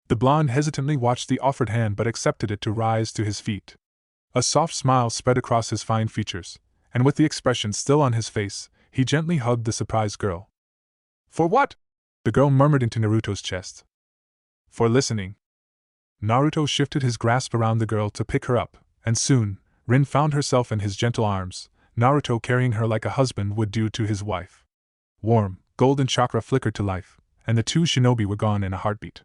The blonde hesitantly watched the offered hand but accepted it to rise to his feet. A soft smile spread across his fine features, and with the expression still on his face, he gently hugged the surprised girl. For what? The girl murmured into Naruto's chest. For listening. Naruto shifted his grasp around the girl to pick her up, and soon, Rin found herself in his gentle arms, Naruto carrying her like a husband would do to his wife. Warm, golden chakra flickered to life, and the two shinobi were gone in a heartbeat.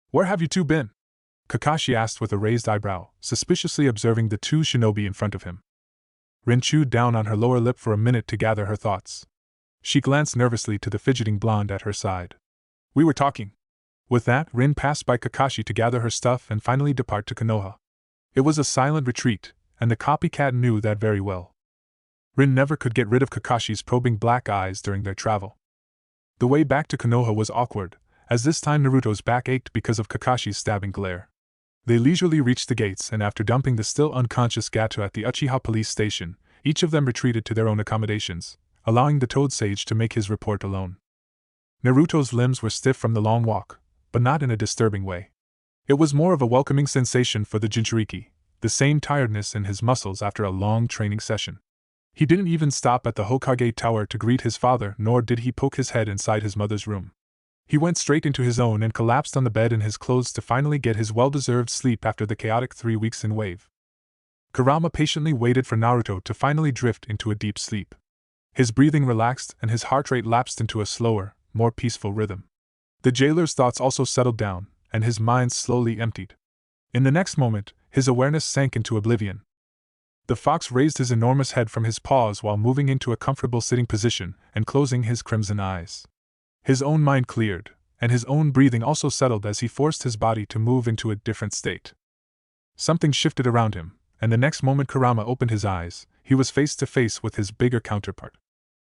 Where have you two been? Kakashi asked with a raised eyebrow, suspiciously observing the two shinobi in front of him. Rin chewed down on her lower lip for a minute to gather her thoughts. She glanced nervously to the fidgeting blonde at her side. We were talking. With that, Rin passed by Kakashi to gather her stuff and finally depart to Konoha. It was a silent retreat, and the copycat knew that very well. Rin never could get rid of Kakashi's probing black eyes during their travel. The way back to Konoha was awkward, as this time Naruto's back ached because of Kakashi's stabbing glare. They leisurely reached the gates and after dumping the still unconscious Gato at the Uchiha police station, each of them retreated to their own accommodations, allowing the Toad Sage to make his report alone. Naruto's limbs were stiff from the long walk, but not in a disturbing way. It was more of a welcoming sensation for the Jinchuriki, the same tiredness in his muscles after a long training session. He didn't even stop at the Hokage Tower to greet his father, nor did he poke his head inside his mother's room. He went straight into his own and collapsed on the bed in his clothes to finally get his well-deserved sleep after the chaotic 3 weeks in Wave. Kurama patiently waited for Naruto to finally drift into a deep sleep. His breathing relaxed and his heart rate lapsed into a slower, more peaceful rhythm. The jailer's thoughts also settled down, and his mind slowly emptied. In the next moment, his awareness sank into oblivion. The fox raised his enormous head from his paws while moving into a comfortable sitting position and closing his crimson eyes. His own mind cleared, and his own breathing also settled as he forced his body to move into a different state. Something shifted around him, and the next moment Kurama opened his eyes, he was face to face with his bigger counterpart.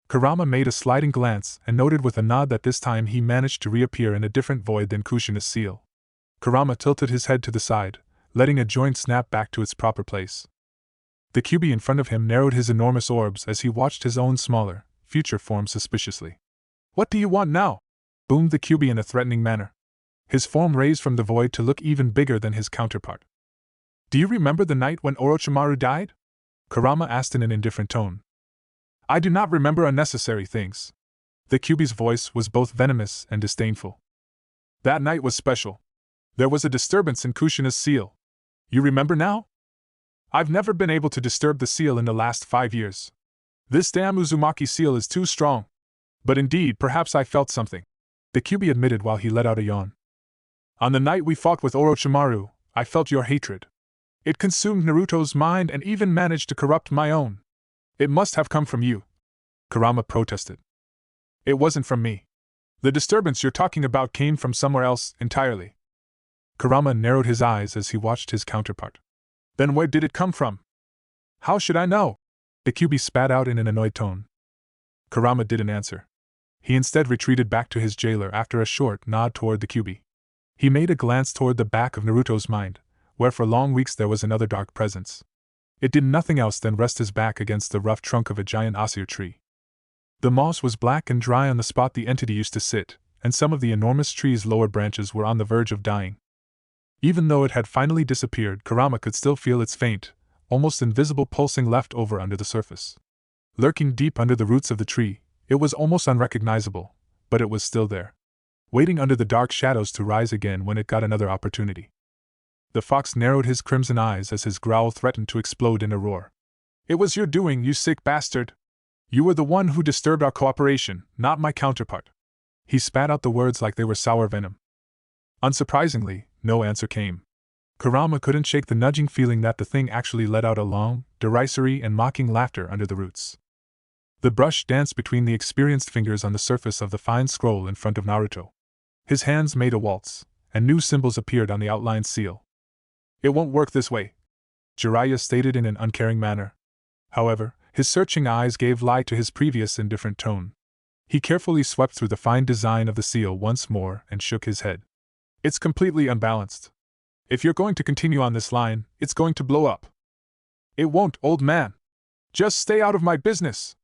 Kurama made a sliding glance and noted with a nod that this time he managed to reappear in a different void than Kushina's seal. Kurama tilted his head to the side, letting a joint snap back to its proper place. The Kyuubi in front of him narrowed his enormous orbs as he watched his own smaller, future form suspiciously. "What do you want now?" boomed the Kyuubi in a threatening manner. His form raised from the void to look even bigger than his counterpart. "Do you remember the night when Orochimaru died?" Kurama asked in an indifferent tone. "I do not remember unnecessary things." The Kyuubi's voice was both venomous and disdainful. "That night was special. There was a disturbance in Kushina's seal. You remember now? I've never been able to disturb the seal in the last 5 years. This damn Uzumaki seal is too strong. But indeed, perhaps I felt something," the Kyuubi admitted while he let out a yawn. "On the night we fought with Orochimaru, I felt your hatred. It consumed Naruto's mind and even managed to corrupt my own. It must have come from you," Kurama protested. "It wasn't from me. The disturbance you're talking about came from somewhere else entirely." Kurama narrowed his eyes as he watched his counterpart. "Then where did it come from?" "How should I know?" the Kyuubi spat out in an annoyed tone. Kurama didn't answer. He instead retreated back to his jailer after a short nod toward the Kyuubi. He made a glance toward the back of Naruto's mind, where for long weeks there was another dark presence. It did nothing else than rest his back against the rough trunk of a giant osier tree. The moss was black and dry on the spot the entity used to sit, and some of the enormous tree's lower branches were on the verge of dying. Even though it had finally disappeared, Kurama could still feel its faint, almost invisible pulsing left over under the surface. Lurking deep under the roots of the tree, it was almost unrecognizable, but it was still there, waiting under the dark shadows to rise again when it got another opportunity. The fox narrowed his crimson eyes as his growl threatened to explode in a roar. "It was your doing, you sick bastard! You were the one who disturbed our cooperation, not my counterpart." He spat out the words like they were sour venom. Unsurprisingly, no answer came. Kurama couldn't shake the nudging feeling that the thing actually let out a long, derisory and mocking laughter under the roots. The brush danced between the experienced fingers on the surface of the fine scroll in front of Naruto. His hands made a waltz, and new symbols appeared on the outlined seal. "It won't work this way," Jiraiya stated in an uncaring manner. However, his searching eyes gave light to his previous indifferent tone. He carefully swept through the fine design of the seal once more and shook his head. "It's completely unbalanced. If you're going to continue on this line, it's going to blow up." "It won't, old man. Just stay out of my business,"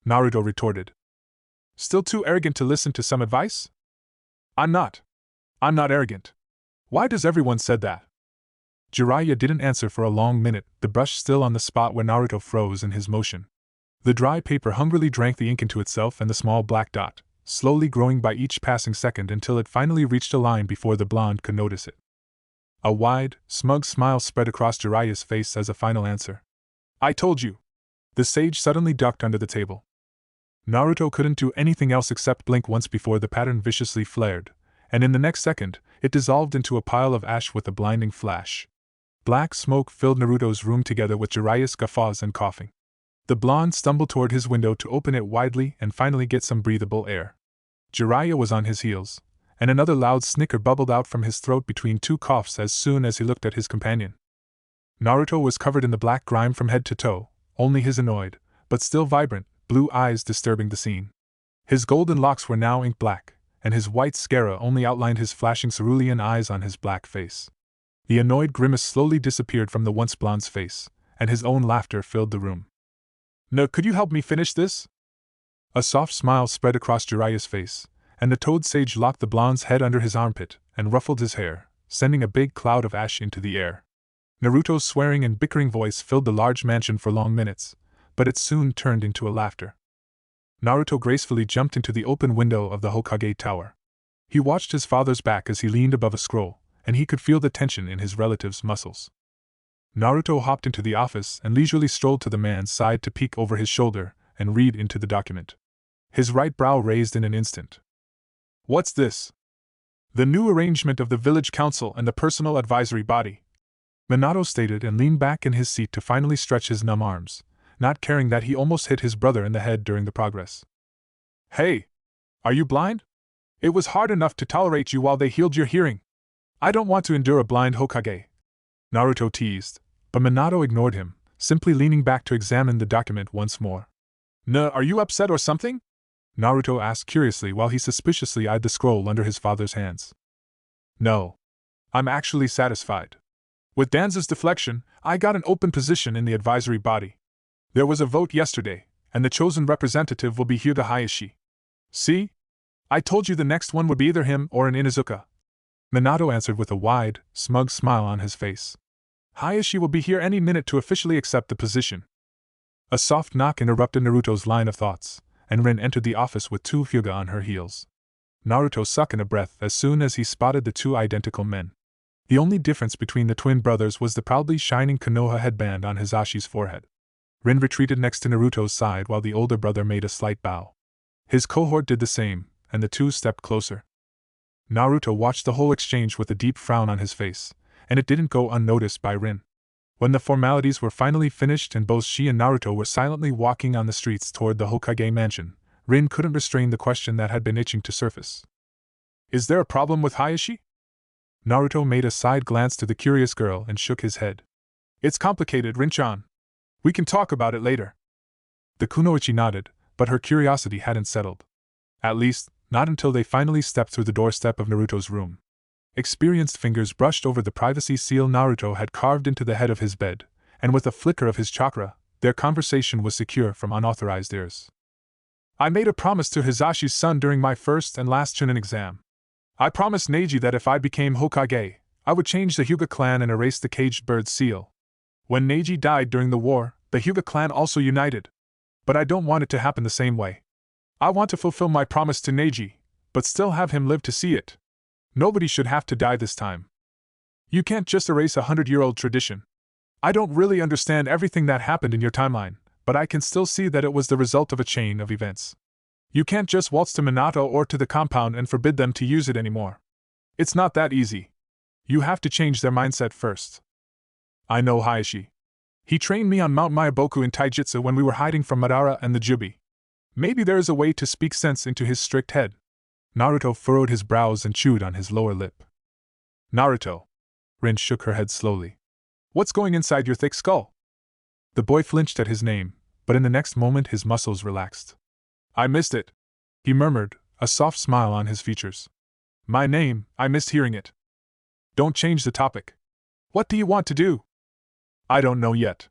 Naruto retorted. "Still too arrogant to listen to some advice?" I'm not arrogant. Why does everyone say that?" Jiraiya didn't answer for a long minute, the brush still on the spot where Naruto froze in his motion. The dry paper hungrily drank the ink into itself and the small black dot, slowly growing by each passing second until it finally reached a line before the blonde could notice it. A wide, smug smile spread across Jiraiya's face as a final answer. "I told you." The sage suddenly ducked under the table. Naruto couldn't do anything else except blink once before the pattern viciously flared, and in the next second, it dissolved into a pile of ash with a blinding flash. Black smoke filled Naruto's room together with Jiraiya's guffaws and coughing. The blonde stumbled toward his window to open it widely and finally get some breathable air. Jiraiya was on his heels, and another loud snicker bubbled out from his throat between two coughs as soon as he looked at his companion. Naruto was covered in the black grime from head to toe, only his annoyed, but still vibrant, blue eyes disturbing the scene. His golden locks were now ink black, and his white scara only outlined his flashing cerulean eyes on his black face. The annoyed grimace slowly disappeared from the once blonde's face, and his own laughter filled the room. "No, could you help me finish this?" A soft smile spread across Jiraiya's face, and the toad sage locked the blonde's head under his armpit and ruffled his hair, sending a big cloud of ash into the air. Naruto's swearing and bickering voice filled the large mansion for long minutes, but it soon turned into a laughter. Naruto gracefully jumped into the open window of the Hokage tower. He watched his father's back as he leaned above a scroll, and he could feel the tension in his relative's muscles. Naruto hopped into the office and leisurely strolled to the man's side to peek over his shoulder and read into the document. His right brow raised in an instant. "What's this?" "The new arrangement of the village council and the personal advisory body," Minato stated and leaned back in his seat to finally stretch his numb arms, not caring that he almost hit his brother in the head during the progress. "Hey! Are you blind? It was hard enough to tolerate you while they healed your hearing. I don't want to endure a blind Hokage," Naruto teased, but Minato ignored him, simply leaning back to examine the document once more. Are you upset or something? Naruto asked curiously while he suspiciously eyed the scroll under his father's hands. No. I'm actually satisfied. With Danza's deflection, I got an open position in the advisory body. There was a vote yesterday, and the chosen representative will be Hyuga Hayashi. See? I told you the next one would be either him or an Inuzuka. Minato answered with a wide, smug smile on his face. Hayashi will be here any minute to officially accept the position. A soft knock interrupted Naruto's line of thoughts, and Rin entered the office with two Hyuga on her heels. Naruto sucked in a breath as soon as he spotted the two identical men. The only difference between the twin brothers was the proudly shining Konoha headband on Hisashi's forehead. Rin retreated next to Naruto's side while the older brother made a slight bow. His cohort did the same, and the two stepped closer. Naruto watched the whole exchange with a deep frown on his face, and it didn't go unnoticed by Rin. When the formalities were finally finished and both she and Naruto were silently walking on the streets toward the Hokage mansion, Rin couldn't restrain the question that had been itching to surface. Is there a problem with Hayashi? Naruto made a side glance to the curious girl and shook his head. It's complicated, Rin-chan. We can talk about it later. The kunoichi nodded, but her curiosity hadn't settled. At least, not until they finally stepped through the doorstep of Naruto's room. Experienced fingers brushed over the privacy seal Naruto had carved into the head of his bed, and with a flicker of his chakra, their conversation was secure from unauthorized ears. I made a promise to Hisashi's son during my first and last Chunin exam. I promised Neji that if I became Hokage, I would change the Hyuga clan and erase the caged bird seal. When Neji died during the war, the Hyuga clan also united. But I don't want it to happen the same way. I want to fulfill my promise to Neji, but still have him live to see it. Nobody should have to die this time. You can't just erase a 100-year-old tradition. I don't really understand everything that happened in your timeline, but I can still see that it was the result of a chain of events. You can't just waltz to Minato or to the compound and forbid them to use it anymore. It's not that easy. You have to change their mindset first. I know Hayashi. He trained me on Mount Myaboku in Taijutsu when we were hiding from Madara and the Jubi. Maybe there is a way to speak sense into his strict head. Naruto furrowed his brows and chewed on his lower lip. Naruto. Rin shook her head slowly. What's going inside your thick skull? The boy flinched at his name, but in the next moment his muscles relaxed. I missed it, he murmured, a soft smile on his features. My name, I missed hearing it. Don't change the topic. What do you want to do? I don't know yet.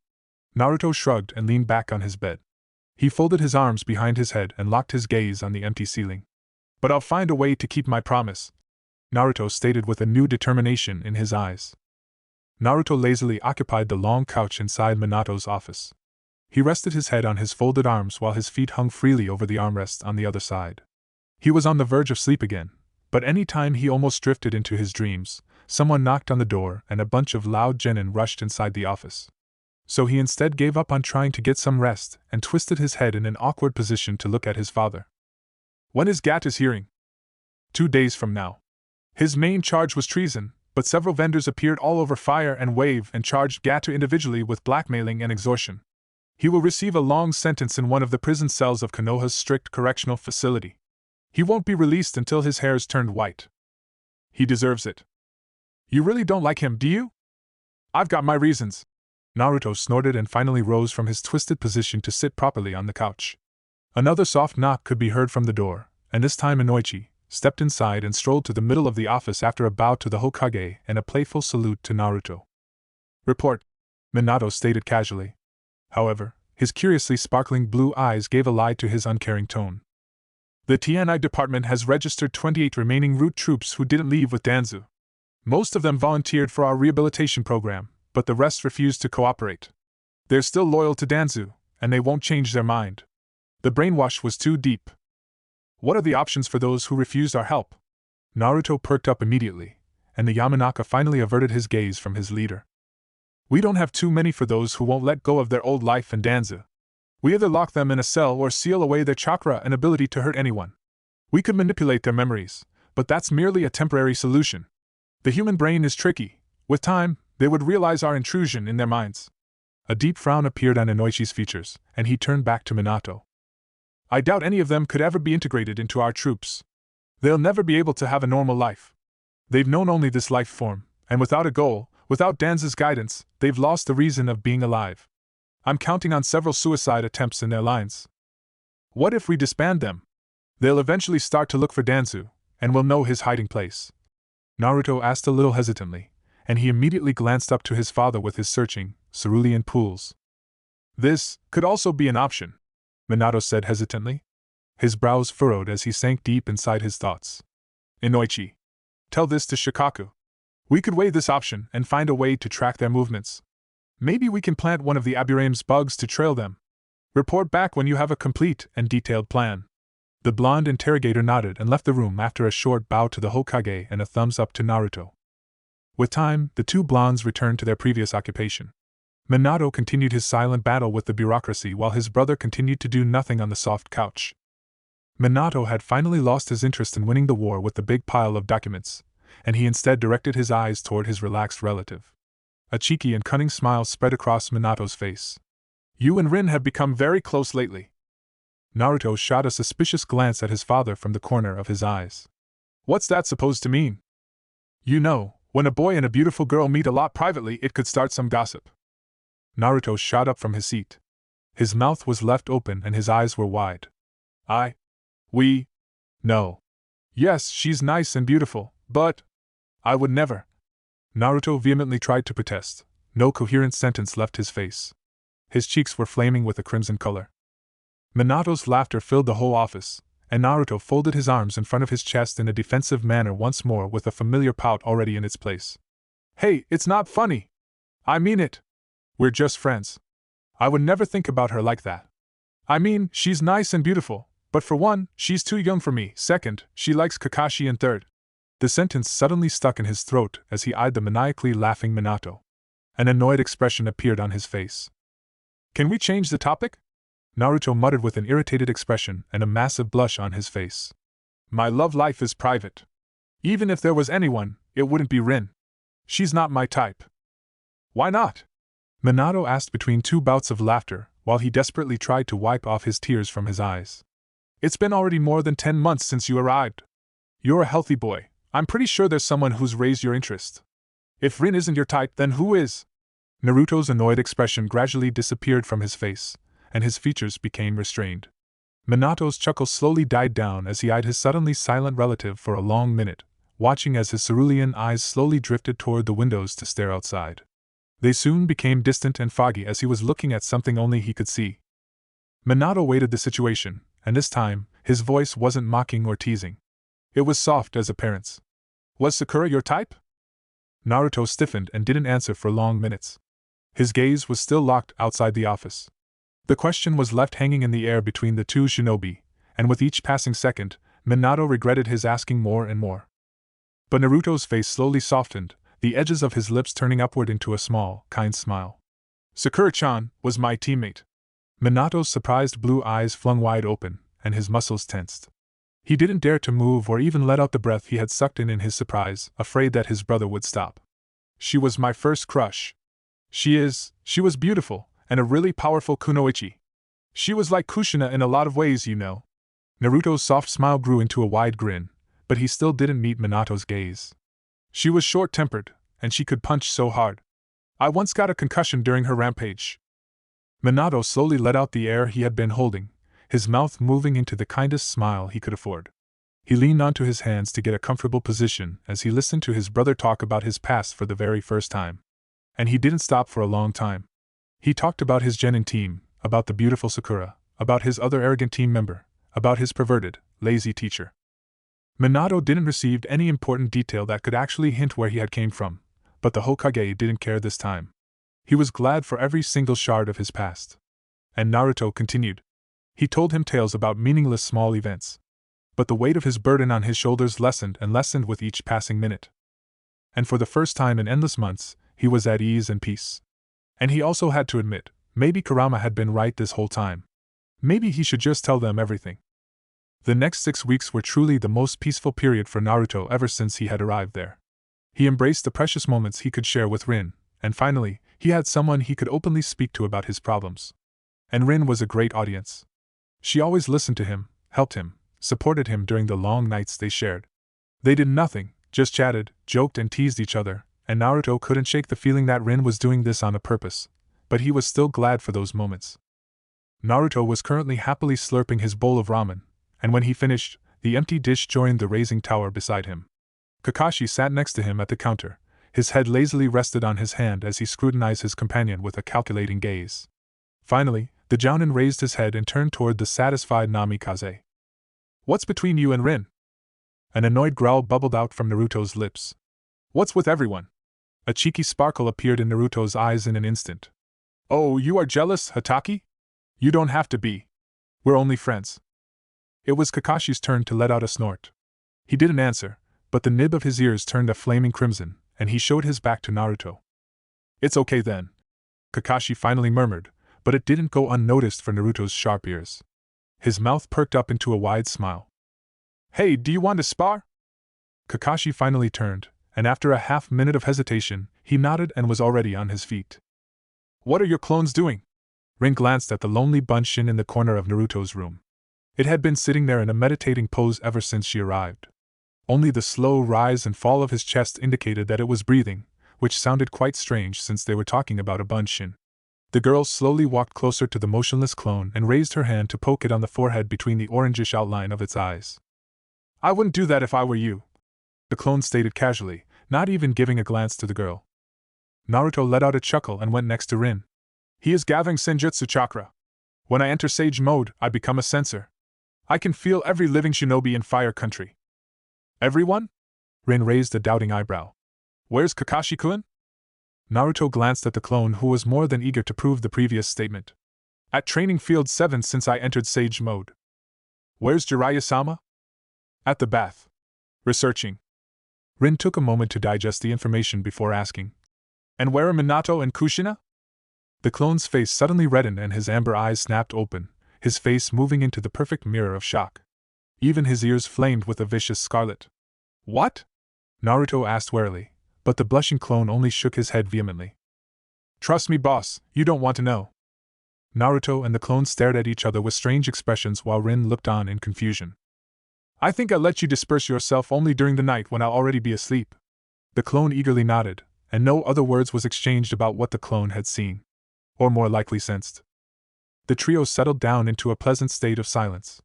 Naruto shrugged and leaned back on his bed. He folded his arms behind his head and locked his gaze on the empty ceiling. But I'll find a way to keep my promise, Naruto stated with a new determination in his eyes. Naruto lazily occupied the long couch inside Minato's office. He rested his head on his folded arms while his feet hung freely over the armrest on the other side. He was on the verge of sleep again, but any time he almost drifted into his dreams, someone knocked on the door and a bunch of loud genin rushed inside the office. So he instead gave up on trying to get some rest and twisted his head in an awkward position to look at his father. When is Gata's hearing? 2 days from now. His main charge was treason, but several vendors appeared all over Fire and Wave and charged Gata individually with blackmailing and extortion. He will receive a long sentence in one of the prison cells of Konoha's strict correctional facility. He won't be released until his hair's turned white. He deserves it. You really don't like him, do you? I've got my reasons. Naruto snorted and finally rose from his twisted position to sit properly on the couch. Another soft knock could be heard from the door, and this time Inoichi stepped inside and strolled to the middle of the office after a bow to the Hokage and a playful salute to Naruto. Report, Minato stated casually. However, his curiously sparkling blue eyes gave a lie to his uncaring tone. The TNI department has registered 28 remaining root troops who didn't leave with Danzu. Most of them volunteered for our rehabilitation program, but the rest refused to cooperate. They're still loyal to Danzu, and they won't change their mind. The brainwash was too deep. What are the options for those who refused our help? Naruto perked up immediately, and the Yamanaka finally averted his gaze from his leader. We don't have too many for those who won't let go of their old life in Danzu. We either lock them in a cell or seal away their chakra and ability to hurt anyone. We could manipulate their memories, but that's merely a temporary solution. The human brain is tricky. With time, they would realize our intrusion in their minds. A deep frown appeared on Inoichi's features, and he turned back to Minato. I doubt any of them could ever be integrated into our troops. They'll never be able to have a normal life. They've known only this life form, and without a goal, without Danzu's guidance, they've lost the reason of being alive. I'm counting on several suicide attempts in their lines. What if we disband them? They'll eventually start to look for Danzu, and we'll know his hiding place. Naruto asked a little hesitantly, and he immediately glanced up to his father with his searching, cerulean pools. This could also be an option, Minato said hesitantly. His brows furrowed as he sank deep inside his thoughts. Inoichi, tell this to Shikaku. We could weigh this option and find a way to track their movements. Maybe we can plant one of the Aburame's bugs to trail them. Report back when you have a complete and detailed plan. The blonde interrogator nodded and left the room after a short bow to the Hokage and a thumbs up to Naruto. With time, the two blondes returned to their previous occupation. Minato continued his silent battle with the bureaucracy while his brother continued to do nothing on the soft couch. Minato had finally lost his interest in winning the war with the big pile of documents, and he instead directed his eyes toward his relaxed relative. A cheeky and cunning smile spread across Minato's face. You and Rin have become very close lately. Naruto shot a suspicious glance at his father from the corner of his eyes. What's that supposed to mean? You know, when a boy and a beautiful girl meet a lot privately, it could start some gossip. Naruto shot up from his seat. His mouth was left open and his eyes were wide. No. Yes, she's nice and beautiful, but I would never. Naruto vehemently tried to protest. No coherent sentence left his face. His cheeks were flaming with a crimson color. Minato's laughter filled the whole office, and Naruto folded his arms in front of his chest in a defensive manner once more with a familiar pout already in its place. Hey, it's not funny! I mean it! We're just friends. I would never think about her like that. I mean, she's nice and beautiful, but for one, she's too young for me. Second, she likes Kakashi, and third. The sentence suddenly stuck in his throat as he eyed the maniacally laughing Minato. An annoyed expression appeared on his face. Can we change the topic? Naruto muttered with an irritated expression and a massive blush on his face. My love life is private. Even if there was anyone, it wouldn't be Rin. She's not my type. Why not? Minato asked between two bouts of laughter, while he desperately tried to wipe off his tears from his eyes. It's been already more than 10 months since you arrived. You're a healthy boy. I'm pretty sure there's someone who's raised your interest. If Rin isn't your type, then who is? Naruto's annoyed expression gradually disappeared from his face, and his features became restrained. Minato's chuckle slowly died down as he eyed his suddenly silent relative for a long minute, watching as his cerulean eyes slowly drifted toward the windows to stare outside. They soon became distant and foggy as he was looking at something only he could see. Minato weighted the situation, and this time, his voice wasn't mocking or teasing. It was soft as a parent's. Was Sakura your type? Naruto stiffened and didn't answer for long minutes. His gaze was still locked outside the office. The question was left hanging in the air between the two shinobi, and with each passing second, Minato regretted his asking more and more. But Naruto's face slowly softened, the edges of his lips turning upward into a small, kind smile. Sakura-chan was my teammate. Minato's surprised blue eyes flung wide open, and his muscles tensed. He didn't dare to move or even let out the breath he had sucked in his surprise, afraid that his brother would stop. She was my first crush. She was beautiful, and a really powerful kunoichi. She was like Kushina in a lot of ways, you know. Naruto's soft smile grew into a wide grin, but he still didn't meet Minato's gaze. She was short-tempered, and she could punch so hard. I once got a concussion during her rampage. Minato slowly let out the air he had been holding, his mouth moving into the kindest smile he could afford. He leaned onto his hands to get a comfortable position as he listened to his brother talk about his past for the very first time. And he didn't stop for a long time. He talked about his genin team, about the beautiful Sakura, about his other arrogant team member, about his perverted, lazy teacher. Minato didn't receive any important detail that could actually hint where he had came from, but the Hokage didn't care this time. He was glad for every single shard of his past. And Naruto continued. He told him tales about meaningless small events. But the weight of his burden on his shoulders lessened and lessened with each passing minute. And for the first time in endless months, he was at ease and peace. And he also had to admit, maybe Kurama had been right this whole time. Maybe he should just tell them everything. The next 6 weeks were truly the most peaceful period for Naruto ever since he had arrived there. He embraced the precious moments he could share with Rin, and finally, he had someone he could openly speak to about his problems. And Rin was a great audience. She always listened to him, helped him, supported him during the long nights they shared. They did nothing, just chatted, joked and teased each other, and Naruto couldn't shake the feeling that Rin was doing this on a purpose, but he was still glad for those moments. Naruto was currently happily slurping his bowl of ramen, and when he finished, the empty dish joined the raising tower beside him. Kakashi sat next to him at the counter, his head lazily rested on his hand as he scrutinized his companion with a calculating gaze. Finally, the Jounin raised his head and turned toward the satisfied Namikaze. "What's between you and Rin?" An annoyed growl bubbled out from Naruto's lips. "What's with everyone?" A cheeky sparkle appeared in Naruto's eyes in an instant. "Oh, you are jealous, Hatake? You don't have to be. We're only friends." It was Kakashi's turn to let out a snort. He didn't answer, but the nib of his ears turned a flaming crimson, and he showed his back to Naruto. "It's okay then," Kakashi finally murmured, but it didn't go unnoticed for Naruto's sharp ears. His mouth perked up into a wide smile. "Hey, do you want to spar?" Kakashi finally turned, and after a half-minute of hesitation, he nodded and was already on his feet. "What are your clones doing?" Rin glanced at the lonely bunshin in the corner of Naruto's room. It had been sitting there in a meditating pose ever since she arrived. Only the slow rise and fall of his chest indicated that it was breathing, which sounded quite strange since they were talking about a bunshin. The girl slowly walked closer to the motionless clone and raised her hand to poke it on the forehead between the orangish outline of its eyes. "I wouldn't do that if I were you," the clone stated casually, not even giving a glance to the girl. Naruto let out a chuckle and went next to Rin. "He is gathering Senjutsu chakra. When I enter Sage mode, I become a sensor. I can feel every living shinobi in Fire Country." "Everyone?" Rin raised a doubting eyebrow. "Where's Kakashi-kun?" Naruto glanced at the clone, who was more than eager to prove the previous statement. "At Training Field 7 since I entered Sage mode." "Where's Jiraiya-sama?" "At the bath. Researching." Rin took a moment to digest the information before asking. "And where are Minato and Kushina?" The clone's face suddenly reddened and his amber eyes snapped open, his face moving into the perfect mirror of shock. Even his ears flamed with a vicious scarlet. "What?" Naruto asked warily, but the blushing clone only shook his head vehemently. "Trust me, boss, you don't want to know." Naruto and the clone stared at each other with strange expressions while Rin looked on in confusion. "I think I let you disperse yourself only during the night when I'll already be asleep." The clone eagerly nodded, and no other words was exchanged about what the clone had seen. Or more likely sensed. The trio settled down into a pleasant state of silence.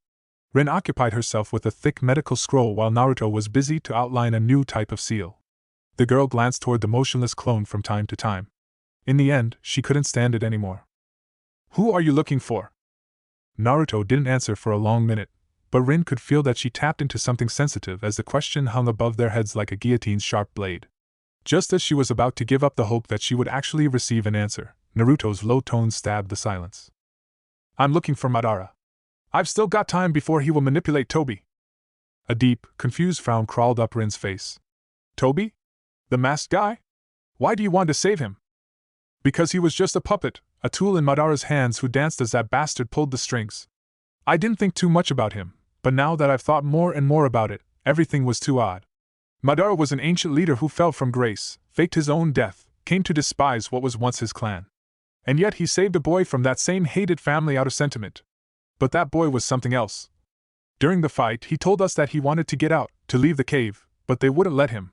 Rin occupied herself with a thick medical scroll while Naruto was busy to outline a new type of seal. The girl glanced toward the motionless clone from time to time. In the end, she couldn't stand it anymore. "Who are you looking for?" Naruto didn't answer for a long minute, but Rin could feel that she tapped into something sensitive as the question hung above their heads like a guillotine's sharp blade. Just as she was about to give up the hope that she would actually receive an answer, Naruto's low tones stabbed the silence. "I'm looking for Madara. I've still got time before he will manipulate Toby." A deep, confused frown crawled up Rin's face. "Toby? The masked guy? Why do you want to save him?" "Because he was just a puppet, a tool in Madara's hands who danced as that bastard pulled the strings. I didn't think too much about him, but now that I've thought more and more about it, everything was too odd. Madara was an ancient leader who fell from grace, faked his own death, came to despise what was once his clan. And yet he saved a boy from that same hated family out of sentiment. But that boy was something else. During the fight, he told us that he wanted to get out, to leave the cave, but they wouldn't let him.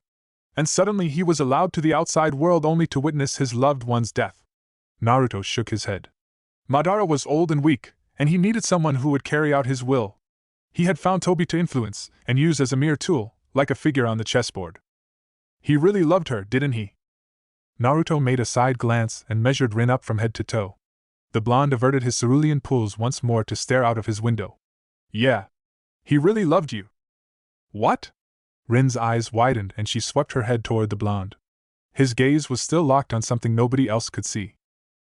And suddenly he was allowed to the outside world only to witness his loved one's death." Naruto shook his head. "Madara was old and weak, and he needed someone who would carry out his will. He had found Toby to influence, and use as a mere tool, like a figure on the chessboard. He really loved her, didn't he?" Naruto made a side glance and measured Rin up from head to toe. The blonde averted his cerulean pools once more to stare out of his window. "Yeah. He really loved you." "What?" Rin's eyes widened and she swept her head toward the blonde. His gaze was still locked on something nobody else could see.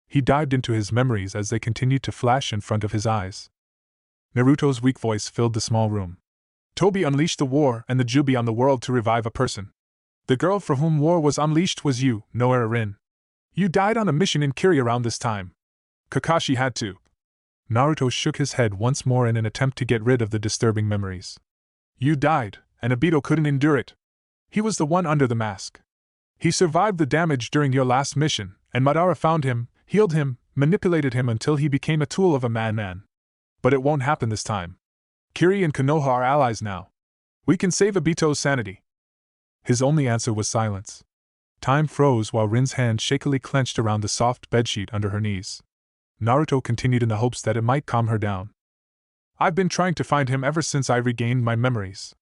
He dived into his memories as they continued to flash in front of his eyes. Naruto's weak voice filled the small room. "Toby unleashed the war and the Jubi on the world to revive a person. The girl for whom war was unleashed was you, Noara Rin. You died on a mission in Kiri around this time. Kakashi had to." Naruto shook his head once more in an attempt to get rid of the disturbing memories. "You died, and Obito couldn't endure it. He was the one under the mask. He survived the damage during your last mission, and Madara found him, healed him, manipulated him until he became a tool of a madman. But it won't happen this time. Kiri and Konoha are allies now. We can save Obito's sanity." His only answer was silence. Time froze while Rin's hand shakily clenched around the soft bedsheet under her knees. Naruto continued in the hopes that it might calm her down. I've been trying to find him ever since I regained my memories.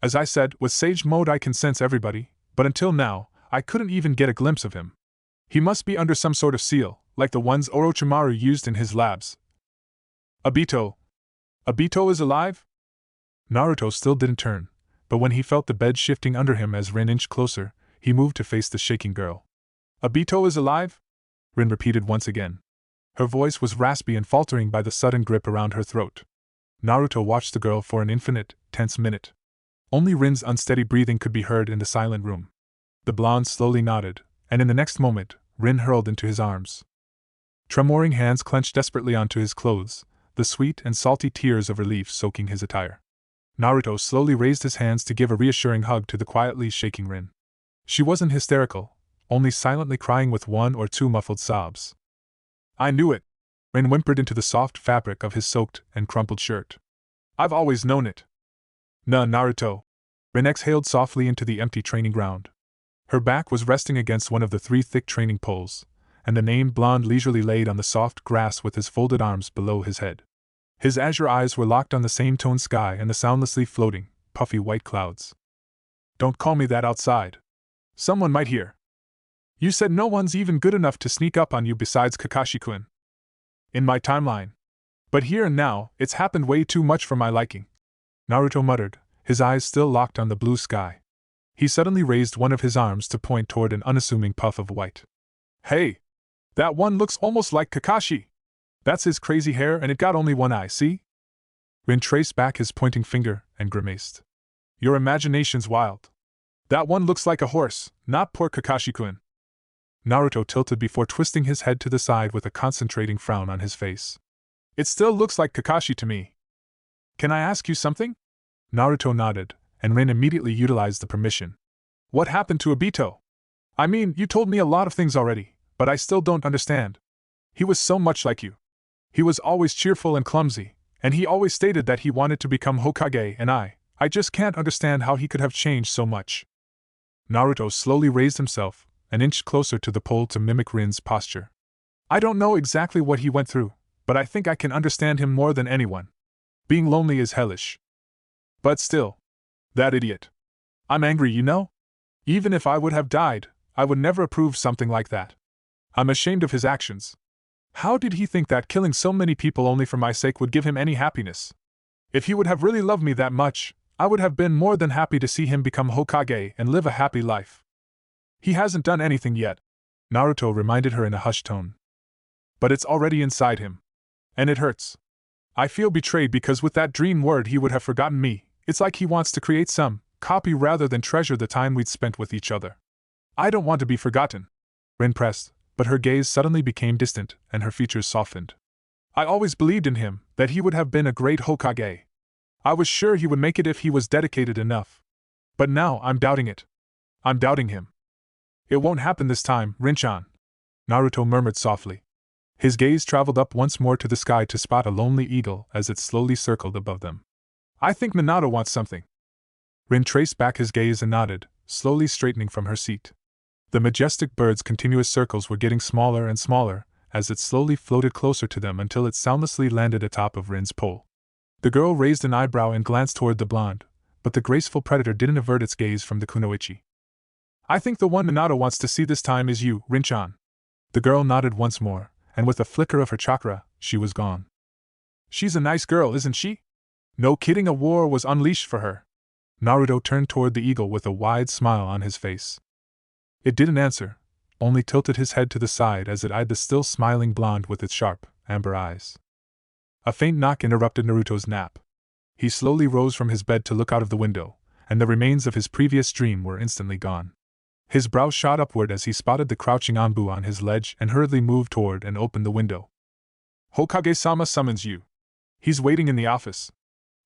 As I said, with Sage Mode I can sense everybody, but until now, I couldn't even get a glimpse of him. He must be under some sort of seal, like the ones Orochimaru used in his labs. Obito. Obito is alive? Naruto still didn't turn, but when he felt the bed shifting under him as Rin inched closer, he moved to face the shaking girl. Obito is alive? Rin repeated once again. Her voice was raspy and faltering by the sudden grip around her throat. Naruto watched the girl for an infinite, tense minute. Only Rin's unsteady breathing could be heard in the silent room. The blonde slowly nodded, and in the next moment, Rin hurled into his arms. Tremoring hands clenched desperately onto his clothes, the sweet and salty tears of relief soaking his attire. Naruto slowly raised his hands to give a reassuring hug to the quietly shaking Rin. She wasn't hysterical, only silently crying with one or two muffled sobs. I knew it, Rin whimpered into the soft fabric of his soaked and crumpled shirt. I've always known it. Nah, Naruto. Rin exhaled softly into the empty training ground. Her back was resting against one of the 3 thick training poles, and the named blonde leisurely laid on the soft grass with his folded arms below his head. His azure eyes were locked on the same-toned sky and the soundlessly floating, puffy white clouds. Don't call me that outside. Someone might hear. You said no one's even good enough to sneak up on you besides Kakashi-kun. In my timeline. But here and now, it's happened way too much for my liking. Naruto muttered, his eyes still locked on the blue sky. He suddenly raised one of his arms to point toward an unassuming puff of white. Hey! That one looks almost like Kakashi! That's his crazy hair and it got only one eye, see? Rin traced back his pointing finger and grimaced. Your imagination's wild. That one looks like a horse, not poor Kakashi-kun. Naruto tilted before twisting his head to the side with a concentrating frown on his face. It still looks like Kakashi to me. Can I ask you something? Naruto nodded, and Rin immediately utilized the permission. What happened to Obito? I mean, you told me a lot of things already, but I still don't understand. He was so much like you. He was always cheerful and clumsy, and he always stated that he wanted to become Hokage, and I just can't understand how he could have changed so much. Naruto slowly raised himself, and inched closer to the pole to mimic Rin's posture. I don't know exactly what he went through, but I think I can understand him more than anyone. Being lonely is hellish. But still, that idiot. I'm angry, you know? Even if I would have died, I would never approve something like that. I'm ashamed of his actions. How did he think that killing so many people only for my sake would give him any happiness? If he would have really loved me that much, I would have been more than happy to see him become Hokage and live a happy life. He hasn't done anything yet, Naruto reminded her in a hushed tone. But it's already inside him. And it hurts. I feel betrayed because with that dream word he would have forgotten me. It's like he wants to create some copy rather than treasure the time we'd spent with each other. I don't want to be forgotten. Rin pressed, but her gaze suddenly became distant and her features softened. I always believed in him, that he would have been a great Hokage. I was sure he would make it if he was dedicated enough. But now I'm doubting it. I'm doubting him. It won't happen this time, Rin-chan, Naruto murmured softly. His gaze traveled up once more to the sky to spot a lonely eagle as it slowly circled above them. I think Minato wants something. Rin traced back his gaze and nodded, slowly straightening from her seat. The majestic bird's continuous circles were getting smaller and smaller, as it slowly floated closer to them until it soundlessly landed atop of Rin's pole. The girl raised an eyebrow and glanced toward the blonde, but the graceful predator didn't avert its gaze from the kunoichi. I think the one Minato wants to see this time is you, Rin-chan. The girl nodded once more, and with a flicker of her chakra, she was gone. She's a nice girl, isn't she? No kidding, a war was unleashed for her. Naruto turned toward the eagle with a wide smile on his face. It didn't answer, only tilted his head to the side as it eyed the still smiling blonde with its sharp, amber eyes. A faint knock interrupted Naruto's nap. He slowly rose from his bed to look out of the window, and the remains of his previous dream were instantly gone. His brow shot upward as he spotted the crouching Anbu on his ledge and hurriedly moved toward and opened the window. Hokage-sama summons you. He's waiting in the office.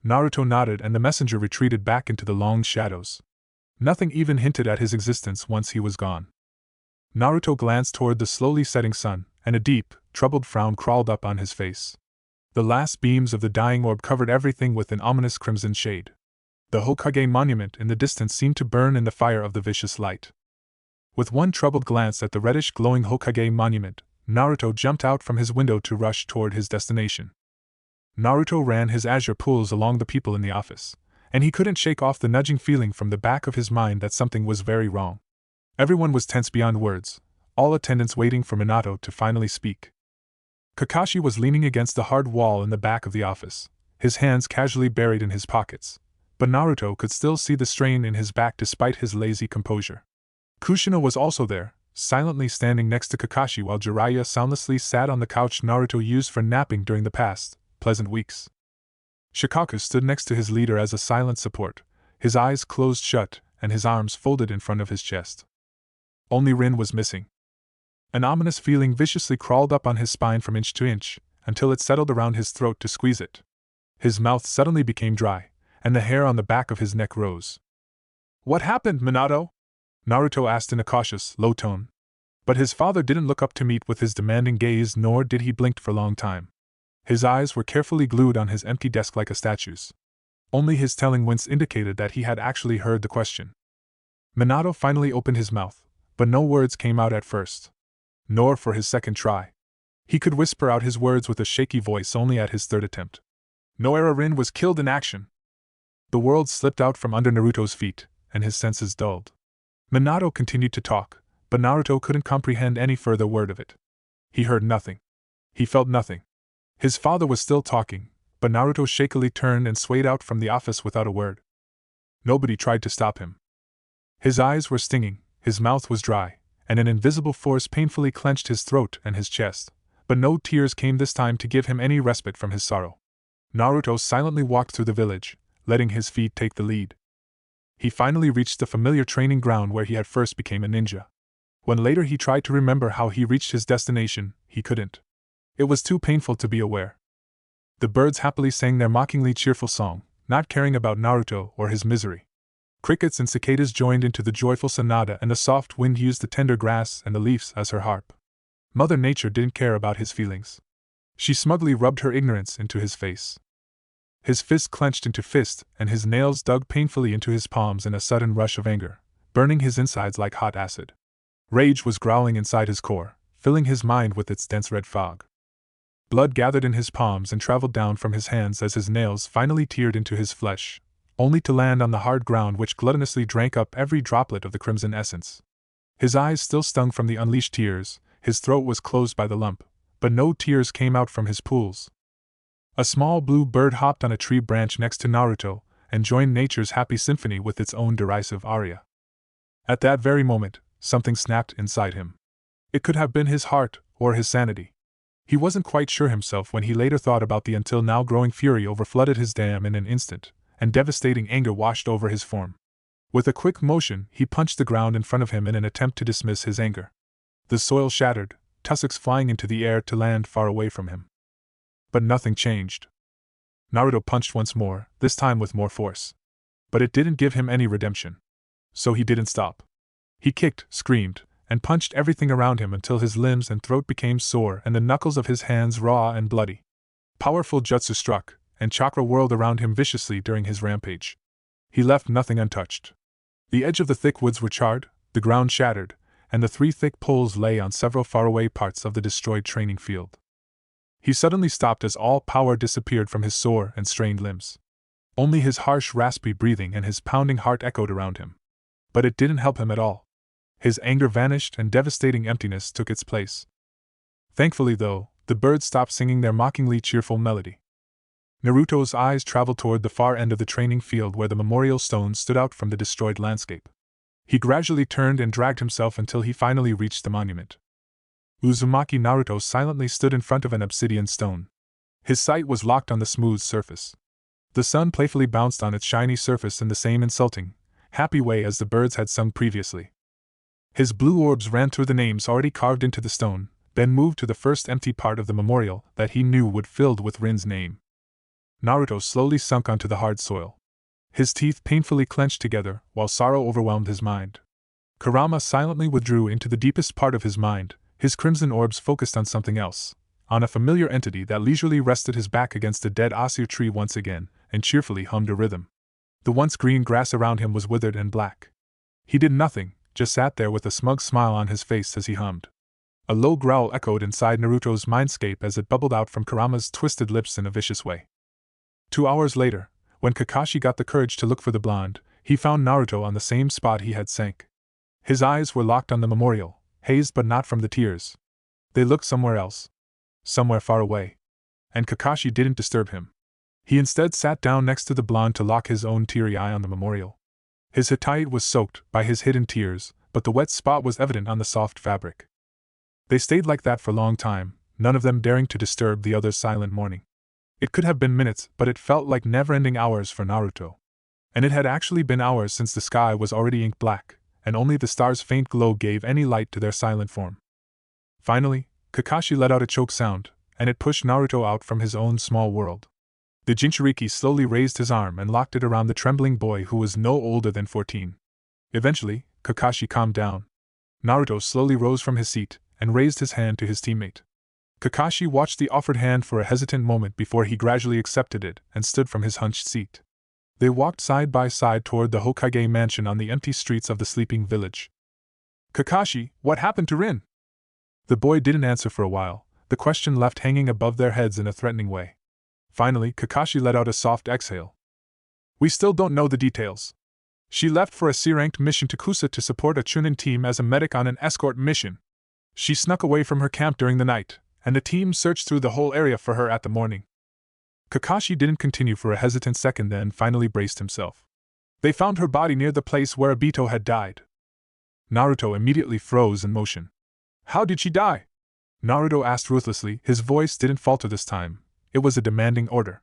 Naruto nodded and the messenger retreated back into the long shadows. Nothing even hinted at his existence once he was gone. Naruto glanced toward the slowly setting sun, and a deep, troubled frown crawled up on his face. The last beams of the dying orb covered everything with an ominous crimson shade. The Hokage monument in the distance seemed to burn in the fire of the vicious light. With one troubled glance at the reddish glowing Hokage monument, Naruto jumped out from his window to rush toward his destination. Naruto ran his azure pulls along the people in the office, and he couldn't shake off the nudging feeling from the back of his mind that something was very wrong. Everyone was tense beyond words, all attendants waiting for Minato to finally speak. Kakashi was leaning against the hard wall in the back of the office, his hands casually buried in his pockets, but Naruto could still see the strain in his back despite his lazy composure. Kushina was also there, silently standing next to Kakashi while Jiraiya soundlessly sat on the couch Naruto used for napping during the past pleasant weeks. Shikaku stood next to his leader as a silent support, his eyes closed shut and his arms folded in front of his chest. Only Rin was missing. An ominous feeling viciously crawled up on his spine from inch to inch, until it settled around his throat to squeeze it. His mouth suddenly became dry, and the hair on the back of his neck rose. "What happened, Minato?" Naruto asked in a cautious, low tone. But his father didn't look up to meet with his demanding gaze, nor did he blink for a long time. His eyes were carefully glued on his empty desk like a statue's. Only his telling wince indicated that he had actually heard the question. Minato finally opened his mouth, but no words came out at first. Nor for his second try. He could whisper out his words with a shaky voice only at his third attempt. "Noara Rin was killed in action." The world slipped out from under Naruto's feet, and his senses dulled. Minato continued to talk, but Naruto couldn't comprehend any further word of it. He heard nothing. He felt nothing. His father was still talking, but Naruto shakily turned and swayed out from the office without a word. Nobody tried to stop him. His eyes were stinging, his mouth was dry, and an invisible force painfully clenched his throat and his chest, but no tears came this time to give him any respite from his sorrow. Naruto silently walked through the village, letting his feet take the lead. He finally reached the familiar training ground where he had first become a ninja. When later he tried to remember how he reached his destination, he couldn't. It was too painful to be aware. The birds happily sang their mockingly cheerful song, not caring about Naruto or his misery. Crickets and cicadas joined into the joyful sonata, and the soft wind used the tender grass and the leaves as her harp. Mother Nature didn't care about his feelings. She smugly rubbed her ignorance into his face. His fist clenched into fist, and his nails dug painfully into his palms in a sudden rush of anger, burning his insides like hot acid. Rage was growling inside his core, filling his mind with its dense red fog. Blood gathered in his palms and traveled down from his hands as his nails finally teared into his flesh, only to land on the hard ground which gluttonously drank up every droplet of the crimson essence. His eyes still stung from the unleashed tears, his throat was closed by the lump, but no tears came out from his pools. A small blue bird hopped on a tree branch next to Naruto, and joined nature's happy symphony with its own derisive aria. At that very moment, something snapped inside him. It could have been his heart, or his sanity. He wasn't quite sure himself when he later thought about the until now growing fury overflooded his dam in an instant, and devastating anger washed over his form. With a quick motion, he punched the ground in front of him in an attempt to dismiss his anger. The soil shattered, tussocks flying into the air to land far away from him. But nothing changed. Naruto punched once more, this time with more force. But it didn't give him any redemption. So he didn't stop. He kicked, screamed, and punched everything around him until his limbs and throat became sore and the knuckles of his hands raw and bloody. Powerful jutsu struck, and chakra whirled around him viciously during his rampage. He left nothing untouched. The edge of the thick woods were charred, the ground shattered, and the 3 thick poles lay on several faraway parts of the destroyed training field. He suddenly stopped as all power disappeared from his sore and strained limbs. Only his harsh, raspy breathing and his pounding heart echoed around him. But it didn't help him at all. His anger vanished and devastating emptiness took its place. Thankfully, though, the birds stopped singing their mockingly cheerful melody. Naruto's eyes traveled toward the far end of the training field where the memorial stones stood out from the destroyed landscape. He gradually turned and dragged himself until he finally reached the monument. Uzumaki Naruto silently stood in front of an obsidian stone. His sight was locked on the smooth surface. The sun playfully bounced on its shiny surface in the same insulting, happy way as the birds had sung previously. His blue orbs ran through the names already carved into the stone, then moved to the first empty part of the memorial that he knew would filled with Rin's name. Naruto slowly sunk onto the hard soil. His teeth painfully clenched together while sorrow overwhelmed his mind. Kurama silently withdrew into the deepest part of his mind, his crimson orbs focused on something else, on a familiar entity that leisurely rested his back against a dead osier tree once again, and cheerfully hummed a rhythm. The once green grass around him was withered and black. He did nothing, just sat there with a smug smile on his face as he hummed. A low growl echoed inside Naruto's mindscape as it bubbled out from Kurama's twisted lips in a vicious way. 2 hours later, when Kakashi got the courage to look for the blonde, he found Naruto on the same spot he had sank. His eyes were locked on the memorial, hazed but not from the tears. They looked somewhere else. Somewhere far away. And Kakashi didn't disturb him. He instead sat down next to the blonde to lock his own teary eye on the memorial. His Hittite was soaked by his hidden tears, but the wet spot was evident on the soft fabric. They stayed like that for a long time, none of them daring to disturb the other's silent mourning. It could have been minutes, but it felt like never-ending hours for Naruto. And it had actually been hours since the sky was already ink black, and only the stars' faint glow gave any light to their silent form. Finally, Kakashi let out a choke sound, and it pushed Naruto out from his own small world. The Jinchuriki slowly raised his arm and locked it around the trembling boy who was no older than 14. Eventually, Kakashi calmed down. Naruto slowly rose from his seat and raised his hand to his teammate. Kakashi watched the offered hand for a hesitant moment before he gradually accepted it and stood from his hunched seat. They walked side by side toward the Hokage mansion on the empty streets of the sleeping village. "Kakashi, what happened to Rin?" The boy didn't answer for a while, the question left hanging above their heads in a threatening way. Finally, Kakashi let out a soft exhale. "We still don't know the details. She left for a C-ranked mission to Kusa to support a Chunin team as a medic on an escort mission. She snuck away from her camp during the night, and the team searched through the whole area for her at the morning." Kakashi didn't continue for a hesitant second, then finally braced himself. "They found her body near the place where Obito had died." Naruto immediately froze in motion. "How did she die?" Naruto asked ruthlessly. His voice didn't falter this time. It was a demanding order.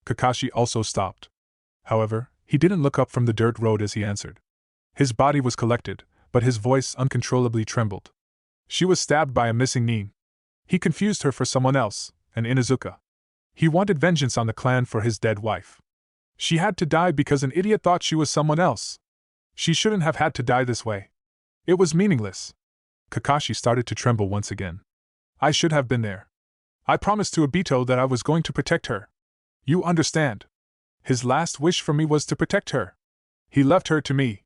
Kakashi also stopped. However, he didn't look up from the dirt road as he answered. His body was collected, but his voice uncontrollably trembled. "She was stabbed by a missing nin. He confused her for someone else, an Inuzuka. He wanted vengeance on the clan for his dead wife. She had to die because an idiot thought she was someone else. She shouldn't have had to die this way. It was meaningless." Kakashi started to tremble once again. "I should have been there. I promised to Obito that I was going to protect her. You understand? His last wish for me was to protect her. He left her to me.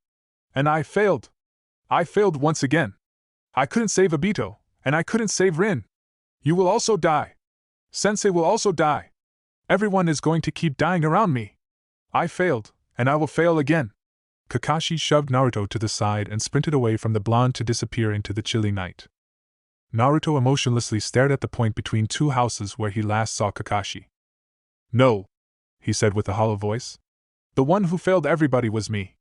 And I failed. I failed once again. I couldn't save Obito, and I couldn't save Rin. You will also die. Sensei will also die. Everyone is going to keep dying around me. I failed, and I will fail again." Kakashi shoved Naruto to the side and sprinted away from the blonde to disappear into the chilly night. Naruto emotionlessly stared at the point between two houses where he last saw Kakashi. "No," he said with a hollow voice. "The one who failed everybody was me.